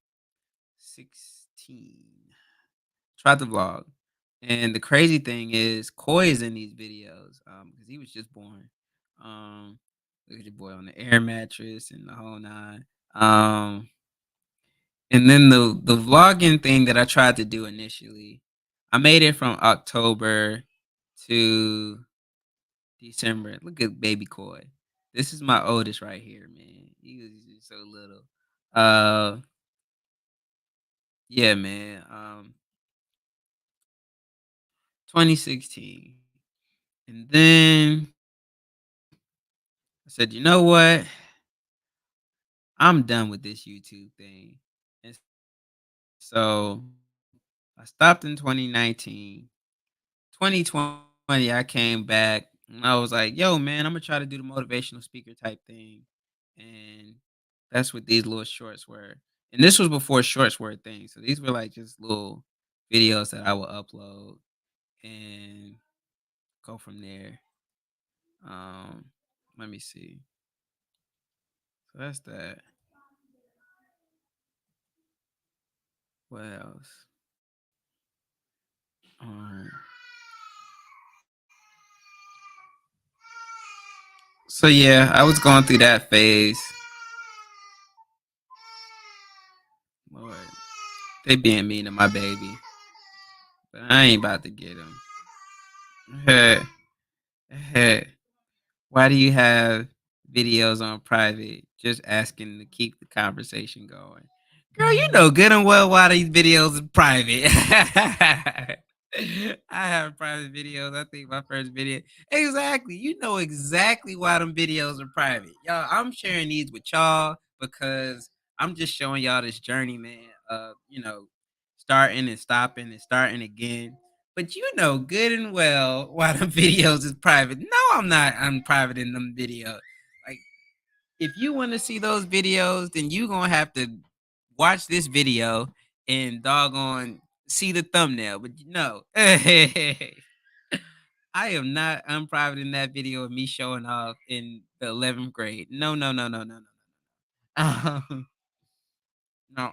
Tried to vlog. And the crazy thing is Koi is in these videos, because he was just born. Um, Look at your boy on the air mattress and the whole nine. And then the vlogging thing that I tried to do initially, I made it from October to December. Look at baby Koi. This is my oldest right here, man. He was just so little. Uh yeah, man. 2016. And then I said, you know what? I'm done with this YouTube thing. And so I stopped in 2019. 2020, I came back and I was like, yo, man, I'm gonna try to do the motivational speaker type thing. And that's what these little shorts were. And this was before shorts were a thing. So these were like just little videos that I would upload and go from there. Um, Let me see. So that's that. What else? Um, so yeah, I was going through that phase. Lord, they being mean to my baby, but I ain't about to get him. Why do you have videos on private just asking to keep the conversation going? Girl, you know good and well why these videos are private. I have private videos. I think my first video. Exactly. You know exactly why them videos are private. Y'all, I'm sharing these with y'all because I'm just showing y'all this journey, man, of, starting and stopping and starting again. But you know good and well why them videos is private. No, I'm not. I'm private in them videos. Like, if you want to see those videos, then you gonna have to watch this video and doggone see the thumbnail. But no, I am not unprivate in that video of me showing off in the 11th grade. No, no, no, no, no, no. No,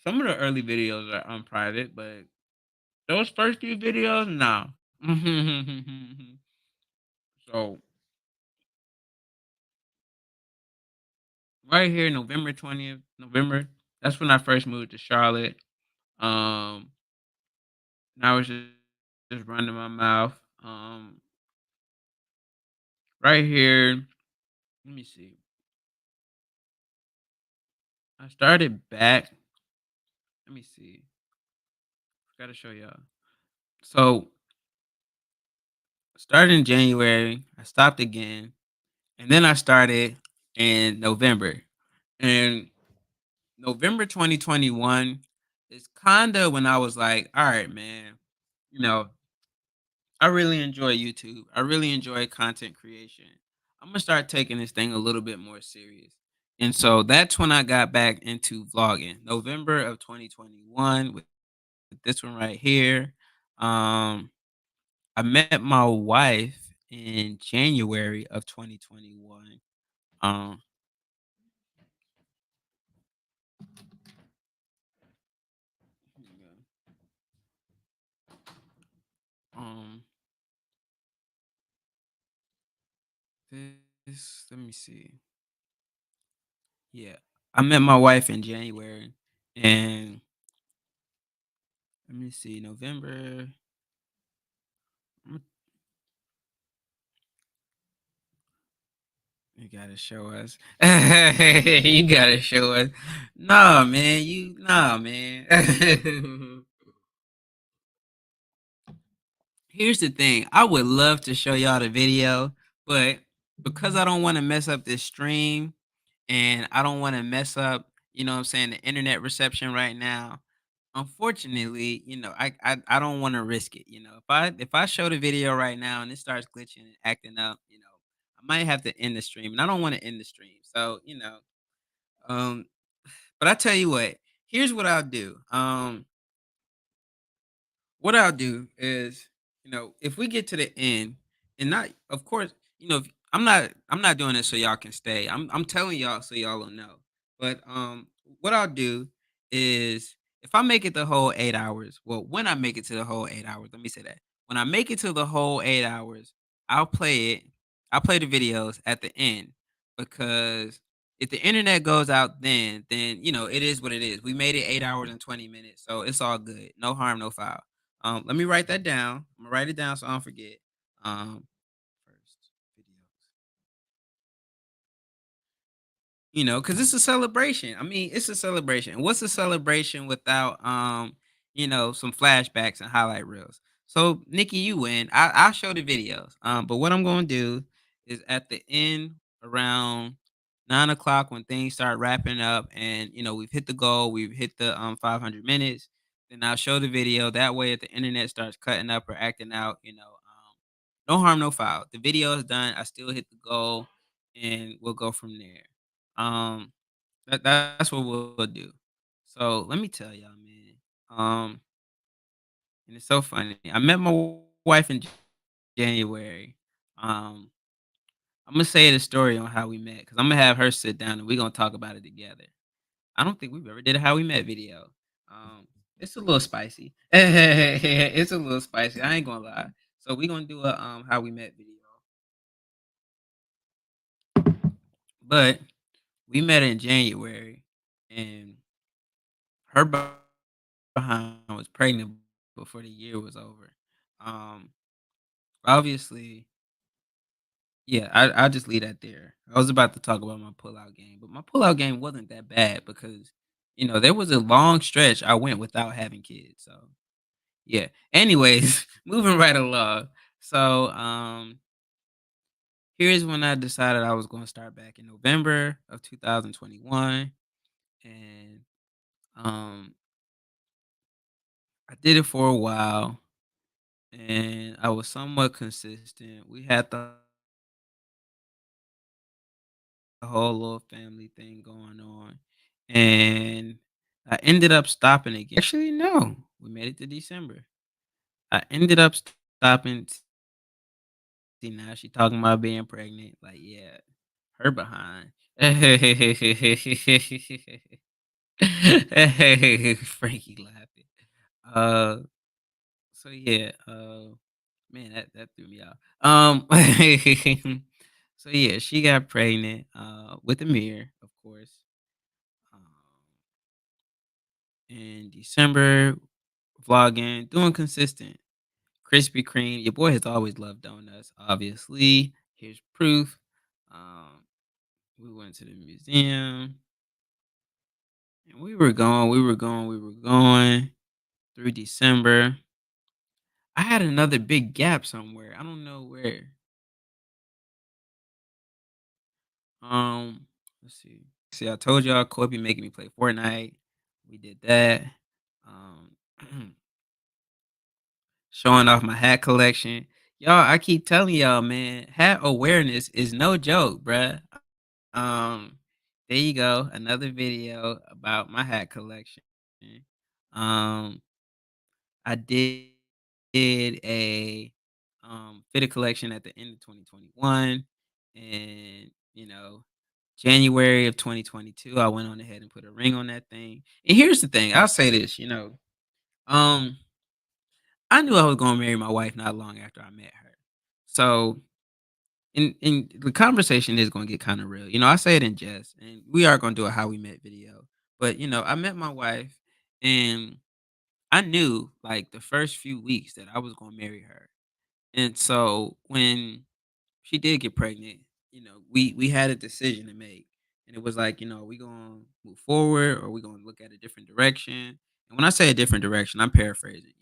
some of the early videos are unprivate, but those first few videos, no. So right here, November 20th, November. That's when I first moved to Charlotte. Um, and I was just running my mouth. Right here. Let me see. I started back. Let me see. Gotta show y'all. So started in January. I stopped again, and then I started in November. And November 2021 is kind of when I was like, all right, man. You know, I really enjoy YouTube. I really enjoy content creation. I'm gonna start taking this thing a little bit more serious. And so that's when I got back into vlogging. November of 2021 with this one right here. Um, I met my wife in January of 2021. Um, um, this. Let me see. Yeah, I met my wife in January, and let me see, November. You gotta show us. You gotta show us. Nah, man. Nah, man. Here's the thing. I would love to show y'all the video, but because I don't want to mess up this stream and I don't want to mess up, what I'm saying, the internet reception right now. Unfortunately, I don't want to risk it. If I show the video right now and it starts glitching and acting up, I might have to end the stream, and I don't want to end the stream. So, um, but I tell you what, here's what I'll do. What I'll do is, if we get to the end, and not, of course, I'm not doing this so y'all can stay. I'm telling y'all so y'all will know. But what I'll do is, if I make it the whole 8 hours, well, when I make it to the whole 8 hours, let me say that. When I make it to the whole 8 hours, I'll play it. I'll play the videos at the end because if the internet goes out then it is what it is. We made it 8 hours and 20 minutes, so it's all good. No harm, no foul. Let me write that down. I'm gonna write it down so I don't forget. Um, first videos. Because it's a celebration. I mean, it's a celebration. What's a celebration without some flashbacks and highlight reels? So, Nikki, you win. I'll show the videos. But what I'm gonna do is at the end around 9 o'clock when things start wrapping up and we've hit the goal, we've hit the 500 minutes, then I'll show the video. That way if the internet starts cutting up or acting out, no harm, no foul. The video is done. I still hit the goal and we'll go from there. Um, that's what we'll do. So let me tell y'all, man. And it's so funny. I met my wife in January. Um, I'm gonna say the story on how we met because I'm gonna have her sit down and we're gonna talk about it together. I don't think we've ever did a how we met video. Um, it's a little spicy. It's a little spicy. I ain't gonna lie. So we're gonna do a how we met video. But we met in January and her behind was pregnant before the year was over. Um, obviously, yeah, I'll just leave that there. I was about to talk about my pullout game, but my pullout game wasn't that bad because, there was a long stretch I went without having kids. So yeah. Anyways, moving right along. So here's when I decided I was going to start back in November of 2021, and um, I did it for a while and I was somewhat consistent. We had the whole little family thing going on, and I ended up stopping again. Actually, no, we made it to December. I ended up stopping. See, now she talking about being pregnant. Like, yeah, her behind. Frankie laughing. Uh, so yeah, man, that threw me off. So yeah, she got pregnant with Amir, of course, um, in December. Vlogging, doing consistent. Krispy Kreme. Your boy has always loved donuts. Obviously, here's proof. Um, we went to the museum, and we were going through December. I had another big gap somewhere. I don't know where. Let's see. See, I told y'all Kobe making me play Fortnite. We did that. Um, showing off my hat collection. Y'all, I keep telling y'all, man, hat awareness is no joke, bruh. Um, there you go, another video about my hat collection. Um, I did a fitted collection at the end of 2021, and January of 2022, I went on ahead and put a ring on that thing. And here's the thing, I'll say this, um, I knew I was gonna marry my wife not long after I met her. So and the conversation is gonna get kind of real. I say it in jest, and we are gonna do a how we met video. But I met my wife and I knew like the first few weeks that I was gonna marry her. And so when she did get pregnant, we had a decision to make. And it was like, are we gonna move forward or are we gonna look at a different direction? And when I say a different direction, I'm paraphrasing,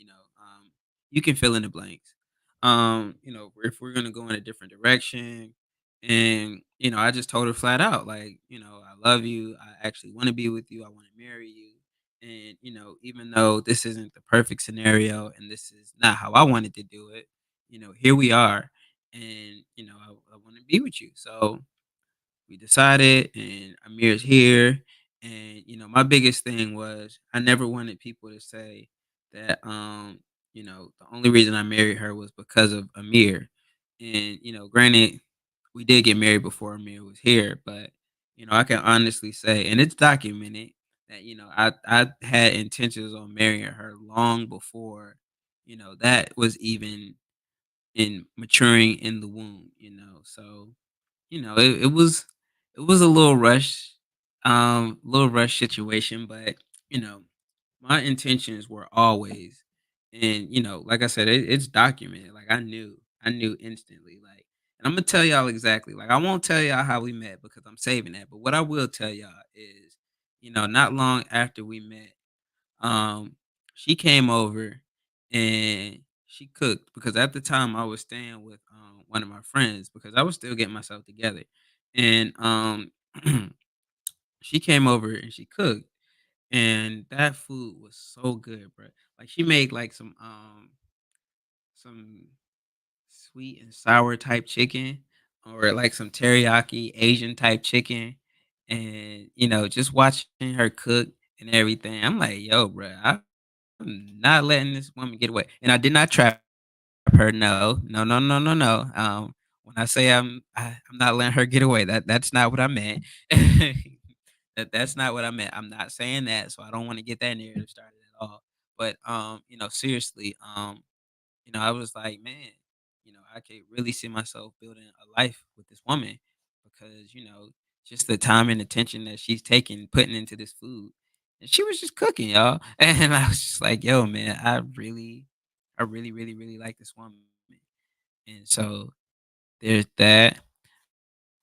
you can fill in the blanks. If we're gonna go in a different direction. And, I just told her flat out, like, I love you. I actually want to be with you. I want to marry you. And, even though this isn't the perfect scenario and this is not how I wanted to do it, here we are and I want to be with you. So we decided, and Amir's here. And my biggest thing was I never wanted people to say that the only reason I married her was because of Amir. And granted, we did get married before Amir was here, but I can honestly say, and it's documented that I had intentions on marrying her long before that was even in maturing in the womb. So it was it was little rush situation, but you know, my intentions were always, and like I said, it's documented. Like I knew instantly. Like, and I'm gonna tell y'all exactly. Like, I won't tell y'all how we met because I'm saving that. But what I will tell y'all is, not long after we met, um, she came over and she cooked because at the time I was staying with one of my friends because I was still getting myself together, and she came over and she cooked, and that food was so good, bro. Like she made like some sweet and sour type chicken or like some teriyaki Asian type chicken, and just watching her cook and everything, I'm like, yo, bro, I'm not letting this woman get away. And I did not trap her. No, no, no, no, no, no. When I say I'm not letting her get away, that's not what I meant. That's not what I meant. I'm not saying that, so I don't want to get that narrative started at all. But seriously, I was like, man, I could really see myself building a life with this woman because, just the time and attention that she's taking, putting into this food. And she was just cooking, y'all. And I was just like, yo, man, I really, really, really like this woman. And so there's that.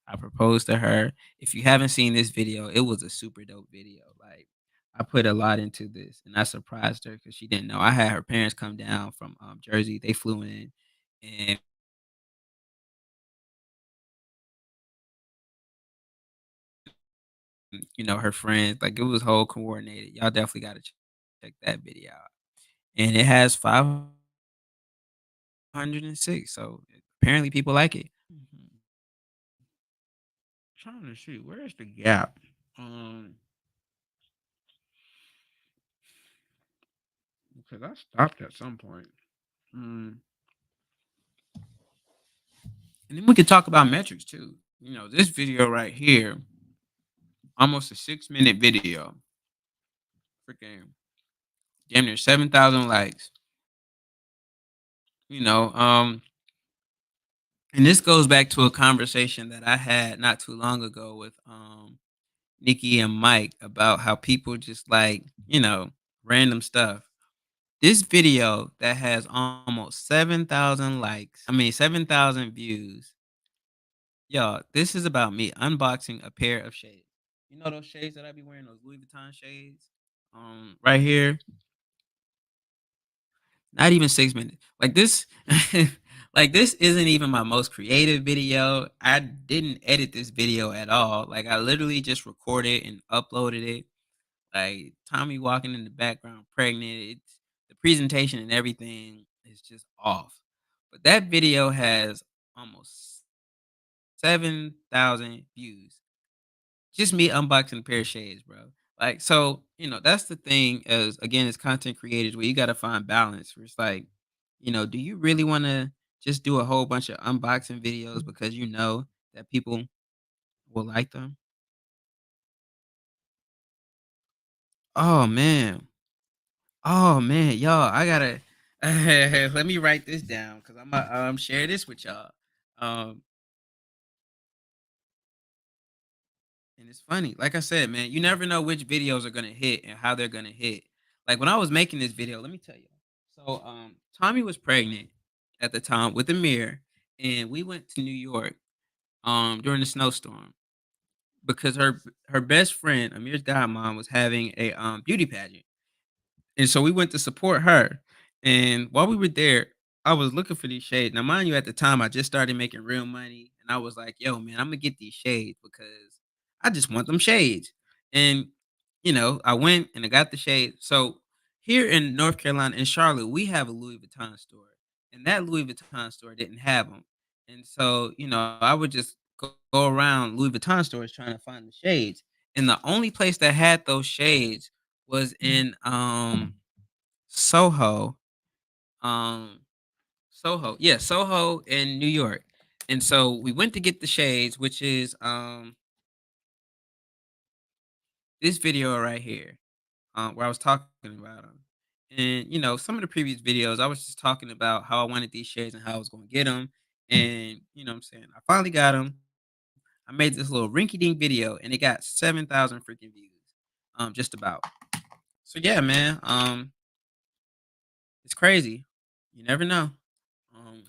I proposed to her. If you haven't seen this video, it was a super dope video. Like I put a lot into this, and I surprised her because she didn't know. I had her parents come down from Jersey. They flew in, and her friends. Like it was whole coordinated. Y'all definitely got to check that video out. And it has 506. So apparently people like it. Mhm. Trying to see where's the gap. Um, because I stopped at some point. Mm. And then we could talk about metrics too. This video right here, almost a 6 minute video, freaking damn near 7,000 likes. You know, um, and this goes back to a conversation that I had not too long ago with Nikki and Mike about how people just like, random stuff. This video that has almost 7,000 likes, I mean 7,000 views. Y'all, this is about me unboxing a pair of shades. You know those shades that I be wearing, those Louis Vuitton shades? Right here, not even 6 minutes. Like this, like this isn't even my most creative video. I didn't edit this video at all. Like I literally just recorded and uploaded it. Like Tommy walking in the background, pregnant. It's the presentation and everything is just off. But that video has almost 7,000 views. Just me unboxing a pair of shades, bro. Like, so, that's the thing as again, as content creators, where you gotta find balance where it's like, do you really wanna just do a whole bunch of unboxing videos because you know that people will like them? Oh man. Oh man, y'all, I gotta let me write this down because I'm gonna share this with y'all. Um, And it's funny. Like I said, man, you never know which videos are gonna hit and how they're gonna hit. Like when I was making this video, let me tell you. So Tommy was pregnant at the time with Amir, and we went to New York during the snowstorm because her best friend, Amir's godmom, was having a beauty pageant. And so we went to support her. And while we were there, I was looking for these shades. Now, mind you, at the time, I just started making real money. And I was like, yo, man, I'm going to get these shades because I just want them shades. And, I went and I got the shades. So here in North Carolina, in Charlotte, we have a Louis Vuitton store. And that Louis Vuitton store didn't have them. And so, I would just go around Louis Vuitton stores trying to find the shades. And the only place that had those shades was in Soho. Um Soho. Yeah, Soho in New York. And so we went to get the shades, which is this video right here, where I was talking about them. And some of the previous videos, I was just talking about how I wanted these shades and how I was going to get them. And what I'm saying, I finally got them. I made this little rinky dink video and it got 7,000 freaking views. Just about. So yeah, man. It's crazy. You never know. Um,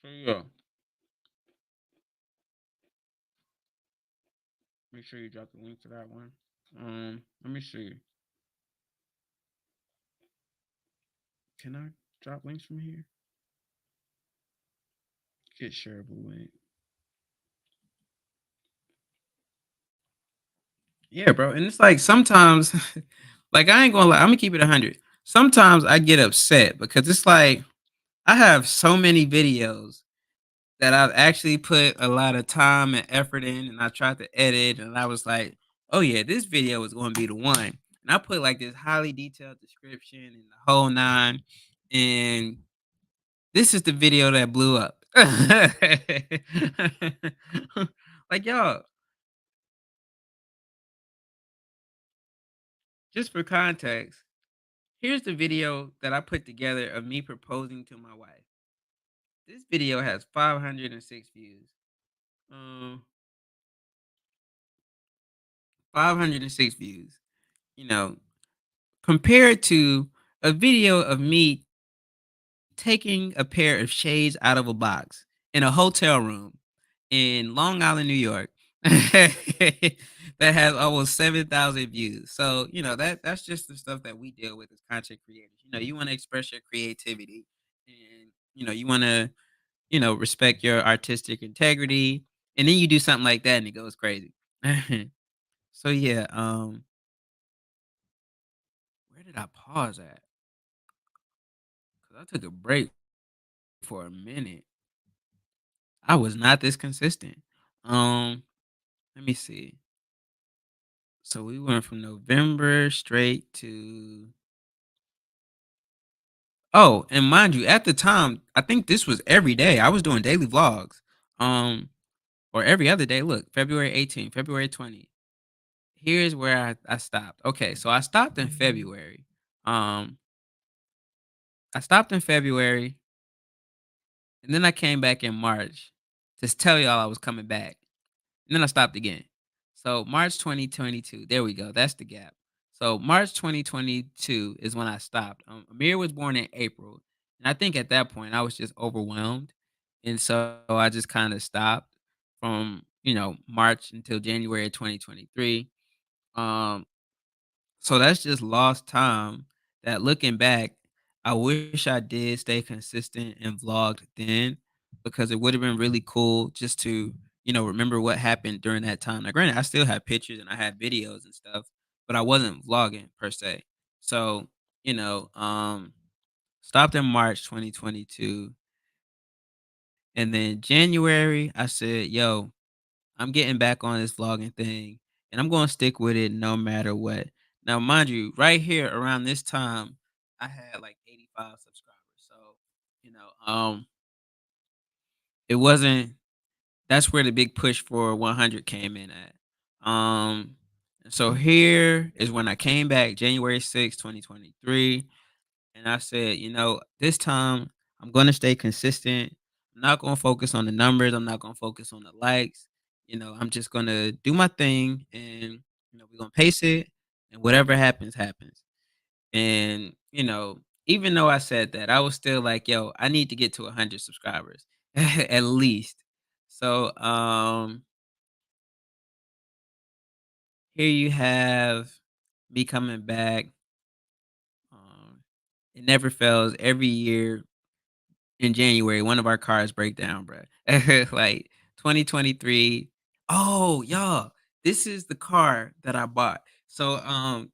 so yeah, make sure you drop the link to that one. Let me see. Can I drop links from here? Get shareable link. Yeah, bro. And it's like sometimes, like I ain't gonna lie, I'm gonna keep it 100. Sometimes I get upset because it's like I have so many videos that I've actually put a lot of time and effort in, and I tried to edit, and I was like, "Oh yeah, this video is going to be the one." And I put like this highly detailed description and the whole nine, and this is the video that blew up. Like y'all, just for context, here's the video that I put together of me proposing to my wife. This video has 506 views. Um, 506 views. You know, compared to a video of me taking a pair of shades out of a box in a hotel room in Long Island, New York, that has almost 7,000 views. So, that's just the stuff that we deal with as content creators. You want to express your creativity and, you want to, respect your artistic integrity. And then you do something like that and it goes crazy. So, yeah, where did I pause at? Because I took a break for a minute. I was not this consistent. Um, Let me see. So we went from November straight to and mind you, at the time, I think this was every day. I was doing daily vlogs. Um, or every other day. Look, February 18th, February 20th. Here's where I stopped. Okay, so I stopped in February. Um, I stopped in February, and then I came back in March to tell y'all I was coming back. And then I stopped again. So March 2022, there we go. That's the gap. So March 2022 is when I stopped. Amir was born in April, and I think at that point I was just overwhelmed, and so I just kind of stopped from March until January 2023. Um, so that's just lost time that looking back, I wish I did stay consistent and vlogged then because it would have been really cool just to, remember what happened during that time. Now, granted, I still have pictures and I have videos and stuff, but I wasn't vlogging per se. So, you know, um, stopped in March 2022. And then January, I said, yo, I'm getting back on this vlogging thing and I'm going to stick with it no matter what. Now, mind you, right here around this time, I had like 85 subscribers. So, it wasn't, that's where the big push for 100 came in at. So here is when I came back January 6th, 2023. And I said, this time I'm going to stay consistent. I'm not going to focus on the numbers. I'm not going to focus on the likes. I'm just going to do my thing and, we're going to pace it and whatever happens, happens. And, even though I said that, I was still like, yo, I need to get to 100 subscribers at least. So, here you have me coming back. Um, it never fails every year in January, one of our cars break down, bruh. Like 2023. Oh, y'all, this is the car that I bought. So, when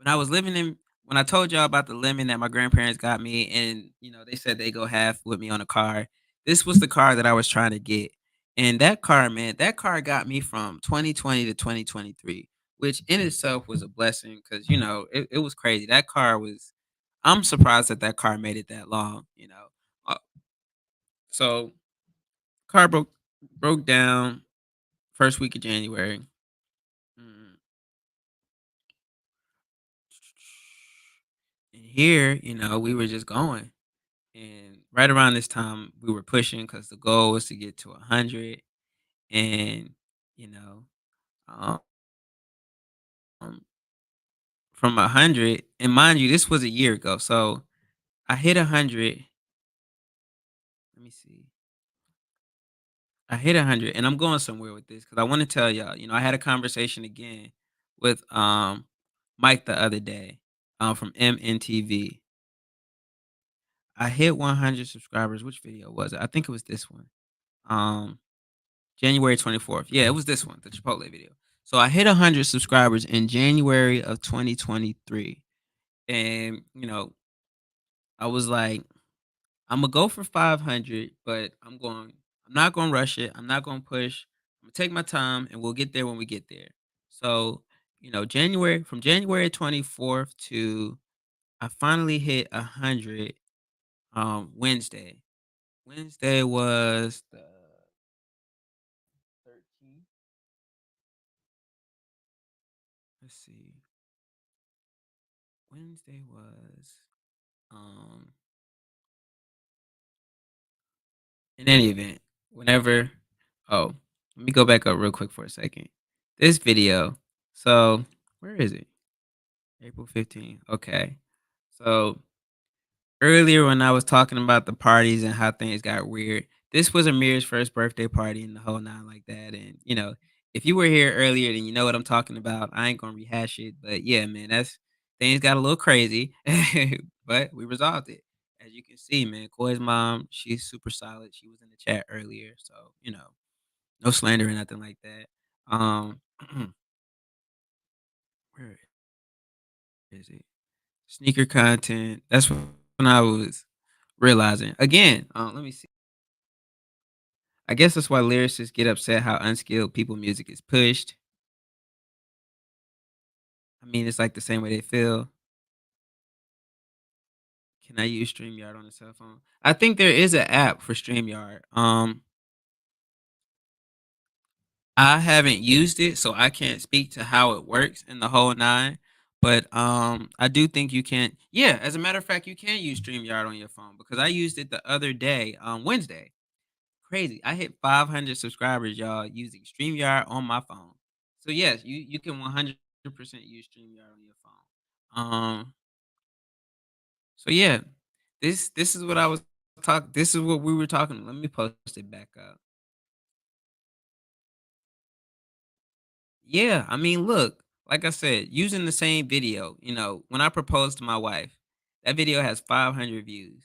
I was living in when I told y'all about the lemon that my grandparents got me, and they said they go half with me on a car. This was the car that I was trying to get, and that car, man, that car got me from 2020 to 2023, which in itself was a blessing because it was crazy. That car was. I'm surprised that that car made it that long. Uh, so car broke down first week of January. Mm, And here, we were just going. And right around this time, we were pushing because the goal was to get to 100, and you know, um, from 100, and mind you, this was a year ago. So I hit 100. Let me see. I hit 100, and I'm going somewhere with this because I want to tell y'all. I had a conversation again with Mike the other day, from MNTV. I hit 100 subscribers. Which video was it? I think it was this one. Um, January 24th. Yeah, it was this one, the Chipotle video. So I hit 100 subscribers in January of 2023, and I was like, I'm gonna go for 500, but I'm not gonna rush it. I'm not gonna push. I'm gonna take my time, and we'll get there when we get there. So, January 24th to I finally hit 100. Wednesday. Wednesday was the 13th. Let's see. Wednesday was um in any event, whenever. Oh, let me go back up real quick for a second. This video. So where is it? April 15th. Okay. So earlier when I was talking about the parties and how things got weird, this was Amir's first birthday party and the whole nine like that. And if you were here earlier, then you know what I'm talking about. I ain't gonna rehash it, but yeah, man, that's things got a little crazy, but we resolved it. As you can see, man, Koi's mom, she's super solid. She was in the chat earlier, so no slander or nothing like that. Where is it? Sneaker content. That's when I was realizing again. Let me see. I guess that's why lyricists get upset how unskilled people music is pushed. I mean, it's like the same way they feel. Can I use StreamYard on the cell phone? I think there is an app for StreamYard. I haven't used it, so I can't speak to how it works in the whole nine. But I do think you can. Yeah, as a matter of fact, you can use StreamYard on your phone because I used it the other day, Wednesday. Crazy. I hit 500 subscribers, y'all, using StreamYard on my phone. So yes, you can 100% use StreamYard on your phone. So yeah, this is what I was talking. This is what we were talking. Let me post it back up. Yeah, I mean, look, like I said, using the same video. When I proposed to my wife, that video has 500 views.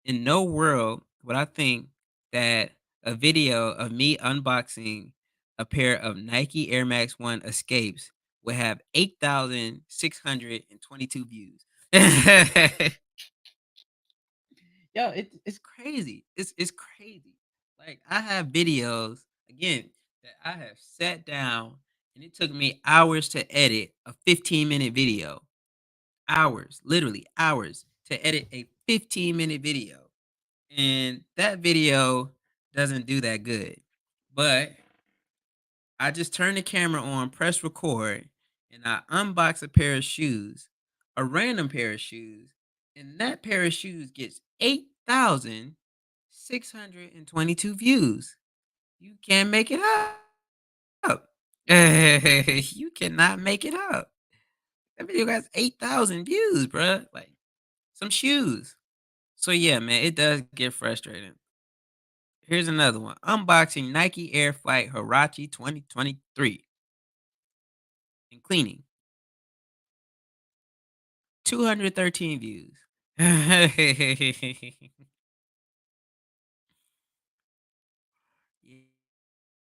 In no world would I think that a video of me unboxing a pair of Nike Air Max 1 Escapes would have 8,622 views. Yo, it's crazy. It's crazy. Like I have videos again that I have sat down and it took me hours to edit a 15-minute video. Hours, literally hours to edit a 15-minute video. And that video doesn't do that good. But I just turn the camera on, press record, and I unbox a pair of shoes, a random pair of shoes, and that pair of shoes gets 8,622 views. You can't make it up. You cannot make it up. That video has 8,000 views, bruh. Like some shoes. So yeah, man, it does get frustrating. Here's another one. Unboxing Nike Air Flight Huarache 2023 and cleaning. 213 views.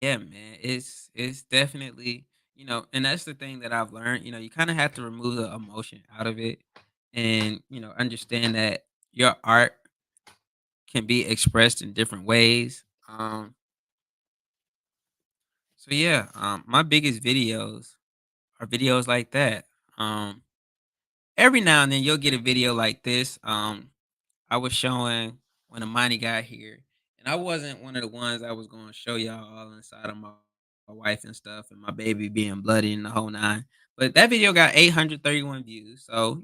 Yeah, man. It's definitely, and that's the thing that I've learned. You kind of have to remove the emotion out of it and, understand that your art can be expressed in different ways. So yeah, my biggest videos are videos like that. Um every now and then you'll get a video like this. I was showing when Amani got here, and I wasn't one of the ones I was going to show y'all all inside of my wife and stuff, and my baby being bloody and the whole nine. But that video got 831 views, so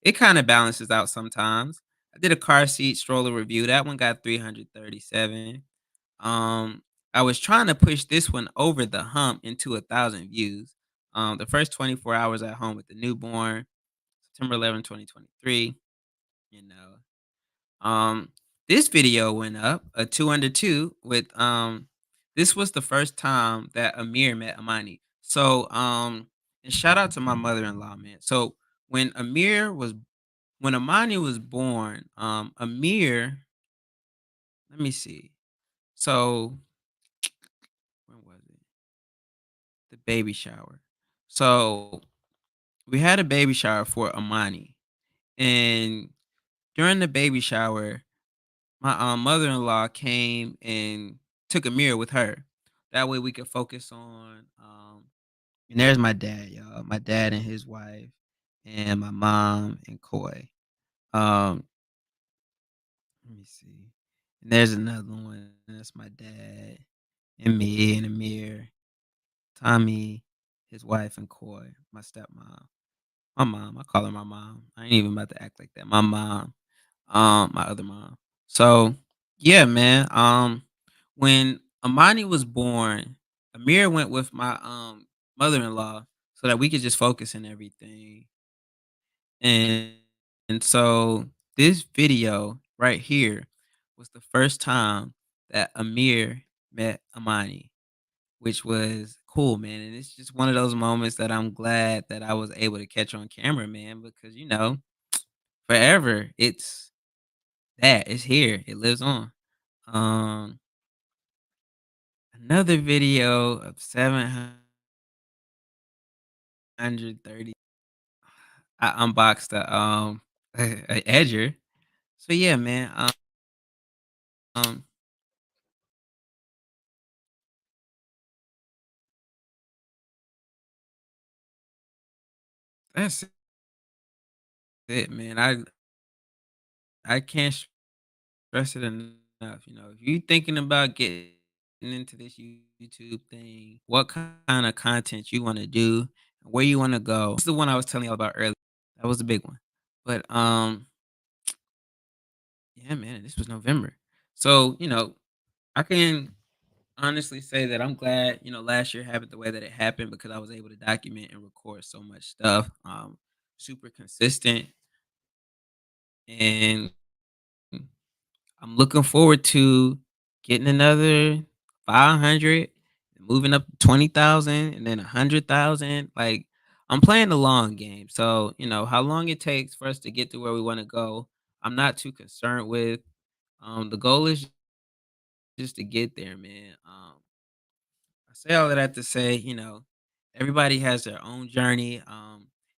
it kind of balances out sometimes. I did a car seat stroller review. That one got 337. Um, I was trying to push this one over the hump into 1,000 views. The first 24 hours at home with the newborn, September 11, 2023. You know, um, this video went up a 2 under 2 with this was the first time that Amir met Amani. So and shout out to my mother-in-law, man. So when Amir was when Amani was born, Amir, let me see. So when was it? The baby shower. So we had a baby shower for Amani. And during the baby shower, my mother-in-law came and took Amir with her. That way we could focus on and there's my dad, y'all. My dad and his wife and my mom and Koi. Um, let me see. And there's another one. That's my dad and me and Amir, Tommy, his wife and Koi, my stepmom. My mom, I call her my mom. I ain't even about to act like that. My mom, my other mom. So yeah, man. When Amani was born, Amir went with my mother-in-law so that we could just focus and everything. And and so this video right here was the first time that Amir met Amani, which was cool, man. And it's just one of those moments that I'm glad that I was able to catch on camera, man, because forever it's here. It lives on. Um Another video of 730. I unboxed a edger. So yeah, man. Um that's it, man. I can't stress it enough. If you thinking about getting into this YouTube thing, what kind of content you want to do, where you want to go. It's the one I was telling you about earlier. That was the big one. But yeah, man, this was November. So, I can honestly say that I'm glad, last year happened the way that it happened because I was able to document and record so much stuff. Super consistent. And I'm looking forward to getting another 500, moving up to 20,000 and then 100,000. Like, I'm playing the long game. So, how long it takes for us to get to where we want to go, I'm not too concerned with. The goal is just to get there, man. I say all of that to say, everybody has their own journey.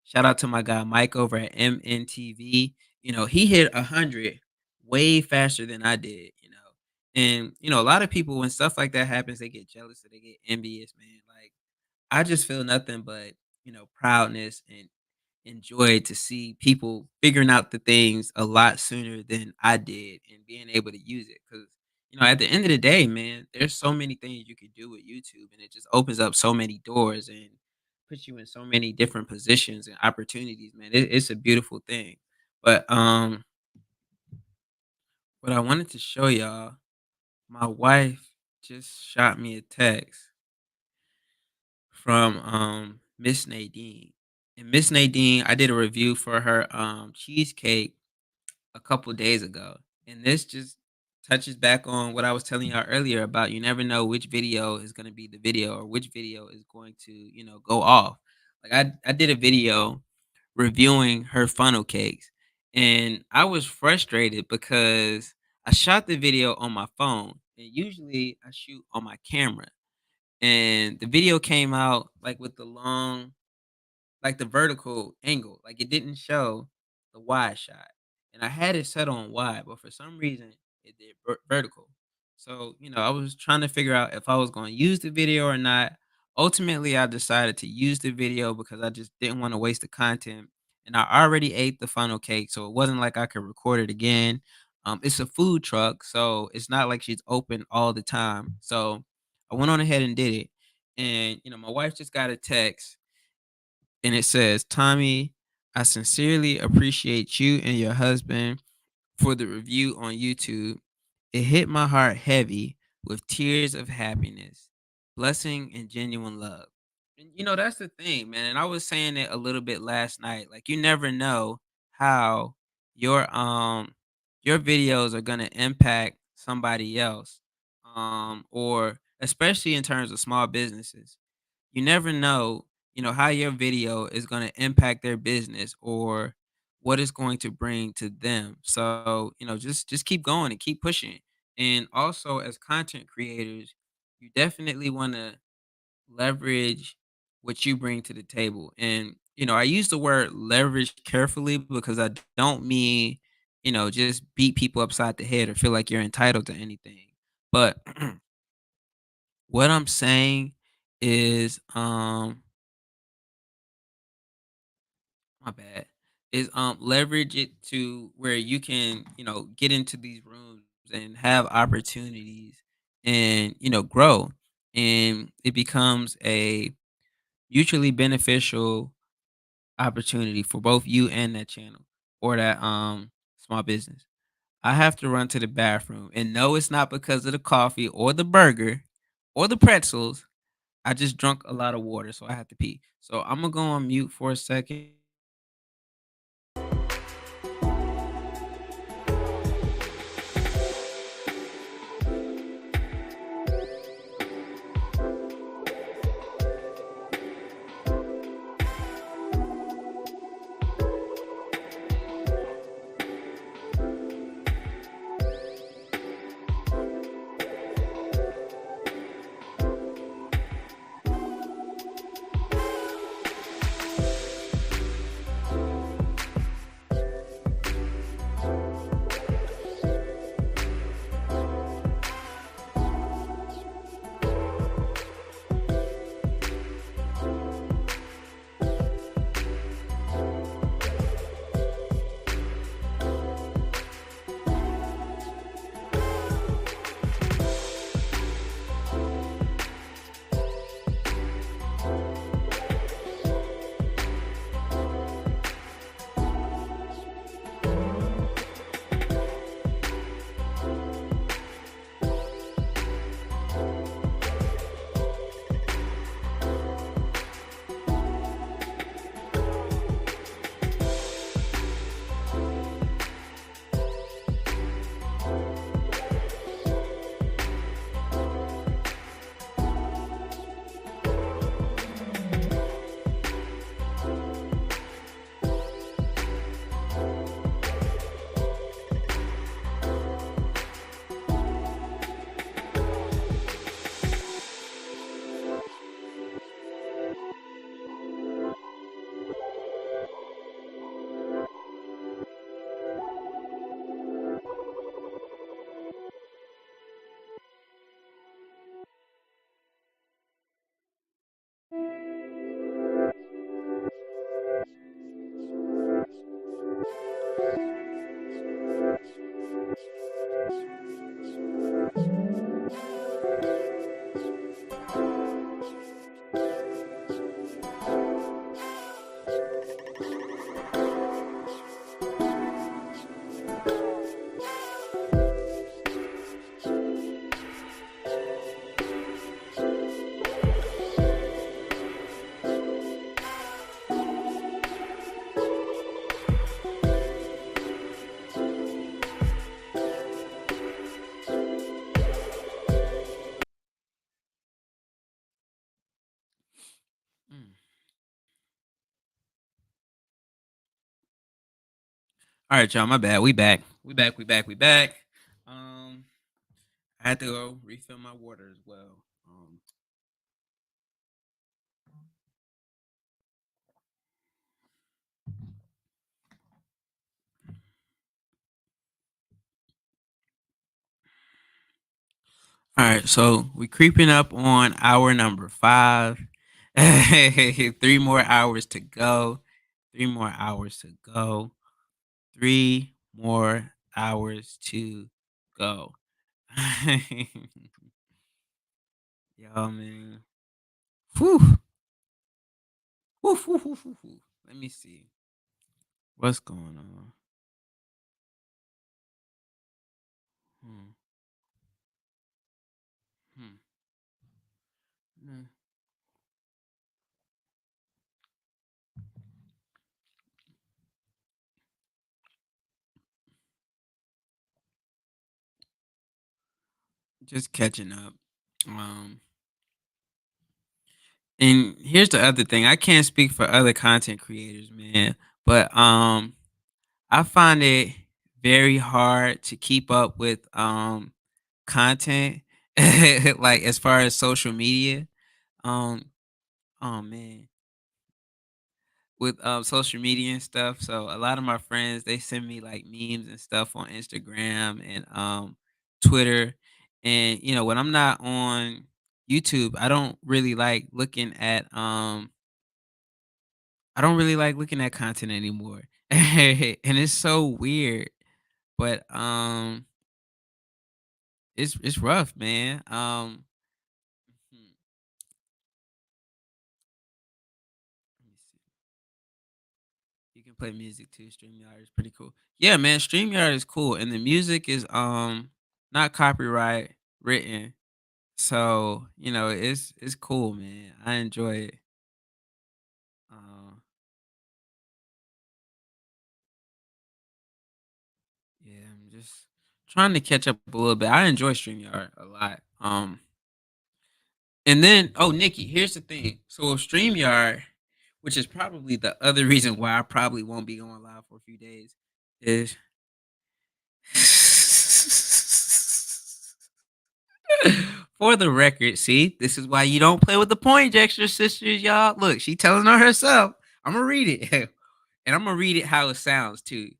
Shout out to my guy Mike over at MNTV. He hit 100 way faster than I did. And a lot of people when stuff like that happens, they get jealous or they get envious, man. Like I just feel nothing but proudness and enjoy to see people figuring out the things a lot sooner than I did and being able to use it. Because, at the end of the day, man, there's so many things you could do with YouTube and it just opens up so many doors and puts you in so many different positions and opportunities, man. It's a beautiful thing. But what I wanted to show y'all, my wife just shot me a text from Miss Nadine. And Miss Nadine, I did a review for her cheesecake a couple days ago. And this just touches back on what I was telling y'all earlier about you never know which video is going to be the video or which video is going to, go off. Like I did a video reviewing her funnel cakes and I was frustrated because I shot the video on my phone and usually I shoot on my camera and the video came out like with the long like the vertical angle. Like it didn't show the wide shot. And I had it set on wide, but for some reason it did vertical. So, I was trying to figure out if I was going to use the video or not. Ultimately, I decided to use the video because I just didn't want to waste the content. And I already ate the funnel cake, so it wasn't like I could record it again. It's a food truck, so it's not like she's open all the time. So I went on ahead and did it. And, my wife just got a text and it says, "Tommy, I sincerely appreciate you and your husband for the review on YouTube. It hit my heart heavy with tears of happiness, blessing, and genuine love. And that's the thing, man. And I was saying it a little bit last night. Like you never know how your videos are gonna impact somebody else. Or especially in terms of small businesses. You never know, how your video is going to impact their business or what it's going to bring to them. So, just keep going and keep pushing. And also as content creators, you definitely want to leverage what you bring to the table. And, I use the word leverage carefully because I don't mean, just beat people upside the head or feel like you're entitled to anything. But what I'm saying is my bad. Is leverage it to where you can, get into these rooms and have opportunities and, grow. And it becomes a mutually beneficial opportunity for both you and that channel or that small business. I have to run to the bathroom. And no, it's not because of the coffee or the burger or the pretzels. I just drunk a lot of water, so I have to pee. So I'm gonna go on mute for a second. Mm. All right, y'all. My bad. We back. We back. We back. We back. Um, I had to go refill my water as well. All right, so we creeping up on hour number 5. 3 more hours to go. 3 more hours to go. 3 more hours to go. Yo, man. Whew. Whew, whew, whew, whew, whew. Let me see what's going on. just catching up. Um, and here's the other thing. I can't speak for other content creators, man, but I find it very hard to keep up with content like as far as social media. Um, oh man, with social media and stuff. So a lot of my friends they send me like memes and stuff on Instagram and Twitter. And when I'm not on YouTube, I don't really like looking at content anymore. And it's so weird. But it's rough, man. Hmm, let me see. You can play music too. StreamYard is pretty cool. Yeah, man, StreamYard is cool. And the music is not copyright written. So, it's cool, man. I enjoy it. Yeah, I'm just trying to catch up a little bit. I enjoy StreamYard a lot. And then, oh, Nikki, here's the thing. So StreamYard, which is probably the other reason why I probably won't be going live for a few days, is for the record. See, this is why you don't play with the Poindexter sisters, y'all. Look, she telling her herself. I'm gonna read it, and I'm gonna read it how it sounds too.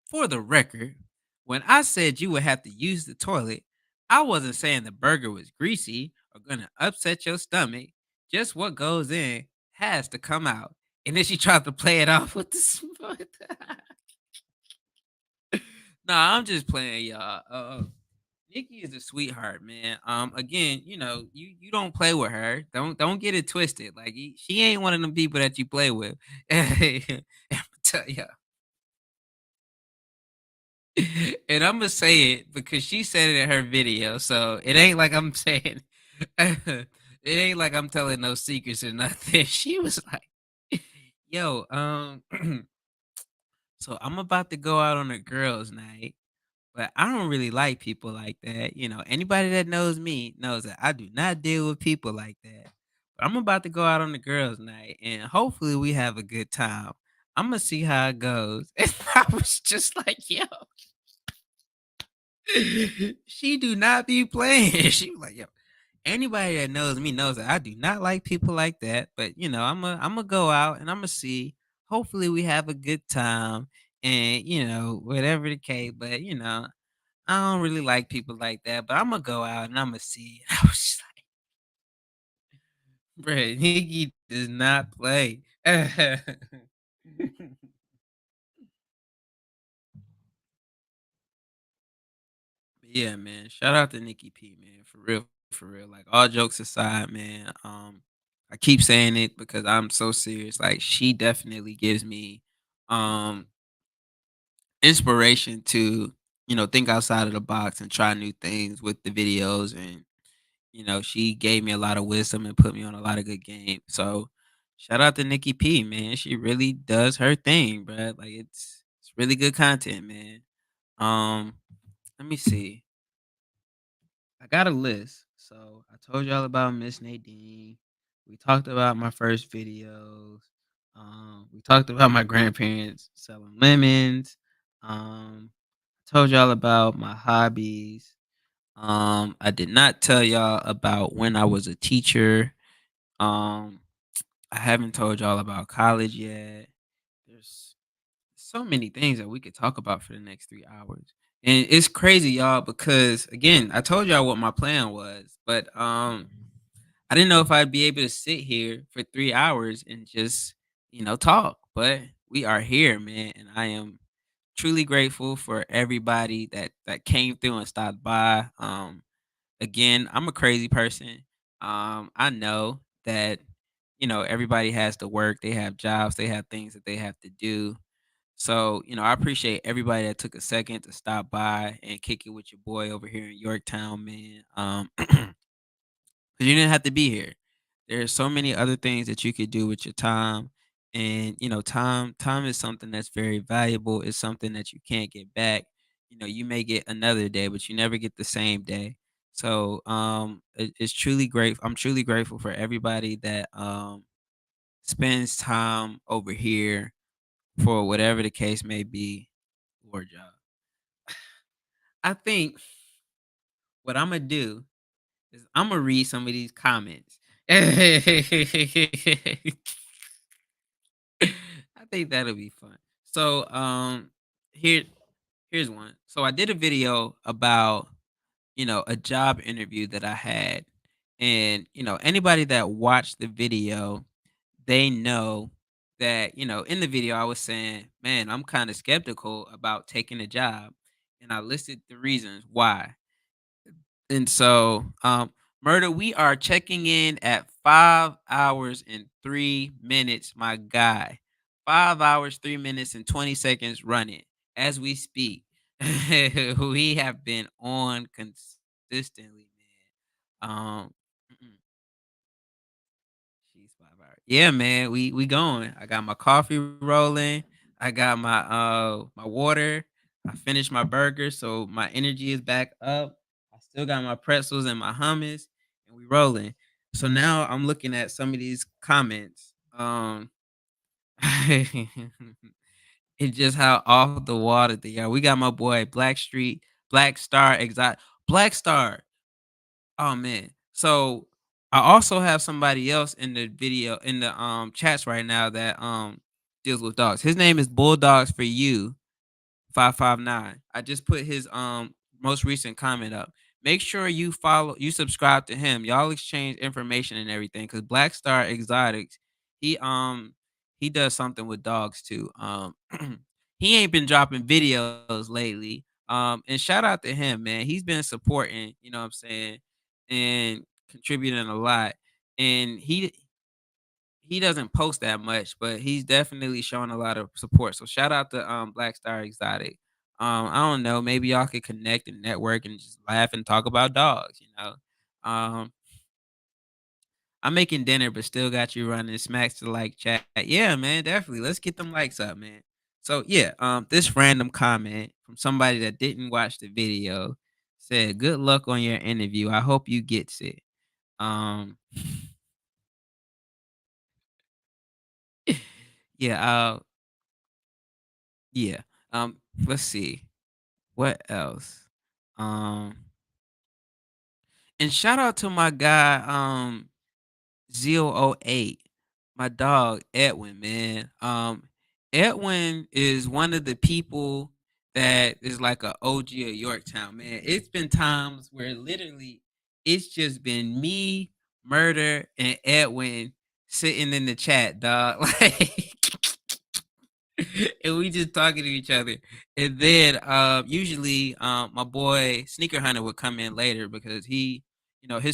For the record, when I said you would have to use the toilet, I wasn't saying the burger was greasy or gonna upset your stomach. Just what goes in has to come out. And then she tried to play it off with the Nah, I'm just playing, y'all. Nikki is a sweetheart, man. Again, you don't play with her. Don't get it twisted. Like she ain't one of them people that you play with. I'ma tell ya. And I'm gonna say it because she said it in her video, so it ain't like I'm saying. It ain't like I'm telling no secrets or nothing. She was like, "Yo, so I'm about to go out on a girls' night." But I don't really like people like that. Anybody that knows me knows that I do not deal with people like that. But I'm about to go out on the girls' night and hopefully we have a good time. I'm gonna see how it goes. And I was just like, yo, she do not be playing. She was like, yo, anybody that knows me knows that I do not like people like that. But I'm gonna go out and I'm gonna see. Hopefully we have a good time and whatever the case. But I don't really like people like that, but Imma go out and Imma see. I was just like, "Bruh, Nikki does not play." Yeah, man. Shout out to Nikki P, man. For real, for real. Like all jokes aside, man. I keep saying it because I'm so serious. Like she definitely gives me um inspiration to, think outside of the box and try new things with the videos and she gave me a lot of wisdom and put me on a lot of good game. So shout out to Nikki P, man. She really does her thing, bruh. Like it's really good content, man. Um, let me see. I got a list. So I told y'all about Miss Nadine. We talked about my first videos. We talked about my grandparents selling lemons. Told y'all about my hobbies. I did not tell y'all about when I was a teacher. Um, I haven't told y'all about college yet. There's so many things that we could talk about for the next 3 hours. And it's crazy, y'all, because again, I told y'all what my plan was, but I didn't know if I'd be able to sit here for 3 hours and just, talk. But we are here, man, and I am truly grateful for everybody that came through and stopped by. Again, I'm a crazy person. I know that, everybody has to work, they have jobs, they have things that they have to do. So, I appreciate everybody that took a second to stop by and kick it with your boy over here in Yorktown, man. 'Cause you didn't have to be here. There's so many other things that you could do with your time. And, time is something that's very valuable. It's something that you can't get back. You may get another day, but you never get the same day. So it's truly great. I'm truly grateful for everybody that spends time over here for whatever the case may be. Lord job. I think what I'm gonna do is I'm gonna read some of these comments. I think that'll be fun. So here here's one. So I did a video about, a job interview that I had. And, anybody that watched the video, they know that, in the video I was saying, man, I'm kind of skeptical about taking a job. And I listed the reasons why. And so, Murder, we are checking in at 5 hours and 3 minutes, my guy. 5 hours, 3 minutes, and 20 seconds running as we speak. We have been on consistently, man. Mm-mm. She's 5 hours. Yeah, man. We going. I got my coffee rolling. I got my water. I finished my burger, so my energy is back up. I still got my pretzels and my hummus, and we rolling. So now I'm looking at some of these comments. It's just how off the water they are. We got my boy Black Street, Black Star Exotic, Black Star. Oh man. So I also have somebody else in the video in the chats right now that deals with dogs. His name is Bulldogs for You 559. I just put his most recent comment up. Make sure you subscribe to him. Y'all exchange information and everything cuz Black Star Exotics, he um he does something with dogs too. He ain't been dropping videos lately. And shout out to him, man. He's been supporting, you know what I'm saying, and contributing a lot. And he doesn't post that much, but he's definitely showing a lot of support. So shout out to Black Star Exotic. I don't know, maybe y'all could connect and network and just laugh and talk about dogs. Um, I'm making dinner, but still got you running smacks to like chat. Yeah, man, definitely. Let's get them likes up, man. So yeah, this random comment from somebody that didn't watch the video said, "Good luck on your interview. I hope you gets it." Um, yeah, yeah. Let's see. What else? Um, and shout out to my guy, Zero 08, my dog Edwin, man. Edwin is one of the people that is like a OG of Yorktown, man. It's been times where literally it's just been me, Murder, and Edwin sitting in the chat, dog. Like and we just talking to each other. And then usually my boy Sneaker Hunter would come in later because his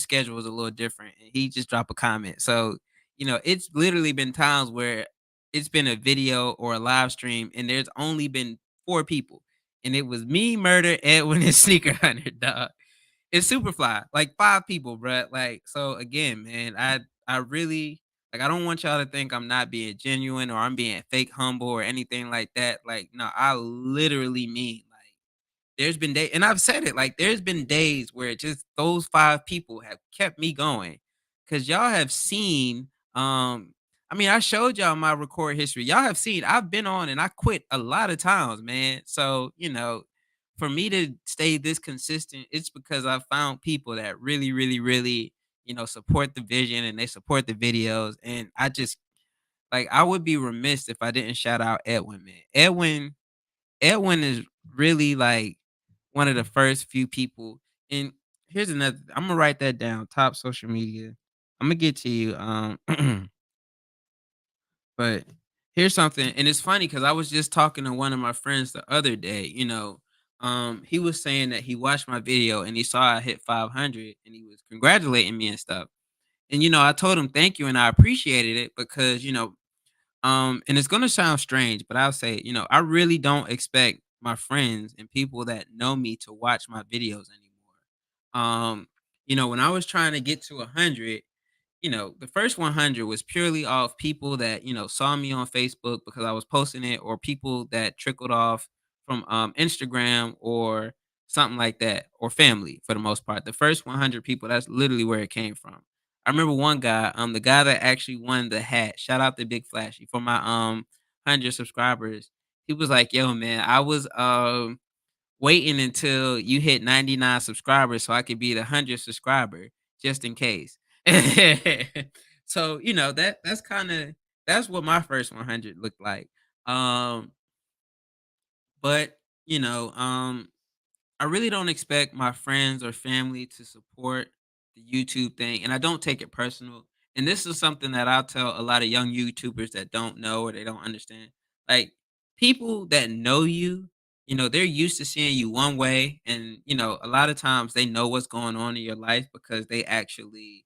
schedule was a little different and he just dropped a comment. So, it's literally been times where it's been a video or a live stream and there's only been four people. And it was me, Murder, Edwin, and Sneaker Hunter, dog. It's Superfly, like 5 people, bruh, like, so again, man, I really like, I don't want y'all to think I'm not being genuine or I'm being fake humble or anything like that, like, no, I literally mean, like, there's been days, and I've said it, like, there's been days where just those 5 people have kept me going, cause 'cause y'all have seen, I mean, I showed y'all my record history. Y'all have seen I've been on and I quit a lot of times, man. So, for me to stay this consistent, it's because I found people that really, really, really, support the vision and they support the videos. And I just like I would be remiss if I didn't shout out Edwin, man. Edwin is really like one of the first few people. And here's another, I'm gonna write that down. Top social media. I'm gonna get to you. But here's something, and it's funny because I was just talking to one of my friends the other day. He was saying that he watched my video and he saw I hit 500, and he was congratulating me and stuff. And I told him thank you, and I appreciated it because and it's gonna sound strange, but I'll say, I really don't expect my friends and people that know me to watch my videos anymore. When I was trying to get to 100, the first 100 was purely off people that, saw me on Facebook because I was posting it, or people that trickled off from Instagram or something like that, or family for the most part. The first 100 people, that's literally where it came from. I remember one guy, the guy that actually won the hat. Shout out to Big Flashy for my 100 subscribers. He was like, "Yo, man, I was waiting until you hit 99 subscribers so I could be the 100th subscriber just in case." So, that's kind of that's what my first 100 looked like. Um, but you know, I really don't expect my friends or family to support the YouTube thing, and I don't take it personal. And this is something that I'll tell a lot of young YouTubers that don't know or they don't understand. Like, people that know you, they're used to seeing you one way, and a lot of times they know what's going on in your life because they actually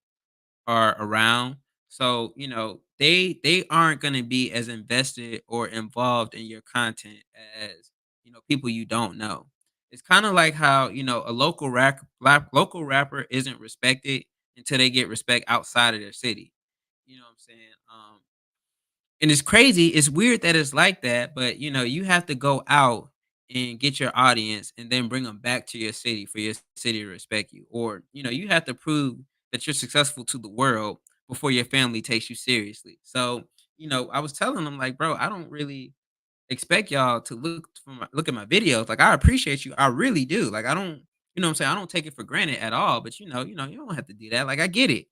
are around. So, they aren't going to be as invested or involved in your content as, people you don't know. It's kind of like how, a local rapper isn't respected until they get respect outside of their city. You know what I'm saying? And it's crazy. It's weird that it's like that, but you have to go out and get your audience and then bring them back to your city for your city to respect you. Or, you have to prove that you're successful to the world before your family takes you seriously. So, I was telling them like, bro, I don't really expect y'all to look at my videos. Like, I appreciate you. I really do. Like, I don't, what I'm saying? I don't take it for granted at all, but you don't have to do that. Like, I get it.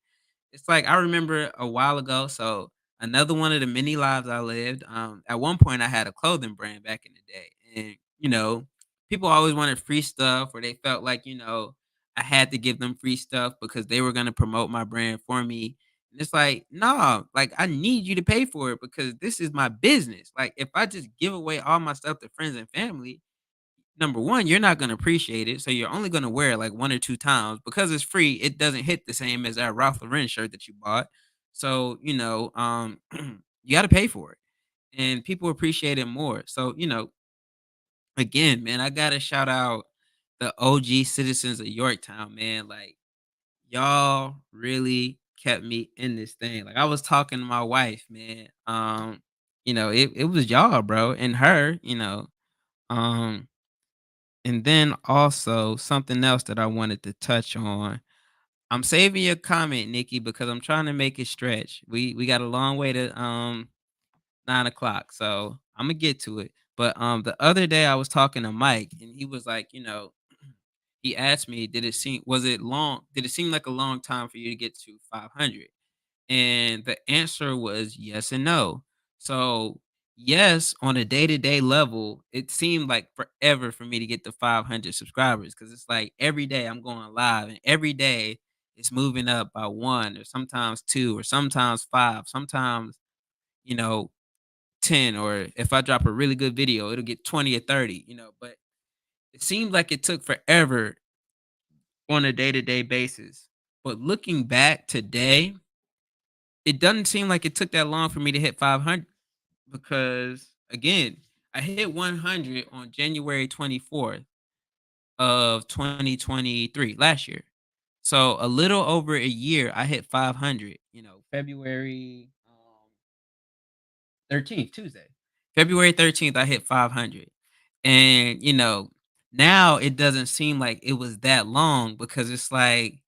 It's like I remember a while ago, so another one of the many lives I lived, at one point I had a clothing brand back in the day. And, people always wanted free stuff or they felt like, I had to give them free stuff because they were gonna promote my brand for me. And it's like, no, like I need you to pay for it because this is my business. Like if I just give away all my stuff to friends and family, number one, you're not gonna appreciate it, so you're only gonna wear it like 1 or 2 times. Because it's free, it doesn't hit the same as that Ralph Lauren shirt that you bought. So, you gotta pay for it, and people appreciate it more. So, again, man, I gotta shout out the OG citizens of Yorktown, man. Like, y'all really kept me in this thing. Like, I was talking to my wife, man. It was y'all, bro, and her, um and then also something else that I wanted to touch on. I'm saving your comment, Nikki, because I'm trying to make it stretch. We got a long way to 9 o'clock, so I'm gonna get to it. But the other day I was talking to Mike, and he was like, he asked me, did it seem like a long time for you to get to 500? And the answer was yes and no. So, yes, on a day-to-day level, it seemed like forever for me to get to 500 subscribers because it's like every day I'm going live and every day it's moving up by one or sometimes two or sometimes five, sometimes, you know, 10. Or if I drop a really good video, it'll get 20 or 30, but it seemed like it took forever on a day-to-day basis. But looking back today, it doesn't seem like it took that long for me to hit 500 because again, I hit 100 on January 24th of 2023 last year. So a little over a year I hit 500, February 13th, Tuesday. February 13th I hit 500. And now it doesn't seem like it was that long because it's like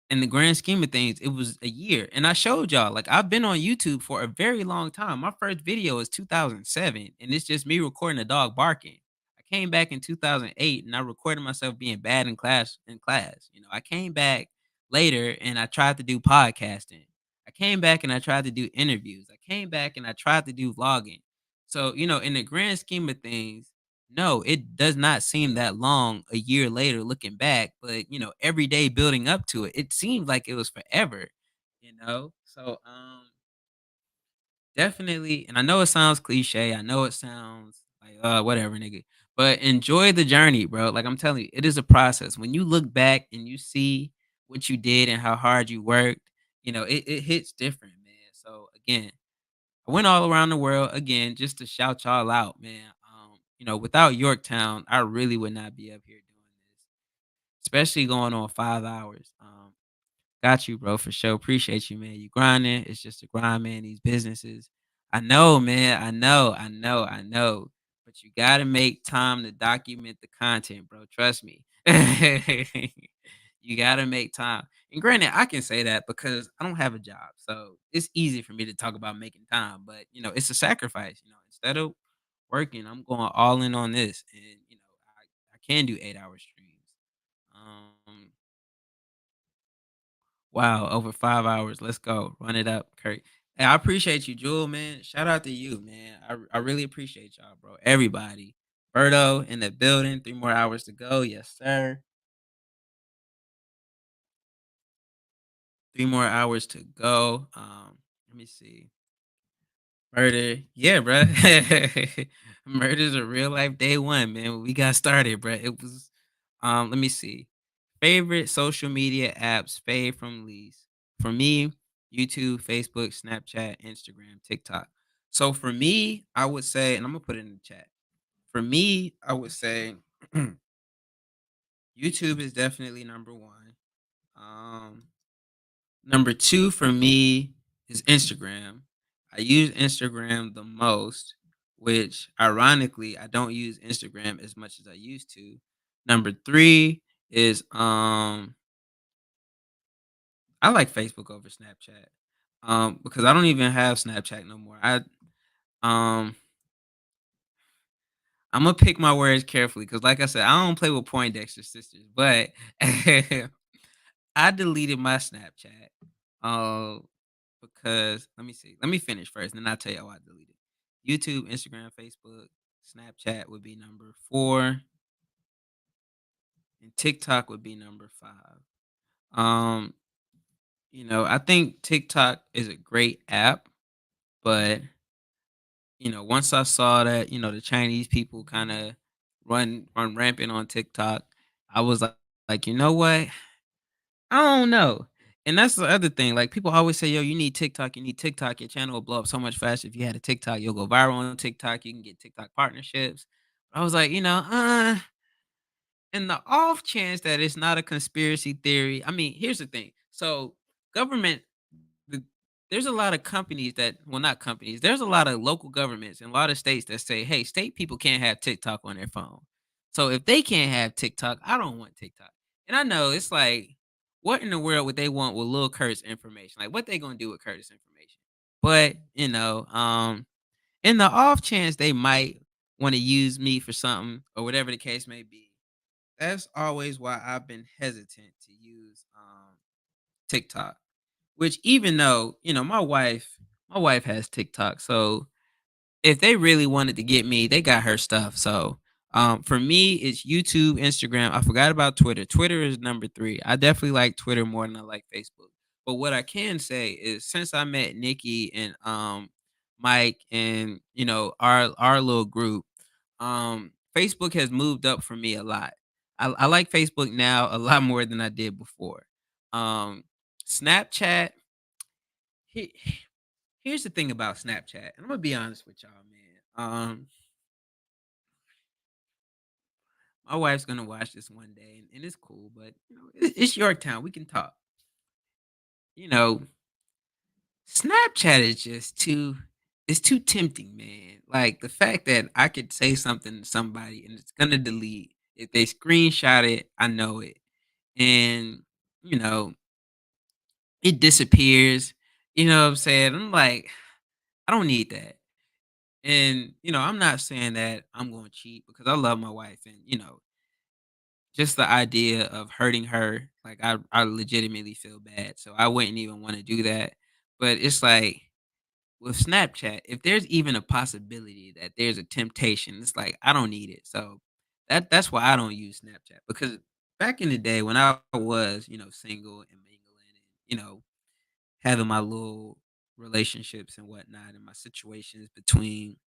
in the grand scheme of things, it was a year. And I showed y'all, like, I've been on YouTube for a very long time. My first video is 2007, and it's just me recording a dog barking. I came back in 2008 and I recorded myself being bad in class. I came back later and I tried to do podcasting. I came back and I tried to do interviews. I came back and I tried to do vlogging. So, in the grand scheme of things, no, it does not seem that long a year later looking back, but every day building up to it, it seemed like it was forever. So definitely, and I know it sounds cliche, I know it sounds like whatever, nigga. But enjoy the journey, bro. Like I'm telling you, it is a process. When you look back and you see what you did and how hard you worked, it hits different, man. So again, I went all around the world again just to shout y'all out, man. Without Yorktown, I really would not be up here doing this, especially going on 5 hours. Got you, bro, for sure. Appreciate you, man. You grinding. It's just a grind, man. These businesses. I know, man. I know. but you gotta make time to document the content, bro. Trust me. You gotta make time. And granted, I can say that because I don't have a job. So it's easy for me to talk about making time, but it's a sacrifice. Instead of working, I'm going all in on this. And I can do 8 hour streams. Um Wow, over 5 hours. Let's go. Run it up, Kurt. Hey, I appreciate you, Jewel, man. Shout out to you, man. I really appreciate y'all, bro. Everybody. Berto in the building. 3 more hours to go. Yes, sir. 3 more hours to go. Let me see. Murder. Yeah, bro. Murder's a real life day one, man. When we got started, bro. It was let me see. Favorite social media apps, fave from least. For me, YouTube, Facebook, Snapchat, Instagram, TikTok. So for me, I would say, and I'm gonna put it in the chat. For me, I would say YouTube is definitely number one. Um, Number 2 for me is Instagram. I use Instagram the most, which ironically, I don't use Instagram as much as I used to. Number 3 is, I like Facebook over Snapchat, because I don't even have Snapchat no more. Um, Imma pick my words carefully because, like I said, I don't play with Poindexter sisters, but I deleted my Snapchat, uh, because let me see. Let me finish first, and then I'll tell you how I deleted. YouTube, Instagram, Facebook, Snapchat would be number 4, and TikTok would be number 5. Um, I think TikTok is a great app, but once I saw that, the Chinese people kind of run rampant on TikTok, I was like, you know what? I don't know. And that's the other thing. Like people always say, yo, you need TikTok, you need TikTok. Your channel will blow up so much faster if you had a TikTok. You'll go viral on TikTok. You can get TikTok partnerships. I was like, in the off chance that it's not a conspiracy theory. I mean, here's the thing. So government the there's a lot of companies that well, not companies, there's a lot of local governments in a lot of states that say, hey, state people can't have TikTok on their phone. So if they can't have TikTok, I don't want TikTok. And I know it's like, what in the world would they want with Lil Kurt's information? Like what they gonna do with Curtis information? But in the off chance they might want to use me for something or whatever the case may be, that's always why I've been hesitant to use TikTok. Which even though, my wife has TikTok, so if they really wanted to get me, they got her stuff. So, for me, it's YouTube, Instagram. I forgot about Twitter. Twitter is number 3. I definitely like Twitter more than I like Facebook. But what I can say is since I met Nikki and Mike and our little group, Facebook has moved up for me a lot. I like Facebook now a lot more than I did before. Um, Snapchat. He, here's the thing about Snapchat, and I'm gonna be honest with y'all, man. My wife's gonna watch this one day, and it's cool, but it's Yorktown. We can talk. You know, Snapchat is just too. It's too tempting, man. Like the fact that I could say something to somebody and it's gonna delete. If they screenshot it, I know it, and you know, it disappears. You know what I'm saying? I'm like, I don't need that. And, I'm not saying that I'm going to cheat because I love my wife and, just the idea of hurting her, like I legitimately feel bad. So I wouldn't even want to do that. But it's like with Snapchat, if there's even a possibility that there's a temptation, it's like I don't need it. So that's why I don't use Snapchat because back in the day when I was, single and mingling and, having my little relationships and whatnot and my situations between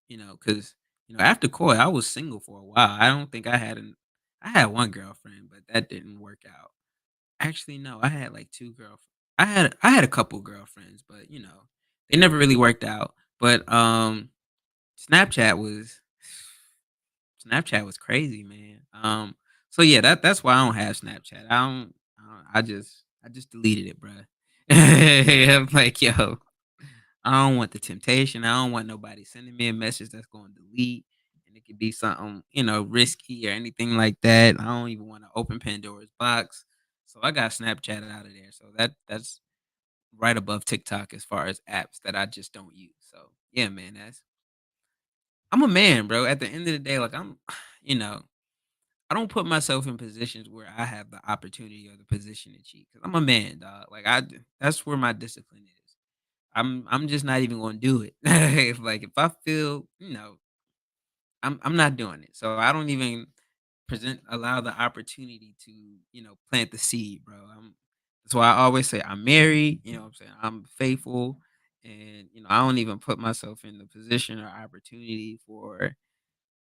because after Koi, I was single for a while. I don't think I had one girlfriend, but that didn't work out. Actually, no, I had like two girlfriends. I had a couple girlfriends, but they never really worked out. But Snapchat was Snapchat was crazy, man. So yeah, that's why I don't have Snapchat. I just deleted it, bro. I'm like, yo, I don't want the temptation. I don't want nobody sending me a message that's going to delete. and it could be something, risky or anything like that. I don't even want to open Pandora's box. So I got Snapchat out of there. So that's right above TikTok as far as apps that I just don't use. So yeah, man, that's I'm a man, bro. At the end of the day, like you know, I don't put myself in positions where I have the opportunity or the position to cheat because I'm a man, dog. That's where my discipline is. I'm just not even gonna do it. If I feel, I'm not doing it. So I don't even allow the opportunity to, plant the seed, bro. That's why I always say I'm married, what I'm saying? I'm faithful and I don't even put myself in the position or opportunity for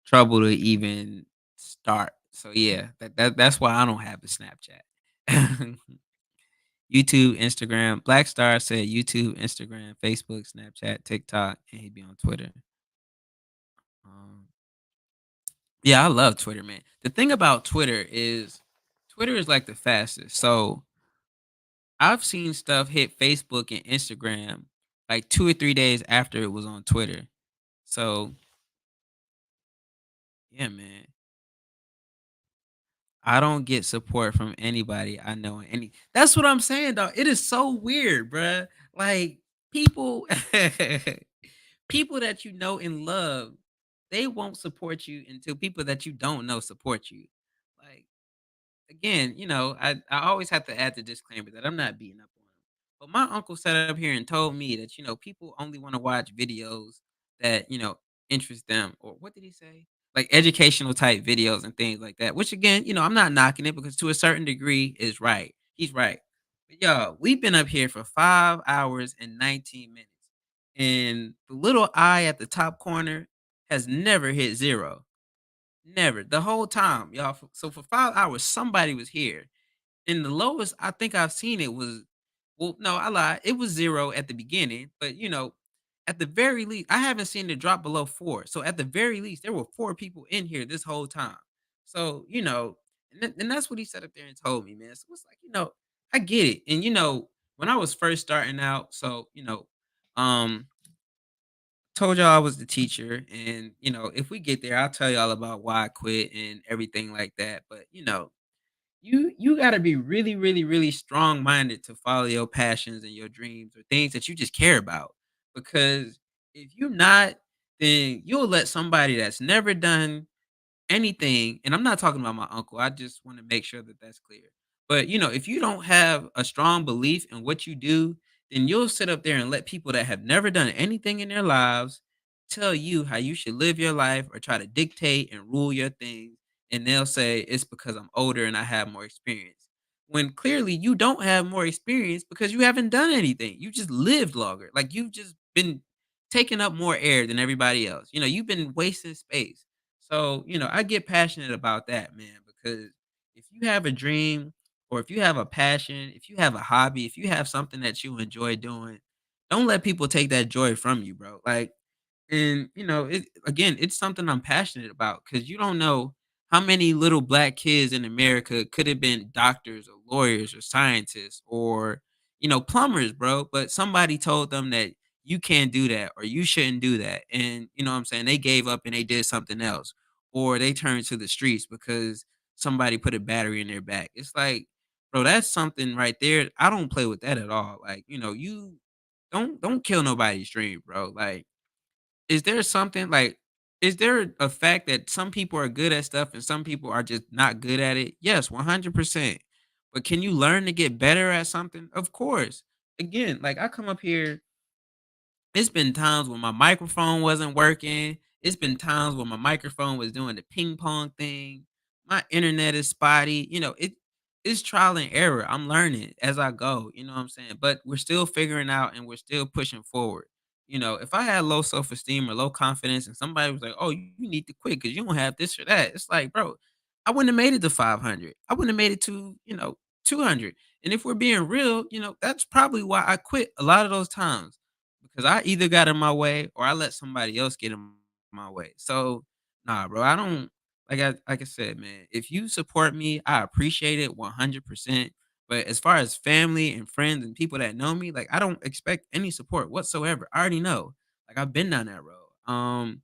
trouble to even start. So yeah, that's why I don't have the Snapchat. YouTube, Instagram. Black Star said YouTube, Instagram, Facebook, Snapchat, TikTok, and he'd be on Twitter. Um, yeah, I love Twitter, man. The thing about Twitter is like the fastest. So I've seen stuff hit Facebook and Instagram like 2 or 3 days after it was on Twitter. So yeah, man. I don't get support from anybody I know in any that's what I'm saying, dog. It is so weird, bruh. Like people people that you know and love, they won't support you until people that you don't know support you. Like again, I always have to add the disclaimer that I'm not beating up on him. But my uncle sat up here and told me that, people only want to watch videos that, interest them. Or what did he say? Like educational type videos and things like that. Which again, I'm not knocking it because to a certain degree is right. He's right. But y'all, we've been up here for 5 hours and 19 minutes. And the little eye at the top corner has never hit zero. Never. The whole time, y'all. So for 5 hours, somebody was here. And the lowest I think I've seen it was well, no, I lied. It was 0 at the beginning, but, at the very least I haven't seen it drop below 4. So at the very least, there were 4 people in here this whole time. So, and that's what he sat up there and told me, man. So it's like, I get it. And, when I was first starting out, so, um, told y'all I was the teacher. And, if we get there, I'll tell y'all about why I quit and everything like that. But, you gotta be really, really, really strong-minded to follow your passions and your dreams or things that you just care about, because if you're not, then you'll let somebody that's never done anything, and I'm not talking about my uncle, I just wanna make sure that that's clear. But, if you don't have a strong belief in what you do, then you'll sit up there and let people that have never done anything in their lives tell you how you should live your life or try to dictate and rule your things, and they'll say, "It's because I'm older and I have more experience." When clearly you don't have more experience because you haven't done anything, you just lived longer, like, you've just been taking up more air than everybody else, you've been wasting space. So, I get passionate about that, man, because if you have a dream or if you have a passion, if you have a hobby, if you have something that you enjoy doing, don't let people take that joy from you, bro. Like, and it again, it's something I'm passionate about because you don't know how many little black kids in America could have been doctors or lawyers or scientists or plumbers, bro. But somebody told them that you can't do that or you shouldn't do that, and you know what I'm saying, they gave up and they did something else, or they turned to the streets because somebody put a battery in their back. It's like, bro, that's something right there. I don't play with that at all. Like, you don't kill nobody's dream, bro. Like is there something like is there a fact that some people are good at stuff and some people are just not good at it? Yes, 100%. But can you learn to get better at something? Of course. Again, like I come up here, it's been times when my microphone wasn't working. It's been times when my microphone was doing the ping pong thing. My internet is spotty. It's trial and error. I'm learning as I go. You know what I'm saying? But we're still figuring out and we're still pushing forward. If I had low self esteem or low confidence and somebody was like, oh, you need to quit because you don't have this or that, it's like, bro, I wouldn't have made it to 500. I wouldn't have made it to, 200. And if we're being real, that's probably why I quit a lot of those times because I either got in my way or I let somebody else get in my way. So, nah, bro, I don't like I said, man. If you support me, I appreciate it 100%. But as far as family and friends and people that know me, like I don't expect any support whatsoever. I already know. Like I've been down that road.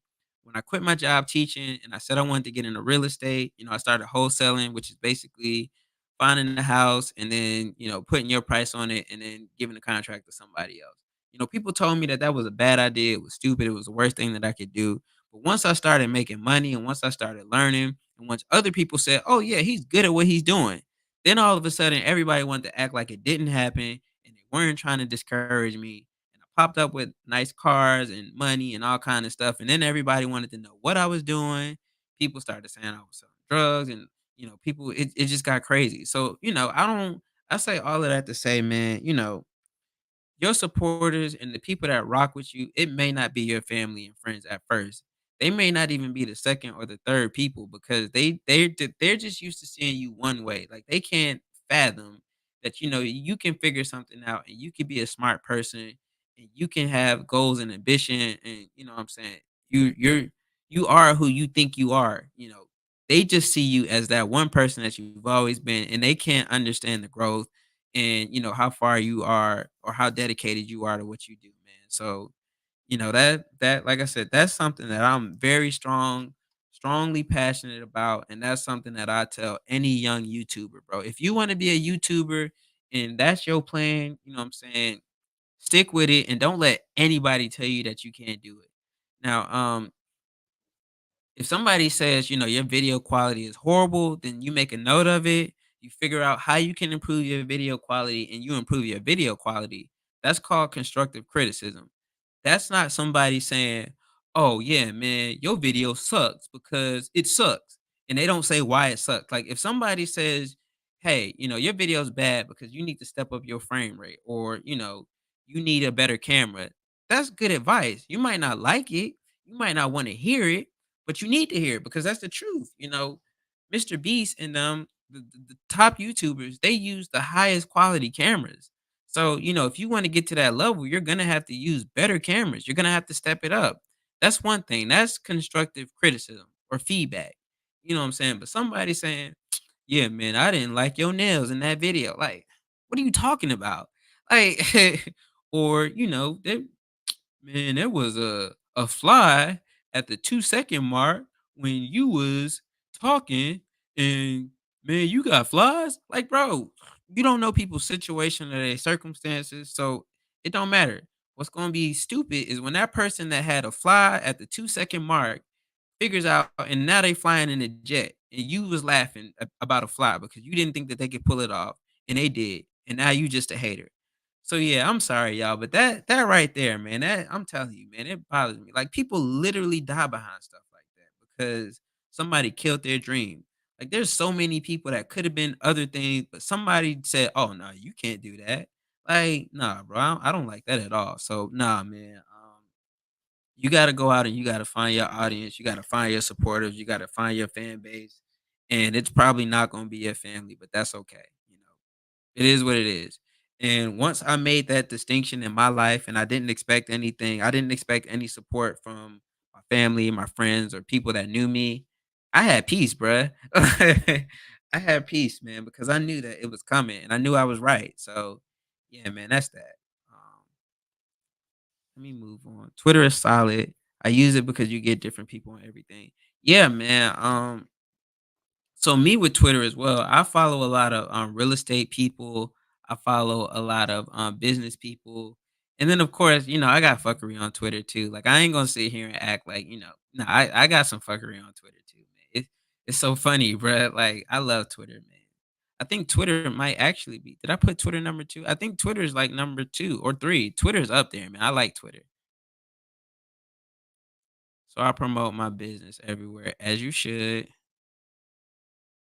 when I quit my job teaching and I said I wanted to get into real estate, I started wholesaling, which is basically finding the house and then, putting your price on it and then giving the contract to somebody else. People told me that that was a bad idea. It was stupid. It was the worst thing that I could do. But once I started making money and once I started learning, and once other people said, "Oh yeah, he's good at what he's doing," then all of a sudden everybody wanted to act like it didn't happen and they weren't trying to discourage me. And I popped up with nice cars and money and all kind of stuff. And then everybody wanted to know what I was doing. People started saying I was selling drugs and people it just got crazy. So, I say all of that to say, man, your supporters and the people that rock with you, it may not be your family and friends at first. They may not even be the second or the third people because they're just used to seeing you one way. Like they can't fathom that you can figure something out and you can be a smart person and you can have goals and ambition and what I'm saying you are who you think you are. They just see you as that one person that you've always been and they can't understand the growth and how far you are or how dedicated you are to what you do, man. So that like I said, that's something that I'm very strongly passionate about, and that's something that I tell any young YouTuber, bro. If you want to be a YouTuber and that's your plan, you know what I'm saying, stick with it and don't let anybody tell you that you can't do it. Now, if somebody says, your video quality is horrible, then you make a note of it. You figure out how you can improve your video quality and you improve your video quality. That's called constructive criticism. That's not somebody saying, "Oh yeah, man, your video sucks because it sucks." And they don't say why it sucks. Like if somebody says, "Hey, your video's bad because you need to step up your frame rate or, you need a better camera." That's good advice. You might not like it. You might not want to hear it, but you need to hear it because that's the truth. Mr. Beast and the top YouTubers, they use the highest quality cameras. So, if you want to get to that level, you're going to have to use better cameras. You're going to have to step it up. That's one thing. That's constructive criticism or feedback. You know what I'm saying? But somebody saying, "Yeah, man, I didn't like your nails in that video." Like, what are you talking about? Like, or, man, there was a fly at the 2-second mark when you was talking and man, you got flies? Like, bro, you don't know people's situation or their circumstances, so it don't matter. What's gonna be stupid is when that person that had a fly at the 2-second mark figures out and now they flying in a jet and you was laughing about a fly because you didn't think that they could pull it off and they did. And now you just a hater. So yeah, I'm sorry, y'all, but that right there, man, that I'm telling you, man, it bothers me. Like people literally die behind stuff like that because somebody killed their dream. Like there's so many people that could have been other things, but somebody said, "Oh no, you can't do that." Like, nah, bro, I don't like that at all. So nah, man. You gotta go out and you gotta find your audience, you gotta find your supporters, you gotta find your fan base, and it's probably not gonna be your family, but that's okay. It is what it is. And once I made that distinction in my life and I didn't expect anything, I didn't expect any support from my family, my friends, or people that knew me. I had peace, bruh. I had peace, man, because I knew that it was coming and I knew I was right. So, yeah, man, that's that. Um, Let me move on. Twitter is solid. I use it because you get different people and everything. Yeah, man. So me with Twitter as well, I follow a lot of real estate people. I follow a lot of business people. And then of course, I got fuckery on Twitter too. Like I ain't gonna sit here and act like, no, I got some fuckery on Twitter too, man. It's so funny, bruh. Like I love Twitter, man. I think Twitter might actually be. Did I put Twitter number two? I think Twitter is like number two or three. Twitter's up there, man. I like Twitter. So I promote my business everywhere as you should.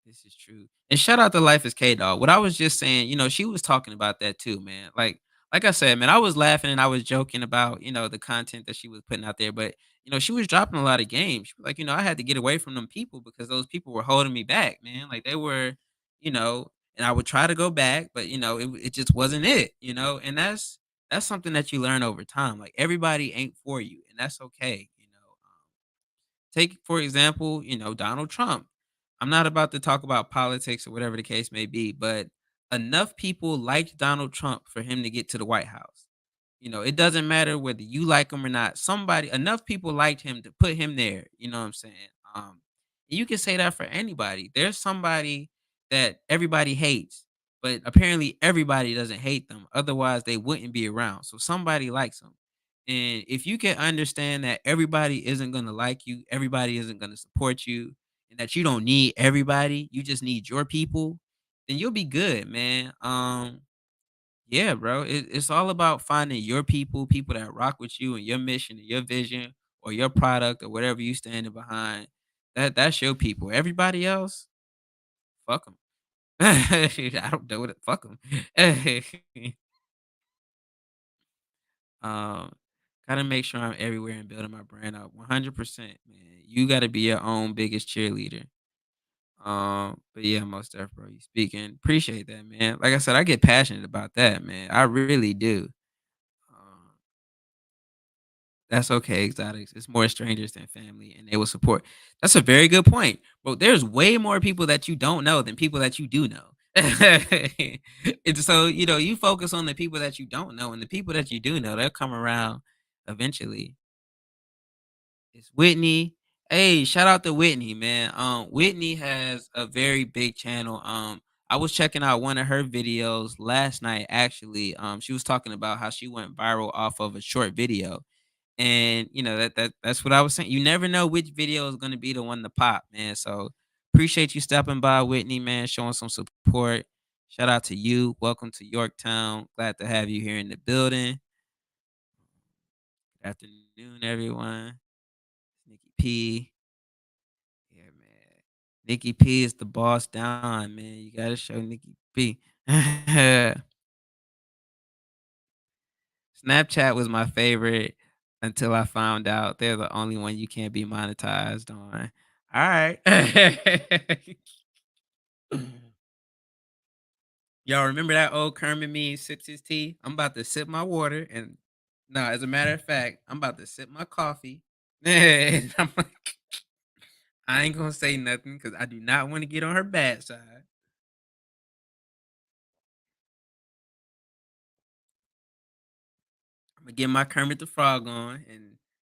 This is true. And shout out to Life is K Dog. What I was just saying, she was talking about that too, man. Like I said, man, I was laughing and I was joking about, the content that she was putting out there, but she was dropping a lot of games. She was like, I had to get away from them people because those people were holding me back, man. Like they were, you know, and I would try to go back, but it just wasn't it. And that's something that you learn over time. Like everybody ain't for you, and that's okay. Take, for example, Donald Trump. I'm not about to talk about politics or whatever the case may be, but enough people liked Donald Trump for him to get to the White House. It doesn't matter whether you like him or not. Somebody enough people liked him to put him there, you know what I'm saying? You can say that for anybody. There's somebody that everybody hates, but apparently everybody doesn't hate them. Otherwise, they wouldn't be around. So somebody likes them. And if you can understand that everybody isn't going to like you, everybody isn't going to support you, and that you don't need everybody, you just need your people, then you'll be good, man. Yeah, bro. It's all about finding your people, people that rock with you and your mission and your vision or your product or whatever you standing behind. That's your people. Everybody else, fuck them. I don't know what it. Fuck them. um, Gotta make sure I'm everywhere and building my brand up. 100%, man. You gotta be your own biggest cheerleader. But yeah, most definitely, bro. You speaking. Appreciate that, man. Like I said, I get passionate about that, man. I really do. Um, That's okay, exotics. It's more strangers than family, and they will support. That's a very good point, bro. There's way more people that you don't know than people that you do know. So you focus on the people that you don't know, and the people that you do know, they'll come around eventually. It's Whitney. Hey, shout out to Whitney, man. Whitney has a very big channel. I was checking out one of her videos last night. Actually, she was talking about how she went viral off of a short video. And that's what I was saying. You never know which video is gonna be the one to pop, man. So appreciate you stopping by, Whitney, man, showing some support. Shout out to you. Welcome to Yorktown. Glad to have you here in the building. Good afternoon, everyone. Nikki P. Yeah, man. Nikki P is the boss down, man. You gotta show Nikki P. Snapchat was my favorite until I found out they're the only one you can't be monetized on. Alright. Y'all remember that old Kermit meme, sips his tea? I'm about to sip my water and no, as a matter of fact, I'm about to sip my coffee. And I'm like, I ain't gonna say nothing because I do not want to get on her bad side. I'm gonna get my Kermit the Frog on,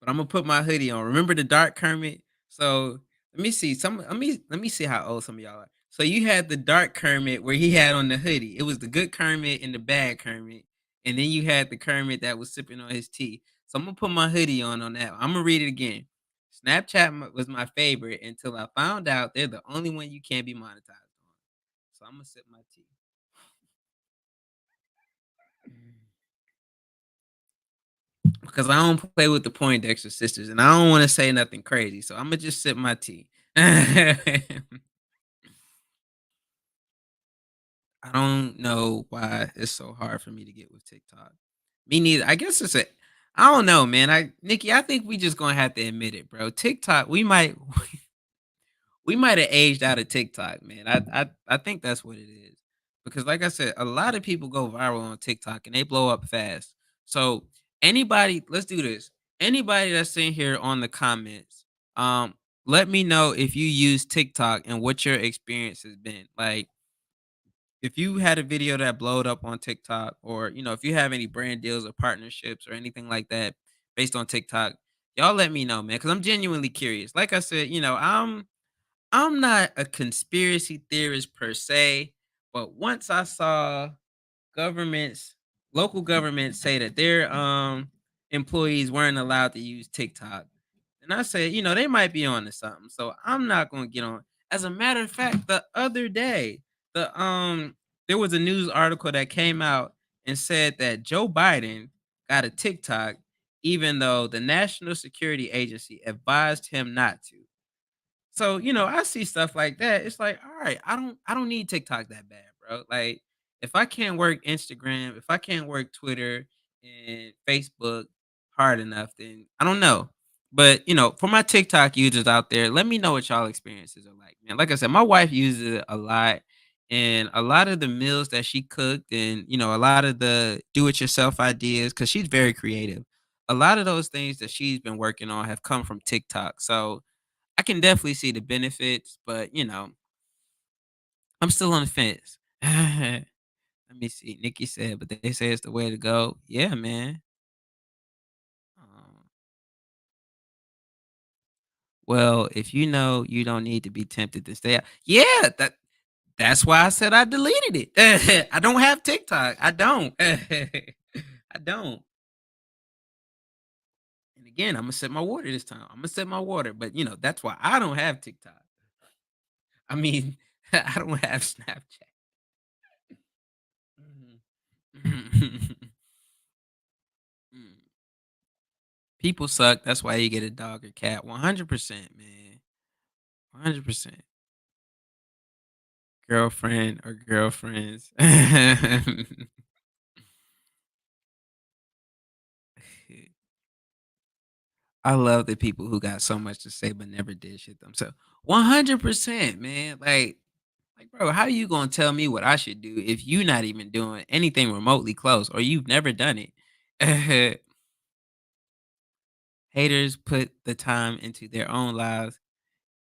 but I'm gonna put my hoodie on. Remember the dark Kermit? So let me see. Let me see how old some of y'all are. So you had the dark Kermit where he had on the hoodie. It was the good Kermit and the bad Kermit, and then you had the Kermit that was sipping on his tea. So I'm gonna put my hoodie on that. I'm gonna read it again. Snapchat was my favorite until I found out they're the only one you can't be monetized on. So I'm gonna sip my tea. Because I don't play with the Poindexter sisters, and I don't want to say nothing crazy, so I'm gonna just sip my tea. I don't know why it's so hard for me to get with TikTok. Me neither. I guess it's a. I don't know, man. Nikki, I think we just gonna have to admit it, bro. TikTok, we might have aged out of TikTok, man. I think that's what it is. Because like I said, a lot of people go viral on TikTok and they blow up fast. So anybody, let's do this. Anybody that's in here on the comments, let me know if you use TikTok and what your experience has been. Like if you had a video that blowed up on TikTok, or if you have any brand deals or partnerships or anything like that based on TikTok, y'all let me know, man. Because I'm genuinely curious. Like I said, I'm not a conspiracy theorist per se, but once I saw governments, local governments say that their employees weren't allowed to use TikTok, and I said, they might be on to something. So I'm not gonna get on. As a matter of fact, the other day, there was a news article that came out and said that Joe Biden got a TikTok, even though the National Security Agency advised him not to. So, I see stuff like that. It's like, all right, I don't need TikTok that bad, bro. Like, if I can't work Instagram, if I can't work Twitter and Facebook hard enough, then I don't know. But, for my TikTok users out there, let me know what y'all experiences are like, man. Like I said, my wife uses it a lot. And a lot of the meals that she cooked and, a lot of the do it yourself ideas, because she's very creative. A lot of those things that she's been working on have come from TikTok. So, I can definitely see the benefits, but I'm still on the fence. Let me see. Nikki said, but they say it's the way to go. Yeah, man. Well, if you know you don't need to be tempted to stay out, yeah, that's why I said I deleted it. I don't have TikTok. I don't. I don't. And again, I'm gonna set my water this time. I'm gonna set my water, but that's why I don't have TikTok. I mean, I don't have Snapchat. Mhm. Mm. People suck. That's why you get a dog or cat. 100%, man. 100%. Girlfriend or girlfriends. I love the people who got so much to say but never did shit themselves. 100%, man. Like, bro, how you gonna tell me what I should do if you not even doing anything remotely close or you've never done it? Haters put the time into their own lives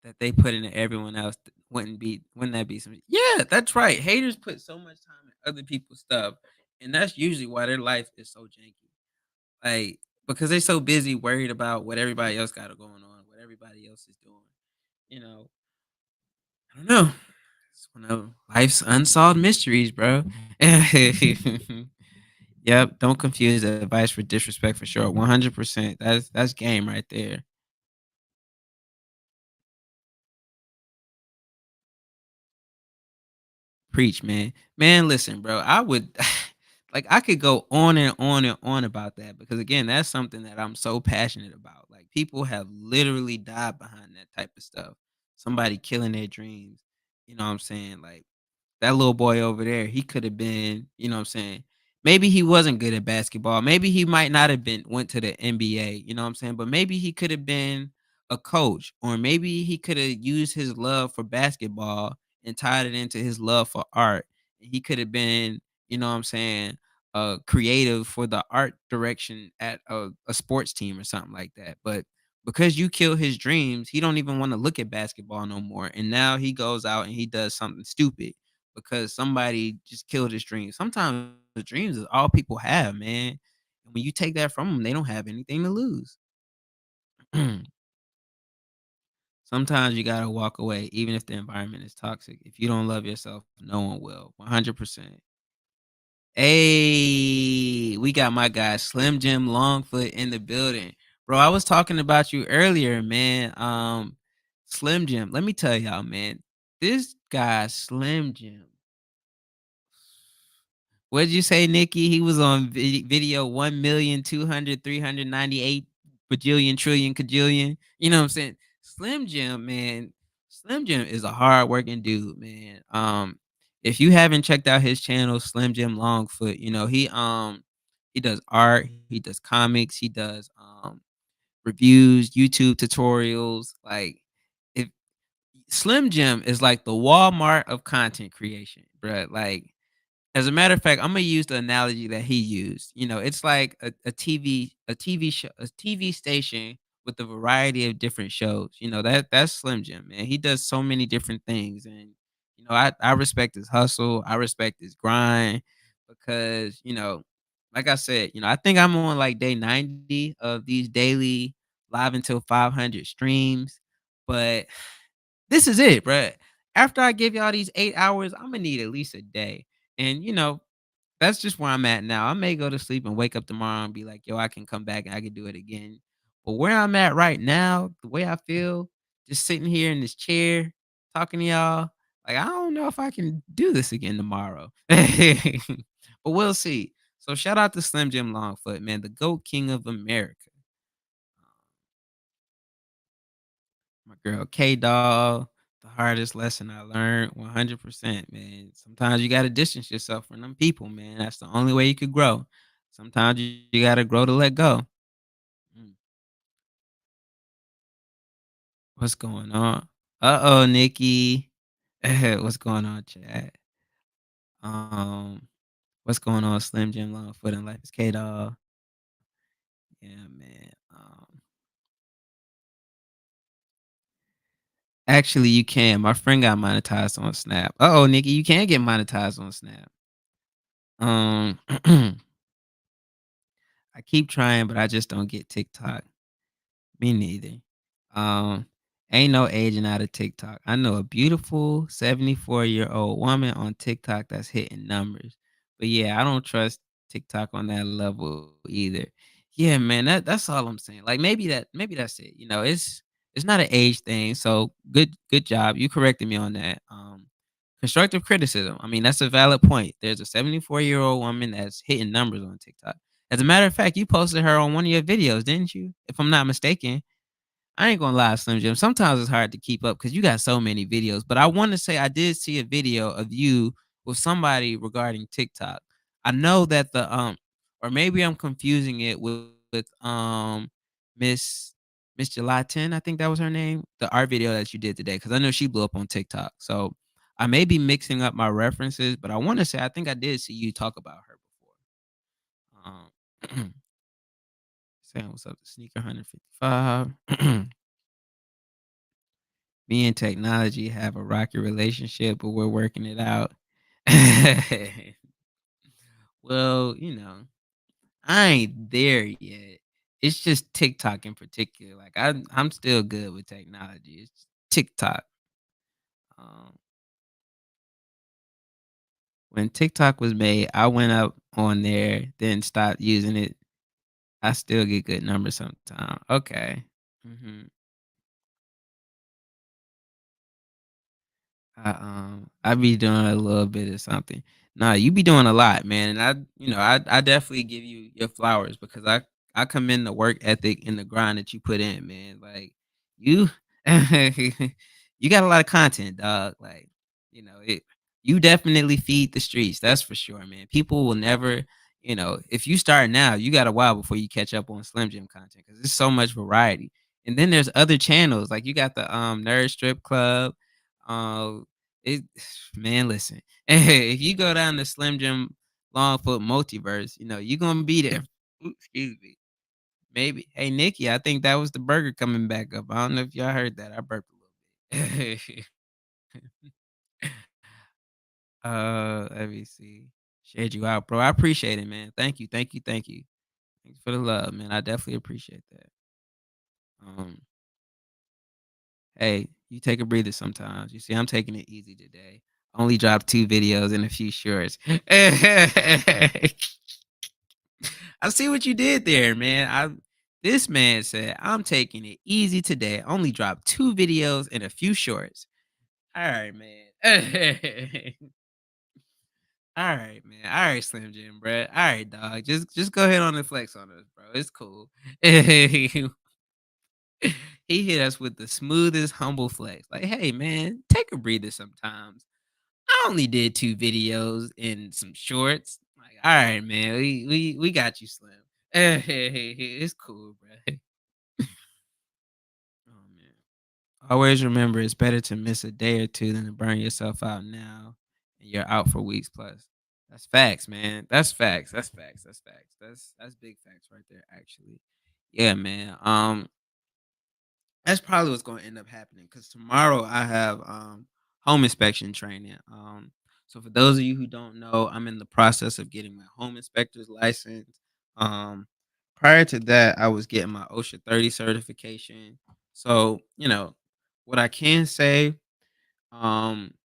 that they put into everyone else. Wouldn't that be some? Yeah, that's right. Haters put so much time in other people's stuff, and that's usually why their life is so janky. Like, because they're so busy worried about what everybody else got going on, what everybody else is doing. You know, I don't know. It's one of life's unsolved mysteries, bro. Yep. Don't confuse advice for disrespect for sure. 100%. That's game right there. Preach, man. Man, listen, bro. I would like I could go on and on and on about that because again, that's something that I'm so passionate about. Like people have literally died behind that type of stuff. Somebody killing their dreams. You know what I'm saying? Like that little boy over there, he could have been, you know what I'm saying? Maybe he wasn't good at basketball. Maybe he might not have been went to the NBA, you know what I'm saying? But maybe he could have been a coach or maybe he could have used his love for basketball and tied it into his love for art. He could have been, you know what I'm saying, creative for the art direction at a sports team or something like that. But because you kill his dreams, he don't even want to look at basketball no more. And now he goes out and he does something stupid because somebody just killed his dreams. Sometimes the dreams is all people have, man. And when you take that from them, they don't have anything to lose. Sometimes you gotta walk away, even if the environment is toxic. If you don't love yourself, no one will. 100%. Hey, we got my guy Slim Jim Longfoot in the building. Bro, I was talking about you earlier, man. Slim Jim, let me tell y'all, man. This guy, Slim Jim, what did you say, Nikki? He was on video 1,200,398 bajillion trillion cajillion. You know what I'm saying? Slim Jim, man. Slim Jim is a hardworking dude, man. If you haven't checked out his channel, Slim Jim Longfoot, he does art, he does comics, he does reviews, YouTube tutorials. Like if Slim Jim is like the Walmart of content creation, bruh. Like as a matter of fact, Imma use the analogy that he used. It's like a TV station with a variety of different shows. That's Slim Jim, man. He does so many different things, and I respect his hustle. I respect his grind because like I said, I think I'm on like day 90 of these daily live until 500 streams, but this is it, bruh. After I give y'all these 8 hours, Imma need at least a day. And that's just where I'm at now. I may go to sleep and wake up tomorrow and be like, yo, I can come back and I can do it again. But where I'm at right now, the way I feel, just sitting here in this chair talking to y'all, like I don't know if I can do this again tomorrow. But we'll see. So shout out to Slim Jim Longfoot, man, the GOAT King of America. My girl K Doll, the hardest lesson I learned 100%, man. Sometimes you got to distance yourself from them people, man. That's the only way you could grow. Sometimes you got to grow to let go. Mm. What's going on? Uh-oh, Nikki. What's going on, chat? Um, what's going on, Slim Jim Longfoot and Life is K Doll? Yeah, man. Actually, you can. My friend got monetized on Snap. Uh-oh, Nikki, you can get monetized on Snap. Um, I keep trying, but I just don't get TikTok. Me neither. Um, Ain't no aging out of TikTok. I know a beautiful 74-year-old woman on TikTok that's hitting numbers. But yeah, I don't trust TikTok on that level either. Yeah, man, that's all I'm saying. Like maybe that's it. It's not an age thing. So good job. You corrected me on that. Constructive criticism. I mean, that's a valid point. There's a 74-year-old woman that's hitting numbers on TikTok. As a matter of fact, you posted her on one of your videos, didn't you? If I'm not mistaken. I ain't gonna lie, Slim Jim. Sometimes it's hard to keep up because you got so many videos. But I want to say I did see a video of you with somebody regarding TikTok. I know that or maybe I'm confusing it with Miss Miss Gelatin. I think that was her name. The art video that you did today, because I know she blew up on TikTok. So I may be mixing up my references, but I want to say I think I did see you talk about her before. Saying what's up to Sneaker 155. Me and technology have a rocky relationship, but we're working it out. Well, I ain't there yet. It's just TikTok in particular. Like I'm still good with technology. It's TikTok. Um, when TikTok was made, I went up on there, then stopped using it. I still get good numbers sometimes. Okay. Mhm. I be doing a little bit of something. Nah, you be doing a lot, man, and I definitely give you your flowers because I commend the work ethic and the grind that you put in, man. Like you, you got a lot of content, dog. Like it. You definitely feed the streets. That's for sure, man. People will never. If you start now, you got a while before you catch up on Slim Jim content because there's so much variety. And then there's other channels like you got the Nerd Strip Club. Um, it man, listen. If you go down the Slim Jim Longfoot multiverse, you're gonna be there. Ooh, excuse me. Maybe. Hey Nikki, I think that was the burger coming back up. I don't know if y'all heard that. I burped a little bit. Let me see. Shared you out, bro. I appreciate it, man. Thank you, thank you, thank you. Thanks for the love, man. I definitely appreciate that. Um, hey, you take a breather sometimes. You see, I'm taking it easy today. Only dropped 2 videos and a few shorts. I see what you did there, man. This man said, "I'm taking it easy today. Only dropped 2 videos and a few shorts." All right, man. All right, man. All right, Slim Jim, bro. All right, dog. Just go ahead on and flex on us, bro. It's cool. He hit us with the smoothest, humble flex. Like, hey, man, take a breather sometimes. I only did 2 videos and some shorts. Like, all right, man, we got you, Slim. It's cool, bro. Oh man. Always remember it's better to miss a day or two than to burn yourself out now and you're out for weeks plus. That's facts, man. That's facts. That's facts. That's facts. That's big facts right there, actually. Yeah, man. That's probably what's gonna end up happening because tomorrow I have home inspection training. So for those of you who don't know, I'm in the process of getting my home inspector's license. Um, Prior to that, I was getting my OSHA 30 certification. So, what I can say, um,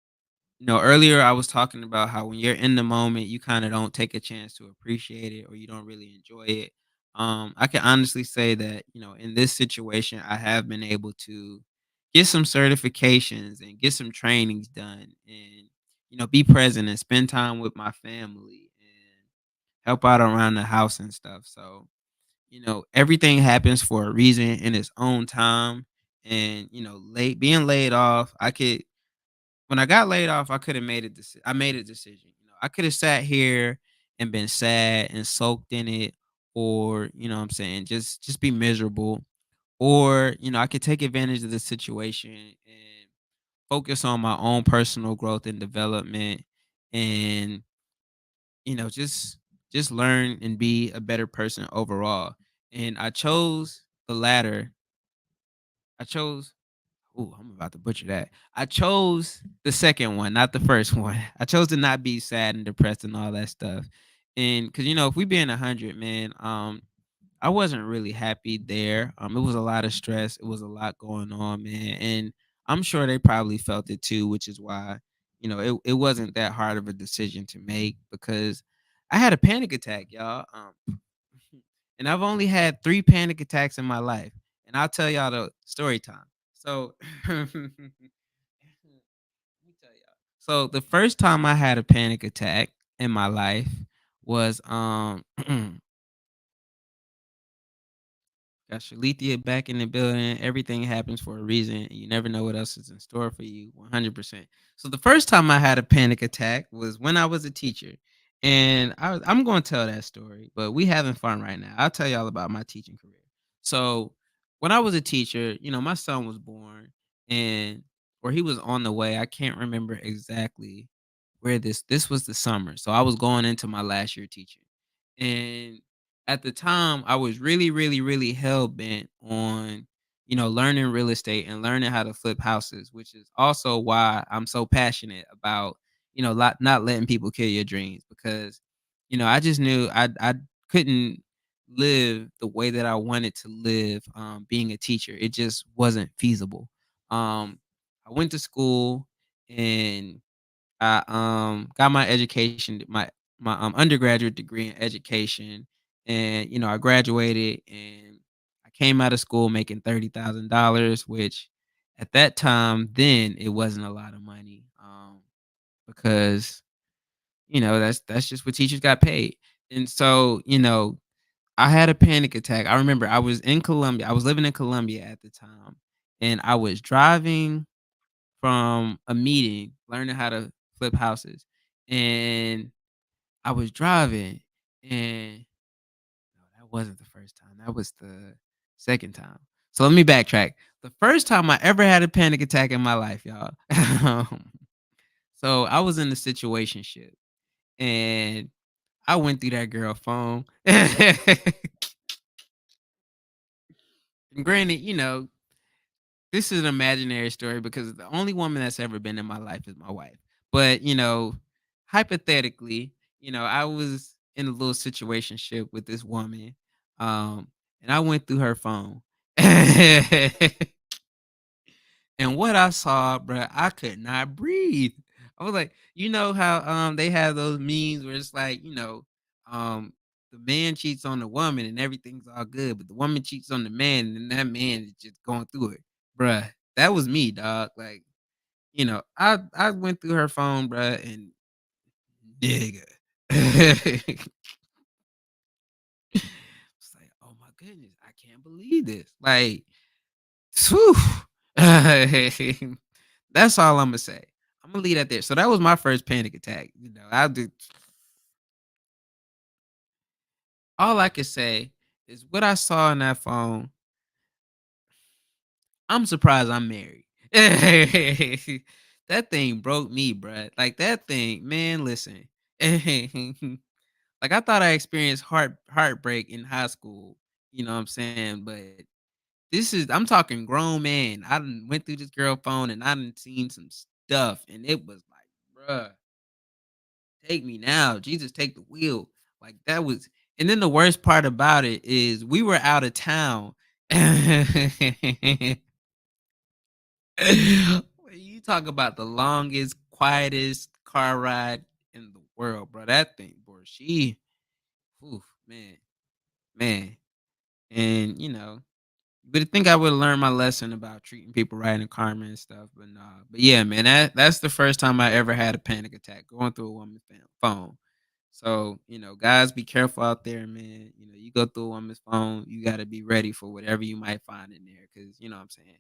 earlier I was talking about how when you're in the moment, you kind of don't take a chance to appreciate it or you don't really enjoy it. I can honestly say that, in this situation, I have been able to get some certifications and get some trainings done and, be present and spend time with my family and help out around the house and stuff. So, everything happens for a reason in its own time. And, being laid off, when I got laid off, I could have made I made a decision. I could have sat here and been sad and soaked in it, or what I'm saying, just be miserable, or I could take advantage of the situation and focus on my own personal growth and development, and just learn and be a better person overall. And I chose the latter. I chose Ooh, I'm about to butcher that. I chose the second one, not the first one. I chose to not be sad and depressed and all that stuff. And because if we being 100, man, I wasn't really happy there. It was a lot of stress. It was a lot going on, man, and I'm sure they probably felt it too, which is why, it wasn't that hard of a decision to make because I had a panic attack, y'all. And I've only had 3 panic attacks in my life, and I'll tell y'all the story time. So, let me tell y'all. So, the first time I had a panic attack in my life was, got Shalithia back in the building. Everything happens for a reason, and you never know what else is in store for you. 100%. So the first time I had a panic attack was when I was a teacher, and I'm going to tell that story. But we having fun right now. I'll tell y'all about my teaching career. So when I was a teacher, my son was born, and or he was on the way. I can't remember exactly where this was the summer. So I was going into my last year teaching, and at the time, I was really, really, really hell bent on, learning real estate and learning how to flip houses, which is also why I'm so passionate about, not letting people kill your dreams because, I just knew I couldn't live the way that I wanted to live being a teacher. It just wasn't feasible. I went to school and I got my education, my undergraduate degree in education, and I graduated and I came out of school making $30,000, which at that time then it wasn't a lot of money because that's just what teachers got paid, and so I had a panic attack. I remember I was in Columbia. I was living in Columbia at the time, and I was driving from a meeting learning how to flip houses, and I was driving, and no, that wasn't the first time, that was the second time. So let me backtrack. The first time I ever had a panic attack in my life, y'all, so I was in a situationship, and I went through that girl phone. And granted, this is an imaginary story because the only woman that's ever been in my life is my wife. But, hypothetically, I was in a little situationship with this woman. And I went through her phone. And what I saw, bruh, I could not breathe. I was like, you know how they have those memes where it's like, um the man cheats on the woman and everything's all good, but the woman cheats on the man and that man is just going through it. Bruh, that was me, dog. Like, I went through her phone, bruh, and nigga. It's like, oh my goodness, I can't believe this. Like, whew. That's all I'm gonna say. I'm gonna leave that there. So that was my first panic attack. I do all I can say is what I saw in that phone. I'm surprised I'm married. That thing broke me, bruh. Like that thing, man. Listen, like I thought I experienced heartbreak in high school. You know what I'm saying? But this is I'm talking grown man. I done went through this girl phone and I done seen some stuff, and it was like, bruh, take me now. Jesus, take the wheel. Like that was, and then the worst part about it is we were out of town. When you talk about the longest, quietest car ride in the world, bro. That thing, bro. Oof, man, man. And you would think I would learn my lesson about treating people right and karma and stuff, but nah. But yeah, man, that's the first time I ever had a panic attack going through a woman's phone. So, guys, be careful out there, man. You go through a woman's phone, you got to be ready for whatever you might find in there. Cause you know what I'm saying?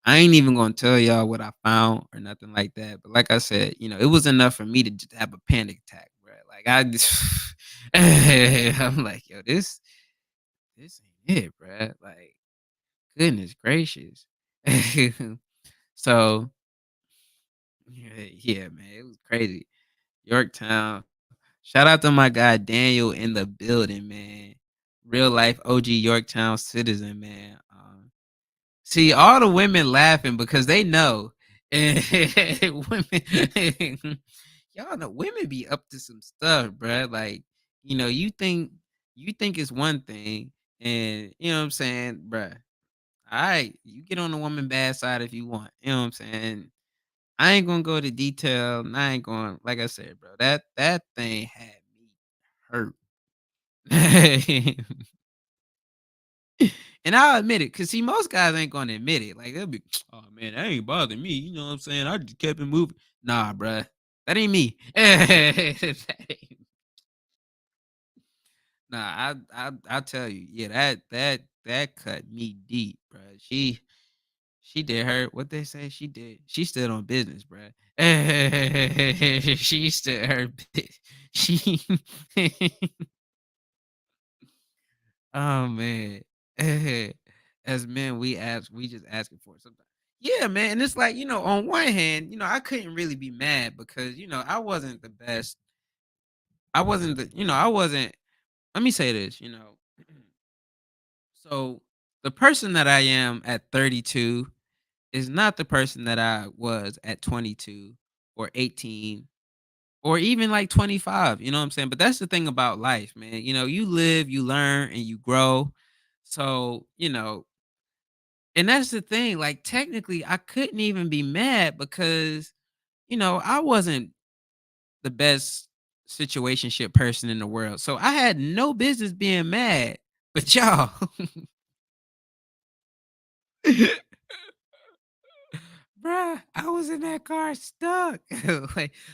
I ain't even gonna tell y'all what I found or nothing like that. But like I said, it was enough for me to just have a panic attack, bro. Like I just, I'm like, yo, this ain't it, bro. Like, goodness gracious. So yeah, man, it was crazy. Yorktown. Shout out to my guy Daniel in the building, man. Real life OG Yorktown citizen, man. See all the women laughing because they know. And women, y'all know women be up to some stuff, bruh. Like, you think it's one thing, And you know what I'm saying, bruh. All right, you get on the woman bad side if you want. You know what I'm saying? I ain't gonna go to detail. And I ain't going, like I said, bro. That thing had me hurt. And I'll admit it, cause see, most guys ain't gonna admit it. Like they'll be, oh man, that ain't bothering me. You know what I'm saying? I just kept it moving. Nah, bruh. That ain't me. That ain't- nah, I tell you, yeah, that cut me deep, bruh. She did her what they say she did. She stood on business, bruh. She stood her she oh man. As men, we just asking for it sometimes. Yeah, man. And it's like, on one hand, I couldn't really be mad because, I wasn't the best. I wasn't, let me say this. So the person that I am at 32 is not the person that I was at 22 or 18 or even like 25, you know what I'm saying? But that's the thing about life, man. You live, you learn, and you grow. So, and that's the thing. Like, technically, I couldn't even be mad because, I wasn't the best situationship person in the world. So I had no business being mad. But y'all, bruh, I was in that car stuck.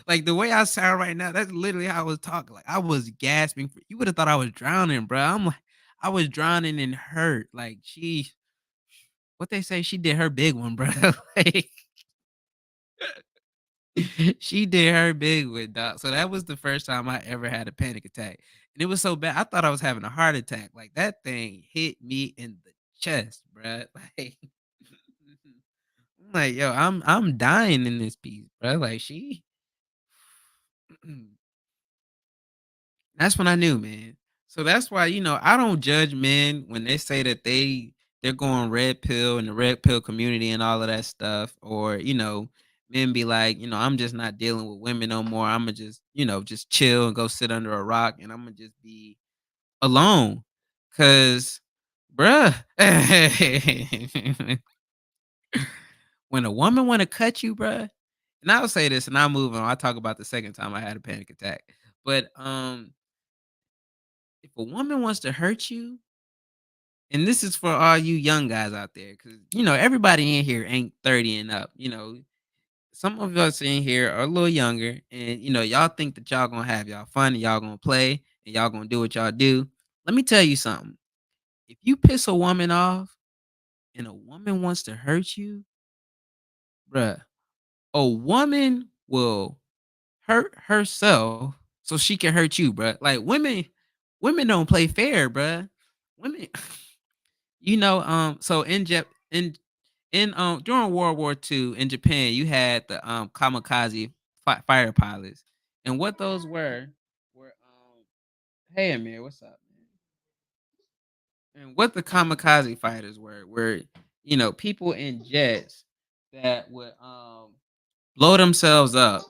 like the way I sound right now, that's literally how I was talking. Like I was gasping. You would have thought I was drowning, bruh. I'm like, I was drowning and hurt. Like what they say, she did her big one, bruh. Like she did her big one, dog. So that was the first time I ever had a panic attack. And it was so bad. I thought I was having a heart attack. Like that thing hit me in the chest, bruh. Like I'm like, yo, I'm dying in this piece, bruh. Like she that's when I knew, man. So that's why, I don't judge men when they say that they're going red pill in the red pill community and all of that stuff. Or, men be like, I'm just not dealing with women no more. I'ma just, just chill and go sit under a rock and I'm gonna just be alone. Cause, bruh, when a woman wanna cut you, bruh, and I'll say this and I'll move on. I'll talk about the second time I had a panic attack. But if a woman wants to hurt you, and this is for all you young guys out there, because everybody in here ain't 30 and up. Some of us in here are a little younger, and y'all think that y'all gonna have y'all fun and y'all gonna play and y'all gonna do what y'all do. Let me tell you something. If you piss a woman off and a woman wants to hurt you, bruh, a woman will hurt herself so she can hurt you, bruh. Like women don't play fair, bruh. Women so in during World War II in Japan, you had the kamikaze fighter pilots. And what those were hey Amir, what's up, man? And what the kamikaze fighters were, people in jets that would blow themselves up.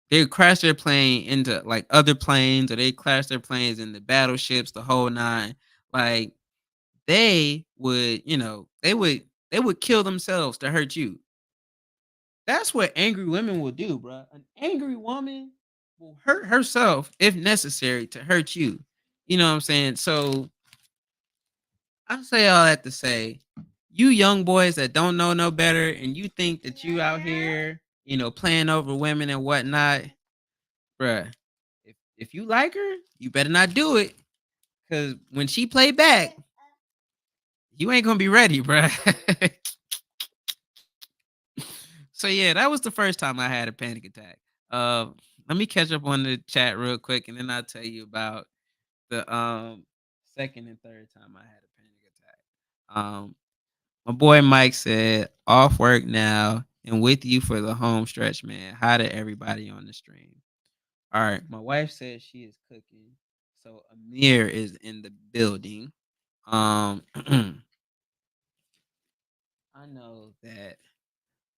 They would crash their plane into like other planes, or they crash their planes into battleships, the whole nine. Like they would kill themselves to hurt you. That's what angry women will do, bro. An angry woman will hurt herself if necessary to hurt you. You know what I'm saying? So I say all that to say, you young boys that don't know no better and you think that you out here, playing over women and whatnot, bruh. If you like her, you better not do it. Cause when she play back, you ain't gonna be ready, bruh. So yeah, that was the first time I had a panic attack. Let me catch up on the chat real quick, and then I'll tell you about the second and third time I had a panic attack. My boy Mike said, "Off work now and with you for the home stretch, man. Hi to everybody on the stream." All right, my wife says she is cooking, so Amir is in the building. I know that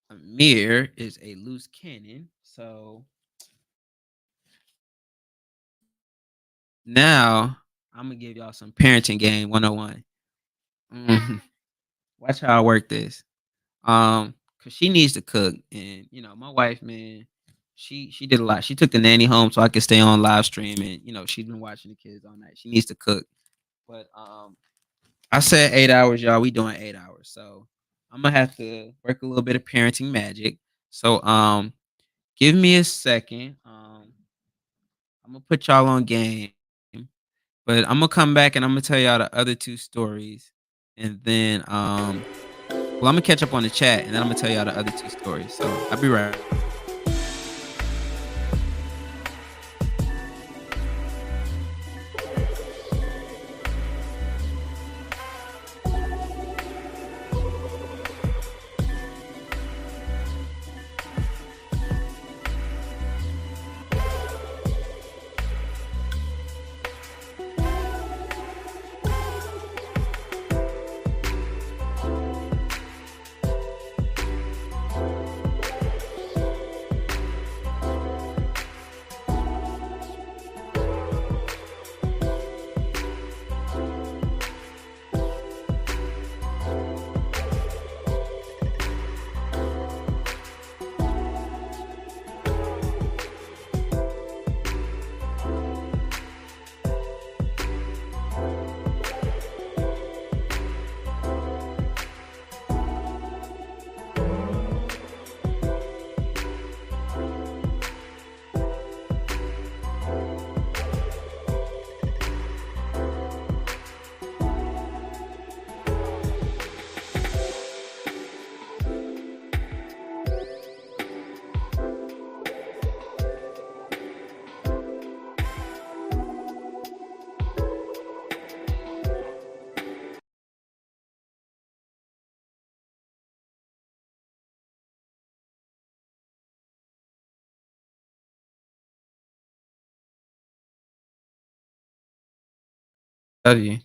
Amir is a loose cannon, so now I'm gonna give y'all some parenting game 101. Mhm. Watch how I work this. Cause she needs to cook, and my wife, man, she did a lot. She took the nanny home so I could stay on live stream, and she's been watching the kids all night. She needs to cook, but I said 8 hours, y'all. We doing 8 hours, so I'm gonna have to work a little bit of parenting magic. So give me a second. I'm gonna put y'all on game, but I'm gonna come back and I'm gonna tell y'all the other two stories, and then well, I'm gonna catch up on the chat, and then I'm gonna tell y'all the other two stories. So I'll be right. Love you.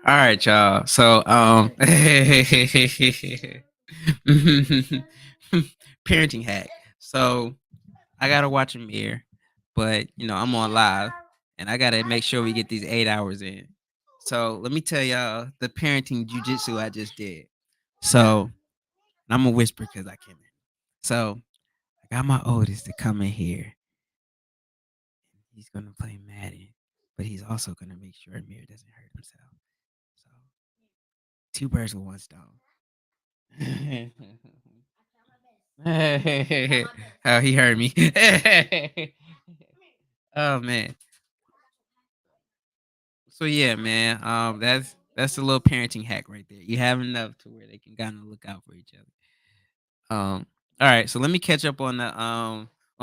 All right, y'all. So, parenting hack. So, I gotta watch a mirror, but I'm on live, and I gotta make sure we get these 8 hours in. So, let me tell y'all the parenting jujitsu I just did. So, I'm gonna whisper because I can't. So, I got my oldest to come in here. He's gonna play Madden, but he's also gonna make sure Amir doesn't hurt himself. So, two birds with one stone. Oh, he heard me. Oh man. So yeah, man. That's a little parenting hack right there. You have enough to where they can kind of look out for each other. All right, so let me catch up on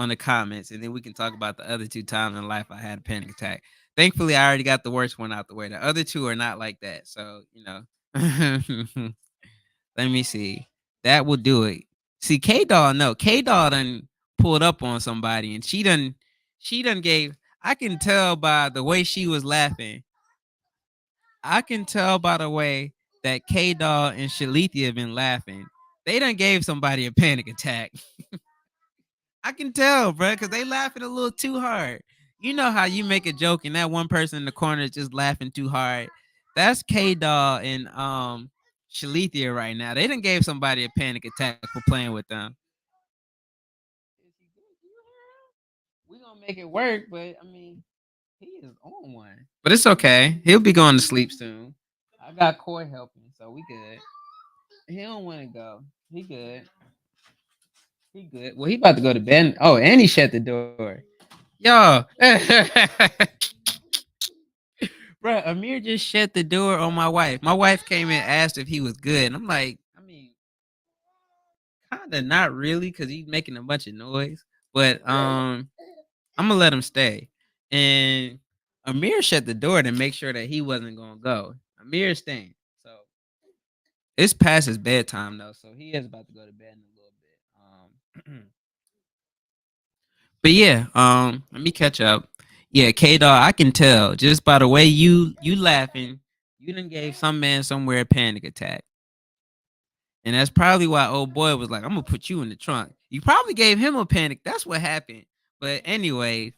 the comments, and then we can talk about the other two times in life I had a panic attack. Thankfully, I already got the worst one out the way. The other two are not like that. So let me see. That will do it. See, K Doll, no, K Doll done pulled up on somebody, and she done gave. I can tell by the way she was laughing. I can tell by the way that K Doll and Shalithia have been laughing. They done gave somebody a panic attack. I can tell, bro, because they laughing a little too hard. You know how you make a joke and that one person in the corner is just laughing too hard. That's K Doll and Shalithia right now. They done gave somebody a panic attack for playing with them. We gonna make it work, but I mean, he is on one. But it's okay. He'll be going to sleep soon. I got Coy helping, so we good. He don't want to go. He good. He good. Well, he about to go to bed. Oh, and he shut the door. Yo, bro, Amir just shut the door on my wife. My wife came and asked if he was good, and I'm like, I mean, kind of not really, cause he's making a bunch of noise. But I'm gonna let him stay. And Amir shut the door to make sure that he wasn't gonna go. Amir's staying. So it's past his bedtime though, so he is about to go to bed in a little bit. But yeah, let me catch up. Yeah, K Dog, I can tell just by the way you laughing, you done gave some man somewhere a panic attack. And that's probably why old boy was like, I'm gonna put you in the trunk. You probably gave him a panic. That's what happened. But anyway,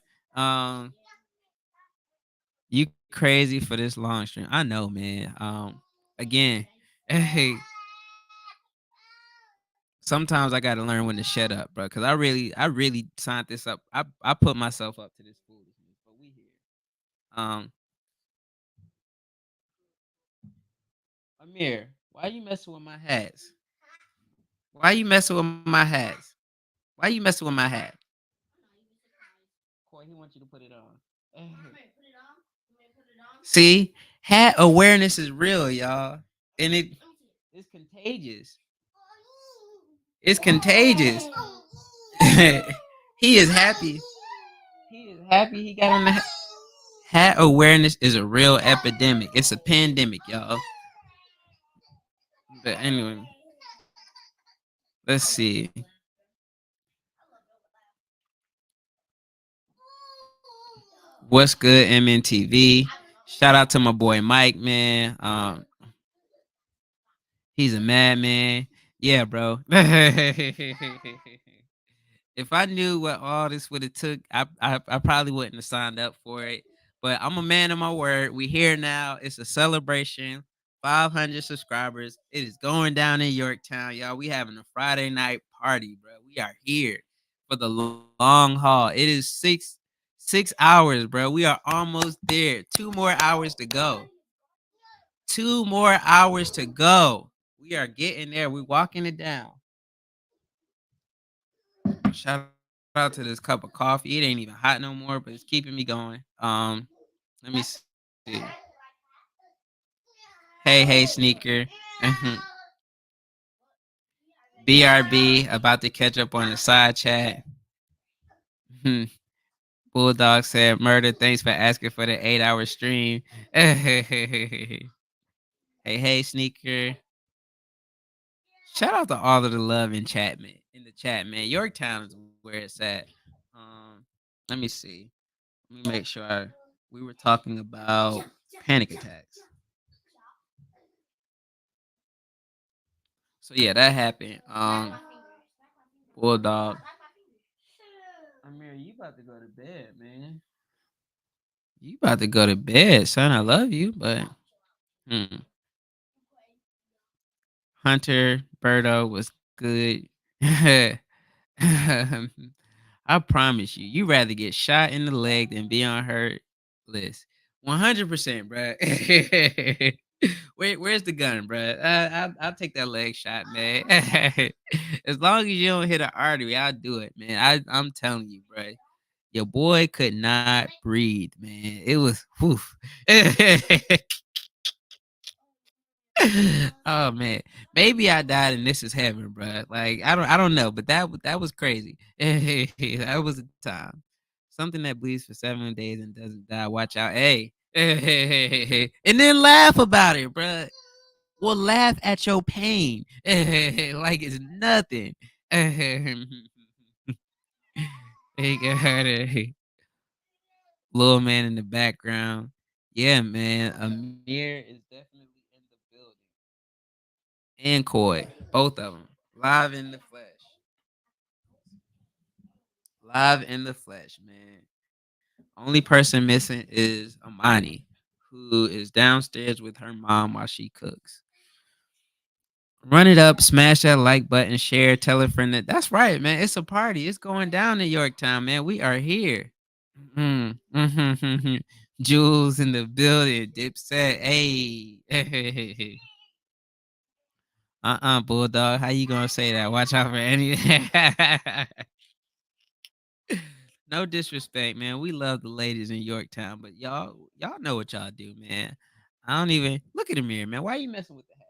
You crazy for this long stream. I know, man. Again, hey, sometimes I gotta learn when to shut up, bro. Cause I really signed this up. I put myself up to this foolishness, but we here. Um, Amir, why you messing with my hats? Why you messing with my hats? Why you messing with my hat? Coy, he wants you to put it on. See, hat awareness is real, y'all, and it's contagious. It's contagious. He is happy. He is happy. He got on the hat awareness is a real epidemic. It's a pandemic, y'all. But anyway, let's see. What's good, MNTV? Shout out to my boy Mike, man. He's a madman. Yeah, bro. If I knew what all this would have took, I probably wouldn't have signed up for it. But I'm a man of my word. We here now. It's a celebration. 500 subscribers. It is going down in Yorktown, y'all. We having a Friday night party, bro. We are here for the long haul. It is 6 hours, bro. We are almost there. 2 more hours to go. 2 more hours to go. We are getting there. We're walking it down. Shout out to this cup of coffee. It ain't even hot no more, but it's keeping me going. Let me see. Hey, sneaker. BRB about to catch up on the side chat. Bulldog said, "Murder. Thanks for asking for the 8 hour stream." Hey, sneaker. Shout out to all of the love in chat, man. In the chat, man. Yorktown is where it's at. Let me see. Let me make sure we were talking about panic attacks. So yeah, that happened. Bulldog. Amir, you about to go to bed, man. You about to go to bed, son. I love you, but hmm. Hunter Birdo was good. I promise you, you rather get shot in the leg than be on her list. 100%, bro. Where's the gun, bro? I'll take that leg shot, man. As long as you don't hit an artery, I'll do it, man. I'm telling you, bro. Your boy could not breathe, man. It was whew. Oh man, maybe I died and this is heaven, bro. Like I don't know, but that was crazy. That was a time. Something that bleeds for 7 days and doesn't die. Watch out, hey, and then laugh about it, bro. Well, laugh at your pain, like it's nothing. Hey, got it. Little man in the background. Yeah, man. Amir is definitely in the building. And Coy, both of them, live in the flesh. Live in the flesh, man. Only person missing is Amani, who is downstairs with her mom while she cooks. Run it up, smash that like button, share, tell a friend that that's right, man. It's a party. It's going down in Yorktown, man. We are here. Mm-hmm. Jules in the building. Dipset. Hey. Bulldog. How you gonna say that? Watch out for any. No disrespect, man. We love the ladies in Yorktown, but y'all know what y'all do, man. I don't even look at the mirror, man. Why are you messing with the hat?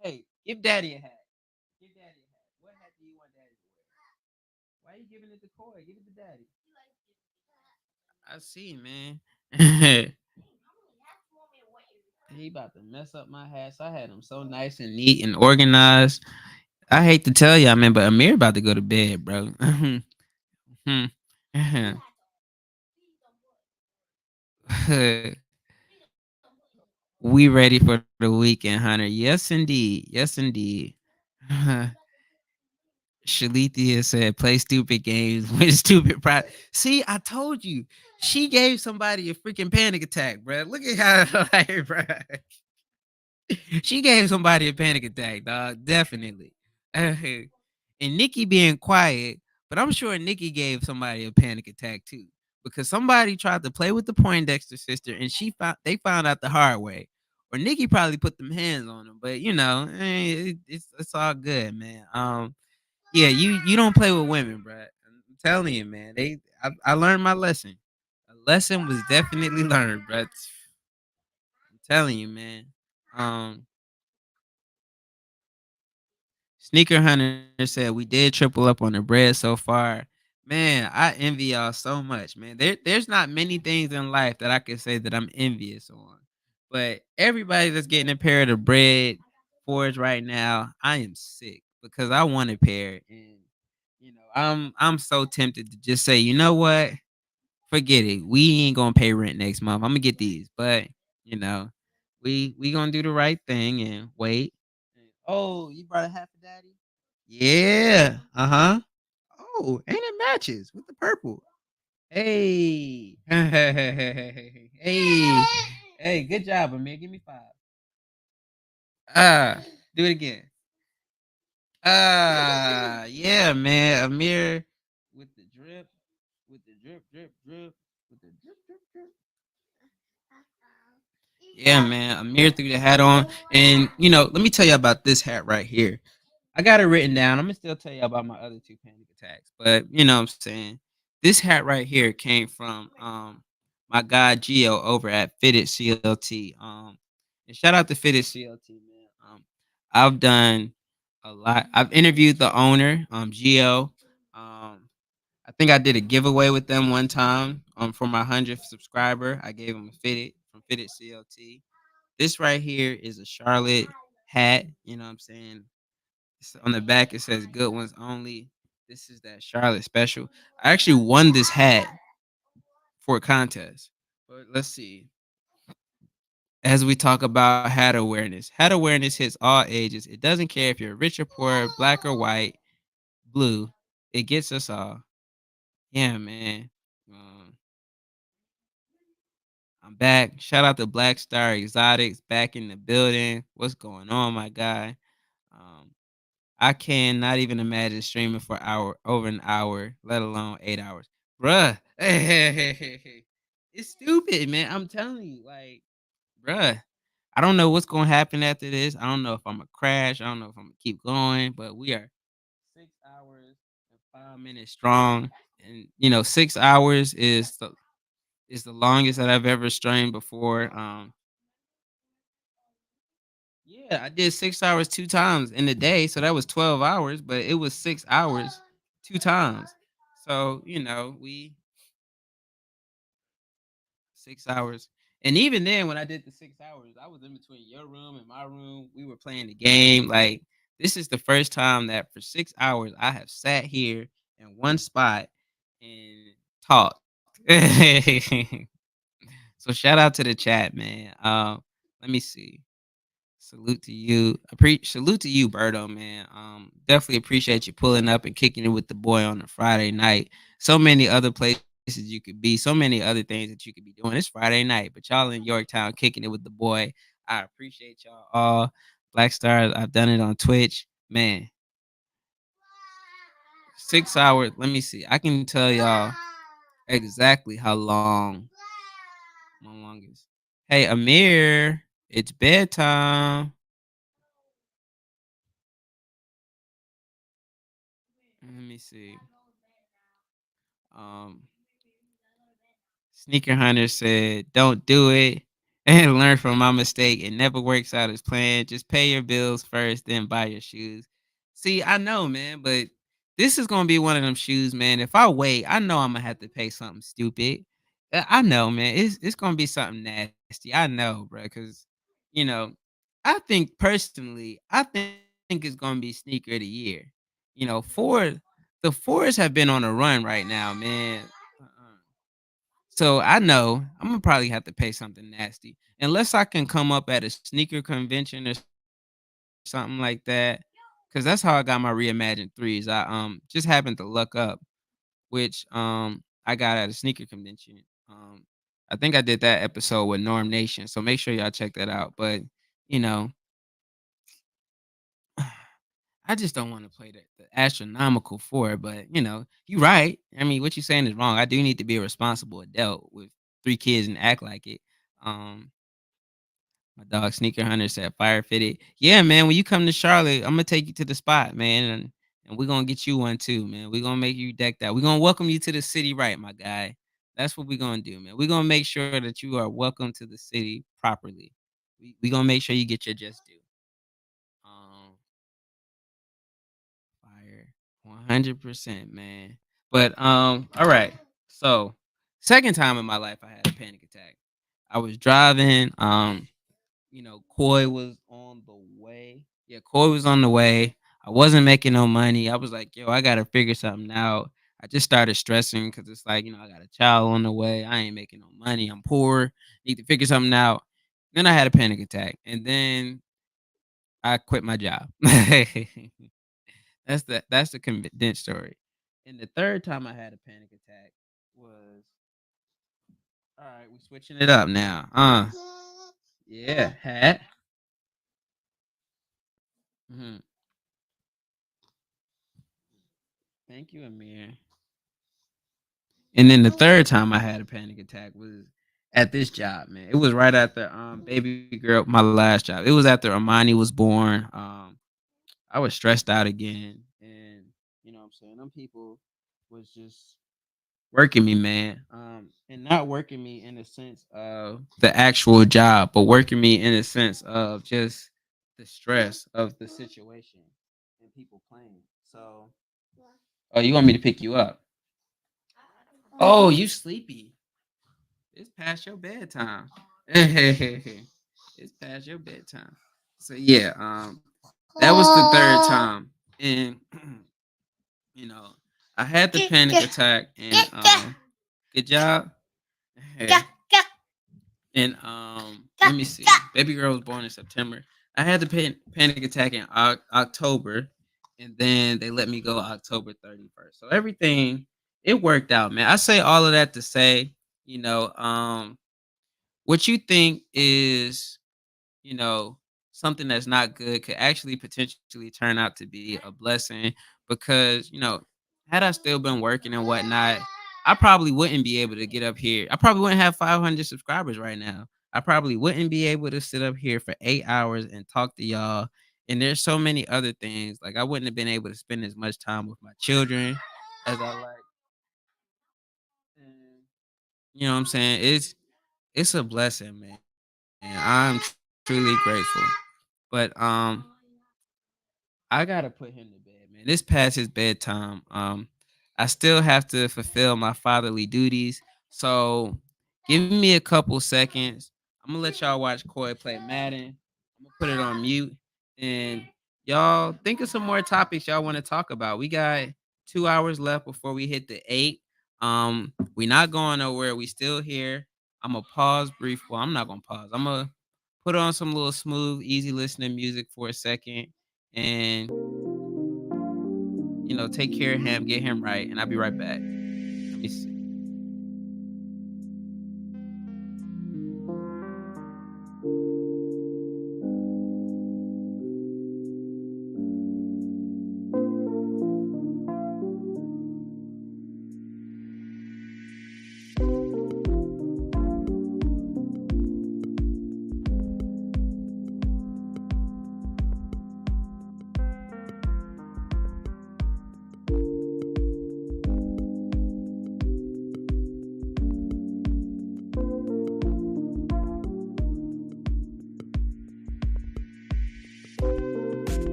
Hey, give daddy a hat. Give daddy a hat. What hat do you want daddy to wear? Why are you giving it to Coy? Give it to daddy. I see, man. He about to mess up my hats. I had them so nice and neat and organized. I hate to tell y'all, man, but Amir about to go to bed, bro. We ready for the weekend, Hunter. Yes, indeed. Yes, indeed. Shalithia said, "Play stupid games, win stupid prize." See, I told you, she gave somebody a freaking panic attack, bro. Look at how, like, bro. She gave somebody a panic attack, dog. Definitely. And Nikki being quiet, but I'm sure Nikki gave somebody a panic attack too, because somebody tried to play with the Poindexter sister, and they found out the hard way. Or Nikki probably put them hands on them, but it's all good, man. Yeah, you don't play with women, bro. I'm telling you, man. I learned my lesson. A lesson was definitely learned, bro. I'm telling you, man. Um, Sneaker Hunter said we did triple up on the bread so far. Man, I envy y'all so much, man. There's not many things in life that I can say that I'm envious on. But everybody that's getting a pair of the bread forge right now, I am sick because I want a pair. And I'm so tempted to just say, you know what? Forget it. We ain't gonna pay rent next month. I'm gonna get these. But you know, we gonna do the right thing and wait. Oh, you brought a half a daddy? Yeah. Uh-huh. Oh, and it matches with the purple. Hey. Hey. Hey, good job, Amir. Give me five. Do it again. Yeah, man. Amir with the drip, with the drip, drip, drip, with the drip, drip, drip. Yeah, man. Amir threw the hat on. And, let me tell you about this hat right here. I got it written down. I'm gonna still tell you about my other two panic attacks, but you know what I'm saying. This hat right here came from my guy Geo over at Fitted CLT. And shout out to Fitted CLT, man. I've done a lot. I've interviewed the owner, Geo. I think I did a giveaway with them one time. For my 100th subscriber, I gave him a Fitted from Fitted CLT. This right here is a Charlotte hat. You know what I'm saying? On the back it says good ones only. This is that Charlotte special. I actually won this hat for a contest. But let's see. As we talk about hat awareness hits all ages. It doesn't care if you're rich or poor, black or white, blue. It gets us all. Yeah, man. Um, I'm back. Shout out to Black Star Exotics back in the building. What's going on, my guy? Um, I cannot even imagine streaming for over an hour, let alone 8 hours. Bruh. It's stupid, man. I'm telling you, like, bruh. I don't know what's gonna happen after this. I don't know if I'm gonna crash. I don't know if I'm gonna keep going, but we are 6 hours and 5 minutes strong. And 6 hours is the longest that I've ever streamed before. Yeah, I did 6 hours 2 times in the day, so that was 12 hours, but it was 6 hours 2 times. So, we 6 hours. And even then, when I did the 6 hours, I was in between your room and my room. We were playing the game. Like, this is the first time that for 6 hours I have sat here in one spot and talked. So shout out to the chat, man. Let me see. Salute to you. Salute to you, Berto, man. Definitely appreciate you pulling up and kicking it with the boy on a Friday night. So many other places you could be, so many other things that you could be doing. It's Friday night, but y'all in Yorktown kicking it with the boy. I appreciate y'all all. Black Stars, I've done it on Twitch. Man, 6 hours. Let me see. I can tell y'all exactly how long my longest. Hey, Amir, it's bedtime. Let me see. Um, Sneaker Hunter said, "Don't do it and learn from my mistake. It never works out as planned. Just pay your bills first, then buy your shoes." See, I know, man, but this is gonna be one of them shoes, man. If I wait, I know I'm gonna have to pay something stupid. I know, man. It's gonna be something nasty. I know, bro. Because you know, I think personally, I think it's gonna be sneaker of the year. The fours have been on a run right now, man. So I know I'm gonna probably have to pay something nasty unless I can come up at a sneaker convention or something like that. Cause that's how I got my reimagined threes. I just happened to luck up, which I got at a sneaker convention. I think I did that episode with Norm Nation. So make sure y'all check that out. But you know, I just don't want to play the astronomical for it. But you're right. I mean, what you're saying is wrong. I do need to be a responsible adult with 3 kids and act like it. Um, My dog Sneaker Hunter said fire fitted. Yeah, man. When you come to Charlotte, I'm gonna take you to the spot, man, and we're gonna get you one too, man. We're gonna make you decked out. We're gonna welcome you to the city right, my guy. That's what we're gonna do, man. We're gonna make sure that you are welcome to the city properly. We gonna make sure you get your just due. Um Fire. 100%, man. But all right. So second time in my life I had a panic attack. I was driving. Koi was on the way. Yeah, Koi was on the way. I wasn't making no money. I was like, yo, I gotta figure something out. I just started stressing because it's like, I got a child on the way. I ain't making no money. I'm poor. Need to figure something out. Then I had a panic attack. And then I quit my job. That's the condensed story. And the third time I had a panic attack was all right, we switching it up now. Yeah, hat. Mhm. Thank you, Amir. And then the third time I had a panic attack was at this job, man. It was right after baby girl, my last job. It was after Amani was born. I was stressed out again. And you know what I'm saying? Them people was just working me, man. And not working me in the sense of the actual job, but working me in the sense of just the stress of the situation and people playing. So, oh, you want me to pick you up? Oh, you sleepy? It's past your bedtime. It's past your bedtime. So yeah, that was the third time, and you know, I had the panic attack, and good job. And let me see. Baby girl was born in September. I had the panic attack in October, and then they let me go October 31st. So everything it worked out, man. I say all of that to say, you know, what you think is, you know, something that's not good could actually potentially turn out to be a blessing because, had I still been working and whatnot, I probably wouldn't be able to get up here. I probably wouldn't have 500 subscribers right now. I probably wouldn't be able to sit up here for 8 hours and talk to y'all. And there's so many other things. Like I wouldn't have been able to spend as much time with my children as I like. And you know what I'm saying? It's a blessing, man. And I'm truly grateful. But I gotta put him to bed, man. This past his bedtime. I still have to fulfill my fatherly duties. So give me a couple seconds. I'm gonna let y'all watch Koi play Madden. I'm gonna put it on mute. And y'all think of some more topics y'all want to talk about. We got 2 hours left before we hit the 8. We not going nowhere. We still here. I'm gonna pause brief. Well, I'm not gonna pause. I'm gonna put on some little smooth, easy listening music for a second and take care of him, get him right, and I'll be right back. Let me see.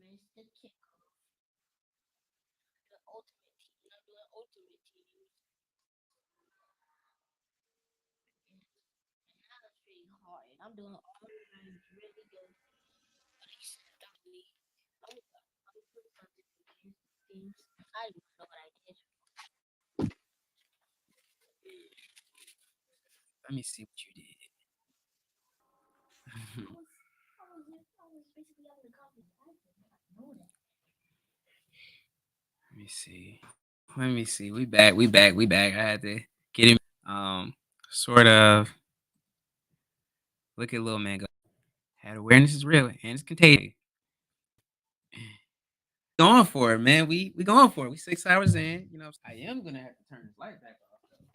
Missed the kickoff. The ultimate team. I'm doing ultimate team. And now that's pretty hard. I'm doing all kinds really good. But except I'm putting some different things. I don't even know what I did. Let me see what you did. Let me see. Let me see. We back. We back. We back. I had to get him. Sort of. Look at little man go. Had awareness is real and it's contagious. Going for it, man. We going for it. We 6 hours in. You know, I am gonna have to turn this light back off though.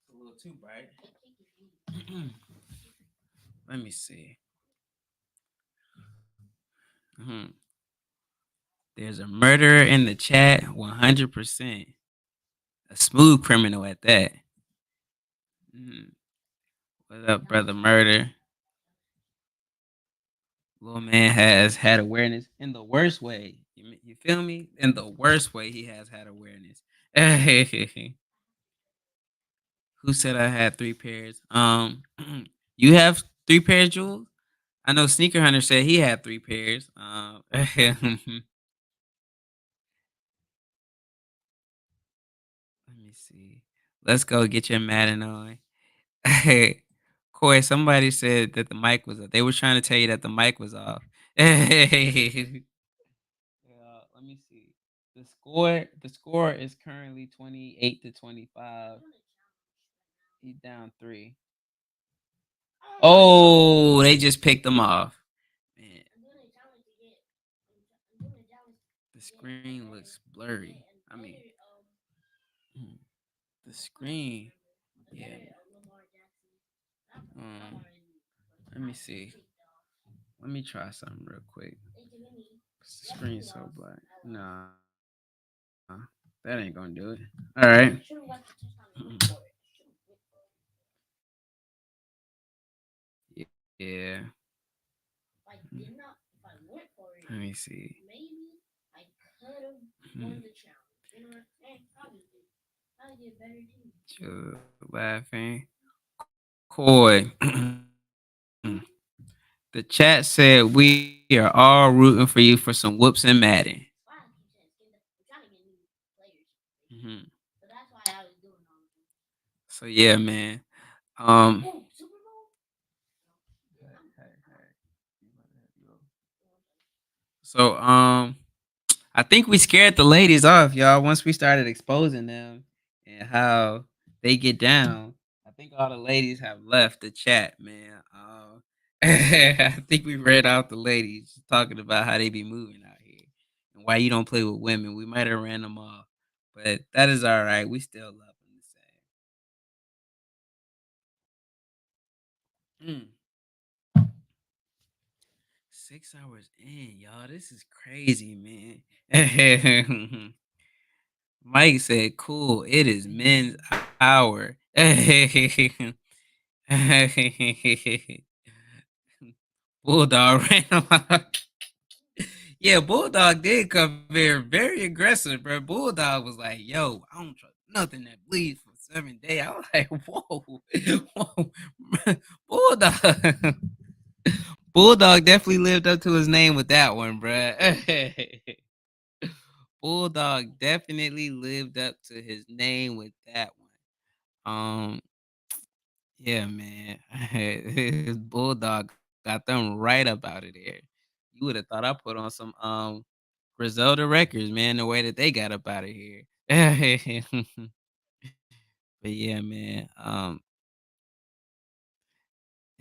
It's a little too bright. Let me see. Mhm. There's a murderer in the chat. 100%. A smooth criminal at that. Mhm. What up, brother? Murder. Little man has had awareness in the worst way. You feel me? In the worst way, he has had awareness. Who said I had 3 pairs? You have 3 pairs, Jules? I know Sneaker Hunter said he had 3 pairs. Let me see. Let's go get your Madden on. Hey, Coy, somebody said that the mic was up. They were trying to tell you that the mic was off. Let me see. The score is currently 28-25. He's down 3. Oh, they just picked them off. Man, the screen looks blurry. I mean, mm, the screen. Yeah. Um, let me see. Let me try something real quick. The screen's so black. Nah, that ain't gonna do it. All right. Yeah. Let me see. Hmm. Just laughing. Coy. The chat said we are all rooting for you for some whoops and Madden. Mhm. So yeah, man. Um. So I think we scared the ladies off, y'all. Once we started exposing them and how they get down, I think all the ladies have left the chat, man. I think we read out the ladies talking about how they be moving out here and why you don't play with women. We might have ran them off, but that is all right. We still love them the same. Mm, 6 hours in, y'all. This is crazy, man. Mike said, "Cool. It is men's hour." Bulldog ran him. Yeah, Bulldog did come here very aggressive, bro. Bulldog was like, "Yo, I don't trust nothing that bleeds for 7 days." I was like, "Whoa, whoa, Bulldog." Bulldog definitely lived up to his name with that one, bro. Bulldog definitely lived up to his name with that one. Yeah, man. His Bulldog got them right up out of there. You would have thought I put on some Griselda records, man, the way that they got up out of here. But yeah, man.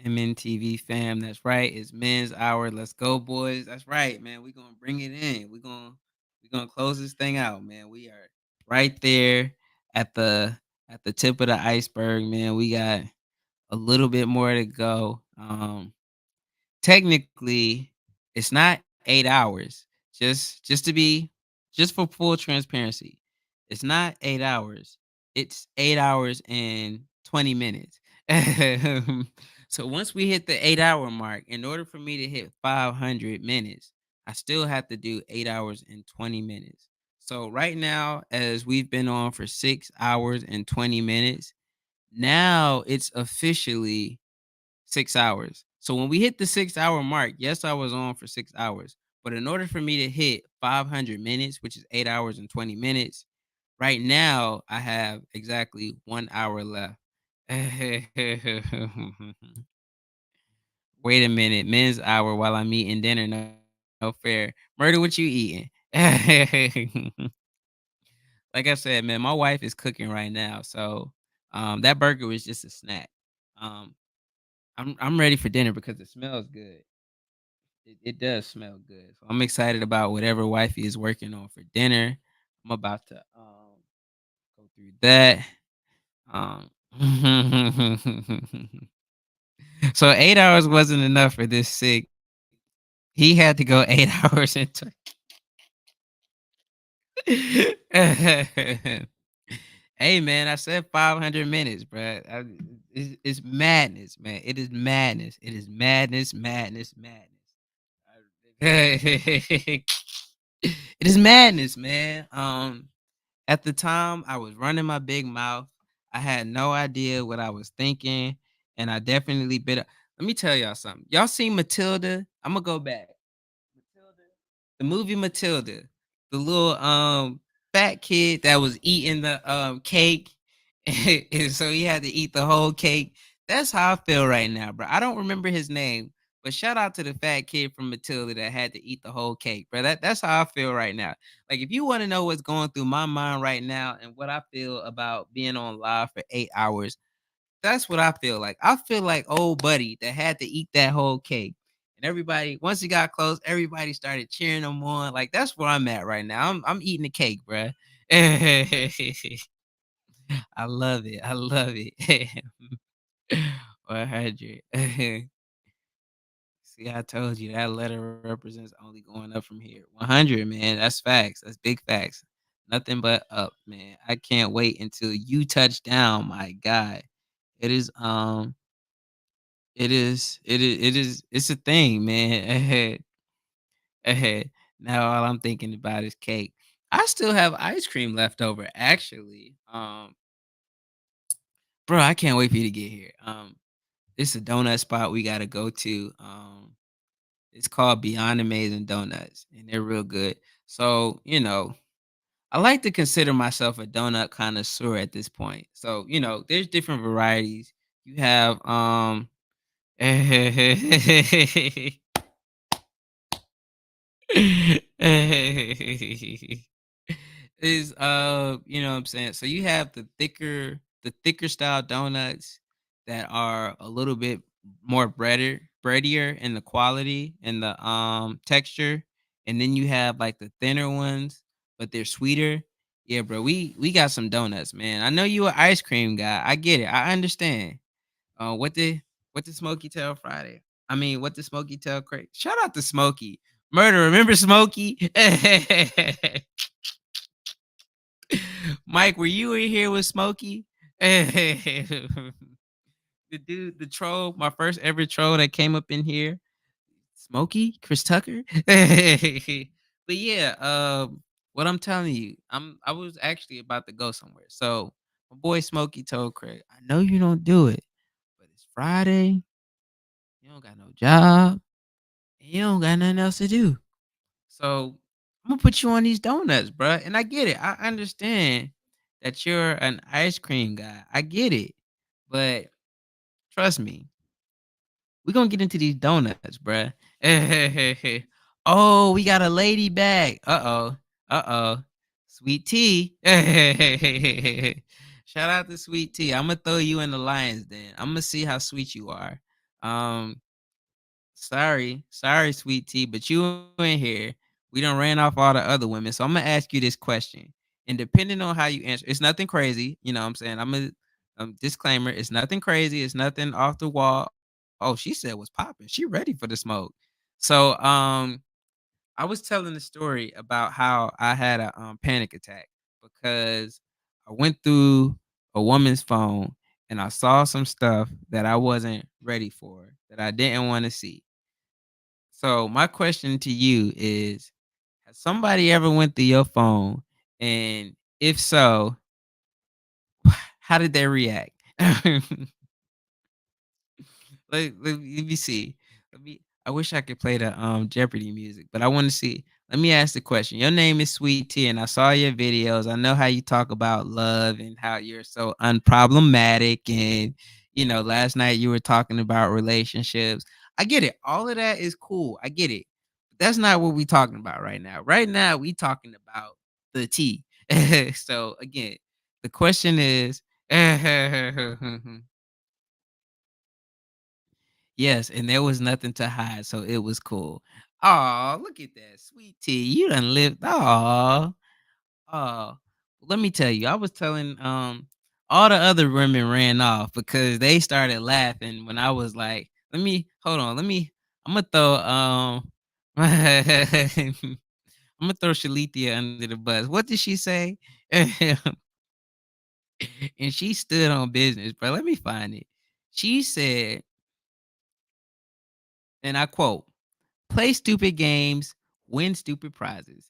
MNTV fam, that's right. It's men's hour. Let's go, boys. That's right, man. We're gonna bring it in. We're gonna close this thing out, man. We are right there at the tip of the iceberg, man. We got a little bit more to go. Technically, it's not 8 hours. Just to be just for full transparency, it's not 8 hours. It's 8 hours and 20 minutes. So once we hit the 8 hour mark, in order for me to hit 500 minutes, I still have to do 8 hours and 20 minutes. So right now, as we've been on for 6 hours and 20 minutes, now it's officially 6 hours. So when we hit the 6 hour mark, yes, I was on for 6 hours. But in order for me to hit 500 minutes, which is 8 hours and 20 minutes, right now I have exactly 1 hour left. Wait a minute, men's hour while I'm eating dinner. No, no fair. Murder, what you eating? Like I said, man, my wife is cooking right now. So that burger was just a snack. Um, I'm ready for dinner because it smells good. It does smell good. So I'm excited about whatever wifey is working on for dinner. I'm about to go through that. Um so 8 hours wasn't enough for this sick. He had to go 8 hours into Hey man, I said 500 minutes, bro. It's madness, man. It is madness. It is madness, madness, madness. It is madness, man. At the time, I was running my big mouth. I had no idea what I was thinking, and I definitely bit. Let me tell y'all something. Y'all seen Matilda? I'm gonna go back. Matilda, the movie Matilda, the little fat kid that was eating the cake, and so he had to eat the whole cake. That's how I feel right now, bro. I don't remember his name, but shout out to the fat kid from Matilda that had to eat the whole cake, bro. That's how I feel right now. Like if you want to know what's going through my mind right now and what I feel about being on live for 8 hours, that's what I feel like. I feel like old buddy that had to eat that whole cake. And everybody, once he got close, everybody started cheering him on. Like that's where I'm at right now. I'm eating the cake, bruh. I love it. I love it. 100. See, I told you that letter represents only going up from here. 100, man. That's facts. That's big facts. Nothing but up, man. I can't wait until you touch down, my guy. It is it's a thing, man. Ahead. Ahead. Now all I'm thinking about is cake. I still have ice cream left over, actually. Bro, I can't wait for you to get here. It's a donut spot we gotta go to. It's called Beyond Amazing Donuts, and they're real good. So, I like to consider myself a donut connoisseur at this point. So, there's different varieties. You have is what I'm saying. So you have the thicker style donuts that are a little bit more breadier in the quality and the texture. And then you have like the thinner ones, but they're sweeter. Yeah, bro. We got some donuts, man. I know you an ice cream guy. I get it. I understand. What What did Smokey tell Friday? I mean, what did Smokey tell Craig? Shout out to Smokey. Murder, remember Smokey? Mike, were you in here with Smokey? The dude, the troll, my first ever troll that came up in here. Smokey, Chris Tucker. But yeah, what I'm telling you, I was actually about to go somewhere. So my boy Smokey told Craig, I know you don't do it, but it's Friday. You don't got no job, and you don't got nothing else to do. So I'm gonna put you on these donuts, bruh. And I get it. I understand that you're an ice cream guy. I get it. But trust me, we're gonna get into these donuts, bruh. Oh, we got a lady back. Uh-oh. Uh-oh. Sweet tea. Shout out to Sweet Tea. I'm gonna throw you in the lions den. I'm gonna see how sweet you are. Um, sorry, Sweet Tea, but you in here. We done ran off all the other women. So I'm gonna ask you this question. And depending on how you answer, it's nothing crazy. You know what I'm saying? I'm a disclaimer, it's nothing crazy, it's nothing off the wall. Oh, she said was popping. She ready for the smoke. So I was telling the story about how I had a panic attack because I went through a woman's phone and I saw some stuff that I wasn't ready for, that I didn't want to see. So my question to you is, has somebody ever went through your phone? And if so, how did they react? Let me see. I wish I could play the Jeopardy music, but I want to see. Let me ask the question. Your name is Sweet Tea, and I saw your videos. I know how you talk about love and how you're so unproblematic. And last night you were talking about relationships. I get it. All of that is cool. I get it. But that's not what we talking about right now. Right now, we talking about the tea. So again, the question is, yes, and there was nothing to hide, so it was cool. Oh, look at that, Sweet tea. You done lived. Oh, oh. Let me tell you, I was telling all the other women ran off because they started laughing when I was like, let me hold on, I'm gonna throw I'm gonna throw Shalithia under the bus. What did she say? And she stood on business, bro. Let me find it. She said, and I quote, play stupid games, win stupid prizes.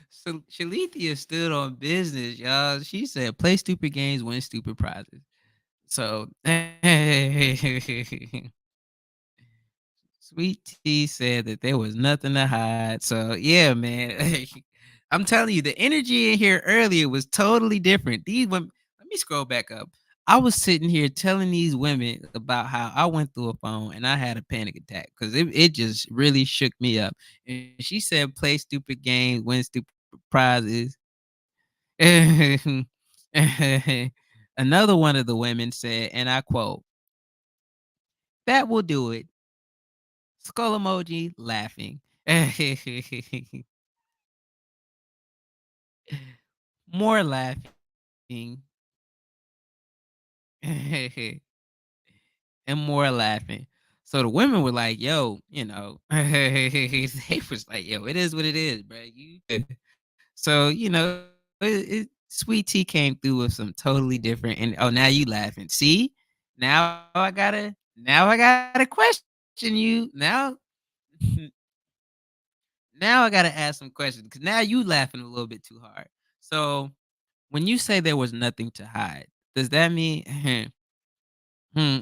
So Shalithia stood on business, y'all. She said, play stupid games, win stupid prizes. So Sweet Tea said that there was nothing to hide. So yeah, man. I'm telling you, the energy in here earlier was totally different. These women, let me scroll back up. I was sitting here telling these women about how I went through a phone and I had a panic attack because it just really shook me up. And she said, play stupid games, win stupid prizes. Another one of the women said, and I quote, that will do it. Skull emoji laughing. More laughing. And more laughing. So the women were like, yo, they was like, yo, it is what it is, bro. So, Sweet Tea came through with some totally different and oh, now you laughing. See? Now I gotta question you. Now I gotta ask some questions because now you laughing a little bit too hard. So when you say there was nothing to hide, does that mean hmm,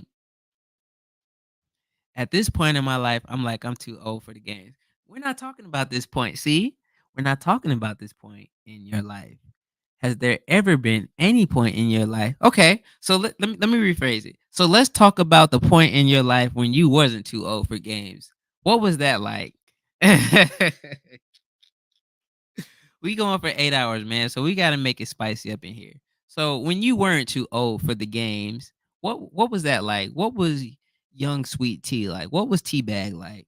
at this point in my life, I'm like, I'm too old for the games. We're not talking about this point. See, we're not talking about this point in your life. Has there ever been any point in your life? Okay, so let me rephrase it. So let's talk about the point in your life when you wasn't too old for games. What was that like? We going for 8 hours, man. So we got to make it spicy up in here. So when you weren't too old for the games, what was that like? What was young Sweet Tea like? What was Teabag like?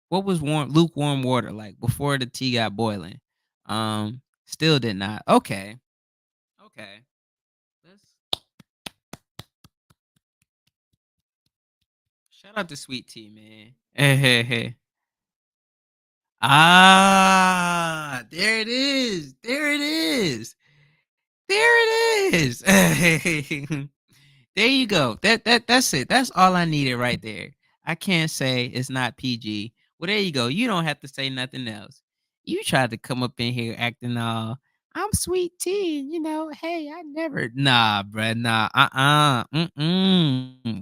What was lukewarm water like before the tea got boiling? Still did not. Okay. Okay. Let's shout out to Sweet Tea, man. Hey, hey, hey. Ah, there it is. There it is. There it is. There you go. That's it. That's all I needed right there. I can't say it's not PG. Well, there you go. You don't have to say nothing else. You tried to come up in here acting all I'm sweet tea, hey, I never nah, bruh, nah,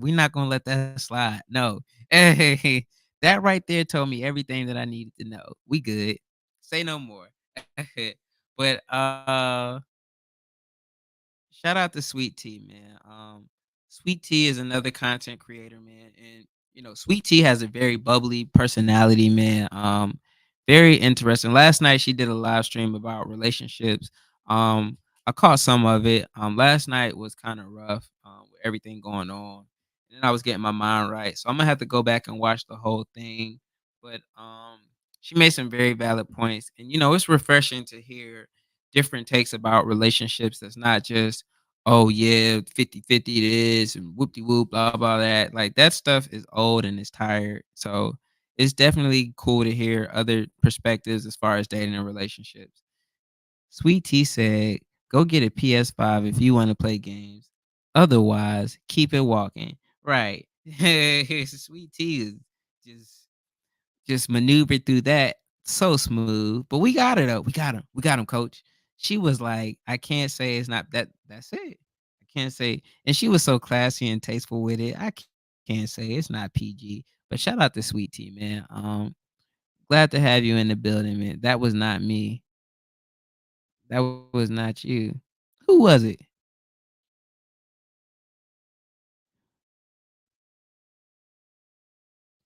we not gonna let that slide. No. Hey, that right there told me everything that I needed to know. We good. Say no more. But shout out to Sweet Tea, man. Sweet Tea is another content creator, man, and Sweet Tea has a very bubbly personality, man. Very interesting. Last night she did a live stream about relationships. I caught some of it. Last night was kind of rough, with everything going on, and then I was getting my mind right, so I'm gonna have to go back and watch the whole thing. But she made some very valid points, and it's refreshing to hear different takes about relationships that's not just, "Oh, yeah, 50-50 it is, and whoop-de-whoop, blah, blah, that." Like, that stuff is old and it's tired. So, it's definitely cool to hear other perspectives as far as dating and relationships. Sweet Tea said, "Go get a PS5 if you wanna play games. Otherwise, keep it walking." Right. Sweet Tea is just maneuvered through that so smooth. But we got her though. We got him. We got him, coach. She was like, I can't say it's not that. That's it. I can't say. And she was so classy and tasteful with it. Can't say it's not PG. But shout out to Sweet Tea, man. Glad to have you in the building, man. That was not me. That was not you. Who was it?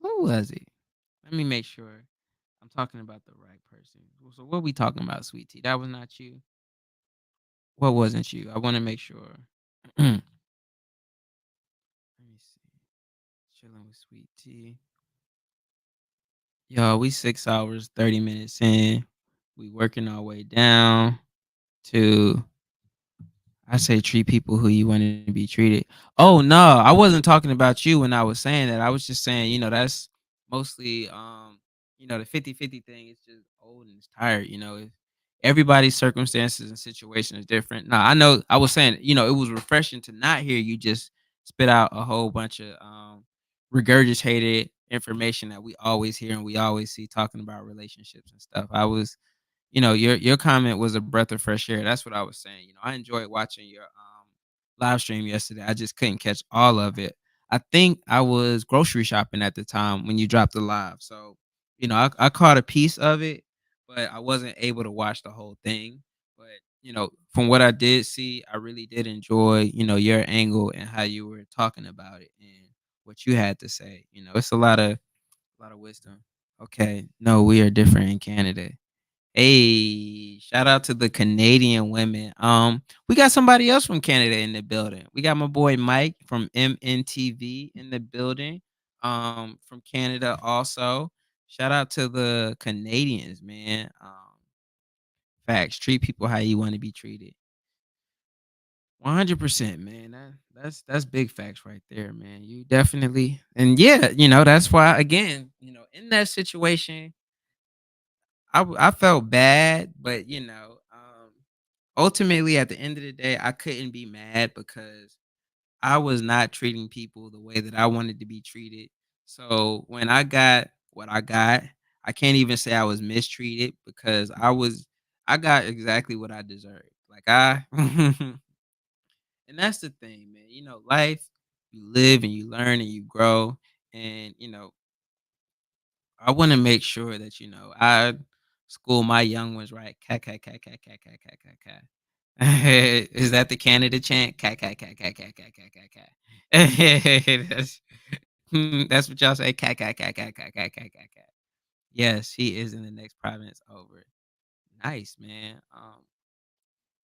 Who was it? Let me make sure I'm talking about the right person. So what we talking about, Sweet Tea? That was not you. What wasn't you? I want to make sure. Let me see. Chilling with Sweet Tea. Yo, we 6 hours, 30 minutes in. We working our way down to I say treat people who you want to be treated. Oh no, I wasn't talking about you when I was saying that. I was just saying, that's mostly the 50-50 thing is just old and it's tired, everybody's circumstances and situation is different. Now, I know I was saying, it was refreshing to not hear you just spit out a whole bunch of regurgitated information that we always hear and we always see talking about relationships and stuff. Your comment was a breath of fresh air. That's what I was saying. I enjoyed watching your live stream yesterday. I just couldn't catch all of it. I think I was grocery shopping at the time when you dropped the live. So, I caught a piece of it, but I wasn't able to watch the whole thing. But, from what I did see, I really did enjoy, your angle and how you were talking about it and what you had to say. It's a lot of wisdom. Okay. No, we are different in Canada. Hey, shout out to the Canadian women. We got somebody else from Canada in the building. We got my boy Mike from MNTV in the building. From Canada also. Shout out to the Canadians, man. Facts. Treat people how you want to be treated. 100%, man. That's big facts right there, man. You definitely and yeah, that's why again, in that situation, I felt bad, but ultimately at the end of the day, I couldn't be mad because I was not treating people the way that I wanted to be treated. So when I got what I got, I can't even say I was mistreated because I got exactly what I deserved. Like I and that's the thing, man. Life, you live and you learn and you grow. And I want to make sure that I school my young ones right. Cat cat cat cat cat cat cat cat cat. Is that the Canada chant? Cat cat cat cat cat cat cat cat cat. That's what y'all say. Cat cat cat cat cat cat cat cat cat. Yes, he is in the next province over. Nice, man.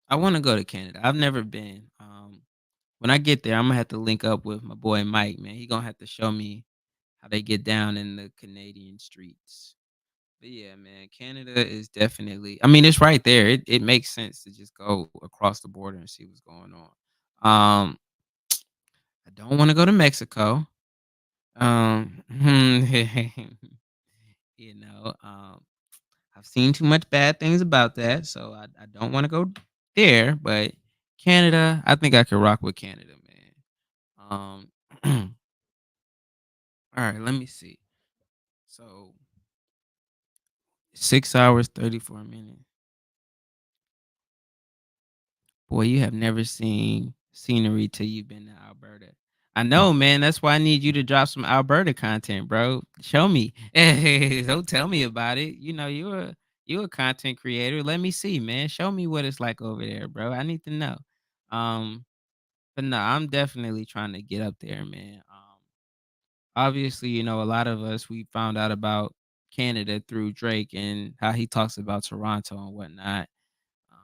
I want to go to Canada. I've never been. When I get there, I'm gonna have to link up with my boy Mike. Man, he gonna have to show me how they get down in the Canadian streets. But yeah, man, Canada is definitely. I mean, it's right there. It makes sense to just go across the border and see what's going on. Um, I don't want to go to Mexico. Um, you know, I've seen too much bad things about that, so I don't want to go there. But Canada, I think I could rock with Canada, man. All right, let me see. So 6 hours, 34 minutes. Boy, you have never seen scenery till you've been to Alberta. I know, man. That's why I need you to drop some Alberta content, bro. Show me. Don't tell me about it. You know, you're a content creator. Let me see, man. Show me what it's like over there, bro. I need to know. Um, but no, I'm definitely trying to get up there, man. Obviously, a lot of us we found out about Canada through Drake and how he talks about Toronto and whatnot. Um,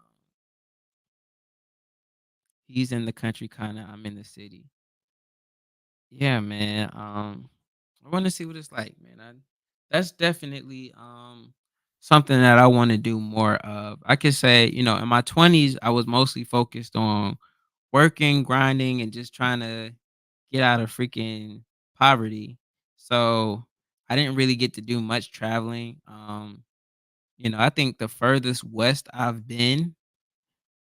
he's in the country, kind of. I'm in the city. Yeah, man. I want to see what it's like, man. That's definitely something that I want to do more of. I could say, in my 20s, I was mostly focused on working, grinding, and just trying to get out of freaking poverty. So I didn't really get to do much traveling. I think the furthest west I've been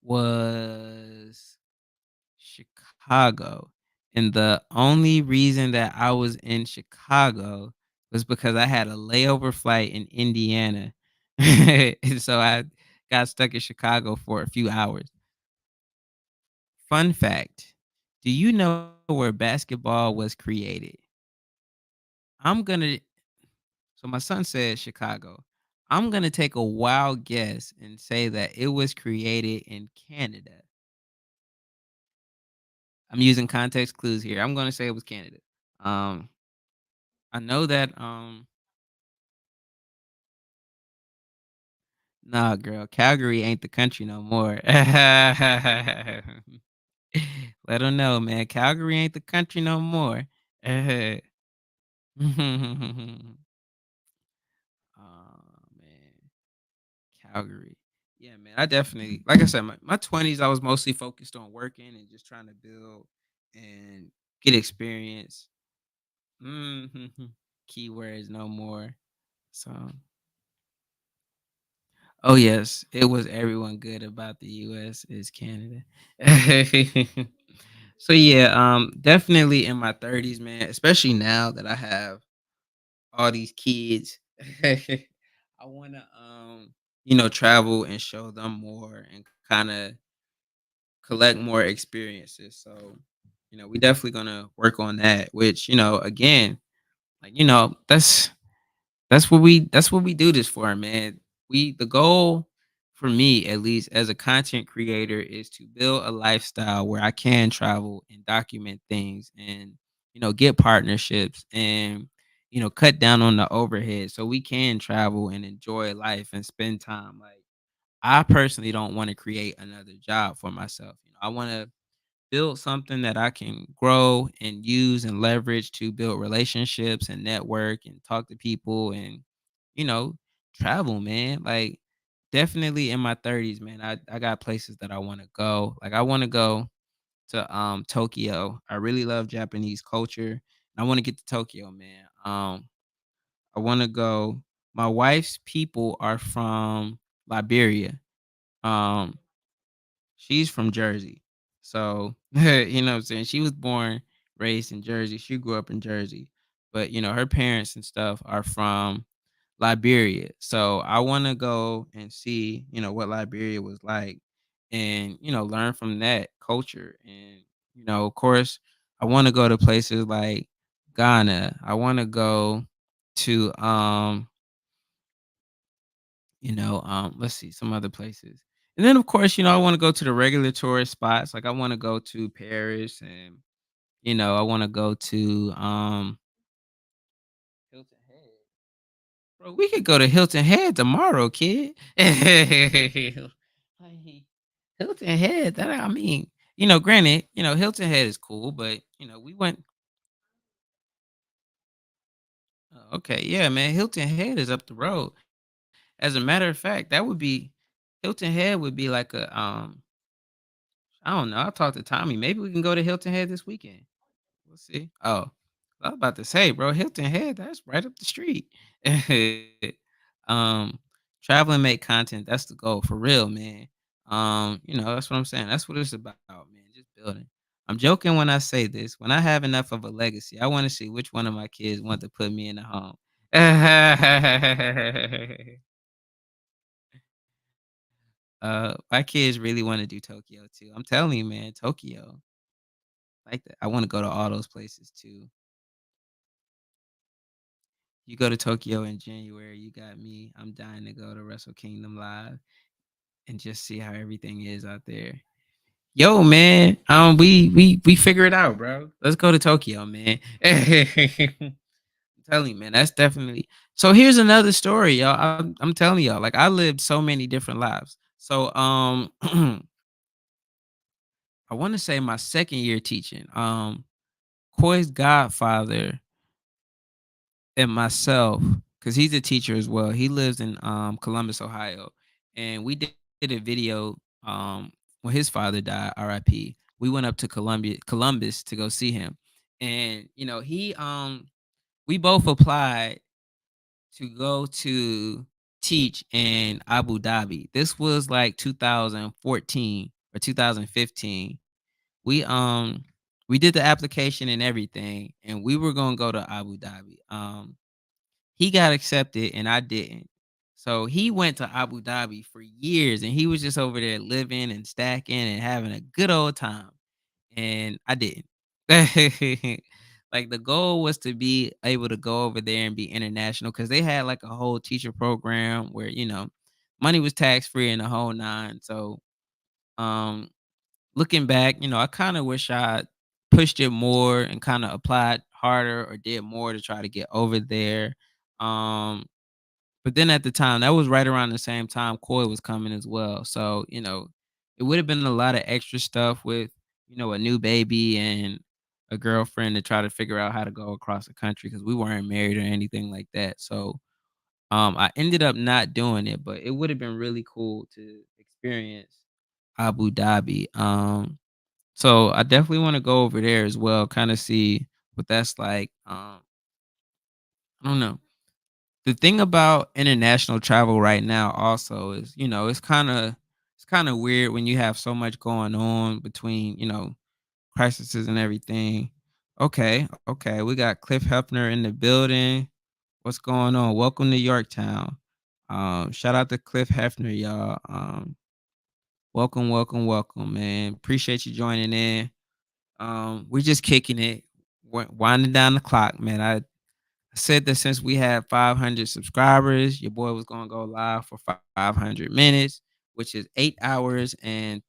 was Chicago. And the only reason that I was in Chicago was because I had a layover flight in Indiana. And so I got stuck in Chicago for a few hours. Fun fact, do you know where basketball was created? I'm going to, so my son said Chicago. I'm going to take a wild guess and say that it was created in Canada. I'm using context clues here. I'm going to say it was Canada. Um, I know that nah, girl, Calgary ain't the country no more. Let them know, man. Calgary ain't the country no more. Oh man, Calgary. Yeah, man. I definitely, like I said, my 20s, I was mostly focused on working and just trying to build and get experience. Mhm. Keywords no more. So oh yes, it was everyone good about the US is Canada. So yeah, definitely in my 30s, man, especially now that I have all these kids. I want to travel and show them more and kind of collect more experiences. So, we definitely going to work on that, which, again, like that's what we do this for, man. The goal for me, at least as a content creator, is to build a lifestyle where I can travel and document things and get partnerships and cut down on the overhead so we can travel and enjoy life and spend time. Like I personally don't want to create another job for myself. I want to build something that I can grow and use and leverage to build relationships and network and talk to people and, you know, travel, man. Like definitely in my 30s, man, I got places that I want to go. Like I want to go to Tokyo. I really love Japanese culture. I want to get to Tokyo, man. I want to go. My wife's people are from Liberia. Um She's from Jersey. So, what I'm saying? She was born, raised in Jersey. She grew up in Jersey. But, her parents and stuff are from Liberia. So I want to go and see, what Liberia was like and, learn from that culture. And, of course, I want to go to places like Ghana. I want to go to let's see some other places. And then of course, I want to go to the regular tourist spots. Like I want to go to Paris and I want to go to Hilton Head. Bro, we could go to Hilton Head tomorrow, kid. Like, Hilton Head, that I mean, granted, Hilton Head is cool, but we went okay, yeah, man. Hilton Head is up the road. As a matter of fact, that would be Hilton Head would be like a, I don't know, I'll talk to Tommy. Maybe we can go to Hilton Head this weekend. We'll see. Oh, I was about to say, bro, Hilton Head, that's right up the street. um, Travel and make content. That's the goal for real, man. That's what I'm saying. That's what it's about, man. Just building. I'm joking when I say this. When I have enough of a legacy, I want to see which one of my kids want to put me in the home. My kids really want to do Tokyo too. I'm telling you, man, Tokyo. Like that. I want to go to all those places too. You go to Tokyo in January, you got me. I'm dying to go to Wrestle Kingdom Live and just see how everything is out there. Yo, man, we figure it out, bro. Let's go to Tokyo, man. I'm telling you, man, that's definitely. So here's another story, y'all. I'm telling y'all, like I lived so many different lives. So I want to say my second year teaching. Koi's godfather and myself, because he's a teacher as well. He lives in Columbus, Ohio, and we did a video when his father died, R.I.P. We went up to Columbus to go see him, and he we both applied to go to teach in Abu Dhabi. This was like 2014 or 2015. We did the application and everything, and we were gonna go to Abu Dhabi. He got accepted and I didn't. So he went to Abu Dhabi for years and he was just over there living and stacking and having a good old time. And I didn't. Like the goal was to be able to go over there and be international because they had like a whole teacher program where, money was tax free and the whole nine. So um looking back, I kind of wish I pushed it more and kind of applied harder or did more to try to get over there. Um, but then at the time, that was right around the same time Koi was coming as well. So, it would have been a lot of extra stuff with, a new baby and a girlfriend to try to figure out how to go across the country because we weren't married or anything like that. So I ended up not doing it, but it would have been really cool to experience Abu Dhabi. So I definitely want to go over there as well, kind of see what that's like. I don't know. The thing about international travel right now also is, it's kind of weird when you have so much going on between, crises and everything. Okay, okay. We got Cliff Hefner in the building. What's going on? Welcome to Yorktown. Shout out to Cliff Hefner, y'all. Welcome, welcome, welcome, man. Appreciate you joining in. We're just kicking it, winding down the clock, man. I said that since we had 500 subscribers, your boy was gonna go live for 500 minutes, which is 8 hours and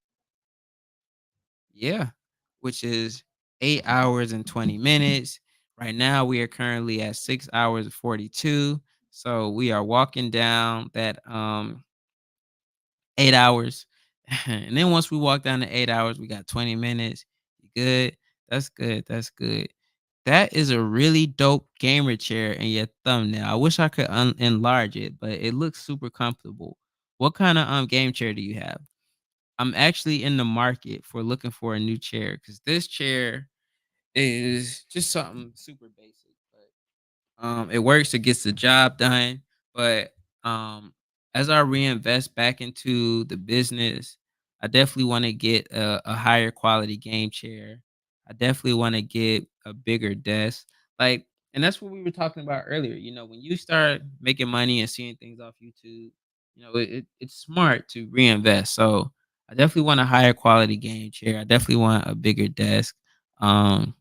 yeah, which is 8 hours and 20 minutes. Right now, we are currently at 6 hours and 42. So we are walking down that 8 hours. And then once we walk down to 8 hours, we got 20 minutes. You good? That's good. That's good. That is a really dope gamer chair in your thumbnail. I wish I could enlarge it, but it looks super comfortable. What kind of game chair do you have? I'm actually in the market for looking for a new chair because this chair is just something super basic, but it works, it gets the job done. But as I reinvest back into the business, I definitely want to get a higher quality game chair. I definitely want to get a bigger desk. Like, and that's what we were talking about earlier. When you start making money and seeing things off YouTube, it's smart to reinvest. So I definitely want a higher quality game chair. I definitely want a bigger desk. Um,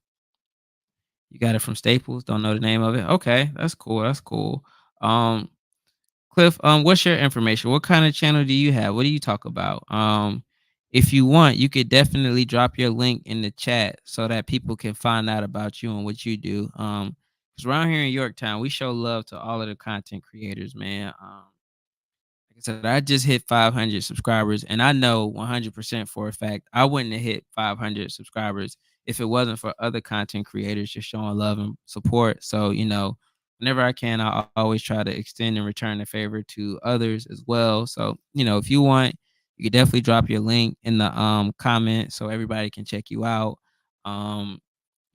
you got it from Staples. Don't know the name of it. Okay, that's cool. That's cool. Um, Cliff, what's your information? What kind of channel do you have? What do you talk about? If you want, you could definitely drop your link in the chat so that people can find out about you and what you do. Because around here in Yorktown, we show love to all of the content creators, man. Like I said, I just hit 500 subscribers, and I know 100% for a fact I wouldn't have hit 500 subscribers if it wasn't for other content creators just showing love and support. So, whenever I can, I always try to extend and return the favor to others as well. So, if you want, you could definitely drop your link in the comment so everybody can check you out. Um,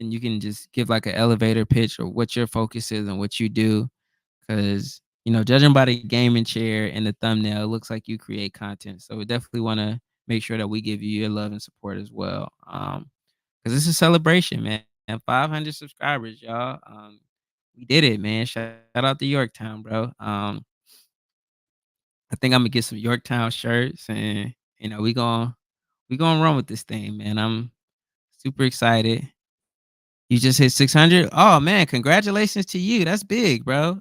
and you can just give like an elevator pitch or what your focus is and what you do. Cause judging by the gaming chair and the thumbnail, it looks like you create content. So we definitely want to make sure that we give you your love and support as well. Cause it's a celebration, man. And 500 subscribers, y'all. We did it, man. Shout out to Yorktown, bro. I think I'm gonna get some Yorktown shirts, and we gonna run with this thing, man. I'm super excited. You just hit 600. Oh man, congratulations to you. That's big, bro.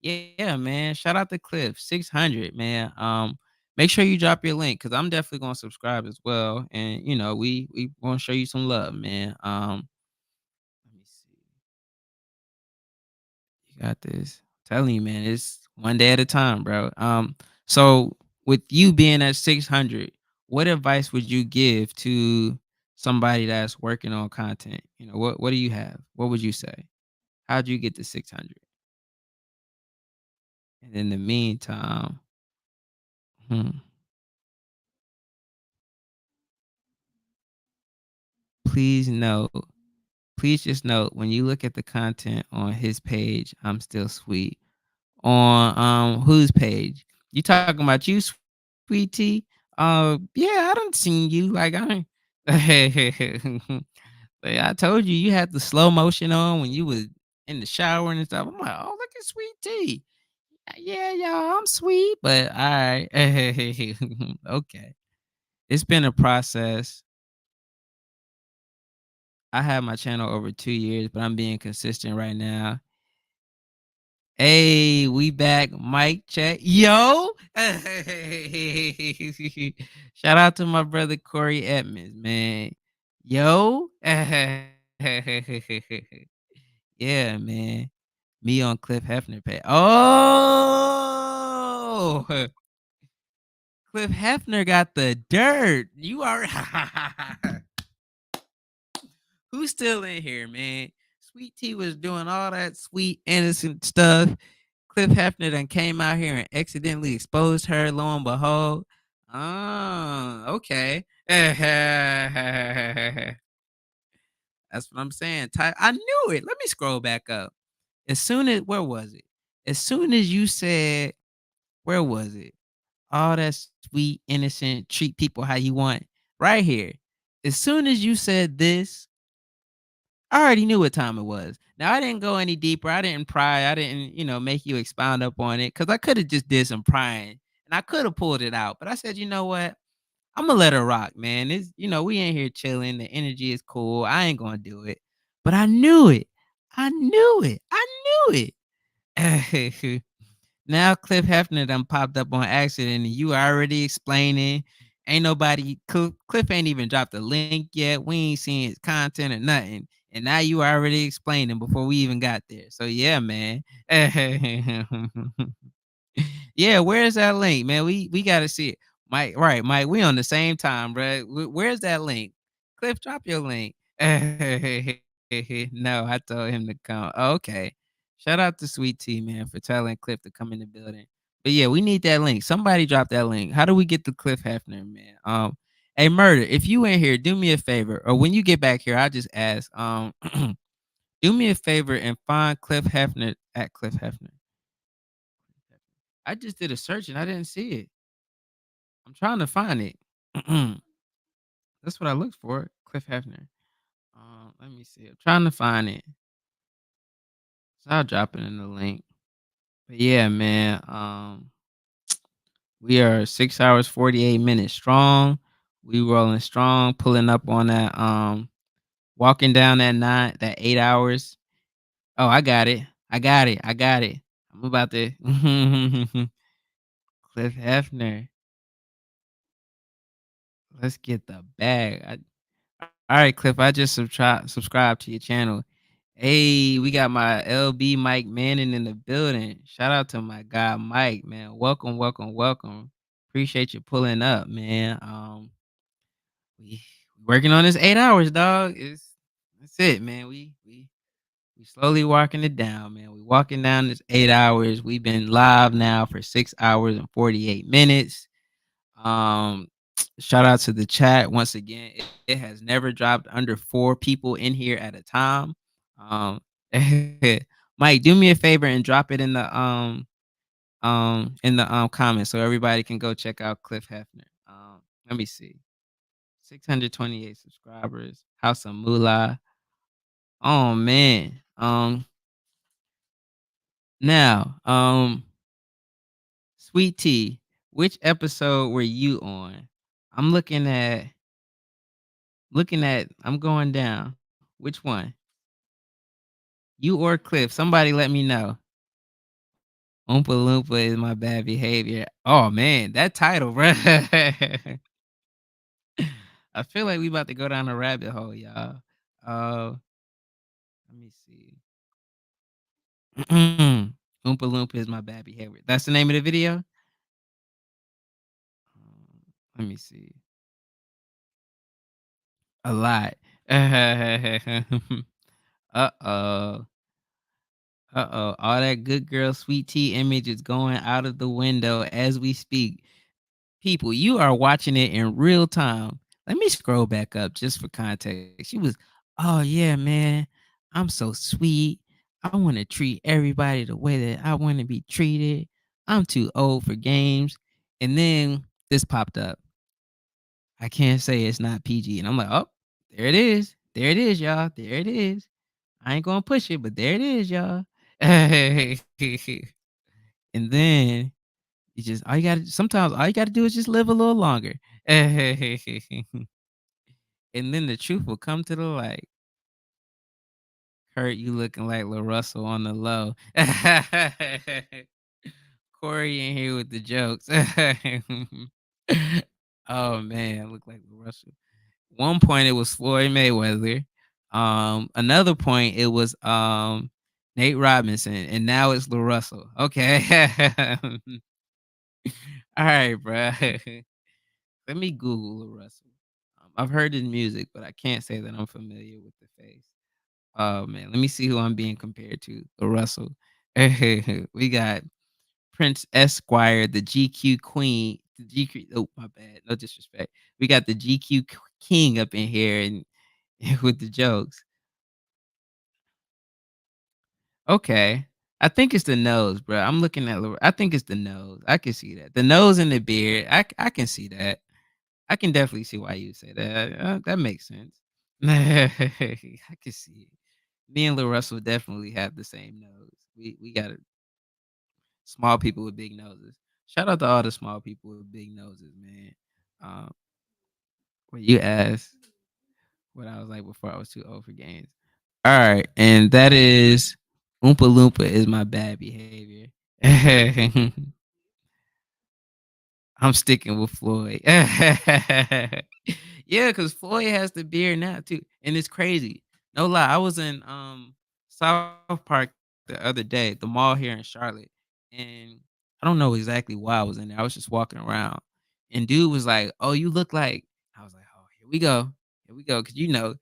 Yeah, man. Shout out to Cliff. 600, man. Make sure you drop your link because I'm definitely gonna subscribe as well. And we gonna show you some love, man. Let me see. You got this. Telling you, man, it's one day at a time, bro. So with you being at 600, what advice would you give to somebody that's working on content? What do you have? What would you say? How'd you get to 600? And in the meantime, hmm, please note, please just note when you look at the content on his page, I'm still sweet. On whose page? You talking about you, sweet tea? Yeah, I done seen you. Like like, I told you you had the slow motion on when you was in the shower and stuff. I'm like, oh, look at sweet tea. Yeah, y'all, I'm sweet, but all right. Okay. It's been a process. I had my channel over 2 years, but I'm being consistent right now. Hey, we back. Mic check. Yo. Shout out to my brother Corey Edmonds, man. Yo. Yeah, man. Me on Cliff Hefner pay. Oh, Cliff Hefner got the dirt. You are who's still in here, man? Sweet Tea was doing all that sweet innocent stuff. Cliff Hefner done came out here and accidentally exposed her. Lo and behold, okay. That's what I'm saying. I knew it. Let me scroll back up. As soon as where was it? As soon as you said, where was it? All that sweet, innocent, treat people how you want. Right here. As soon as you said this, I already knew what time it was. Now I didn't go any deeper. I didn't pry. I didn't, make you expound up on it because I could have just did some prying and I could have pulled it out. But I said, you know what? I'm gonna let her rock, man. We in here chilling. The energy is cool. I ain't gonna do it. But I knew it. I knew it. I knew it. Now Cliff Hefner done popped up on accident and you already explaining. Ain't nobody Cliff ain't even dropped the link yet. We ain't seen his content or nothing. And now you already explaining before we even got there. So yeah, man. Yeah, where's that link, man? We gotta see it. Mike, right, Mike, we on the same time, bro. Where's that link? Cliff, drop your link. No, I told him to come. Oh, okay. Shout out to Sweet Tea, man, for telling Cliff to come in the building. But yeah, we need that link. Somebody drop that link. How do we get to Cliff Hefner, man? Hey, Murder, if you in here, do me a favor. Or when you get back here, I'll just ask. Do me a favor and find Cliff Hefner at Cliff Hefner. I just did a search and I didn't see it. I'm trying to find it. That's what I looked for, Cliff Hefner. Let me see. I'm trying to find it. So I'll drop it in the link. But yeah, man. We are 6 hours 48 minutes strong. We rolling strong, pulling up on that. Walking down that 8 hours. Oh, I got it. I got it. I got it. I'm about to Cliff Hefner. Let's get the bag. All right, Cliff. I just subscribe to your channel. Hey, we got my LB Mike Manning in the building. Shout out to my guy Mike, man. Welcome, welcome, welcome. Appreciate you pulling up, man. We working on this 8 hours, dog. That's it, man. We We slowly walking it down, man. We walking down this 8 hours. We've been live now for 6 hours and 48 minutes. Um, Shout out to the chat once again. It has never dropped under 4 people in here at a time. Um, Mike, do me a favor and drop it in the comments so everybody can go check out Cliff Hefner. Let me see. 628 subscribers. House of Moolah. Oh man. Now, Sweet Tea, which episode were you on? I'm I'm going down. Which one? You or Cliff? Somebody let me know. Oompa Loompa is my bad behavior. Oh man, that title, bro. I feel like we about to go down a rabbit hole, y'all. Let me see. Oompa Loompa is my bad behavior. That's the name of the video. Let me see. A lot. Uh-oh. Uh-oh. All that good girl sweet tea image is going out of the window as we speak. People, you are watching it in real time. Let me scroll back up just for context. She was, oh yeah, man. I'm so sweet. I want to treat everybody the way that I want to be treated. I'm too old for games. And then this popped up. I can't say it's not PG. And I'm like, oh, there it is. There it is, y'all. There it is. I ain't gonna push it, but there it is, y'all. And then you just all you gotta sometimes all you gotta do is just live a little longer. And then the truth will come to the light. Kurt, you looking like Lil Russell on the low. Corey in here with the jokes. Oh man, I look like Lil Russell. One point it was Floyd Mayweather. Another point it was Nate Robinson, and now it's Lil Russell. Okay. All right, bro. Let me Google Lil Russell. I've heard his music, but I can't say that I'm familiar with the face. Oh man, let me see who I'm being compared to. Lil Russell. We got Prince Esquire, the GQ Queen, the GQ. Oh my bad, no disrespect. We got the GQ King up in here and with the jokes. Okay. I think it's the nose, bro. I'm looking at I think it's the nose. I can see that. The nose and the beard. I can see that. I can definitely see why you say that. That makes sense. I can see it. Me and Lil Russell definitely have the same nose. We got small people with big noses. Shout out to all the small people with big noses, man. Um, when you asked what I was like before I was too old for games. All right, and that is Oompa Loompa is my bad behavior. I'm sticking with Floyd. Yeah, because Floyd has the beard now too, and it's crazy. No lie, I was in South Park the other day, the mall here in Charlotte, and I don't know exactly why I was in there. I was just walking around, and dude was like, "Oh, you look like." I was like, "Oh, here we go," because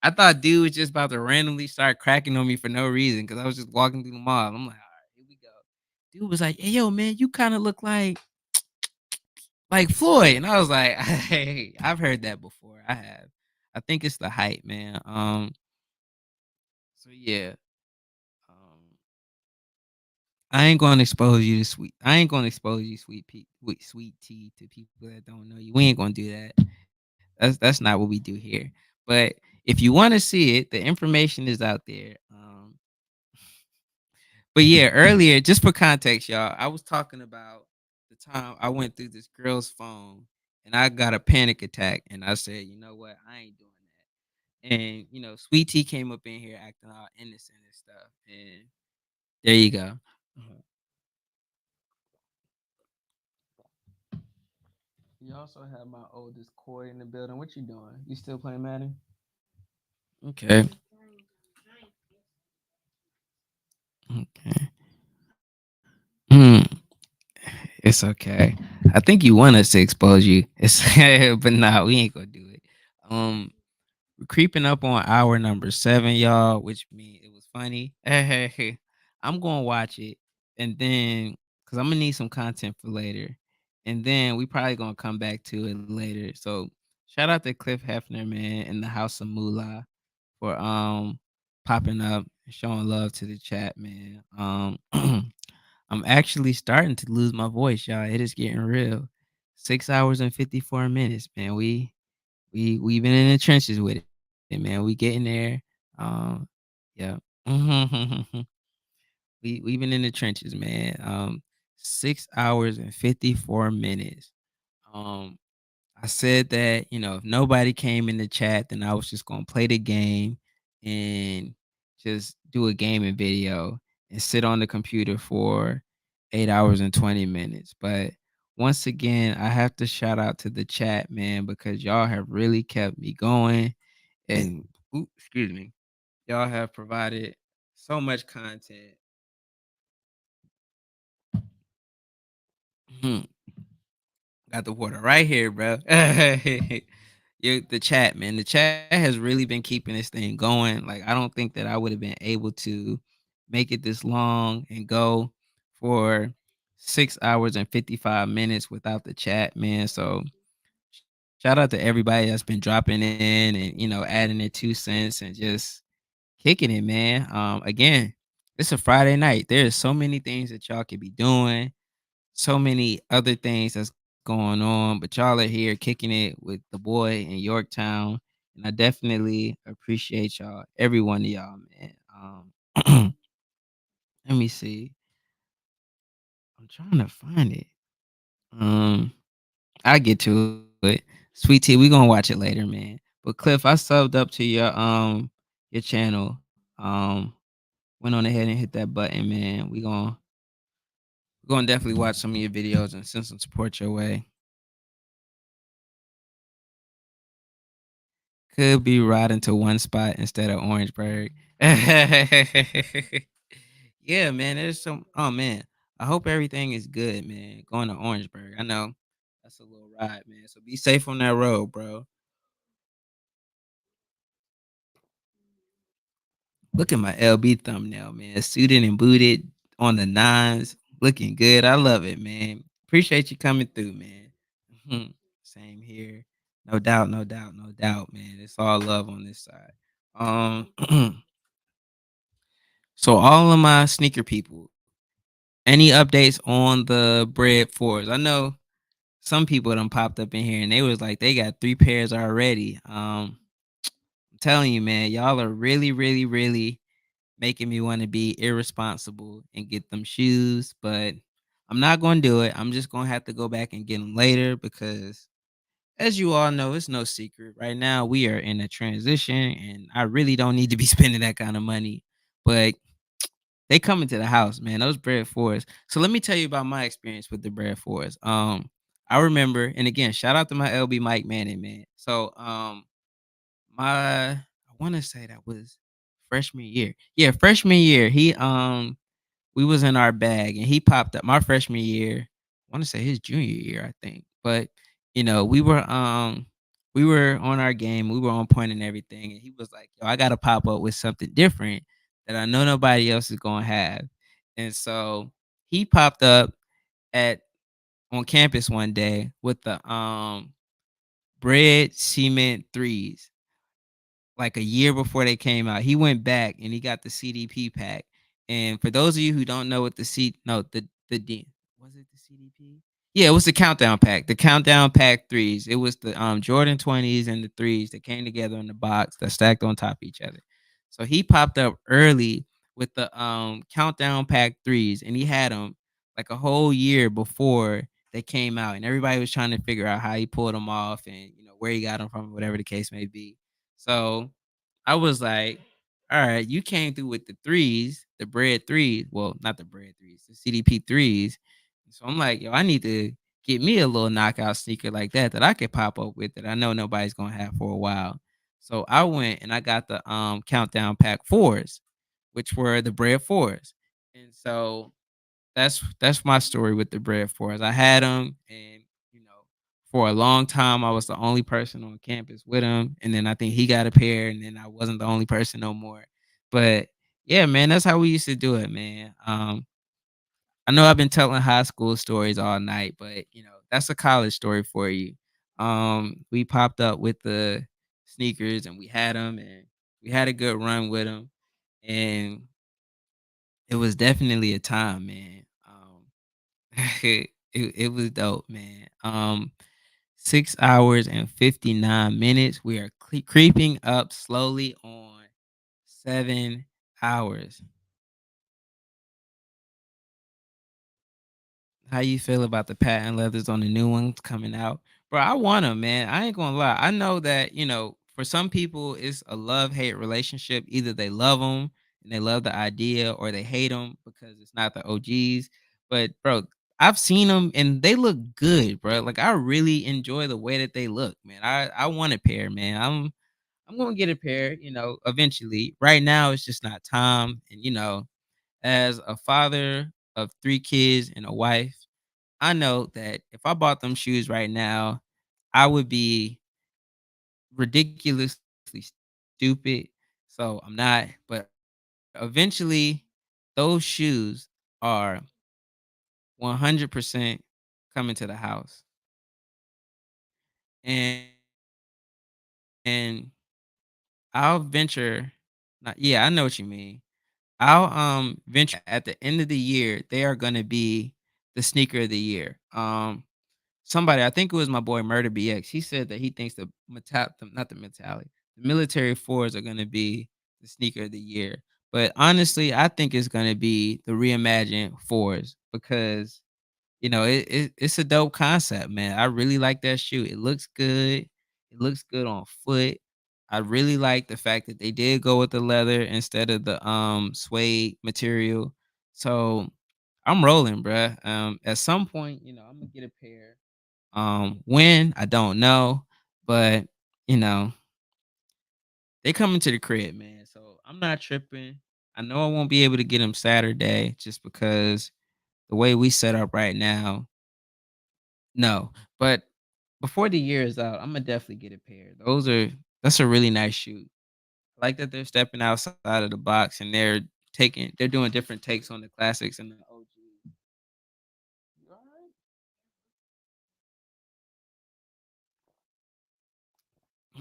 I thought dude was just about to randomly start cracking on me for no reason because I was just walking through the mall. I'm like, all right, here we go. Dude was like, hey, yo, man, you kind of look like Floyd. And I was like, hey, I've heard that before. I have. I think it's the height, man. So yeah. Um, I ain't gonna expose you to sweet. I ain't gonna expose you sweet tea to people that don't know you. We ain't gonna do that. That's not what we do here. But if you want to see it, the information is out there. But yeah, earlier, just for context, y'all, I was talking about the time I went through this girl's phone and I got a panic attack. And I said, you know what? I ain't doing that. And, Sweet Tea came up in here acting all innocent and stuff. And there you go. You also have my oldest Corey in the building. What you doing? You still playing Madden? Okay. Okay. Mm, it's okay. I think you want us to expose you. It's but nah, we ain't gonna do it. We're creeping up on hour number 7, y'all, which means it was funny. I'm gonna watch it, and then because I'm gonna need some content for later, and then we probably gonna come back to it later. So shout out to Cliff Hefner, man, in the House of Moolah for popping up and showing love to the chat, man. I'm actually starting to lose my voice, y'all. It is getting real. 6 hours and 54 minutes, man. We've been in the trenches with it, man. We getting there. Yeah. We've been in the trenches, man. 6 hours and 54 minutes. Um, I said that, if nobody came in the chat, then I was just gonna play the game and just do a gaming video and sit on the computer for 8 hours and 20 minutes. But once again, I have to shout out to the chat, man, because y'all have really kept me going. And excuse me, y'all have provided so much content. Got the water right here, bro. The chat, man. The chat has really been keeping this thing going. Like, I don't think that I would have been able to make it this long and go for 6 hours and 55 minutes without the chat, man. So shout out to everybody that's been dropping in and adding their 2 cents and just kicking it, man. Again, it's a Friday night. There's so many things that y'all could be doing, so many other things that's going on, but y'all are here kicking it with the boy in Yorktown, and I definitely appreciate y'all, every one of y'all, man. Let me see. I'm trying to find it. Um, I'll get to it. Sweet tea, we gonna watch it later, man. But Cliff, I subbed up to your channel. Went on ahead and hit that button, man. We gonna definitely watch some of your videos and send some support your way. Could be riding to one spot instead of Orangeburg. Yeah, man. There's some. Oh man, I hope everything is good, man. Going to Orangeburg. I know that's a little ride, man. So be safe on that road, bro. Look at my LB thumbnail, man. Suited and booted on the nines, looking good. I love it, man. Appreciate you coming through, man. Mhm. Same here. No doubt, no doubt, no doubt, man. It's all love on this side. So all of my sneaker people, any updates on the bread fours? I know some people done popped up in here and they was like they got 3 pairs already. I'm telling you, man, y'all are really, really, really making me want to be irresponsible and get them shoes, but I'm not going to do it. I'm just going to have to go back and get them later because as you all know, it's no secret. Right now we are in a transition and I really don't need to be spending that kind of money. But they come into the house, man. Those bread fours. So let me tell you about my experience with the bread fours. I remember, and again, shout out to my LB Mike Manning, man. So I want to say that was freshman year. Yeah, freshman year. We was in our bag and he popped up my freshman year. I want to say his junior year, I think. But we were on our game, we were on point and everything, and he was like, "Yo, I gotta pop up with something different that I know nobody else is gonna have." And so he popped up at on campus one day with the bread cement threes like a year before they came out. He went back and he got the CDP pack. And for those of you who don't know what the C no the D was it the CDP? Yeah, it was the countdown pack. The countdown pack threes. It was the Jordan 20s and the threes that came together in the box that stacked on top of each other. So he popped up early with the countdown pack threes and he had them like a whole year before they came out and everybody was trying to figure out how he pulled them off and where he got them from, whatever the case may be. So I was like, all right, you came through with the threes, the bread threes. Well, not the bread threes, the CDP threes. So I'm like, yo, I need to get me a little knockout sneaker like that I could pop up with that I know nobody's gonna have for a while. So I went and I got the countdown pack fours, which were the bread fours. And so that's my story with the bread fours. I had them, and for a long time, I was the only person on campus with him, and then I think he got a pair, and then I wasn't the only person no more. But Yeah, man, that's how we used to do it, man. I know I've been telling high school stories all night, but that's a college story for you. We popped up with the sneakers and we had them and we had a good run with them. And it was definitely a time, man. It was dope, man. 6 hours and 59 minutes. We are creeping up slowly on 7 hours. How you feel about the patent leathers on the new ones coming out? Bro, I want them, man. I ain't gonna lie. I know that, for some people, it's a love hate relationship. Either they love them and they love the idea, or they hate them because it's not the OGs. But, bro, I've seen them and they look good, bro. Like, I really enjoy the way that they look, man. I want a pair, man. I'm gonna get a pair, eventually. Right now, it's just not time. And, as a father of 3 kids and a wife, I know that if I bought them shoes right now, I would be ridiculously stupid. So I'm not, but eventually those shoes are 100% coming to the house. And and I'll venture not yeah, I know what you mean. I'll venture at the end of the year, they are gonna be the sneaker of the year. Somebody, I think it was my boy Murder BX. He said that he thinks not the metallic, the military fours are gonna be the sneaker of the year. But honestly, I think it's gonna be the reimagined fours because it's a dope concept, man. I really like that shoe. It looks good. It looks good on foot. I really like the fact that they did go with the leather instead of the suede material. So I'm rolling, bruh. At some point, I'm gonna get a pair. When I don't know, but you know, they coming to the crib, man. So I'm not tripping. I know I won't be able to get them Saturday just because the way we set up right now. No, but before the year is out, Imma definitely get a pair. That's a really nice shoe. I like that they're stepping outside of the box and they're doing different takes on the classics and the OGs. You alright?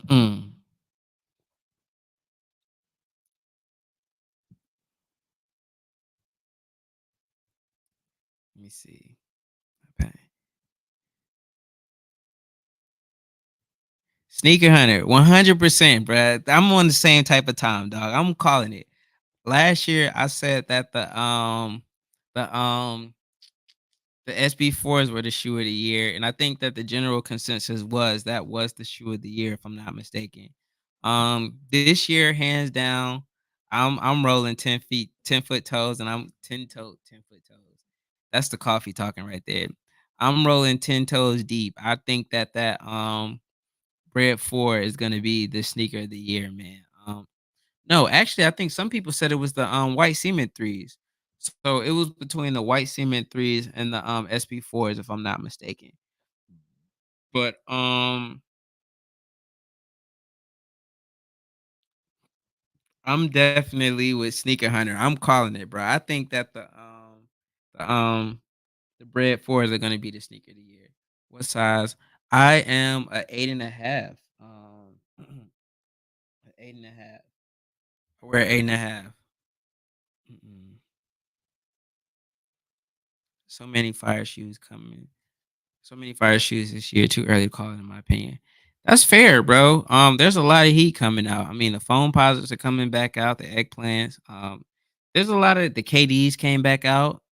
Mm. Let me see. Okay. Sneaker Hunter, 100%, bruh. I'm on the same type of time, dog. I'm calling it. Last year, I said that the SB4s were the shoe of the year, and I think that the general consensus was that was the shoe of the year, if I'm not mistaken. This year, hands down, I'm rolling 10 feet, 10-foot toes, and I'm 10 foot toes. That's the coffee talking right there. I'm rolling 10 toes deep. I think that Bread 4 is gonna be the sneaker of the year, man. No, actually, I think some people said it was the white cement threes. So it was between the white cement threes and the SB4s, if I'm not mistaken. But I'm definitely with Sneaker Hunter. I'm calling it, bro. I think that the um the bread fours are gonna be the sneaker of the year. What size? I am a 8.5. A 8.5. I wear 8.5. Mm-mm. So many fire shoes coming. So many fire shoes this year. Too early to call it, in my opinion. That's fair, bro. There's a lot of heat coming out. I mean, the phone posits are coming back out. The eggplants. There's a lot of the KDs came back out.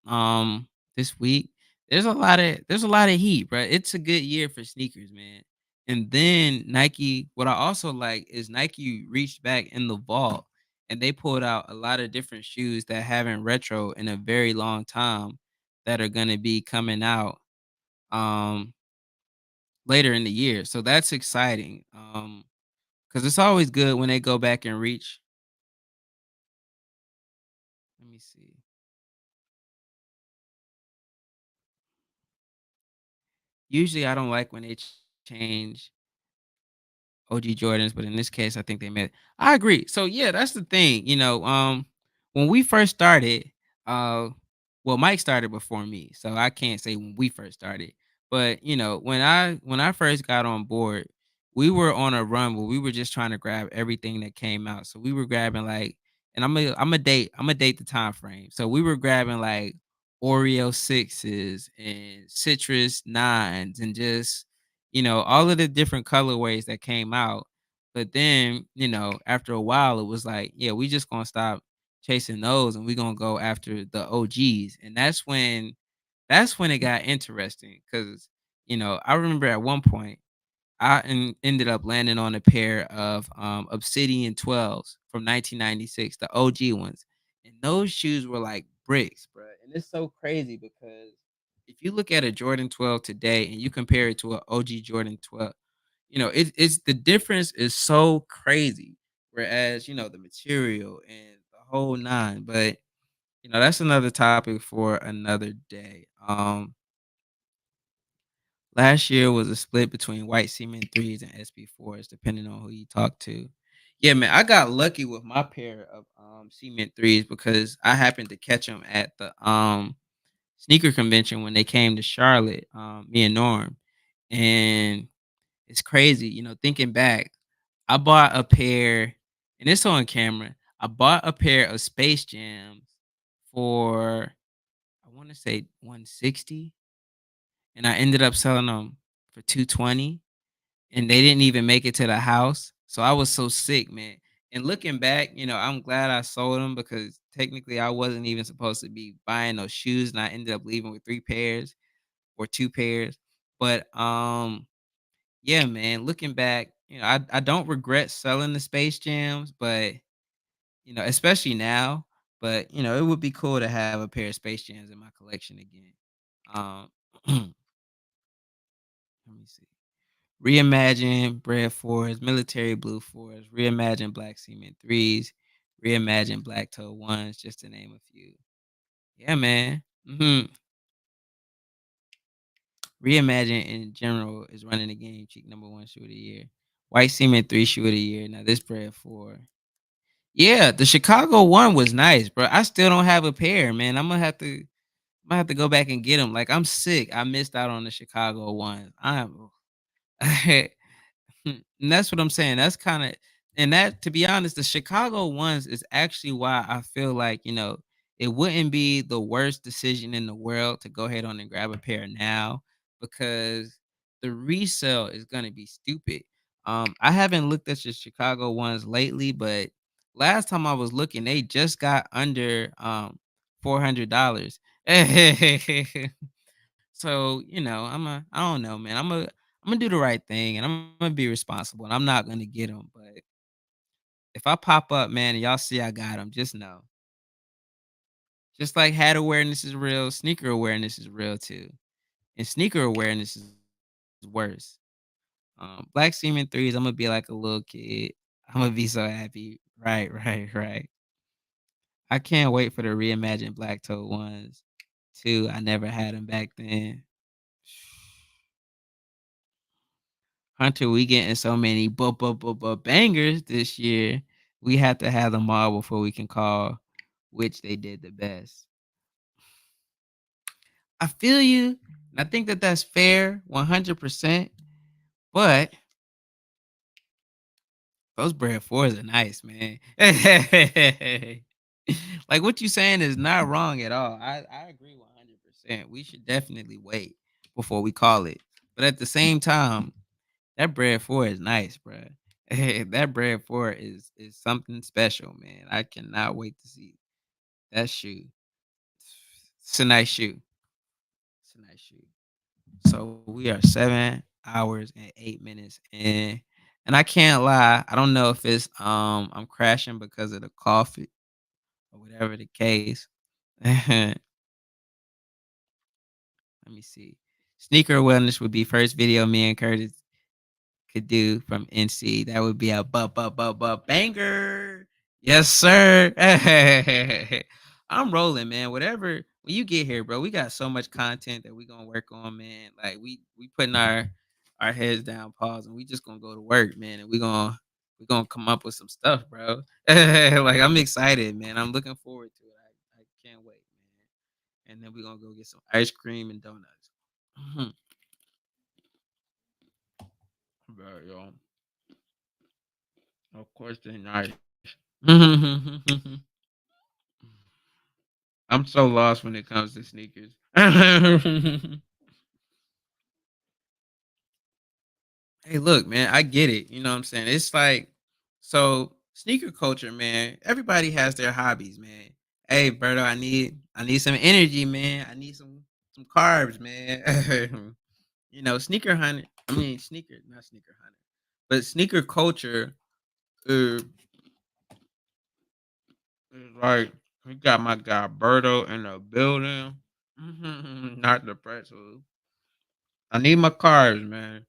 This week. There's a lot of heat, bro. It's a good year for sneakers, man. And then Nike. What I also like is Nike reached back in the vault and they pulled out a lot of different shoes that haven't retro in a very long time that are gonna be coming out. Um later in the year. So that's exciting. Because it's always good when they go back and reach. Let me see. Usually I don't like when they change OG Jordans, but in this case, I think they made I agree. So yeah, that's the thing. when we first started, uh, well, Mike started before me, so I can't say when we first started. But when I first got on board, we were on a run where we were just trying to grab everything that came out. So we were grabbing like, and I'm a date the time frame. So we were grabbing like Oreo sixes and citrus nines and just all of the different colorways that came out. But then, after a while, it was like, yeah, we just gonna stop chasing those and we're gonna go after the OGs. And that's when it got interesting because I remember at one point ended up landing on a pair of Obsidian 12s from 1996, the OG ones. And those shoes were like bricks, bro. And it's so crazy because if you look at a Jordan 12 today and you compare it to an OG Jordan 12, it's the difference is so crazy. Whereas, the material and the whole nine. But that's another topic for another day. Last year was a split between white cement threes and SB4s, depending on who you talk to. Yeah, man, I got lucky with my pair of cement threes because I happened to catch them at the sneaker convention when they came to Charlotte, me and Norm. And it's crazy, thinking back, I bought a pair, and it's on camera. I bought a pair of Space Jams for I want to say 160, and I ended up selling them for 220, and they didn't even make it to the house. So I was so sick, man. And looking back, I'm glad I sold them because technically I wasn't even supposed to be buying those shoes, and I ended up leaving with 3 pairs or 2 pairs. But yeah, man, looking back, I don't regret selling the Space Jams, but especially now. But it would be cool to have a pair of Space Jams in my collection again. Let me see. Reimagine Bread Fours, Military Blue Fours, Reimagine Black Cement Threes, Reimagine Black Toe Ones, just to name a few. Yeah, man. Reimagine in general is running the game. Cheek number one shoe of the year. White Cement Three shoe of the year. Now this Bread Four. Yeah, the Chicago one was nice, bro. I still don't have a pair, man. I'm gonna have to go back and get them. Like I'm sick. I missed out on the Chicago ones. I'm and that's what I'm saying. That's kind of and that to be honest, the Chicago ones is actually why I feel like, it wouldn't be the worst decision in the world to go ahead on and grab a pair now because the resale is gonna be stupid. I haven't looked at the Chicago ones lately, but last time I was looking, they just got under $400. So, I don't know, man. I'm gonna do the right thing and I'm gonna be responsible and I'm not gonna get them. But if I pop up, man, and y'all see I got them, just know. Just like hat awareness is real, sneaker awareness is real too. And sneaker awareness is worse. Black Semen threes, I'm gonna be like a little kid. I'm gonna be so happy. Right, right, right. I can't wait for the reimagined black toe ones too. I never had them back then. Hunter, we getting so many bangers this year. We have to have them all before we can call which they did the best. I feel you. And I think that that's fair, 100%. But those bread fours are nice, man. Like what you saying is not wrong at all. I agree 100%. We should definitely wait before we call it. But at the same time, that bread four is nice, bro. That bread four is something special, man. I cannot wait to see that shoe. It's a nice shoe. It's a nice shoe. So we are 7 hours and 8 minutes in. And I can't lie, I don't know if it's I'm crashing because of the coffee or whatever the case. Let me see. Sneaker wellness would be first video me and Curtis could do from NC. That would be a banger. Yes, sir. I'm rolling, man. Whatever when you get here, bro, we got so much content that we gonna work on, man. Like we putting our heads down, pause, and we just gonna go to work, man. And we gonna we're gonna come up with some stuff, bro. Like I'm excited, man. I'm looking forward to it. I can't wait, man. And then we're gonna go get some ice cream and donuts. Mhm. Right, yo. Of course they're nice. I'm so lost when it comes to sneakers. Hey, look, man, I get it. You know what I'm saying? It's like, so sneaker culture, man. Everybody has their hobbies, man. Hey, Berto, I need some energy, man. I need some carbs, man. Sneaker hunter. I mean, not sneaker hunter, but sneaker culture is, is like we got my guy Berto in the building. Not the pretzel. I need my carbs, man.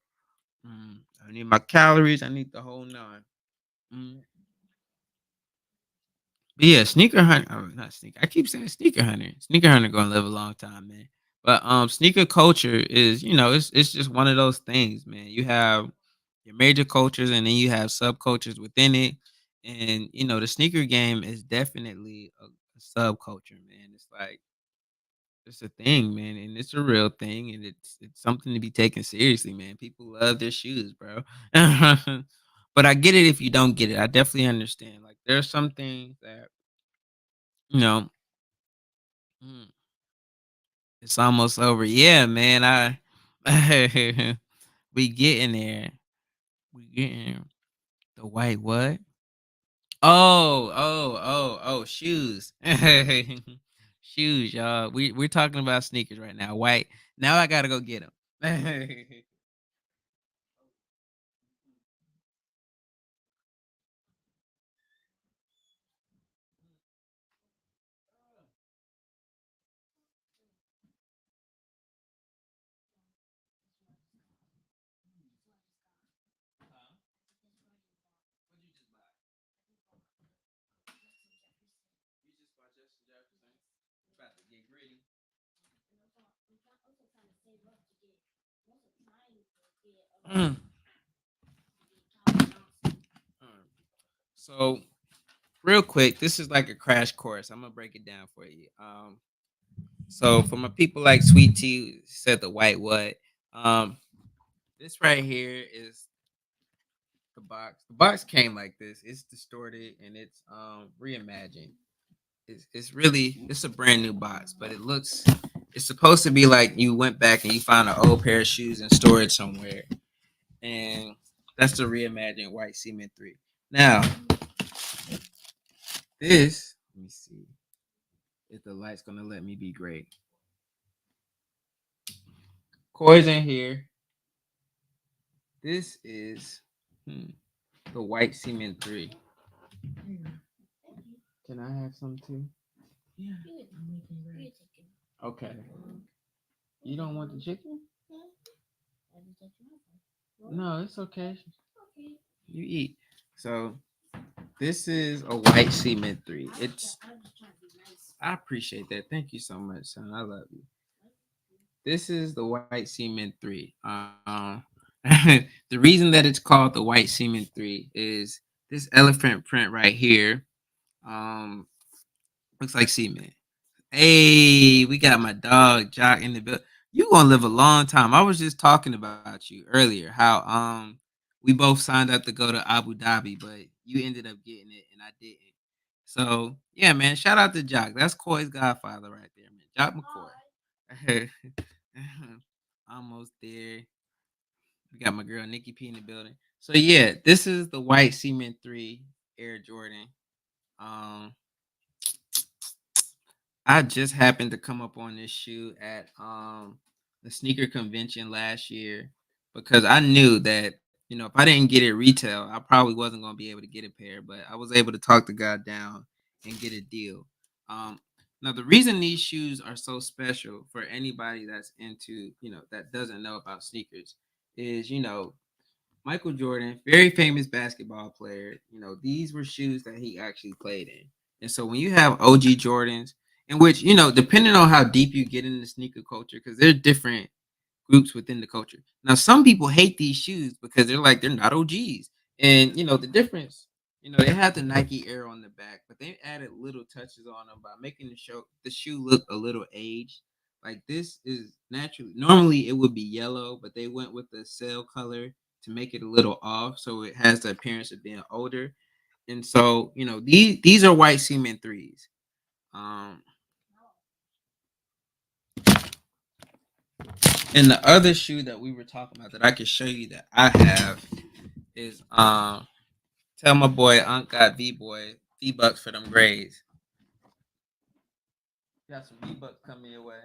I need my calories. I need the whole nine. Mm. But yeah, sneaker hunter. Oh, not sneaker. I keep saying sneaker hunter. Sneaker hunter gonna live a long time, man. But sneaker culture is, it's just one of those things, man. You have your major cultures, and then you have subcultures within it. And the sneaker game is definitely a subculture, man. It's like it's a thing, man, and it's a real thing, and it's something to be taken seriously, man. People love their shoes, bro. But I get it if you don't get it. I definitely understand. Like there's some things that you know mm, it's almost over. Yeah, man. We getting there. We getting the white what? Oh, shoes. Shoes, y'all. We're talking about sneakers right now. White. Now I gotta go get them. So, real quick, this is like a crash course. I'm gonna break it down for you. So for my people like Sweet Tea said the white what, um, this right here is the box. The box came like this. It's distorted and it's reimagined. It's a brand new box, but it's supposed to be like you went back and you found an old pair of shoes in storage somewhere, and that's the reimagined white cement three. Now this, let me see if the light's gonna let me be great. Koi in here. This is the white cement three. Can I have some too? Okay. You don't want the chicken? No, it's okay. You eat. So this is a white cement three. I appreciate that. Thank you so much, son. I love you. This is the white cement three. The reason that it's called the white cement three is this elephant print right here. Um, looks like cement. Hey, we got my dog Jock in the building. You gonna live a long time. I was just talking about you earlier. How we both signed up to go to Abu Dhabi, but you ended up getting it and I didn't. So yeah, man. Shout out to Jock. That's Coy's godfather right there, man. Jock McCoy. Almost there. We got my girl Nikki P in the building. So yeah, this is the white cement three Air Jordan. Um, I just happened to come up on this shoe at the sneaker convention last year because I knew that if I didn't get it retail, I probably wasn't gonna be able to get a pair, but I was able to talk the guy down and get a deal. Now the reason these shoes are so special for anybody that's into that doesn't know about sneakers is Michael Jordan, very famous basketball player. These were shoes that he actually played in. And so when you have OG Jordans, in which, depending on how deep you get into sneaker culture, because there's different groups within the culture. Now, some people hate these shoes because they're like, they're not OGs. And the difference, they had the Nike Air on the back, but they added little touches on them by making the shoe look a little aged. Like this is naturally normally it would be yellow, but they went with the sail color to make it a little off, so it has the appearance of being older. And so, these are white cement threes. Um, and the other shoe that we were talking about that I can show you that I have is tell my boy Unc got V bucks for them grades. Got some V bucks coming your way.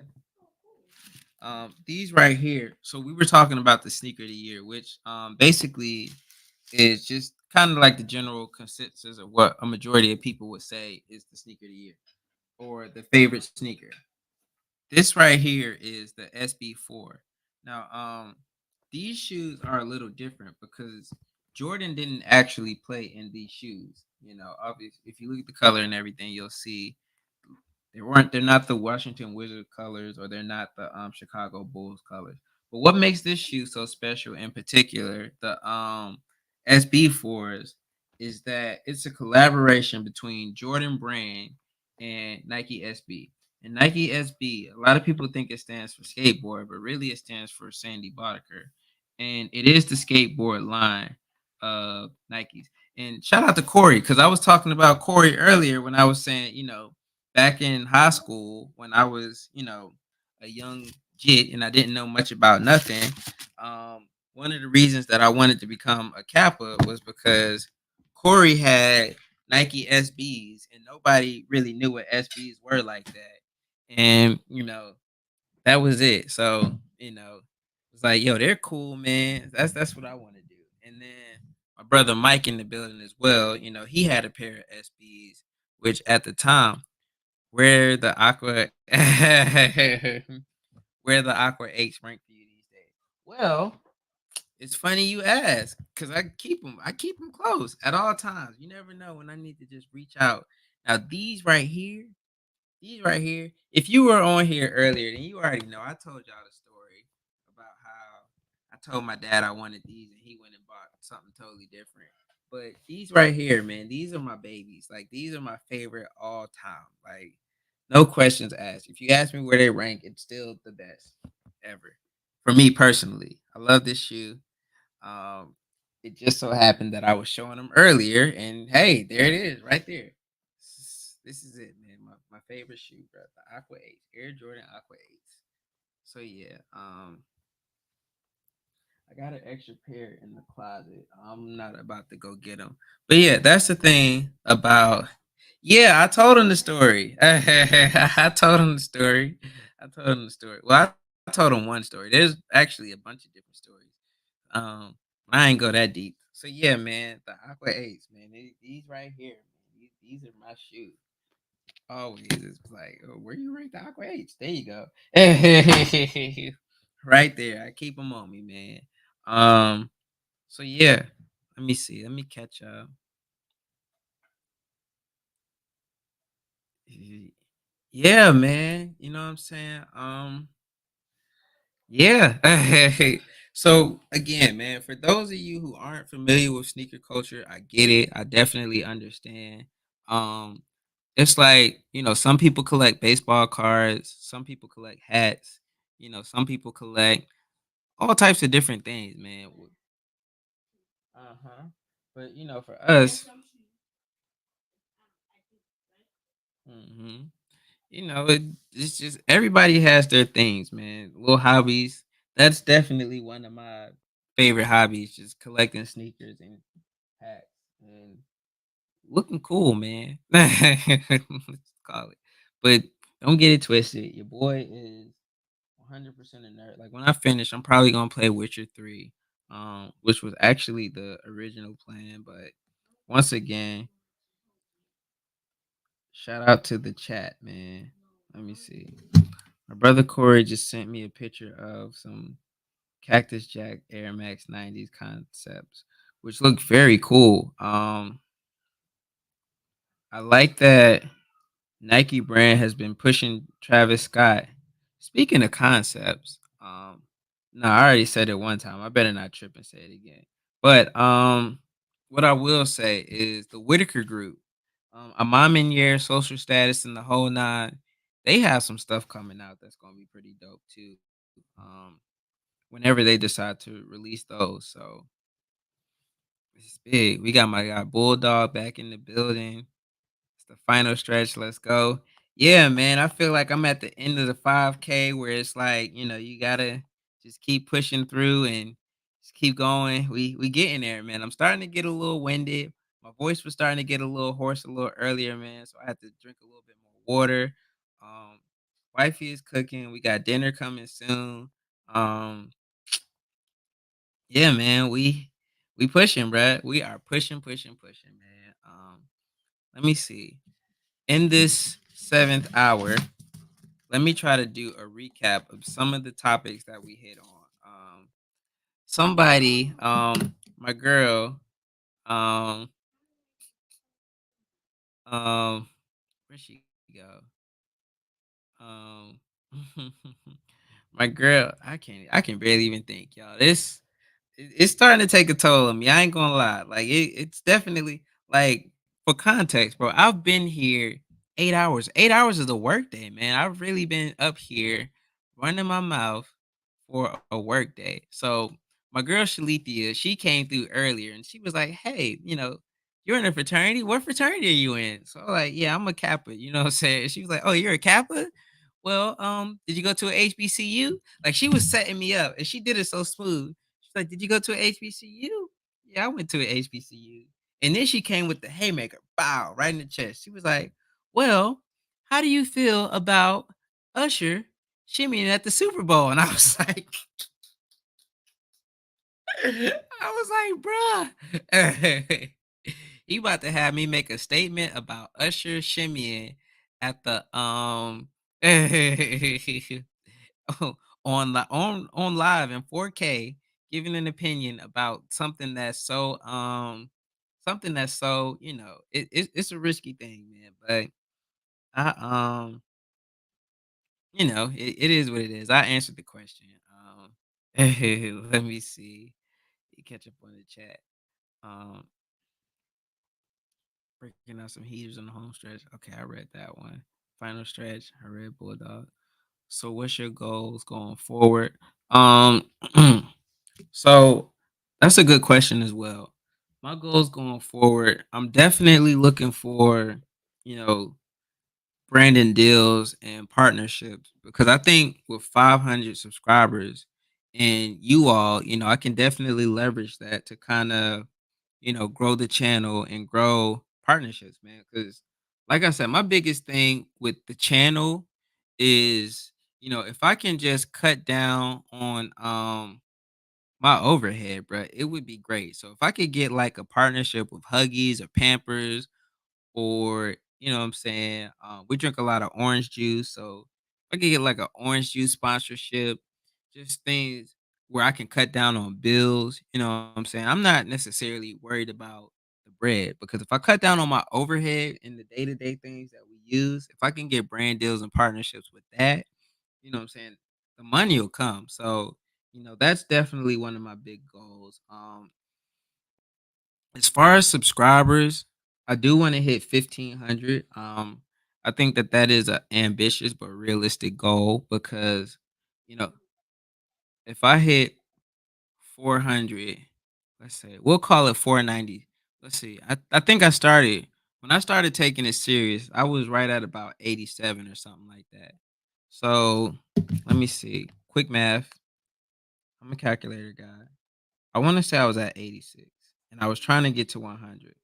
These right here. So we were talking about the sneaker of the year, which basically is just kind of like the general consensus of what a majority of people would say is the sneaker of the year or the favorite sneaker. This right here is the SB4. Now, these shoes are a little different because Jordan didn't actually play in these shoes. Obviously, if you look at the color and everything, you'll see they're not the Washington Wizard colors or they're not the Chicago Bulls colors. But what makes this shoe so special in particular, the SB4s, is that it's a collaboration between Jordan Brand and Nike SB. And Nike SB, a lot of people think it stands for skateboard, but really it stands for Sandy Boddicker. And it is the skateboard line of Nikes. And shout out to Corey, because I was talking about Corey earlier when I was saying, back in high school when I was, a young jit and I didn't know much about nothing. One of the reasons that I wanted to become a Kappa was because Corey had Nike SBs and nobody really knew what SBs were like that. And, that was it. So, it's like, yo, they're cool, man. That's what I want to do. And then my brother Mike in the building as well, he had a pair of SBs, which at the time where the Aqua where the Aqua H rank for you these days? Well, it's funny you ask because I keep them. I keep them close at all times. You never know when I need to just reach out. Now these right here. If you were on here earlier, then you already know. I told y'all the story about how I told my dad I wanted these, and he went and bought something totally different. But these right here, man, these are my babies. Like these are my favorite all time. Like no questions asked. If you ask me where they rank, it's still the best ever for me personally. I love this shoe. Um, it just so happened that I was showing them earlier, and hey, there it is, right there. This is it, man. My favorite shoe, bro. The Aqua 8, Air Jordan Aqua 8s. So yeah, I got an extra pair in the closet. I'm not about to go get them, but yeah, that's the thing about. Yeah, I told him the story. I told him the story. I told him the story. Well, I told him one story. There's actually a bunch of different stories. Um, I ain't go that deep. So yeah, man, the Aqua Eights, man, these right here, man, these are my shoes. Always, it's like, oh, where you rank the Aqua Eights? There you go, right there. I keep them on me, man. So yeah, let me see. Let me catch up. Yeah, man. You know what I'm saying? Yeah. So again, man, for those of you who aren't familiar with sneaker culture, I get it. I definitely understand. Um, it's like, some people collect baseball cards, some people collect hats, some people collect all types of different things, man. Uh-huh. But for us, mhm, it's just everybody has their things, man. Little hobbies. That's definitely one of my favorite hobbies, just collecting sneakers and hats and looking cool, man. Let's call it. But don't get it twisted. Your boy is 100% a nerd. Like when I finish, I'm probably gonna play Witcher 3, which was actually the original plan. But once again, shout out to the chat, man. Let me see. My brother Corey just sent me a picture of some Cactus Jack Air Max 90s concepts, which look very cool. I like that Nike brand has been pushing Travis Scott. Speaking of concepts, no, I already said it one time. I better not trip and say it again. But what I will say is the Whitaker Group, a mom in year, social status, and the whole nine. They have some stuff coming out that's gonna be pretty dope too. Um, Whenever they decide to release those, so it's big. We got my guy Bulldog back in the building. It's the final stretch. Let's go. Yeah, man. I feel like I'm at the end of the 5K where it's like, you gotta just keep pushing through and just keep going. We getting there, man. I'm starting to get a little winded. My voice was starting to get a little hoarse a little earlier, man. So I had to drink a little bit more water. Um, Wifey is cooking. We got dinner coming soon. Um, yeah, man. We pushing, bruh. We are pushing, pushing, pushing, man. Let me see. In this seventh hour, let me try to do a recap of some of the topics that we hit on. Somebody, my girl, um, where'd she go? Um, my girl, I can barely even think, y'all. It's starting to take a toll on me. I ain't gonna lie. Like it's definitely like for context, bro. I've been here 8 hours. 8 hours is a work day, man. I've really been up here running my mouth for a work day. So my girl Shalithia, she came through earlier and she was like, "Hey, you're in a fraternity. What fraternity are you in?" So I'm like, "Yeah, I'm a Kappa." You know what I'm saying? She was like, "Oh, you're a Kappa? Well, did you go to a HBCU?" Like she was setting me up, and she did it so smooth. She's like, "Did you go to a HBCU?" Yeah, I went to a HBCU. And then she came with the haymaker, bow, right in the chest. She was like, "Well, how do you feel about Usher shimmying at the Super Bowl?" And I was like, I was like, "Bruh, he about to have me make a statement about Usher shimmying at the on live in 4K, giving an opinion about something that's so it's a risky thing, man. But I it is what it is. I answered the question. Let me see. Catch up on the chat. Um, Breaking out some heaters on the home stretch. Okay, I read that one. Final stretch. I read Bulldog. So, what's your goals going forward? Um, so that's a good question as well. My goals going forward, I'm definitely looking for, you know, branding deals and partnerships because I think with 500 subscribers and you all, I can definitely leverage that to kind of, grow the channel and grow partnerships, man. Because, like I said, my biggest thing with the channel is, if I can just cut down on my overhead, bro, it would be great. So if I could get like a partnership with Huggies or Pampers or you know what I'm saying? We drink a lot of orange juice, so I could get like an orange juice sponsorship, just things where I can cut down on bills. You know what I'm saying? I'm not necessarily worried about the bread because if I cut down on my overhead and the day to day things that we use, if I can get brand deals and partnerships with that, you know what I'm saying? The money will come. So, that's definitely one of my big goals. As far as subscribers, I do want to hit 1,500. I think that that is a ambitious but realistic goal because, you know, if I hit 400, let's say we'll call it 490. Let's see. I think I started when I started taking it serious. I was right at about 87 or something like that. So let me see. Quick math. I'm a calculator guy. I want to say I was at 86, and I was trying to get to 100.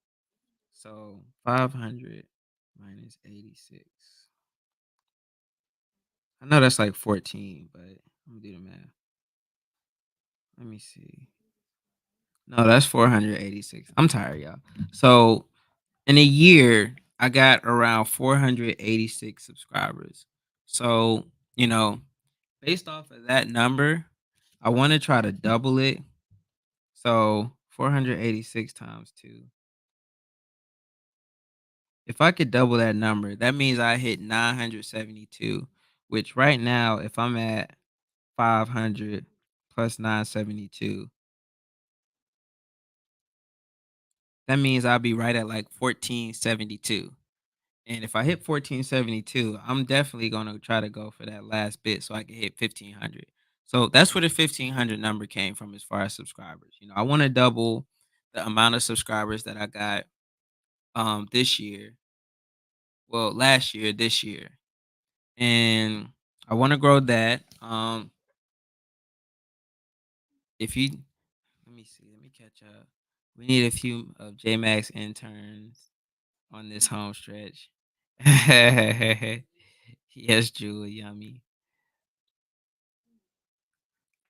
So 500 minus 86. I know that's like 14, but let me do the math. Let me see. No, that's 486. I'm tired, y'all. So in a year, I got around 486 subscribers. So, based off of that number, I want to try to double it. So 486 times two. If I could double that number, that means I hit 972, which right now, if I'm at 500 plus 972, that means I'll be right at like 1472. And if I hit 1472, I'm definitely gonna try to go for that last bit so I can hit 1500. So that's where the 1500 number came from as far as subscribers. I want to double the amount of subscribers that I got this year. Well, last year, this year. And I want to grow that. If you Let me see, let me catch up. We need a few of J Max interns on this home stretch. Yes, Jewel, yummy.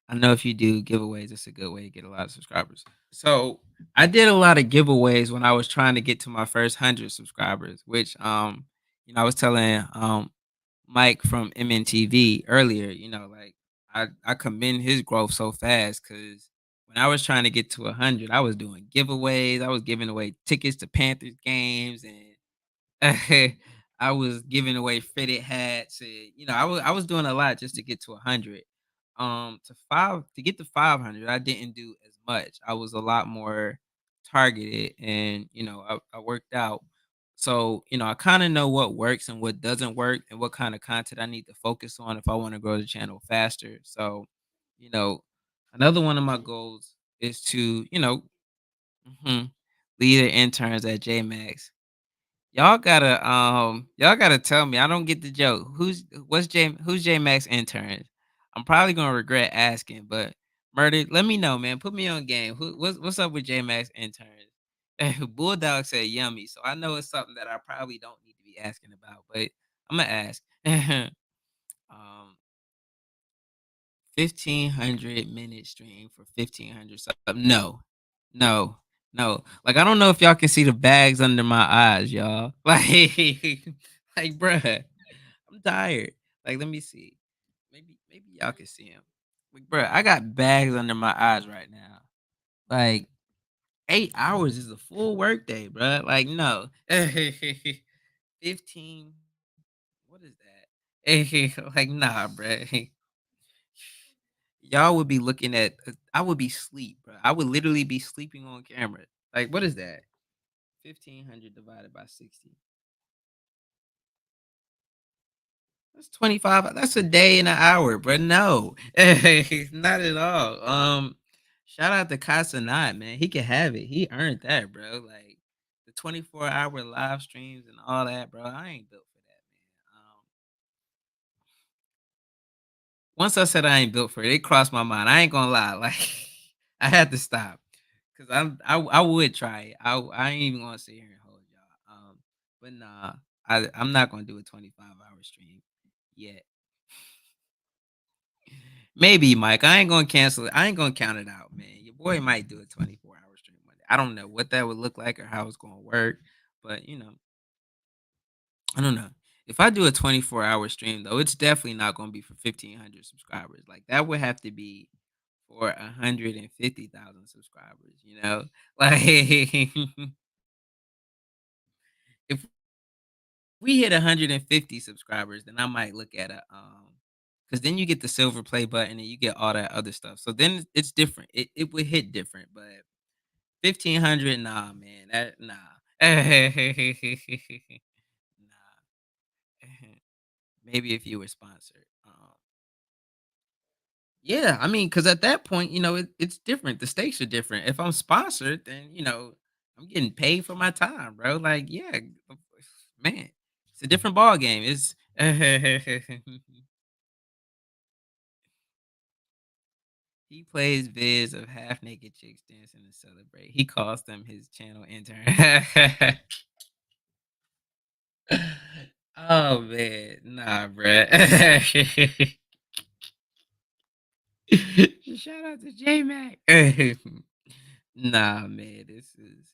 I know if you do giveaways, it's a good way to get a lot of subscribers. So I did a lot of giveaways when I was trying to get to my first 100 subscribers, which I was telling Mike from MNTV earlier, like I commend his growth so fast because when I was trying to get to 100, I was doing giveaways. I was giving away tickets to Panthers games, and I was giving away fitted hats, and I was doing a lot just to get to 100. To get to 500, I didn't do as much. I was a lot more targeted, and I worked out. So I kind of know what works and what doesn't work, and what kind of content I need to focus on if I want to grow the channel faster. So, you know, another one of my goals is to mhm, lead the interns at JMax. Y'all gotta tell me. I don't get the joke. Who's J Max intern? I'm probably gonna regret asking, but Murder, let me know, man. Put me on game. What's up with J Max interns? Bulldog said yummy, so I know it's something that I probably don't need to be asking about, but I'm gonna ask. um 1,500-minute stream for 1,500 sub. No, no, no. Like, I don't know if y'all can see the bags under my eyes, y'all. Like, bruh, I'm tired. Like, let me see. Maybe y'all can see him. Like, bruh, I got bags under my eyes right now. Like, 8 hours is a full workday, bruh. Like, no. 15. What is that? Like, nah, bruh. Y'all would be looking at I would be sleep, bro. I would literally be sleeping on camera. Like, what is that? 1,500 divided by 60. That's 25. That's a day and an hour, bro. No. Not at all. Shout out to Casanat, man. He can have it. He earned that, bro. Like the 24-hour live streams and all that, bro. I ain't built for that, man. Once I said I ain't built for it, it crossed my mind. I ain't gonna lie, like I had to stop because I would try it. I ain't even gonna sit here and hold y'all. But nah, I'm not gonna do a 25-hour stream yet. Maybe Mike. I ain't gonna cancel it. I ain't gonna count it out, man. Your boy might do a 24-hour stream one day. I don't know what that would look like or how it's gonna work, but I don't know. If I do a 24-hour stream though, it's definitely not gonna be for 1,500 subscribers. Like that would have to be for 150,000 subscribers. Like if we hit 150 subscribers, then I might look at a because then you get the silver play button and you get all that other stuff. So then it's different. It would hit different, but 1,500, nah, man. That nah. Nah. Maybe if you were sponsored. Yeah, I mean, because at that point, it's different. The stakes are different. If I'm sponsored, then I'm getting paid for my time, bro. Like, yeah, man, it's a different ball game. It's he plays vids of half naked chicks dancing to celebrate. He calls them his channel intern. Oh man, nah, bruh. Shout out to J Mac. Nah, man, this is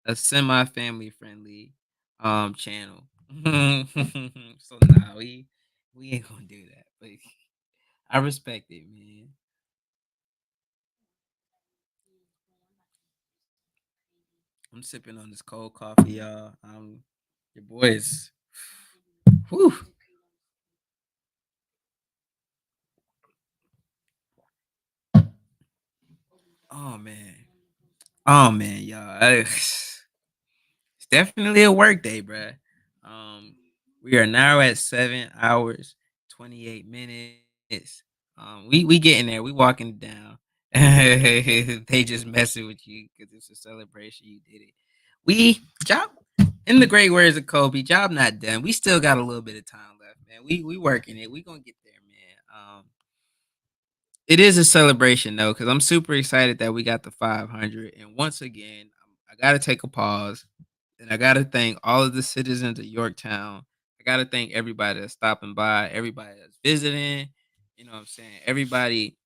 a semi-family friendly channel. So nah, we ain't gonna do that. But I respect it, man. I'm sipping on this cold coffee, y'all. Your boys. Whew. Oh man. Oh man, y'all. It's definitely a work day, bruh. Um, we are now at 7 hours, 28 minutes. We getting there. We walking it down. They just messing with you because it's a celebration. You did it. We job in the great words of Kobe. Job not done. We still got a little bit of time left, man. We working it. We gonna get there, man. It is a celebration though, because I'm super excited that we got the 500. And once again, I got to take a pause and I got to thank all of the citizens of Yorktown. I got to thank everybody that's stopping by, everybody that's visiting. You know what I'm saying? Everybody,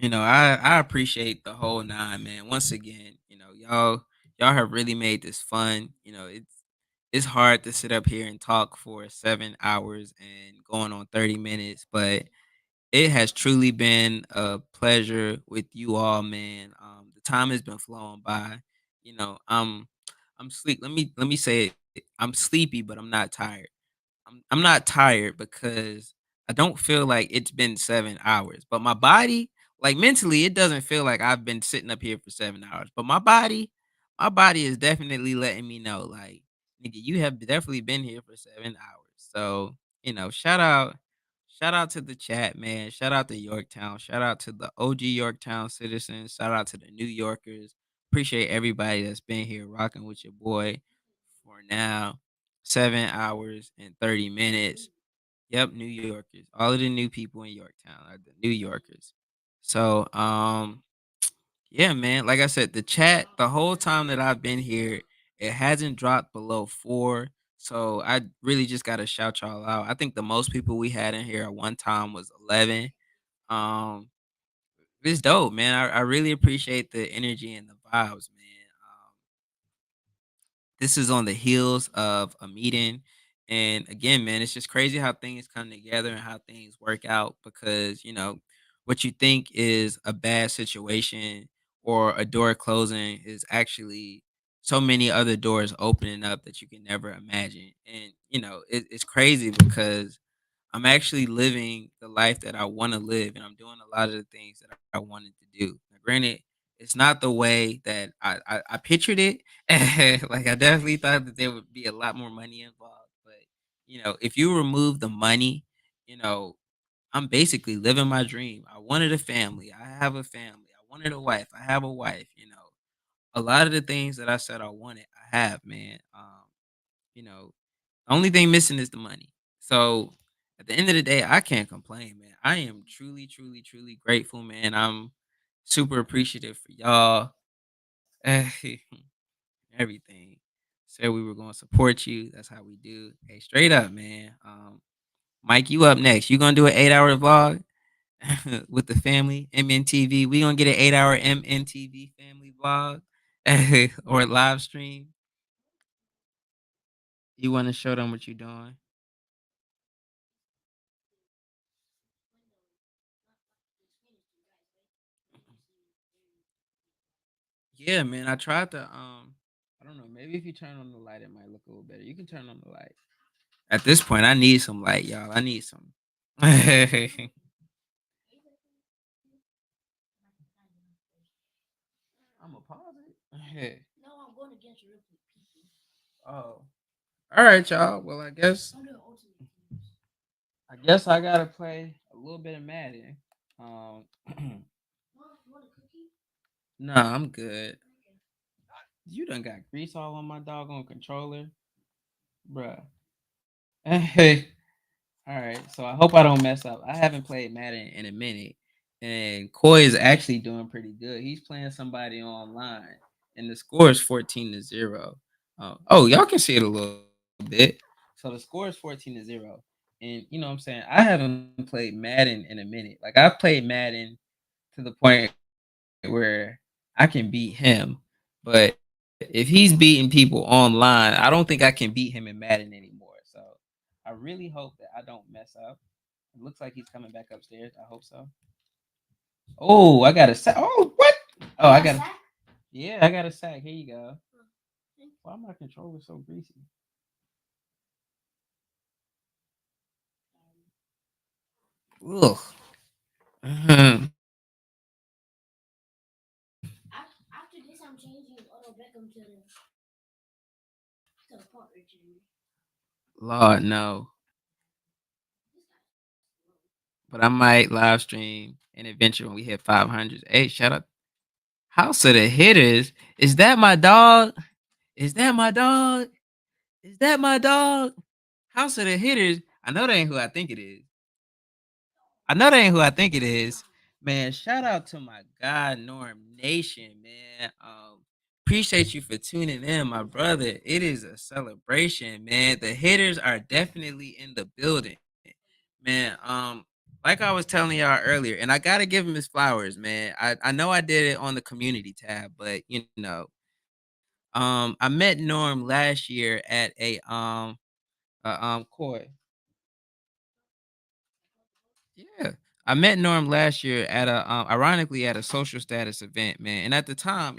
I appreciate the whole nine, man. Once again, y'all have really made this fun. It's hard to sit up here and talk for 7 hours and going on 30 minutes, but it has truly been a pleasure with you all, man. The time has been flowing by. I'm sleep. Let me say it. I'm sleepy, but I'm not tired. I'm not tired because I don't feel like it's been 7 hours. But my body, like mentally, it doesn't feel like I've been sitting up here for 7 hours. But my body is definitely letting me know, like, nigga, you have definitely been here for 7 hours. So, shout out to the chat, man. Shout out to Yorktown. Shout out to the OG Yorktown citizens. Shout out to the New Yorkers. Appreciate everybody that's been here rocking with your boy for now. 7 hours and 30 minutes. Yep, New Yorkers. All of the new people in Yorktown are the New Yorkers. So, yeah, man. Like I said, the chat, the whole time that I've been here, it hasn't dropped below four. So I really just gotta shout y'all out. I think the most people we had in here at one time was 11. Um, it's dope, man. I really appreciate the energy and the vibes, man. This is on the heels of a meeting. And again, man, it's just crazy how things come together and how things work out because, what you think is a bad situation or a door closing is actually so many other doors opening up that you can never imagine. And, it's crazy because I'm actually living the life that I want to live, and I'm doing a lot of the things that I wanted to do. Now, granted, it's not the way that I pictured it. Like I definitely thought that there would be a lot more money involved, but if you remove the money, you know, I'm basically living my dream. I wanted a family. I have a family. I wanted a wife. I have a wife. A lot of the things that I said I wanted, I have, man. You know, the only thing missing is the money. So at the end of the day, I can't complain, man. I am truly, truly, truly grateful, man. I'm super appreciative for y'all. Everything. Said we were going to support you. That's how we do. Hey, straight up, man. Mike, you up next. You gonna do an 8 hour vlog with the family, MNTV. We gonna get an 8 hour MNTV family vlog or live stream. You want to show them what you're doing? Yeah, man. I tried to. I don't know. Maybe if you turn on the light, it might look a little better. You can turn on the light. At this point, I need some light, y'all. I need some. I'm gonna pause it. No, I'm going against real people. Oh, all right, y'all. Well, I'm doing ultimate teams. I guess I gotta play a little bit of Madden. Um, Mom, you want a cookie? nah, I'm good. Okay. You done got grease all on my doggone controller, bruh. Hey, all right. So I hope I don't mess up. I haven't played Madden in a minute, and Coy is actually doing pretty good. He's playing somebody online, and the score is 14-0. Oh, y'all can see it a little bit. So the score is 14-0, and you know what I'm saying. I haven't played Madden in a minute. Like I've played Madden to the point where I can beat him, but if he's beating people online, I don't think I can beat him in Madden anymore. So I really hope that I don't mess up. It looks like he's coming back upstairs. I hope so. Oh, I got a sack. Oh, what? Oh, I got. You got a sack? Yeah, I got a sack. Here you go. Oh, thank Why my controller so greasy? Ugh. After this, I'm changing Otto Beckham to the to the part, Jimmy. Lord, no. This guy's slow. But I might live stream an adventure when we hit 500. Hey, shout out House of the Hitters. Is that my dog? Is that my dog? Is that my dog? House of the Hitters. I know that ain't who I think it is. I know that ain't who I think it is. Man, shout out to my God Norm Nation, man. Appreciate you for tuning in, my brother. It is a celebration, man. The hitters are definitely in the building, man. Like I was telling y'all earlier, and I gotta give him his flowers, man. I know I did it on the community tab, but I met Norm last year at a court. Yeah. I met Norm last year at a ironically at a social status event, man. And at the time,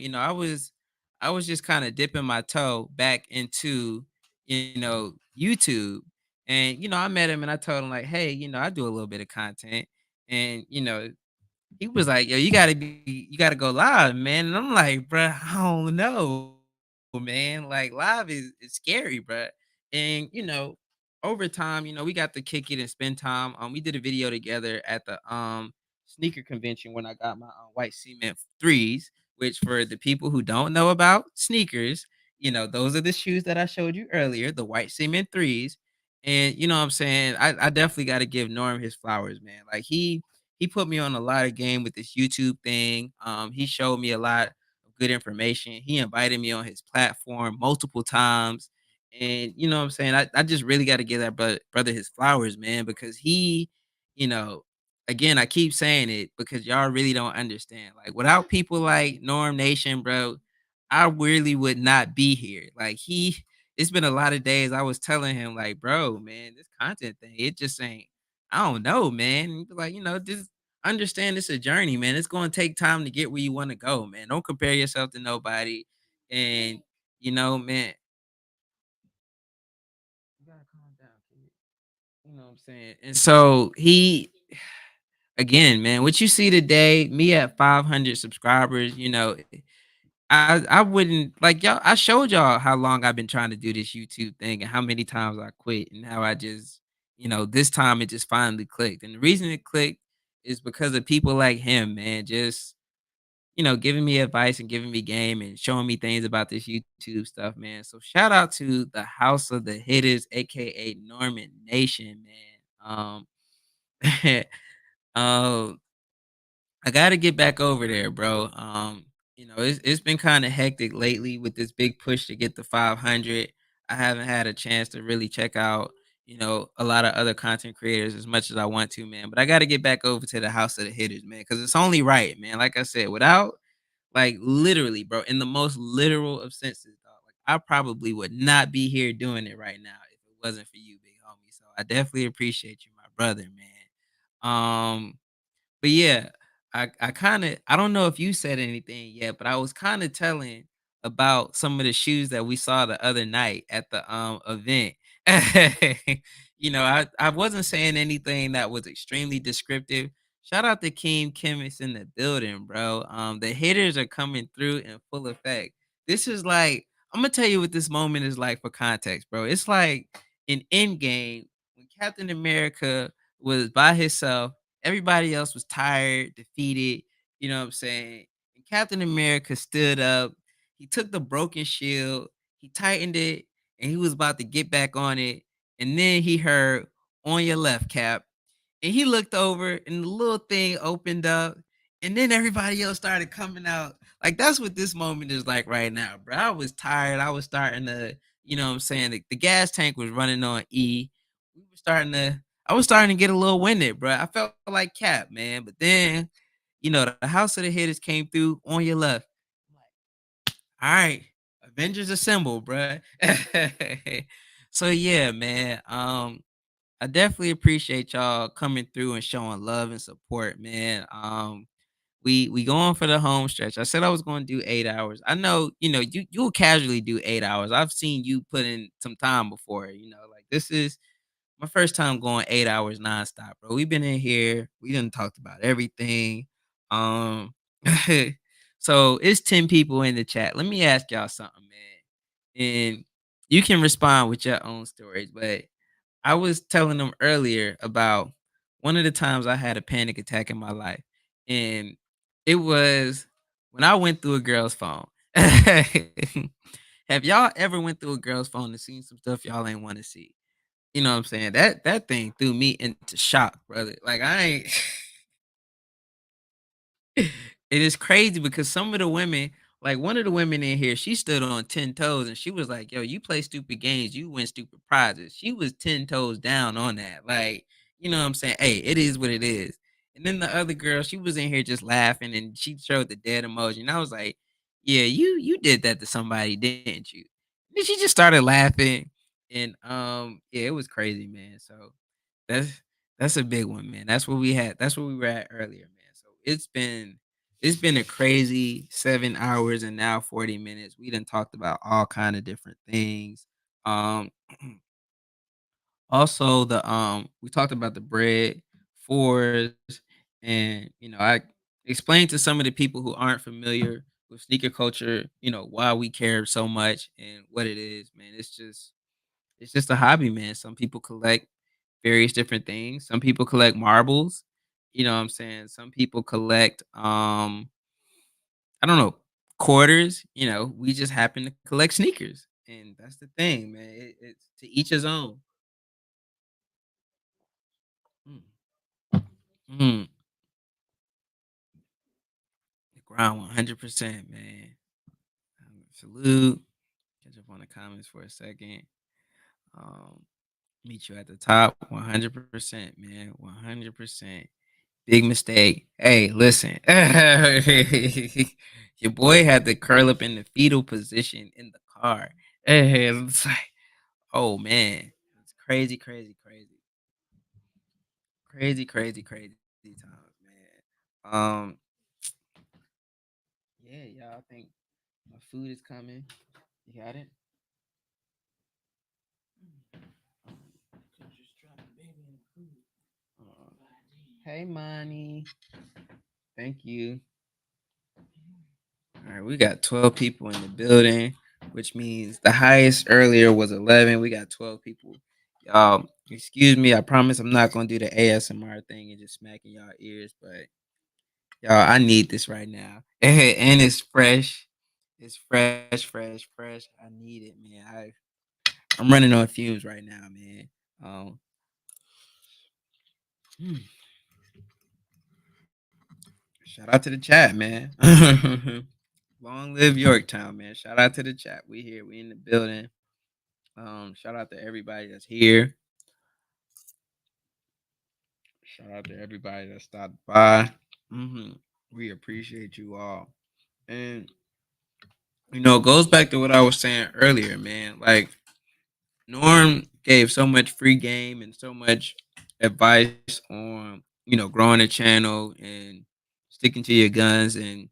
I was just kind of dipping my toe back into, YouTube. And I met him and I told him like, "Hey, I do a little bit of content." And he was like, "Yo, you gotta go live, man." And I'm like, "Bruh, I don't know, man. Like live is scary, bruh." And over time, we got to kick it and spend time. We did a video together at the sneaker convention when I got my white cement threes, which for the people who don't know about sneakers, those are the shoes that I showed you earlier, the white cement threes. And you know what I'm saying? I definitely got to give Norm his flowers, man. Like he put me on a lot of game with this YouTube thing. He showed me a lot of good information. He invited me on his platform multiple times. And you know what I'm saying? I just really got to give that brother his flowers, man, because you know, again, I keep saying it because y'all really don't understand. Like without people like Norm Nation, bro, I really would not be here. Like it's been a lot of days I was telling him, like, bro, man, this content thing, it just ain't, I don't know, man. He be like, just understand it's a journey, man. It's going to take time to get where you want to go, man. Don't compare yourself to nobody. And, man, you gotta calm down, kid. You know what I'm saying? And so again, man, what you see today, me at 500 subscribers, I wouldn't like y'all. I showed y'all how long I've been trying to do this YouTube thing and how many times I quit and how I just, this time it just finally clicked. And the reason it clicked is because of people like him, man. Just giving me advice and giving me game and showing me things about this YouTube stuff, man. So shout out to the House of the Hitters, aka Norman Nation, man. um, I gotta get back over there, bro. It's been kind of hectic lately with this big push to get to 500. I haven't had a chance to really check out, a lot of other content creators as much as I want to, man. But I gotta get back over to the House of the Hitters, man, because it's only right, man. Like I said, without like literally, bro, in the most literal of senses, dog. Like I probably would not be here doing it right now if it wasn't for you, big homie. So I definitely appreciate you, my brother, man. But yeah, I kind of I don't know if you said anything yet, but I was kind of telling about some of the shoes that we saw the other night at the event. I wasn't saying anything that was extremely descriptive. Shout out to Keem Chemist in the building, bro. The hitters are coming through in full effect. This is like I'm gonna tell you what this moment is like for context, bro. It's like in Endgame when Captain America was by himself. Everybody else was tired, defeated, you know what I'm saying? And Captain America stood up. He took the broken shield, he tightened it, and he was about to get back on it. And then he heard, "On your left, Cap." And he looked over and the little thing opened up. And then everybody else started coming out. Like that's what this moment is like right now, bro. I was tired. I was starting to, you know what I'm saying? The gas tank was running on E. We were starting to I was starting to get a little winded, bro. I felt like Cap, man. But then, the House of the Hitters came through on your left. I'm like, all right, Avengers Assemble, bro. So yeah, man. I definitely appreciate y'all coming through and showing love and support, man. We going for the home stretch. I said I was going to do 8 hours. I know, you'll casually do 8 hours. I've seen you put in some time before. Like this is my first time going 8 hours nonstop, bro. We've been in here. We done talked about everything. Um, so it's 10 people in the chat. Let me ask y'all something, man. And you can respond with your own stories, but I was telling them earlier about one of the times I had a panic attack in my life, and it was when I went through a girl's phone. Have y'all ever went through a girl's phone and seen some stuff y'all ain't want to see? You know what I'm saying? That thing threw me into shock, brother. Like I ain't it is crazy because some of the women, like one of the women in here, she stood on 10 toes and she was like, "Yo, you play stupid games, you win stupid prizes." She was 10 toes down on that. Like, you know what I'm saying? Hey, it is what it is. And then the other girl, she was in here just laughing and she showed the dead emoji. And I was like, "Yeah, you did that to somebody, didn't you?" And she just started laughing. And yeah, it was crazy, man. So that's that's a big one, man. That's what we had. That's what we were at earlier, man. So it's been a crazy 7 hours and now 40 minutes. We done talked about all kind of different things. Um Also the we talked about the bread, fours, and I explained to some of the people who aren't familiar with sneaker culture, why we care so much and what it is, man. It's just a hobby, man. Some people collect various different things. Some people collect marbles. You know what I'm saying? Some people collect I don't know, quarters. We just happen to collect sneakers. And that's the thing, man. It's to each his own. Mm. Mm. The ground 100%, man. Salute. Catch up on the comments for a second. Um, Meet you at the top 100%, man. 100%. Big mistake. Hey, listen. Your boy had to curl up in the fetal position in the car. Hey, it's like, oh man. It's crazy, crazy, crazy. Crazy, crazy, crazy times, man. Yeah, y'all, I think my food is coming. You got it? Just drop the baby in the food. Hey, Money. Thank you. All right, we got 12 people in the building, which means the highest earlier was 11. We got 12 people. Y'all, excuse me. I promise I'm not going to do the ASMR thing and just smacking y'all ears, but y'all, I need this right now. And it's fresh. It's fresh, fresh, fresh. I need it, man. I'm running on fumes right now, man. Um, hmm, Shout out to the chat, man. Long live Yorktown, man. Shout out to the chat. We here. We in the building. Shout out to everybody that's here. Shout out to everybody that stopped by. hmm We appreciate you all. And it goes back to what I was saying earlier, man. Like Norm gave so much free game and so much advice on, growing a channel and sticking to your guns and,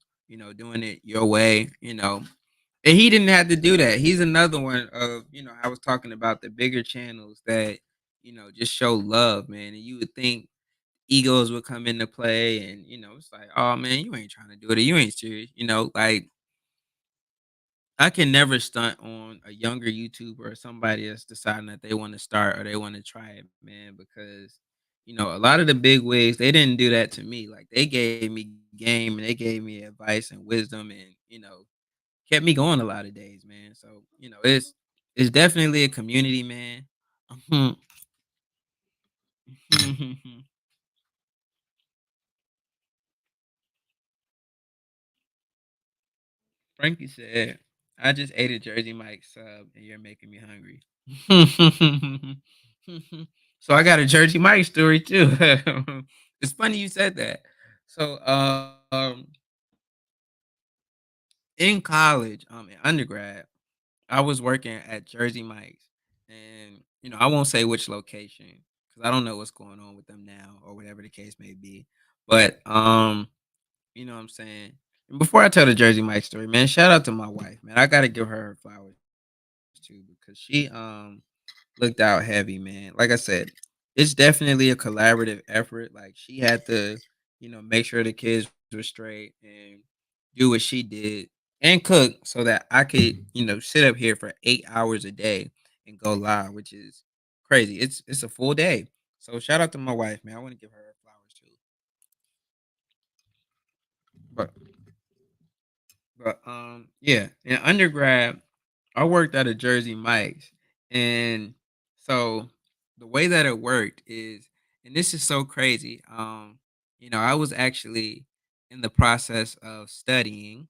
doing it your way, And he didn't have to do that. He's another one of, I was talking about the bigger channels that, just show love, man. And you would think egos would come into play and, it's like, oh man, you ain't trying to do it. You ain't serious. Like I can never stunt on a younger YouTuber or somebody that's deciding that they want to start or they want to try it, man, because a lot of the big wigs, they didn't do that to me. Like they gave me game and they gave me advice and wisdom and, kept me going a lot of days, man. So, it's definitely a community, man. Frankie said, I just ate a Jersey Mike sub and you're making me hungry. So I got a Jersey Mike story too. It's funny you said that. So in college, in undergrad, I was working at Jersey Mike's, and I won't say which location because I don't know what's going on with them now or whatever the case may be. But you know what I'm saying. And before I tell the Jersey Mike story, man, shout out to my wife, man. I gotta give her flowers too because she looked out heavy, man. Like I said, it's definitely a collaborative effort. Like she had to, make sure the kids were straight and do what she did. and cook so that I could, sit up here for 8 hours a day and go live, which is crazy. It's a full day. So shout out to my wife, man. I want to give her flowers too. But yeah, in undergrad, I worked at a Jersey Mike's, and so the way that it worked is, and this is so crazy. I was actually in the process of studying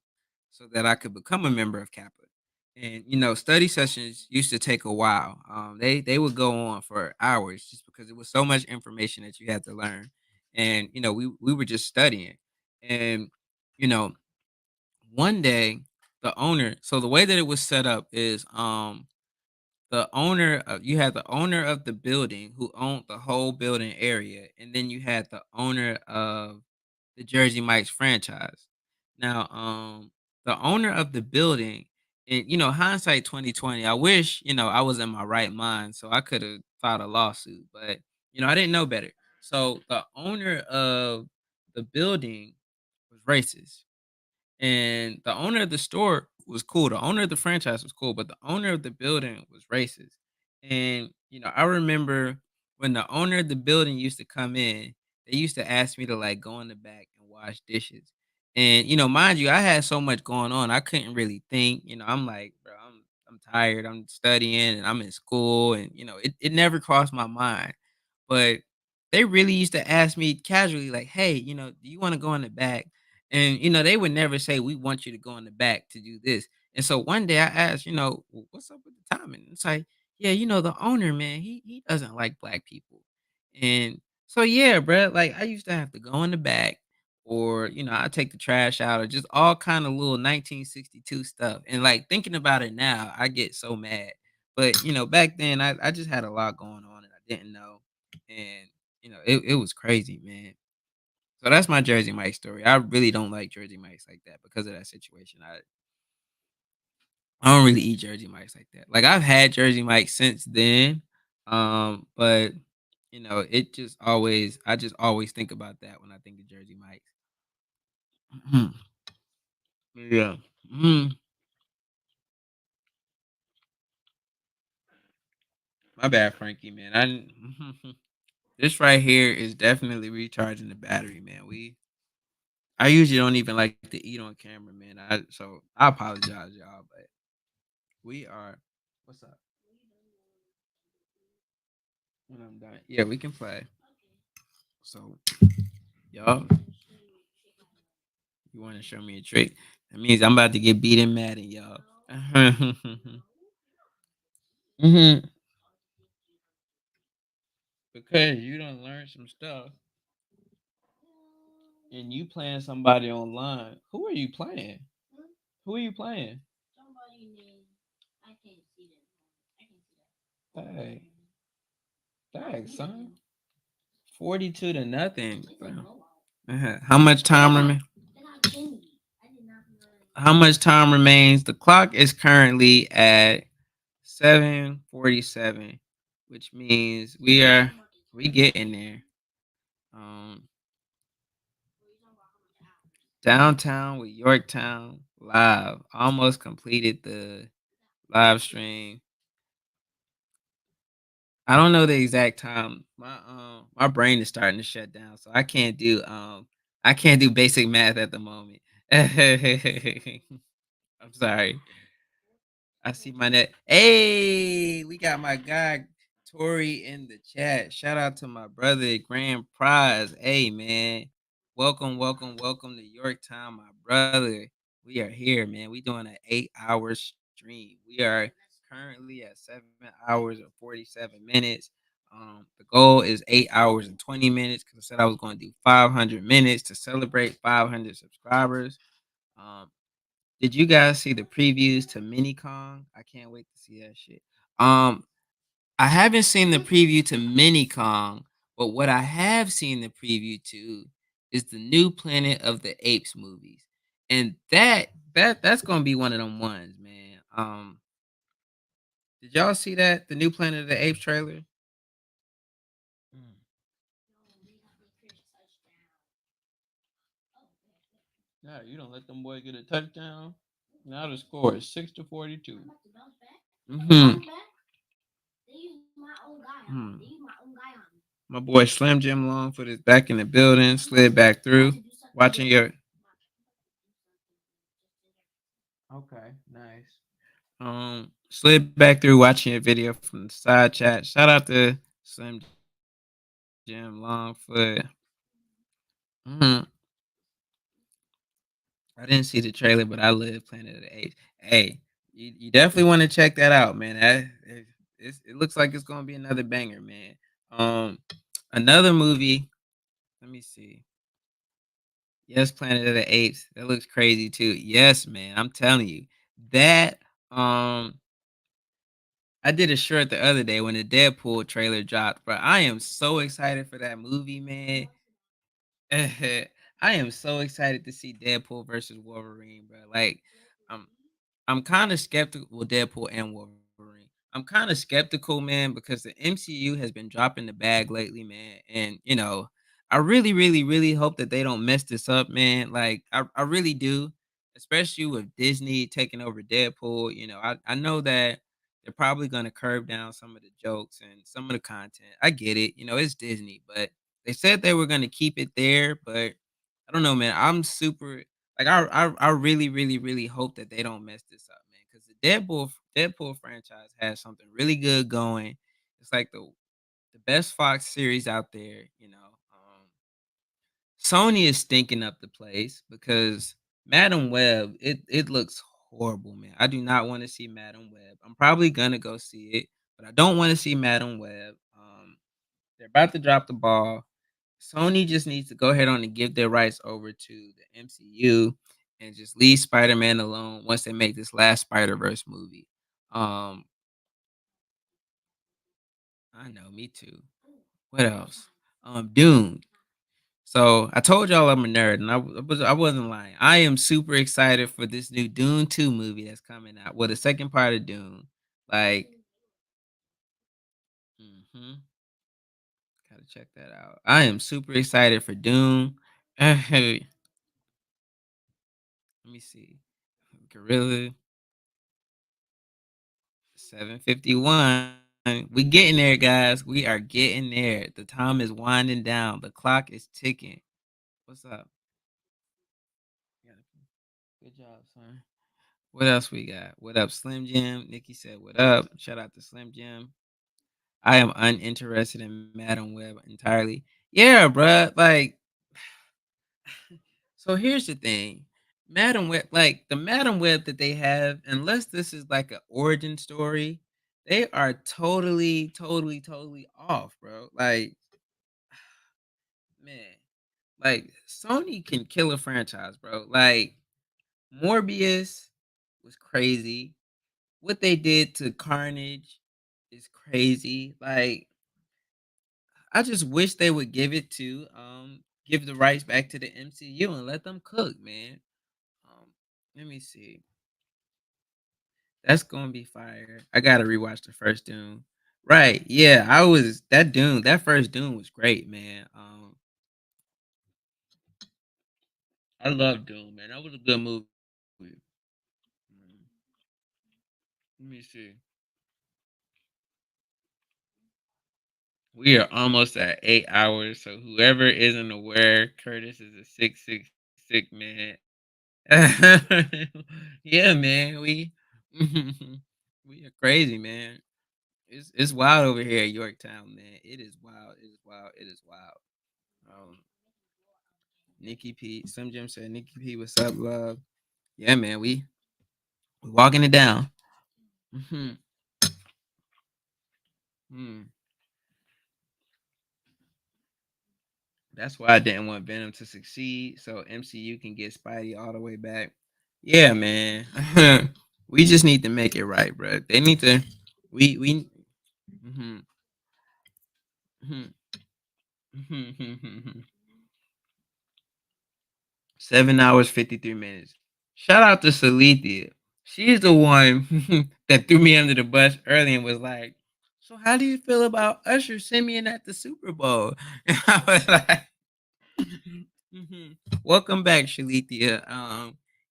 so that I could become a member of Kappa. And study sessions used to take a while. They would go on for hours just because it was so much information that you had to learn. And we were just studying. And you know, one day the owner, so the way that it was set up is the owner of you had the owner of the building who owned the whole building area, and then you had the owner of the Jersey Mike's franchise. Now, the owner of the building, and hindsight 2020, I wish, I was in my right mind so I could have filed a lawsuit, but I didn't know better. So the owner of the building was racist. And the owner of the store was cool. The owner of the franchise was cool, but the owner of the building was racist. And I remember when the owner of the building used to come in, they used to ask me to like go in the back and wash dishes. And mind you, I had so much going on, I couldn't really think. I'm like, bro, I'm tired. I'm studying and I'm in school, and it never crossed my mind. But they really used to ask me casually, like, hey, do you want to go in the back? And they would never say, "We want you to go in the back to do this." And so one day I asked, "Well, what's up with the timing?" It's like, "Yeah, the owner, man, he doesn't like black people." And so yeah, bro, like I used to have to go in the back, or I take the trash out, or just all kind of little 1962 stuff. And like thinking about it now, I get so mad. But back then I just had a lot going on and I didn't know. And it was crazy, man. So that's my Jersey Mike story. I really don't like Jersey Mike's like that because of that situation. I don't really eat Jersey Mike's like that. Like I've had Jersey Mike since then, but it just always I just always think about that when I think of Jersey Mike's. Mhm. Yeah. Mhm. My bad, Frankie, man. This right here is definitely recharging the battery, man. I usually don't even like to eat on camera, man. I apologize, y'all, but we are. What's up? When I'm done. Yeah, we can play. So, y'all, you want to show me a trick? That means I'm about to get beat and mad at y'all. hmm Because you don't learn some stuff and you playing somebody online. Who are you playing? Who are you playing? Somebody named I can't see that. I can see Dang, dang, that. son. 42 to nothing. It's a blowout. How much time remains? They're not kidding me. I did not know. How much time remains? The clock is currently at 7:47, which means we getting there. Um, Downtown with Yorktown live. Almost completed the live stream. I don't know the exact time. My brain is starting to shut down, so I can't do basic math at the moment. I'm sorry. I see my net. Hey, we got my guy Tori in the chat. Shout out to my brother Grand Prize. Hey man, welcome, welcome, welcome to Yorktown, my brother. We are here, man. We doing an 8 hour stream. We are currently at 7 hours and 47 minutes. The goal is 8 hours and 20 minutes because I said I was going to do 500 minutes to celebrate 500 subscribers. Um, did you guys see the previews to Mini Kong? I can't wait to see that shit. Um, I haven't seen the preview to Mini Kong, but what I have seen the preview to is the new Planet of the Apes movies, and that's gonna be one of them ones, man. Did y'all see that the new Planet of the Apes trailer? Mm. No, you don't let them boy get a touchdown. Now the score is 6-42. I'm about to bounce back. I'm about to Hmm. bounce back. They use my own guy on me. They use my own guy on me. My boy Slim Jim Longfoot is back in the building, slid back I'm about to through, do something watching good. your. Watch. I'm about to do something good. Okay, nice. Slid back through watching your video from the side chat. Shout out to Slim Jim Longfoot. Mhm. I didn't see the trailer, but I love Planet of the Apes. Hey, you definitely want to check that out, man. It looks like it's gonna be another banger, man. Um, Another movie. Let me see. Yes, Planet of the Apes. That looks crazy too. Yes, man. I'm telling you that. Um, I did a shirt the other day when the Deadpool trailer dropped, bro. I am so excited for that movie, man. I am so excited to see Deadpool versus Wolverine, bro. Like, I'm I'm kind of skeptical. Well, Deadpool and Wolverine. I'm kind of skeptical, man, because the MCU has been dropping the bag lately, man. And I really, really, really hope that they don't mess this up, man. Like, I really do, especially with Disney taking over Deadpool. I know that they're probably gonna curb down some of the jokes and some of the content. I get it, it's Disney, but they said they were gonna keep it there, but I don't know, man. I'm super like I really, really, really hope that they don't mess this up, man. Because the Deadpool franchise has something really good going. It's like the best Fox series out there. Sony is stinking up the place because Madam Web, it looks horrible, man. I do not want to see Madam Web. I'm probably gonna go see it, but I don't want to see Madam Web. They're about to drop the ball. Sony just needs to go ahead on and give their rights over to the MCU and just leave Spider-Man alone once they make this last Spider-Verse movie. Um, I know, me too. What else? Dune. So I told y'all I'm a nerd, and I wasn't lying. I am super excited for this new Dune 2 movie that's coming out. Well, the second part of Dune. Like, hmm gotta check that out. I am super excited for Dune. Let me see. Gorilla 7:51. We getting there, guys. We are getting there. The time is winding down. The clock is ticking. What's up? Yeah, good job, son. What else we got? What up, Slim Jim? Nikki said, "What up?" Shout out to Slim Jim. I am uninterested in Madam Web entirely. Yeah, bruh. Like, so here's the thing. Madam Web, like the Madam Web that they have, unless this is like an origin story, they are totally, totally, totally off, bro. Like, man, like Sony can kill a franchise, bro. Like Morbius was crazy. What they did to Carnage is crazy. Like, I just wish they would give the rights back to the MCU and let them cook, man. Um, Let me see. That's gonna be fire. I gotta rewatch the first Doom. Right? Yeah, I was that Doom. That first Doom was great, man. I love Doom, man. That was a good movie. Mm, Let me see. We are almost at 8 hours, so whoever isn't aware, Curtis is a 666 man. Yeah, man. We are crazy, man. It's wild over here at Yorktown, man. It is wild. It is wild. It is wild. Um, Nikki P. Some Jim said, Nikki P, what's up, love? Yeah, man. We walking it down. hmm Hmm. That's why I didn't want Venom to succeed, so MCU can get Spidey all the way back. Yeah, man. We just need to make it right, bro. They need to. We. hmm 7 hours 53 minutes. Shout out to Salithia. She's the one that threw me under the bus early and was like, "So how do you feel about Usher Simeon at the Super Bowl?" And I was like, Mhm. "Welcome back, Shalithia."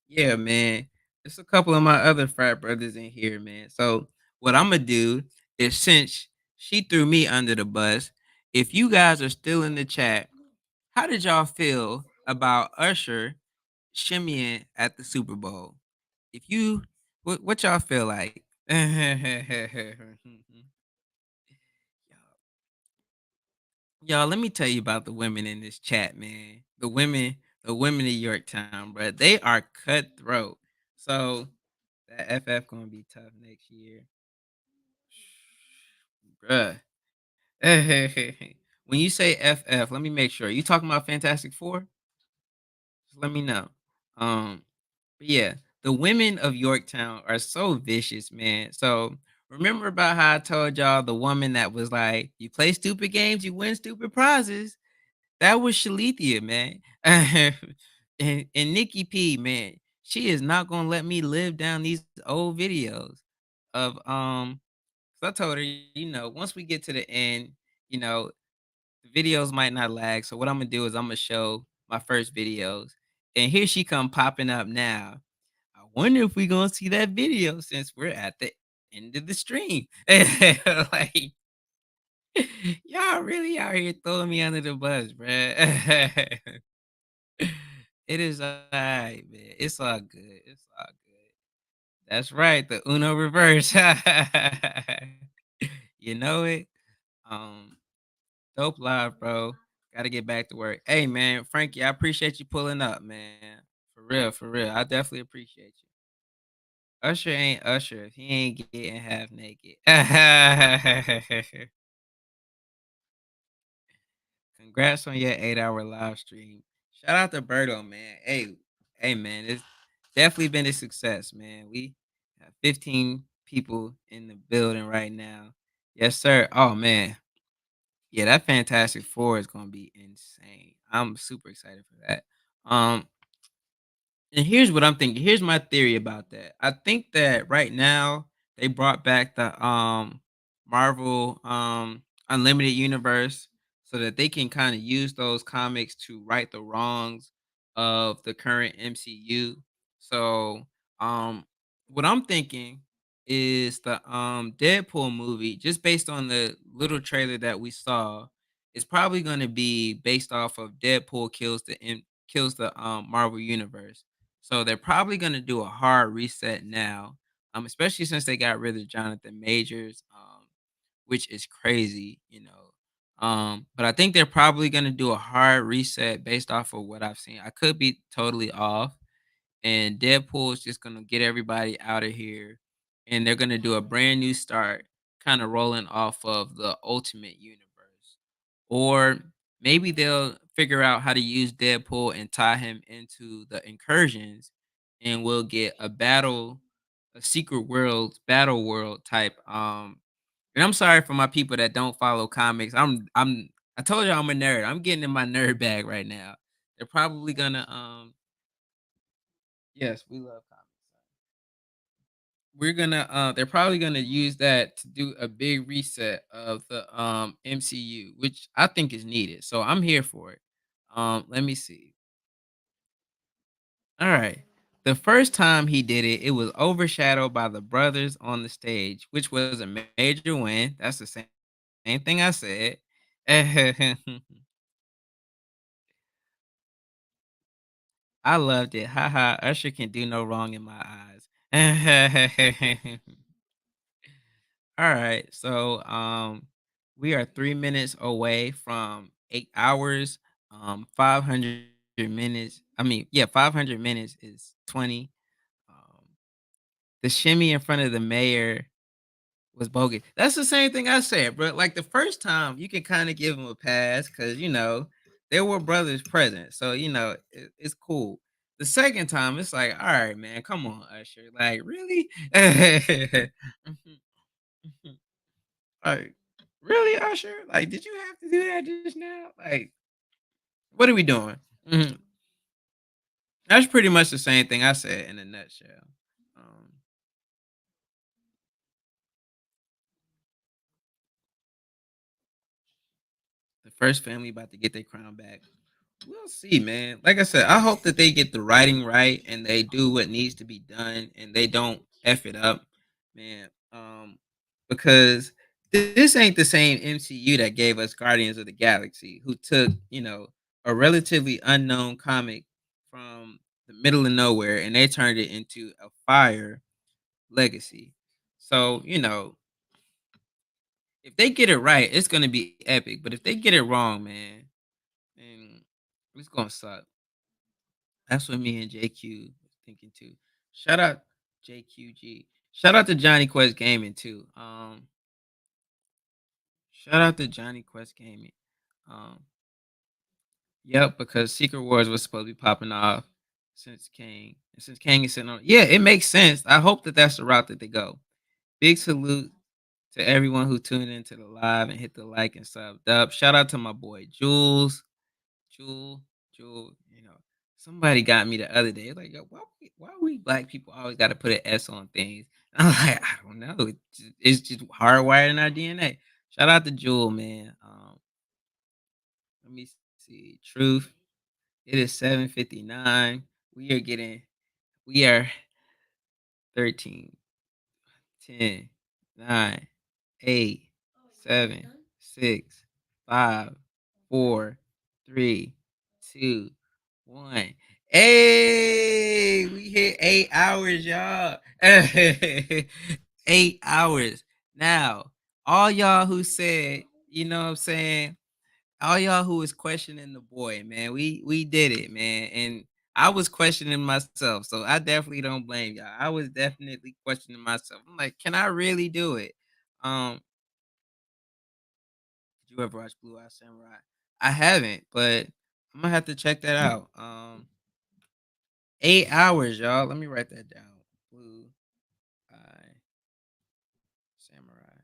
Yeah, man. It's a couple of my other frat brothers in here, man. So what I'm gonna do is since she threw me under the bus, if you guys are still in the chat, how did y'all feel about Usher shimmying at the Super Bowl? If you what y'all feel like? Y'all, let me tell you about the women in this chat, man. The women of Yorktown, bro. They are cutthroat. So that FF gonna be tough next year, bruh. When you say FF, let me make sure you talking about Fantastic Four. Just let me know. Um, but yeah, the women of Yorktown are so vicious, man. So remember about how I told y'all the woman that was like, "You play stupid games, you win stupid prizes." That was Shalithia, man. And Nikki P, man, she is not gonna let me live down these old videos of so I told her, once we get to the end, you know, the videos might not lag. So what I'm gonna do is I'm gonna show my first videos. And here she come popping up now. I wonder if we gonna see that video since we're at the end of the stream. Like y'all really out here throwing me under the bus, bruh. It is alright, man. It's all good. It's all good. That's right, the Uno reverse. You know it. Um, Dope live, bro. Gotta get back to work. Hey, man, Frankie, I appreciate you pulling up, man. For real, for real. I definitely appreciate you. Usher ain't Usher if he ain't getting half naked. Congrats on your 8-hour live stream. Shout out to Berto, man. Hey, man, it's definitely been a success, man. We have 15 people in the building right now. Yes, sir. Oh man. Yeah, that Fantastic Four is gonna be insane. I'm super excited for that. Um, and here's what I'm thinking. Here's my theory about that. I think that right now they brought back the Marvel Unlimited universe so that they can kind of use those comics to right the wrongs of the current MCU. So what I'm thinking is the Deadpool movie, just based on the little trailer that we saw, is probably gonna be based off of Deadpool kills the Marvel universe. So they're probably gonna do a hard reset now, especially since they got rid of Jonathan Majors, which is crazy, you know. But I think they're probably gonna do a hard reset based off of what I've seen. I could be totally off, and Deadpool is just gonna get everybody out of here, and they're gonna do a brand new start, kind of rolling off of the Ultimate Universe, or maybe they'll figure out how to use Deadpool and tie him into the incursions, and we'll get a secret world battle world type. And I'm sorry for my people that don't follow comics. I told you I'm a nerd. I'm getting in my nerd bag right now. They're probably gonna yes, we love comics. We're gonna they're probably gonna use that to do a big reset of the MCU, which I think is needed. So I'm here for it. Let me see. All right. The first time he did it, it was overshadowed by the brothers on the stage, which was a major win. That's the same thing I said. I loved it. Haha, Usher can do no wrong in my eyes. All right. So we are 3 minutes away from 8 hours. 500 minutes. I mean, yeah, 500 minutes is 20. Um the shimmy in front of the mayor was bogus. That's the same thing I said, bro. Like the first time you can kind of give him a pass because there were brothers present. So it's cool. The second time, it's like, all right, man, come on, Usher. Like, really? Like, really, Usher? Like, did you have to do that just now? Like, what are we doing? Mhm. That's pretty much the same thing I said in a nutshell. Um, the first family about to get their crown back. We'll see, man. Like I said, I hope that they get the writing right and they do what needs to be done and they don't f it up, man. Because this ain't the same MCU that gave us Guardians of the Galaxy, who took a relatively unknown comic from the middle of nowhere and they turned it into a fire legacy. So if they get it right, it's gonna be epic. But if they get it wrong, man, then it's gonna suck. That's what me and JQ was thinking too. Shout out JQG. Shout out to Johnny Quest Gaming too. Shout out to Johnny Quest Gaming. Um, yep, because Secret Wars was supposed to be popping off since Kang. And since Kang is sitting on, yeah, it makes sense. I hope that that's the route that they go. Big salute to everyone who tuned into the live and hit the like and subbed up. Shout out to my boy Jules. Jewel, Jewel, somebody got me the other day. Like, yo, why we black people always got to put an S on things? I'm like, I don't know. It's just hardwired in our DNA. Shout out to Jewel, man. Let me see. Truth. It is 7:59. We are 13, 10, 9, 8, 7, 6, 5, 4, 3, 2, 1. Hey, we hit 8 hours, y'all. 8 hours. Now, all y'all who said, you know what I'm saying, all y'all who was questioning the boy, man, we did it, man. And I was questioning myself, so I definitely don't blame y'all. I was definitely questioning myself. I'm like, can I really do it? Did you ever watch Blue Eye Samurai? I haven't, but I'm gonna have to check that out. 8 hours, y'all. Let me write that down. Blue Eye Samurai.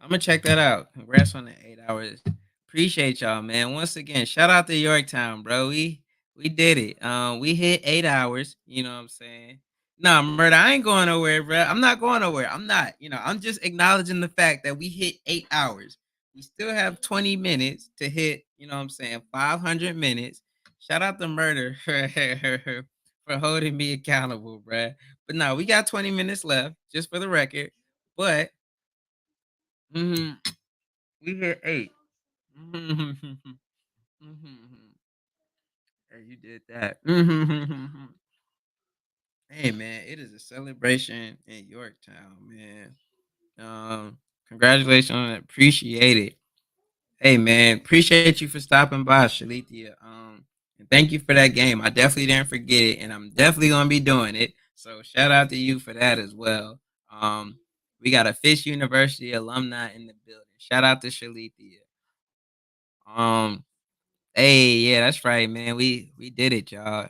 I'm gonna check that out. Congrats on the 8 hours. Appreciate y'all, man. Once again, shout out to Yorktown, bro. We did it. We hit 8 hours. You know what I'm saying? No, murder. I ain't going nowhere, bro. I'm not going nowhere. I'm not. I'm just acknowledging the fact that we hit 8 hours. We still have 20 minutes to hit. You know what I'm saying? 500 minutes. Shout out to murder for holding me accountable, bro. But no, we got 20 minutes left, just for the record. But mhm, we hit 8. Mhm. Hey, you did that. Hey, man, it is a celebration in Yorktown, man. Congratulations on it. Appreciate it. Hey, man, appreciate you for stopping by, Shalithia. And thank you for that game. I definitely didn't forget it, and I'm definitely gonna be doing it. So shout out to you for that as well. We got a Fish University alumni in the building. Shout out to Shalithia. Um, Hey, yeah, that's right, man. We did it, y'all.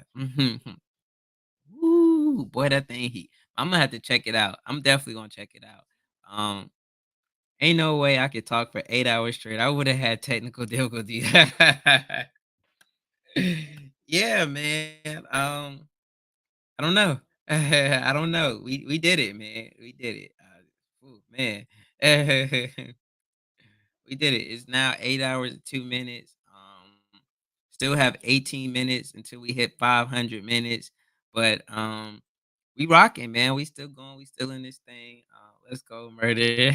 Woo, boy, that thing heat. I'm gonna have to check it out. I'm definitely gonna check it out. Um, ain't no way I could talk for 8 hours straight. I would have had technical difficulties. Yeah, man. I don't know. I don't know. We did it, man. We did it. Ooh, man. We did it. It's now 8 hours and 2 minutes. Still have 18 minutes until we hit 500 minutes, but we rocking, man. We still going. We still in this thing. Let's go, murder.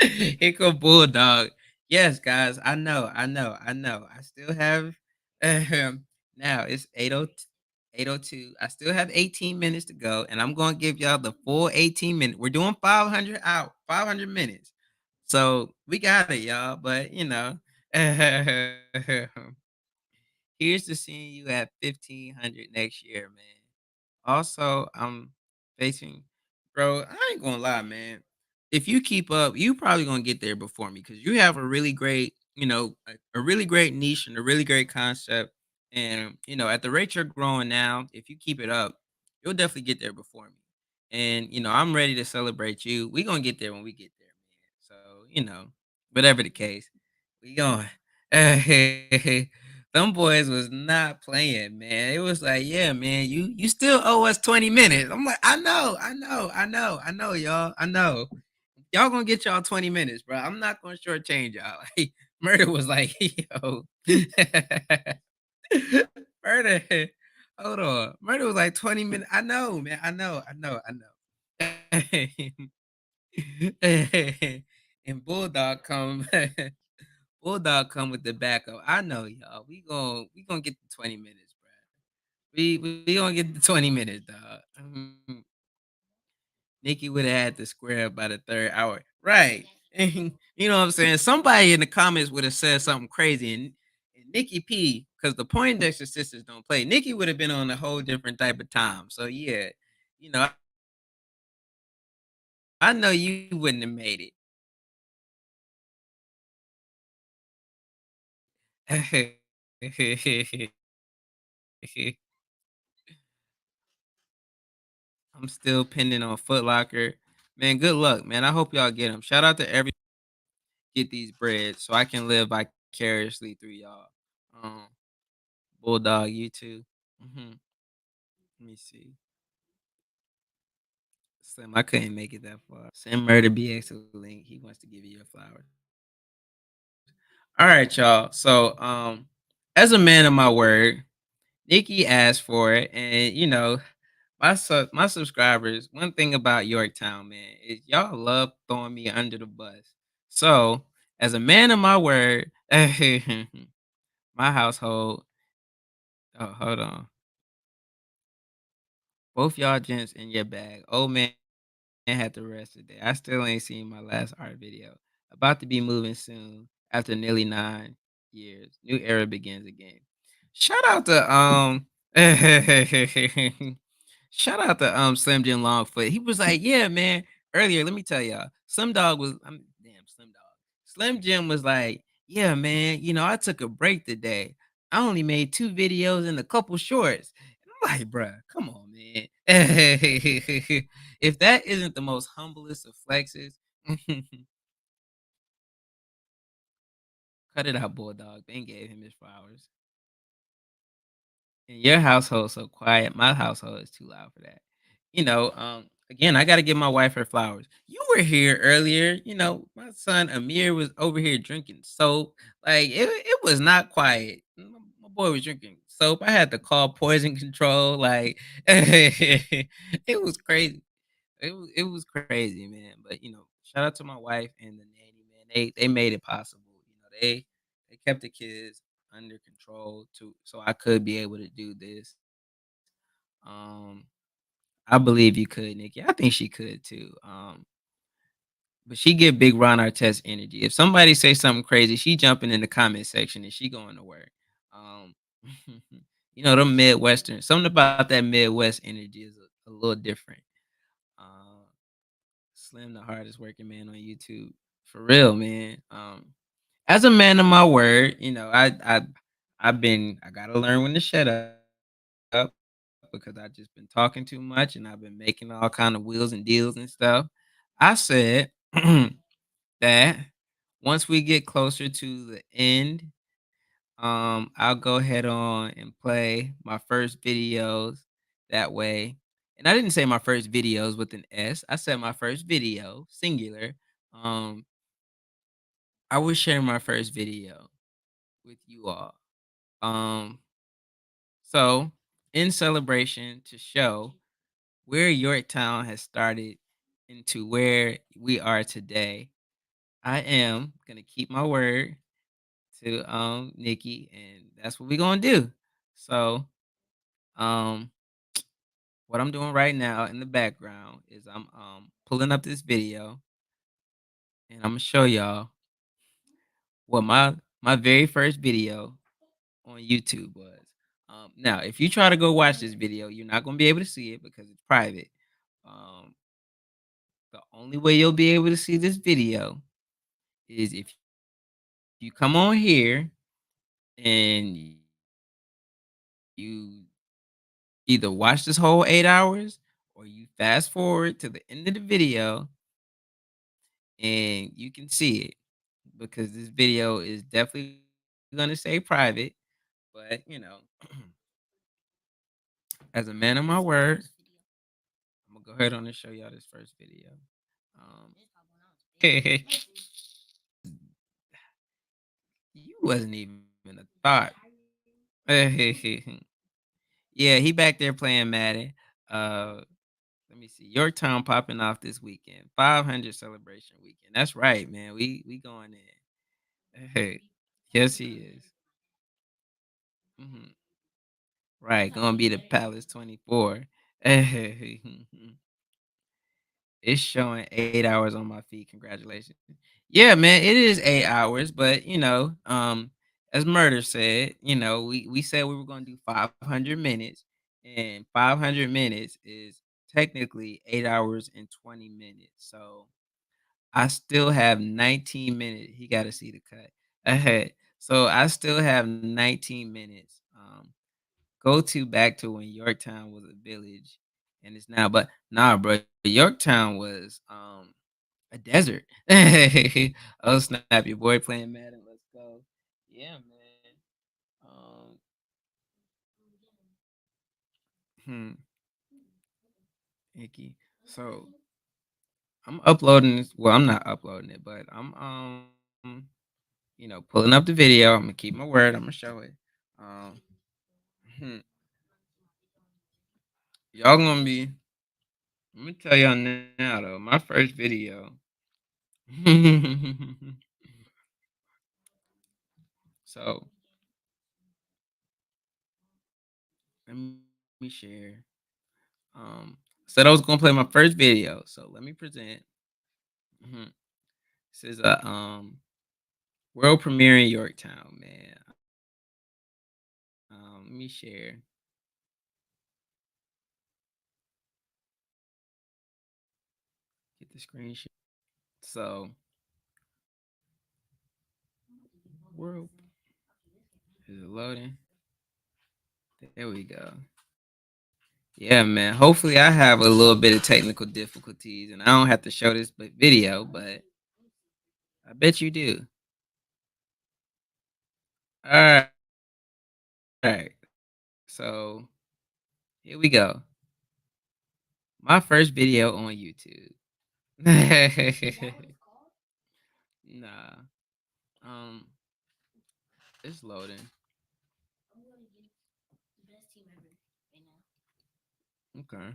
Here come Bulldog. Yes, guys. I know. I know. I know. I still have. Now it's 8:02. I still have 18 minutes to go, and I'm gonna give y'all the full 18 minutes. We're doing 500 out, 500 minutes. So we got it, y'all. But here's to seeing you at 1,500 next year, man. Also, I'm facing, bro. I ain't gonna lie, man. If you keep up, you probably gonna get there before me because you have a really great, a really great niche and a really great concept. And at the rate you're growing now, if you keep it up, you'll definitely get there before me. And I'm ready to celebrate you. We gonna get there when we get there, man. So whatever the case, we going. Them boys was not playing, man. It was like, yeah, man, you still owe us 20 minutes. I'm like, I know, y'all. I know. Y'all gonna get y'all 20 minutes, bro. I'm not gonna shortchange y'all. Hey, Murder was like, yo. Murder. Hold on. Murder was like 20 minutes. I know, man. I know. And Bulldog come with the backup. I know, y'all. We gonna get the 20 minutes, bro. We gonna get the 20 minutes, dog. Nikki would have had to square up by the third hour. Right. You know what I'm saying? Somebody in the comments would have said something crazy and Nikki P, because the Poindexter sisters don't play. Nikki would have been on a whole different type of time. So yeah, you know, I know you wouldn't have made it. I'm still pending on Foot Locker. Man, good luck, man. I hope y'all get them. Shout out to every get these breads so I can live vicariously through y'all. Um, Bulldog, you too. Let me see. Slim, I couldn't make it that far. Send Murder BX a link. He wants to give you your flowers. All right, y'all. So, as a man of my word, Nikki asked for it, and my subscribers. One thing about Yorktown, man, is y'all love throwing me under the bus. So, as a man of my word, my household. Oh, hold on. Both y'all gents in your bag. Old man had to rest today. I still ain't seen my last art video. About to be moving soon after nearly 9 years. New era begins again. Shout out to shout out to Slim Jim Longfoot. He was like, yeah, man. Earlier, let me tell y'all, Slim Dog was I'm damn Slim Dog. Slim Jim was like, yeah, man, I took a break today. I only made 2 videos and a couple shorts. I'm like, bruh, come on, man. If that isn't the most humblest of flexes, cut it out, Bulldog. Ben gave him his flowers. And your household so quiet. My household is too loud for that. Again, I got to give my wife her flowers. You were here earlier. My son Amir was over here drinking soap. Like it was not quiet. My boy was drinking soap. I had to call poison control. Like it was crazy. It was crazy, man. But shout out to my wife and the nanny, man. They made it possible. They kept the kids under control to so I could be able to do this. Um, I believe you could, Nikki. I think she could too. But she get big Ron Artest energy. If somebody say something crazy, she jumping in the comment section and she going to work. Um, the Midwestern. Something about that Midwest energy is a little different. Uh, Slim, the hardest working man on YouTube, for real, man. As a man of my word, I gotta learn when to shut up because I just been talking too much and I've been making all kind of wheels and deals and stuff. I said that once we get closer to the end, I'll go ahead on and play my first videos that way. And I didn't say my first videos with an S. I said my first video, singular. Um, I will share my first video with you all. Um, so in celebration to show where Yorktown has started into where we are today, I am gonna keep my word to Nikki, and that's what we're gonna do. So um what I'm doing right now in the background is I'm pulling up this video and I'm gonna show y'all what my very first video on YouTube was. Now, if you try to go watch this video, you're not gonna be able to see it because it's private. Um, the only way you'll be able to see this video is if you come on here and you either watch this whole 8 hours or you fast forward to the end of the video and you can see it because this video is definitely going to stay private. But, as a man of my word, I'm going to go ahead on and show y'all this first video. Um, You wasn't even a thought. Yeah, he back there playing Madden. Uh, Let me see. Yorktown popping off this weekend. 500 celebration weekend. That's right, man. We going in. Hey, yes, he is. Mhm. Right, gonna be the Palace 24. It's showing 8 hours on my feed. Congratulations. Yeah, man, it is 8 hours, but as Murder said, we said we were gonna do 500 minutes, and 500 minutes is technically 8 hours and 20 minutes. So I still have 19 minutes. He got to see the cut ahead. So I still have 19 minutes. Go to back to when Yorktown was a village and it's now, but nah, bro, Yorktown was a desert. Oh snap, your boy playing Madden. Let's go. Yeah, man. Um, hmm, Icky. So I'm uploading this. Well, I'm not uploading it, but I'm pulling up the video. I'm gonna keep my word. I'm gonna show it. Um, hmm, y'all gonna be. Let me tell y'all now though. My first video. So let me share. Said I was gonna play my first video. So let me present. Mhm. This is a world premiere in Yorktown, man. Let me share. Get the screen share. So world is it loading? There we go. Yeah, man. Hopefully, I have a little bit of technical difficulties, and I don't have to show this but video, but I bet you do. All right. So here we go. My first video on YouTube. Is that what it's called? Nah. Um, it's loading. I'm going against the best team ever right now. Okay.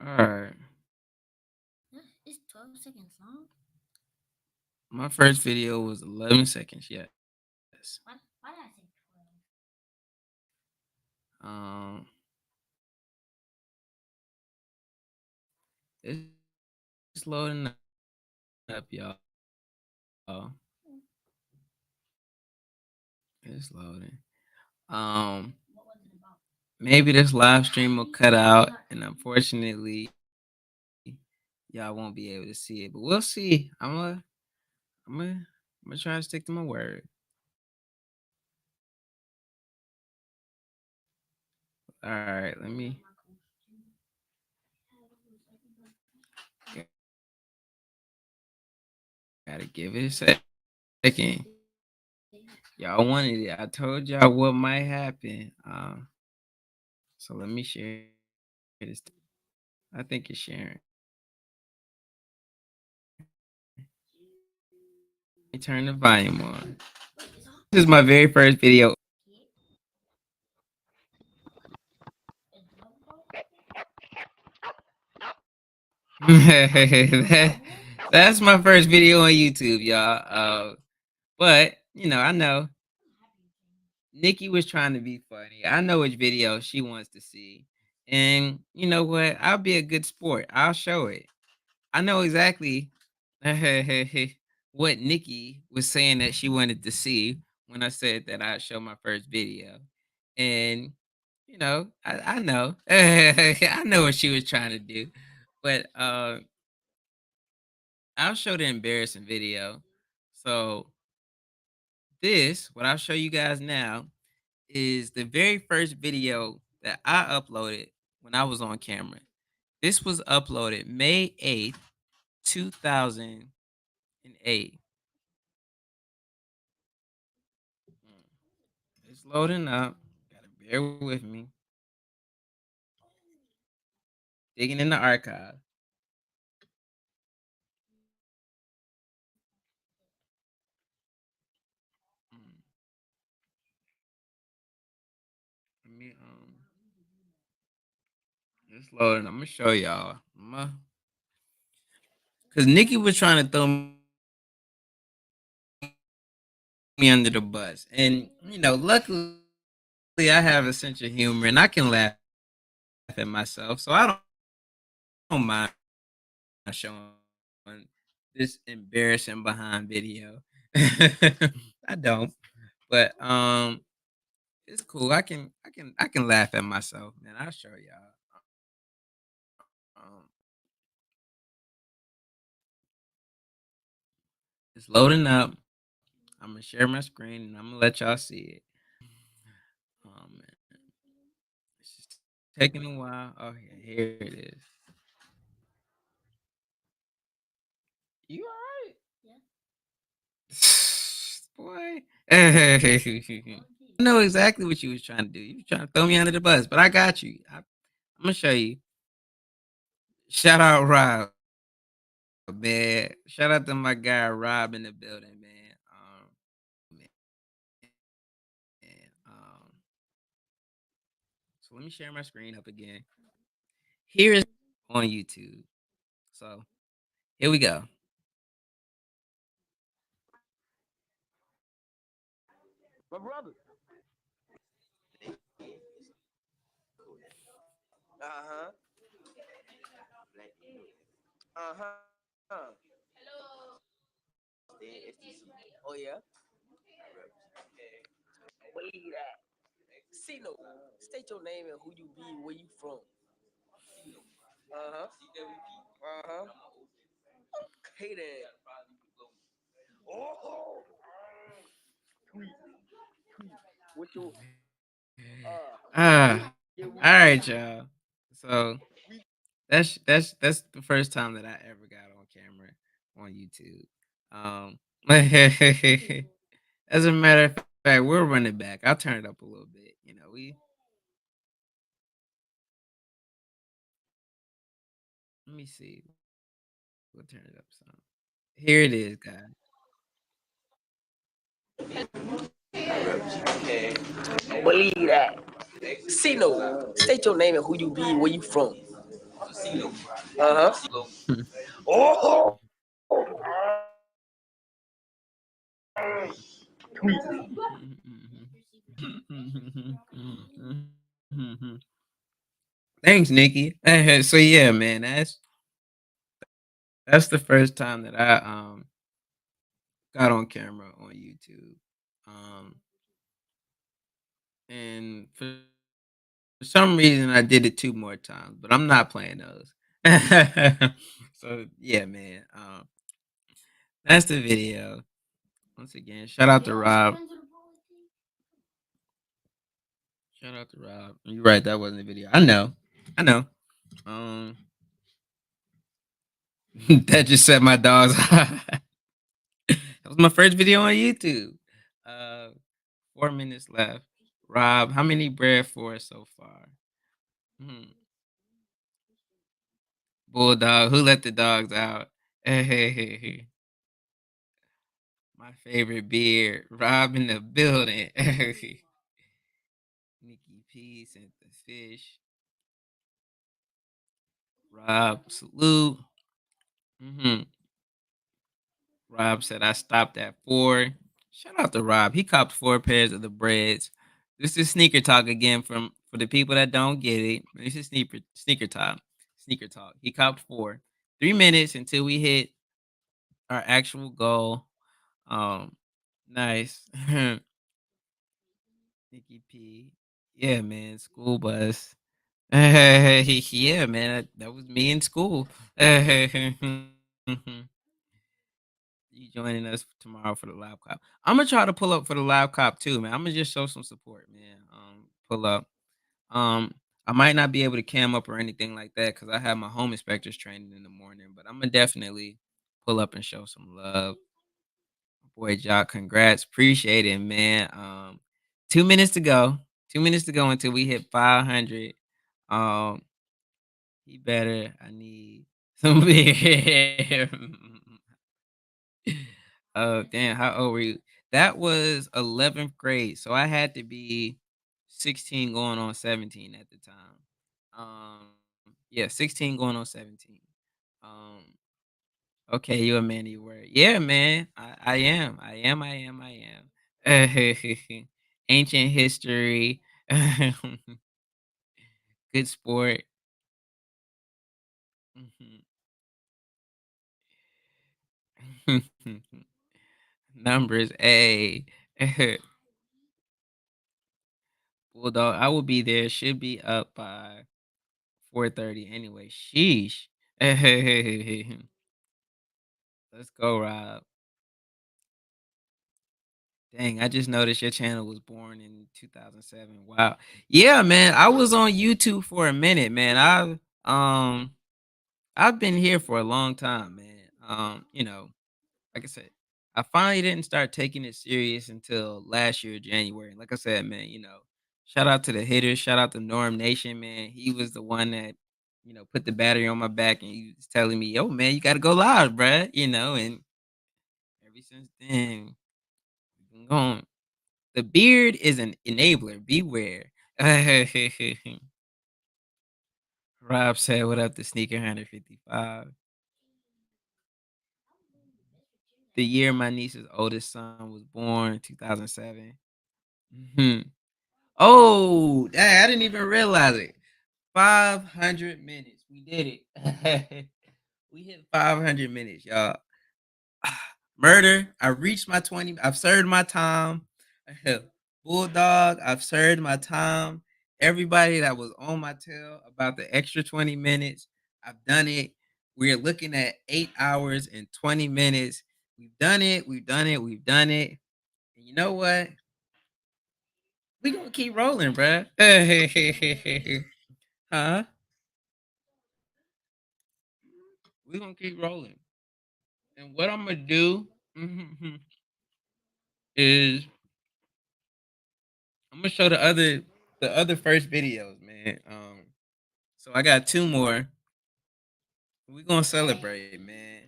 Mm. All right. It's 12 seconds long. My first video was 11 seconds. Yes. Why did I say 12? Um, it's loading up, y'all. It's loading. Um, What was it about? Maybe this live stream will cut out, and unfortunately, y'all won't be able to see it. But we'll see. I'm gonna, I'm gonna try to stick to my word. All right, let me. Gotta give it a second. Y'all wanted it. I told y'all what might happen. So let me share this. I think it's sharing. Let me turn the volume on. This is my very first video. That- that's my first video on YouTube, y'all. But I know Nikki was trying to be funny. I know which video she wants to see. And you know what? I'll be a good sport. I'll show it. I know exactly what Nikki was saying that she wanted to see when I said that I'd show my first video. And I know. I know what she was trying to do. But I'll show the embarrassing video. So what I'll show you guys now is the very first video that I uploaded when I was on camera. This was uploaded May 8th, 2008. It's loading up. Gotta bear with me. Digging in the archive. me it's loading. I'm gonna show y'all. Cause Nikki was trying to throw me under the bus, and luckily I have a sense of humor, and I can laugh at myself, so I don't mind showing this embarrassing behind video. I don't, but it's cool. I can laugh at myself, man. I'll show y'all. Um, it's loading up. I'm gonna share my screen and I'm gonna let y'all see it. Man, it's just taking a while. Okay, here it is. You alright? Yeah. Boy. I know exactly what you was trying to do. You was trying to throw me under the bus, but I got you. I'm gonna show you. Shout out Rob, man. Shout out to my guy Rob in the building, man. Man, so let me share my screen up again. Here is on YouTube. So here we go. My brother. Uh-huh. Uh-huh. Oh yeah? Believe that. CeeLo, state your name and who you be, where you from. Uh-huh. Uh-huh. Hey there. Oh, tweet, tweet. What your Ah, yeah, all right, y'all. So that's the first time that I ever got on camera on YouTube. Um, as a matter of fact, we'll run it back. I'll turn it up a little bit. We let me see. We'll turn it up some. Here it is, guys. believe that. CeeLo, state your name and who you be, where you from. Uh-huh. Oh, tweet. Thanks, Nikki. So yeah, man, that's the first time that I got on camera on YouTube. Um, and for some reason I did it two more times, but I'm not playing those. So yeah, man. That's the video. Once again, shout out to Rob. Shout out to Rob. You're right, that wasn't a video. I know. I know. Um that just set my dogs high. That was my first video on YouTube. Uh 4 minutes left. Rob, how many bread for so far? Hmm. Bulldog, who let the dogs out? Hey, my favorite beard. Rob in the building. Nikki P sent the fish. Rob, salute. Rob said I stopped at 4. Shout out to Rob. He copped 4 pairs of the breads. This is sneaker talk again from for the people that don't get it. This is sneaker talk. Sneaker talk. He copped 4. 3 minutes until we hit our actual goal. Um, nice. Nikki P. Yeah, man. School bus. Yeah, man. That was me in school. You joining us tomorrow for the live cop. I'm gonna try to pull up for the live cop too, man. I'm gonna just show some support, man. Pull up. I might not be able to cam up or anything like that because I have my home inspectors training in the morning, but I'm gonna definitely pull up and show some love. Boy, Jock, congrats, appreciate it, man. 2 minutes to go. 2 minutes to go until we hit 500. Um, he better. I need some beer. Oh, damn, how old were you? That was 11th grade, so I had to be 16 going on 17 at the time. Yeah, 16 going on 17. Um, okay, you a man of your word. Yeah, man. I am. I am. I am. I am. Ancient history. Good sport. Mhm. Numbers. A. Bulldog. I will be there. Should be up by 4:30 anyway. Sheesh. Let's go, Rob. Dang, I just noticed your channel was born in 2007. Wow. Yeah, man. I was on YouTube for a minute, man. I've been here for a long time, man. Like I said, I finally didn't start taking it serious until last year, January. Like I said, man, shout out to the hitters, shout out to Norm Nation, man. He was the one that, put the battery on my back and he was telling me, yo, man, you gotta go live, bruh. And ever since then, we've been going. The beard is an enabler. Beware. Rob said, "What up, the sneaker 155?" The year my niece's oldest son was born, 2007. Mhm. Oh, dang, I didn't even realize it. 500 minutes. We did it. We hit 500 minutes, y'all. Murder. I reached my 20. I've served my time. Bulldog. I've served my time. Everybody that was on my tail about the extra 20 minutes, I've done it. We're looking at 8 hours and 20 minutes. We've done it. We've done it. We've done it. And you know what? We gonna keep rolling, bruh. Huh? We gonna keep rolling. And what I'm gonna do is I'm gonna show the other first videos, man. So I got two more. We gonna celebrate, man.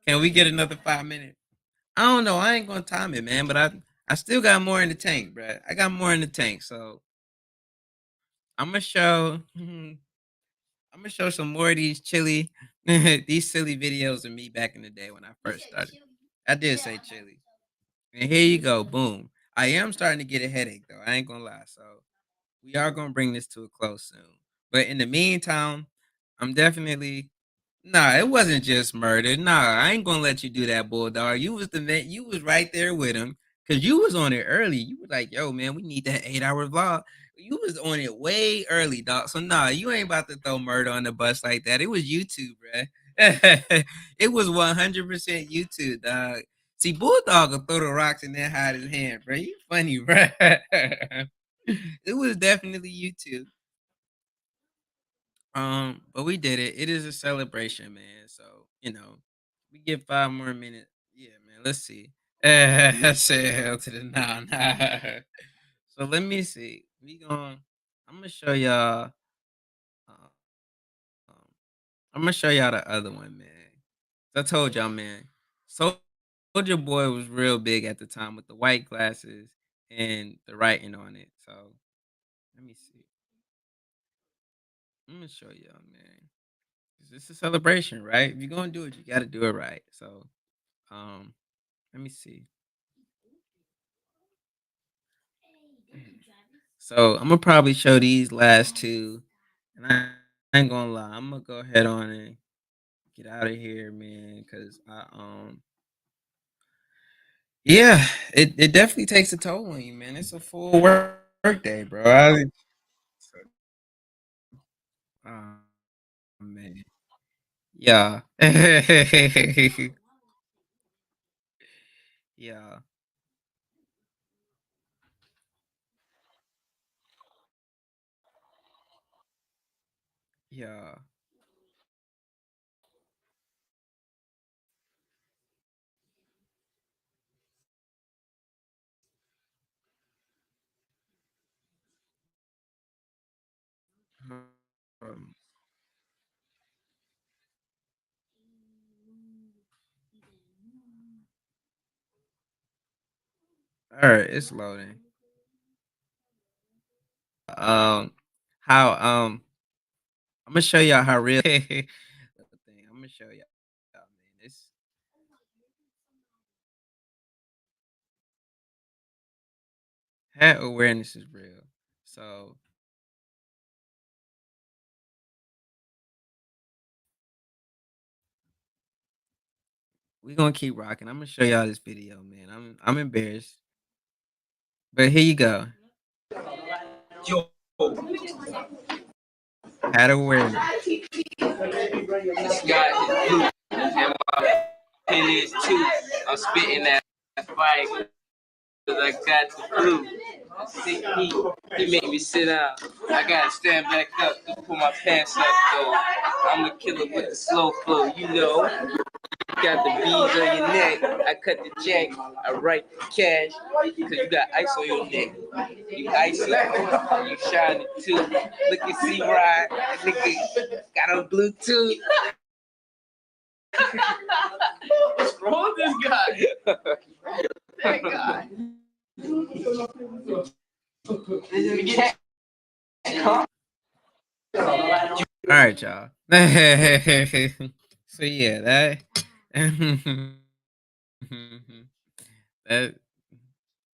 Can we get another 5 minutes? I don't know. I ain't gonna time it, man. But I still got more in the tank, bruh. I got more in the tank. So I'm gonna show. I'm gonna show some more of these these silly videos of me back in the day when I first started. I did say chili. And here you go, boom. I am starting to get a headache though. I ain't gonna lie. So we are gonna bring this to a close soon. But in the meantime, I'm definitely nah, it wasn't just murder. Nah, I ain't gonna let you do that, Bulldog. You was the man, you was right there with him. Cause you was on it early. You was like, yo, man, we need that 8 hour vlog. You was on it way early, dog. So nah, you ain't about to throw murder on the bus like that. It was YouTube, bruh. It was 100% YouTube, dog. See, Bulldog will throw the rocks and then hide his hand, bro. You funny, bro. It was definitely YouTube. But we did it. It is a celebration, man. So, we get 5 more minutes. Yeah, man. Let's see. Say hell to the nah. So let me see. I'm gonna show y'all. Uh, um, I'm gonna show y'all the other one, man. I told y'all, man. Soldier Boy was real big at the time with the white glasses and the writing on it. So let me see. I'm gonna show y'all, man. 'Cause it's a celebration, right? If you're gonna do it, you gotta do it right. So, um, let me see. So I'm gonna probably show these last two, and I ain't gonna lie. I'm gonna go ahead on and get out of here, man. Cause yeah, it definitely takes a toll on you, man. It's a full work day, bro. Oh, man, yeah, yeah, yeah. Um, all right, it's loading. how I'm gonna show y'all how real thing. I'm gonna show y'all, man. This hat awareness is real. So we gonna keep rocking. I'm gonna show y'all this video, man. I'm embarrassed, but here you go. Yo, Hat awareness. this guy is blue, and my pin is too. I'm spitting that fight because I got the flu. Sick heat, he made me sit down. I gotta stand back up to pull my pants up, though. I'm a killer with the slow flow, you know. Got the beads on your neck. I cut the check. I write the cash because you got ice on your neck. You icy. You shiny too. Look at C-Ride. That nigga got on Bluetooth. What's wrong with this guy? That guy. All right, y'all. So yeah, that that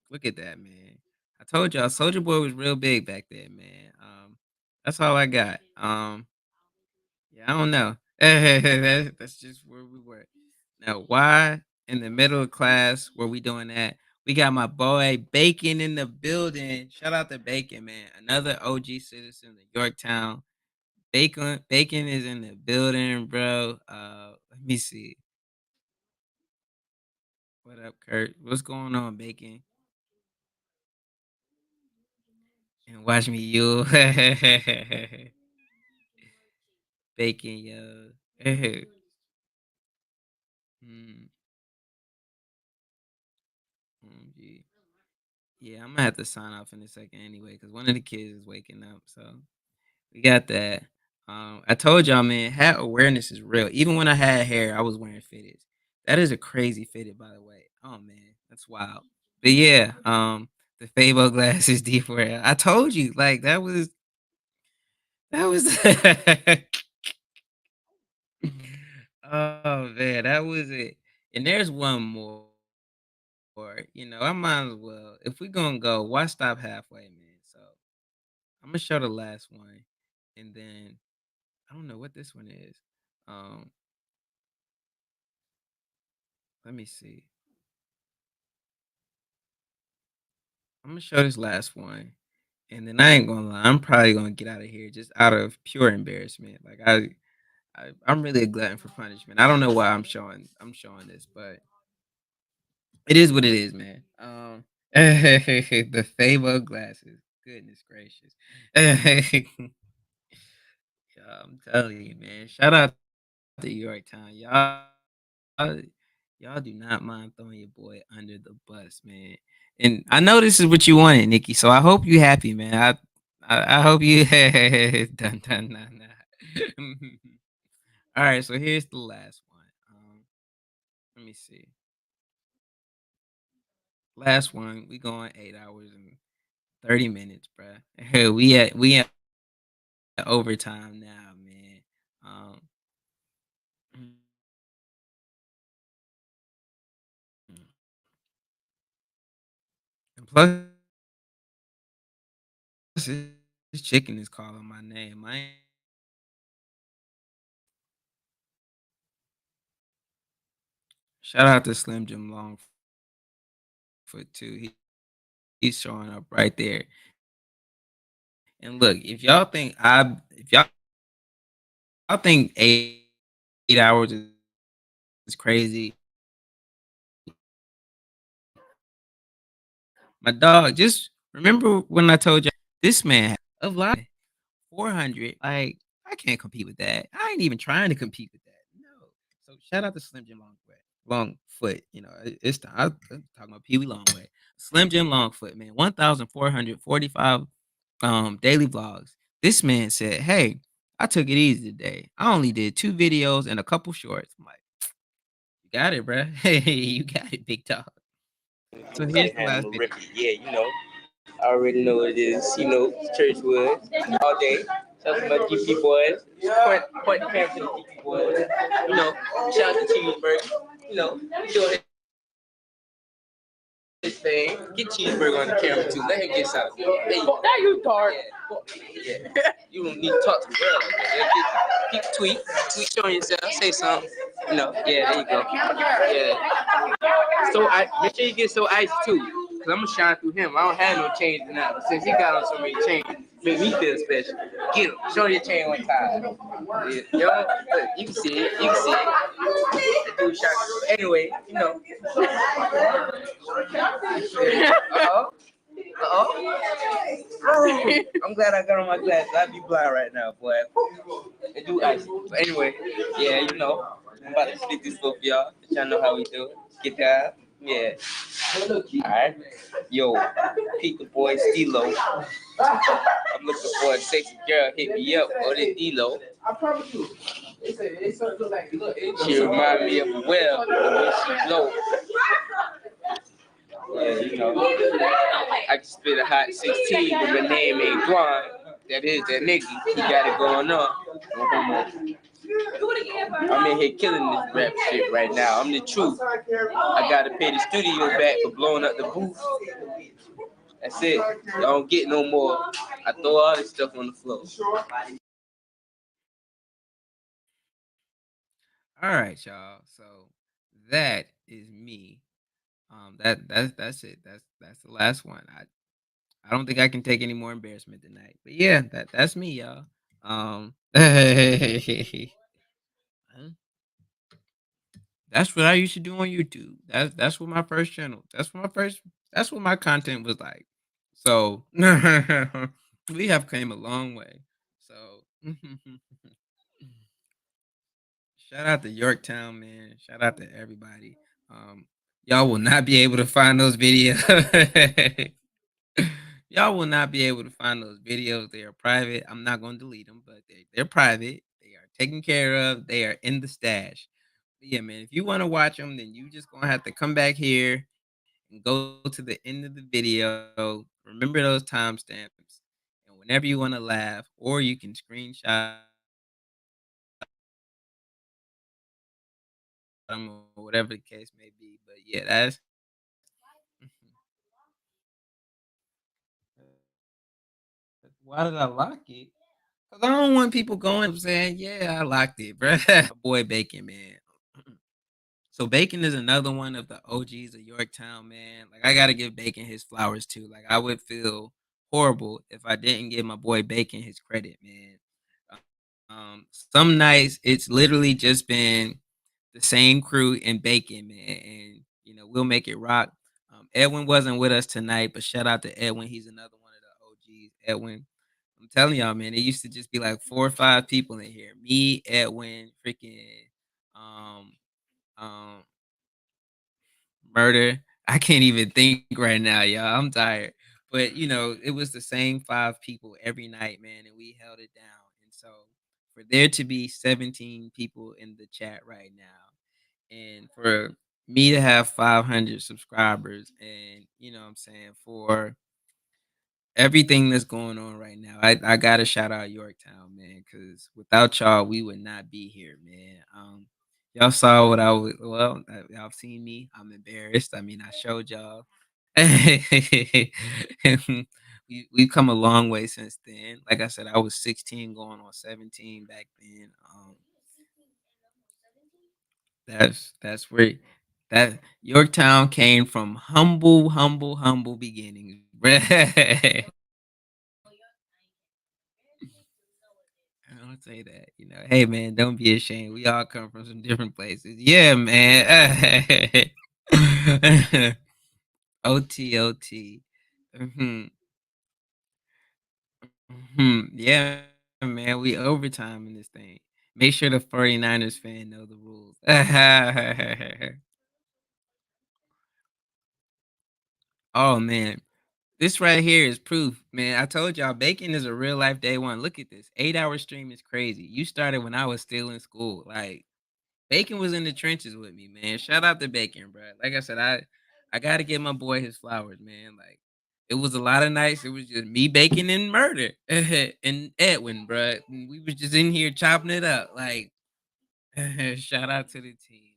look at that, man. I told y'all Soldier Boy was real big back then, man. That's all I got. Yeah, I don't know. That's just where we were. Now, why in the middle of class were we doing that? We got my boy Bacon in the building. Shout out to Bacon, man. Another OG citizen of Yorktown. Bacon is in the building, bro. Let me see. What up, Kurt? What's going on, Bacon? And watch me, you. Bacon, yo. Mm, OMG. Yeah, I'm gonna have to sign off in a second anyway, because one of the kids is waking up. So we got that. I told y'all, man, hat awareness is real. Even when I had hair, I was wearing fitteds. That is a crazy fitted, by the way. Oh man, that's wild. But yeah, the Fabo glasses deep wear. I told you, like that was oh man, that was it. And there's one more. I might as well. If we gonna go, why stop halfway, man? So I'm gonna show the last one, and then I don't know what this one is. Um, let me see. I'm gonna show this last one, and then I ain't gonna lie. I'm probably gonna get out of here just out of pure embarrassment. Like I'm really a glutton for punishment. I don't know why I'm showing this, but it is what it is, man. The Fabo glasses. Goodness gracious. Yeah, I'm telling you, man. Shout out to Yorktown. Y'all do not mind throwing your boy under the bus, man. And I know this is what you wanted, Nikki. So I hope you happy, man. I hope you dun, dun, dun, dun. All right, so here's the last one. Let me see. Last one. We going 8 hours and 30 minutes, bruh. We at overtime now, man. Um, and plus, this chicken is calling my name. I ain't Shout out to Slim Jim Longfoot too. He's showing up right there. And look, if y'all think 8 hours is crazy, my dog, just remember when I told you this man of life 400. Like I can't compete with that. I ain't even trying to compete with that. No. So shout out to Slim Jim Longfoot. It's I'm talking about Pee Wee Longway. Slim Jim Longfoot, man, 1,445 daily vlogs. This man said, "Hey, I took it easy today. I only did 2 videos and a couple shorts." I'm like, "You got it, bro. Hey, you got it, big dog." So here's the last video. Yeah, you know. I already know it is. Churchwood all day. Shout out to my GP boys. Point the camera to the GP boys. Shout out to Cheeseburger. Doing his thing. Get Cheeseburger on the camera too. Let him get something. There you go. Now you dark. Yeah. You don't need to talk to the girl like that. Keep tweet showing yourself. Say something. Yeah, there you go. Yeah. So make sure you get so icy too, cause I'm gonna shine through him. I don't have no chains now. Since he got on so many chains, make me feel special. Get him. Show your chain one time. Yeah. Look, you can see it. You can see it. That dude shot. Anyway, Uh-oh. Uh-oh. I'm glad I got on my glasses. I'd be blind right now, boy. They do ice. But anyway, yeah, I'm about to split this for y'all. Let y'all know how we do it. Get that? Yeah. Alright. Yo, Pete the boy Stilo. I'm looking for a sexy girl. Hit me up. Or the D-Lo. I promise you. She remind me of a well when she blow. Yeah, I can spit a hot 16, but my name ain't Guan. That is that nigga. He got it going on. I'm in here killing this rap shit right now. I'm the truth. I gotta pay the studio back for blowing up the booth. That's it. Y'all don't get no more. I throw all this stuff on the floor. All right, y'all. So that is me. That's it. That's the last one. I don't think I can take any more embarrassment tonight. But yeah, that's me, y'all. That's what I used to do on YouTube. That's what my first channel. That's what my content was like. So we have came a long way. So shout out to Yorktown, man. Shout out to everybody. Um, y'all will not be able to find those videos. Y'all will not be able to find those videos. They are private. I'm not going to delete them, but they're private. They are taken care of. They are in the stash. But yeah, man, if you want to watch them, then you just going to have to come back here and go to the end of the video. Remember those timestamps. And whenever you want to laugh, or you can screenshot them or whatever the case may be. But yeah, that's why did I lock it? Cause I don't want people going. I'm saying, yeah, I locked it, bro. Boy, Bacon, man. So Bacon is another one of the OGs of Yorktown, man. Like I gotta give Bacon his flowers too. Like I would feel horrible if I didn't give my boy Bacon his credit, man. Some nights it's literally just been the same crew and Bacon, man, and we'll make it rock. Edwin wasn't with us tonight, but shout out to Edwin. He's another one of the OGs. Edwin, I'm telling y'all, man, it used to just be like 4 or 5 people in here. Me, Edwin, freaking um um Murder. I can't even think right now, y'all. I'm tired. But it was the same 5 people every night, man, and we held it down. And so for there to be 17 people in the chat right now, and for me to have 500 subscribers, and what I'm saying, for everything that's going on right now. I gotta shout out Yorktown, man, because without y'all, we would not be here, man. Y'all saw what I was. Well, y'all seen me. I'm embarrassed. I mean, I showed y'all. We've come a long way since then. Like I said, I was 16 going on 17 back then. That's where that Yorktown came from, humble beginnings. I don't say that. Hey man, don't be ashamed. We all come from some different places. Yeah, man. OT. Hmm. Yeah, man. We overtime in this thing. Make sure the 49ers fan know the rules. Oh man. This right here is proof, man. I told y'all Bacon is a real life day one. Look at this. 8-hour stream is crazy. You started when I was still in school. Like Bacon was in the trenches with me, man. Shout out to Bacon, bro. Like I said, I gotta give my boy his flowers, man. Like It was a lot of nights. It was just me, Bacon, and Murder, and Edwin, bruh. And we was just in here chopping it up. Like, shout out to the team,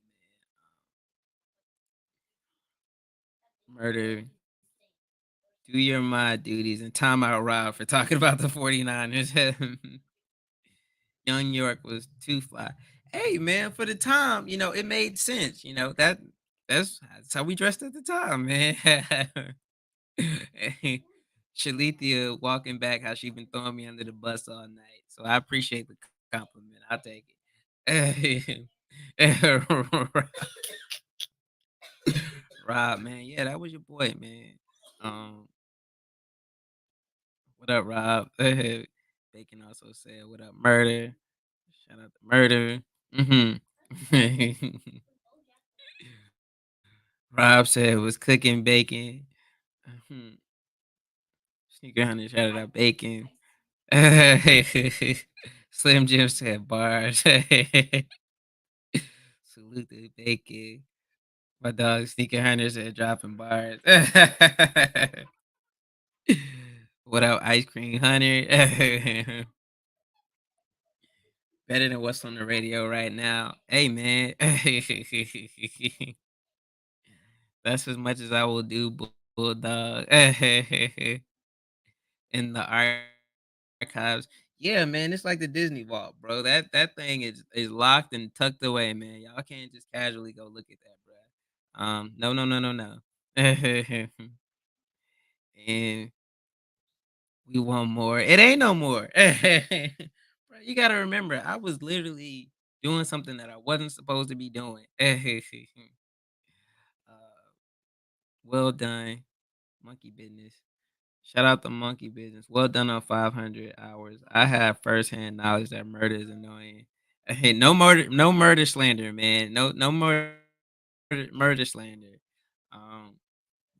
man. Murder, do your mod duties and time out Rob for talking about the 49ers. Young York was too fly. Hey man, for the time, it made sense. That's how we dressed at the time, man. Shalithia walking back, how she been throwing me under the bus all night. So I appreciate the compliment. I'll take it. Rob, man, yeah, that was your boy, man. Um, what up, Rob? Bacon also said, "What up, Murder?" Shout out to Murder. Hmm Rob said was cooking bacon. Mhm. Sneaker Hunter shouted out bacon. Slim Jim said bars. Salute the bacon. My dog Sneaker Hunter said dropping bars. What up, Ice Cream Hunter? Better than what's on the radio right now. Hey man. That's as much as I will do, Bulldog. In the archives. Yeah, man, it's like the Disney Vault, bro. That thing is locked and tucked away, man. Y'all can't just casually go look at that, bro. No, no, no, no, no. And we want more. It ain't no more. Bro, you gotta remember, I was literally doing something that I wasn't supposed to be doing. Well done, monkey business. Shout out to Monkey Business. Well done on 500 hours. I have firsthand knowledge that murder is annoying. Hey, no murder slander, man. No murder slander. Um,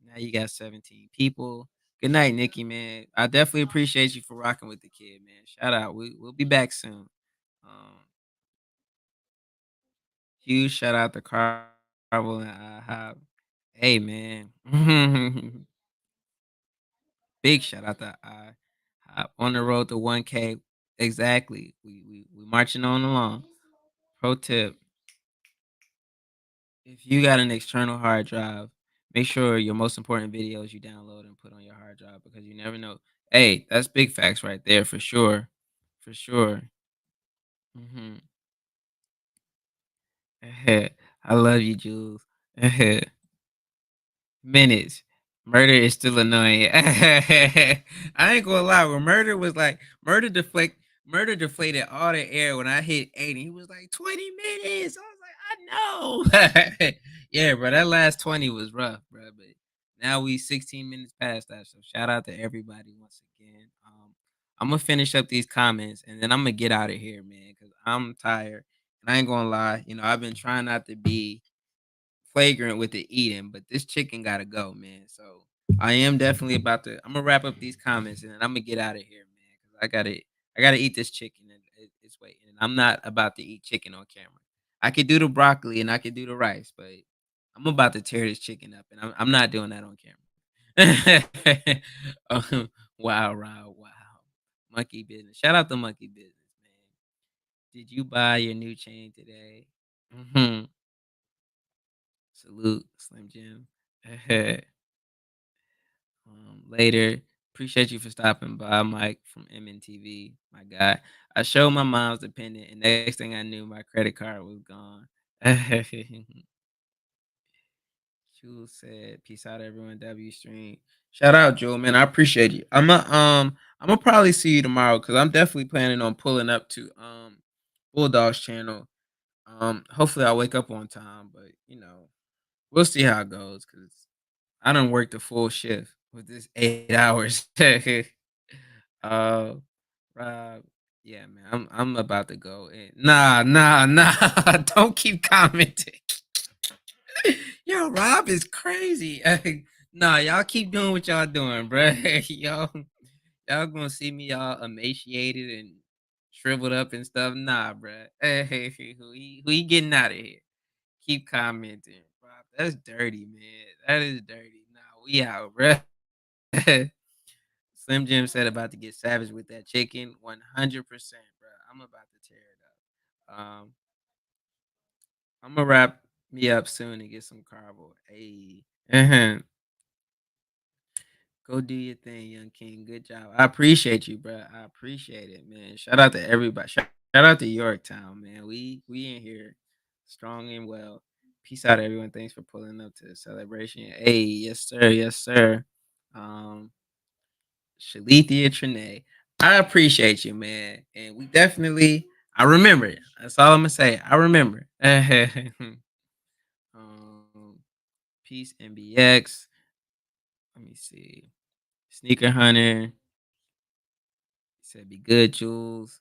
Now you got 17 people. Good night, Nikki, man. I definitely appreciate you for rocking with the kid, man. Shout out. We'll be back soon. Um, Huge shout out to Carvel and IHOP. Hey, man. Big shout out to on the road to 1K. Exactly. We marching on along. Pro tip: if you got an external hard drive, make sure your most important videos you download and put on your hard drive because you never know. Hey, that's big facts right there for sure. For sure. Hmm I love you, Jules. Minutes. Murder is still annoying. I ain't gonna lie. When murder was like murder deflated all the air when I hit 80. He was like 20 minutes. I was like, I know. Yeah, bro. That last 20 was rough, bro. But now we 16 minutes past that. So shout out to everybody once again. I'm gonna finish up these comments and then I'm gonna get out of here, man, because I'm tired. And I ain't gonna lie, I've been trying not to be flagrant with the eating, but this chicken gotta go, man. So I am definitely about to. I'm gonna wrap up these comments and then I'm gonna get out of here, man, because I gotta eat this chicken and it's waiting. And I'm not about to eat chicken on camera. I could do the broccoli and I could do the rice, but I'm about to tear this chicken up, and I'm not doing that on camera. Wow, wow, wow. Monkey business. Shout out to monkey business, man. Did you buy your new chain today? Mhm. Salute, Slim Jim. Later. Appreciate you for stopping by, Mike from MNTV, my guy. I showed my mom's dependent, and next thing I knew, my credit card was gone. Jewel said, "Peace out, everyone." W stream. Shout out, Jewel, man. I appreciate you. I'm gonna probably see you tomorrow because I'm definitely planning on pulling up to Bulldog's channel. Hopefully I'll wake up on time, but we'll see how it goes because I don't work the full shift with this 8 hours. uh, Rob, yeah, man, I'm about to go. Nah, nah, nah. Don't keep commenting. Yo, Rob is crazy. Nah, y'all keep doing what y'all doing, bro. Y'all gonna see me all emaciated and shriveled up and stuff. Nah, bro. Who he getting out of here? Keep commenting, Rob. That's dirty, man. That is dirty. Nah, we out, bro. Slim Jim said about to get savage with that chicken. 100%, bro. I'm about to tear it up. I'm gonna wrap me up soon and get some carbo. Hey. Uh-huh. Go do your thing, young king. Good job. I appreciate you, bro. I appreciate it, man. Shout out to everybody. Shout out to Yorktown, man. We in here strong and well. Peace out, everyone. Thanks for pulling up to the celebration. Hey, yes, sir. Yes, sir. Um, Shalithia Trinae. I appreciate you, man. And we definitely I remember it. That's all I'm gonna say. I remember. um, Peace MBX. Let me see. Sneaker Hunter said, "Be good, Jules."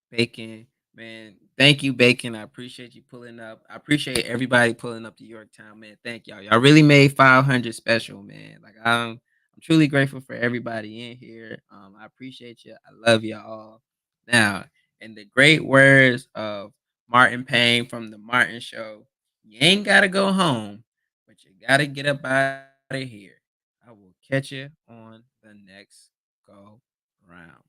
Bacon, man. Thank you, Bacon. I appreciate you pulling up. I appreciate everybody pulling up to Yorktown, man. Thank y'all. Y'all really made 500 special, man. Like I'm truly grateful for everybody in here. I appreciate you. I love y'all. Now, in the great words of Martin Payne from the Martin Show, you ain't gotta go home, but you gotta get up out of here. I will catch you on the next go round.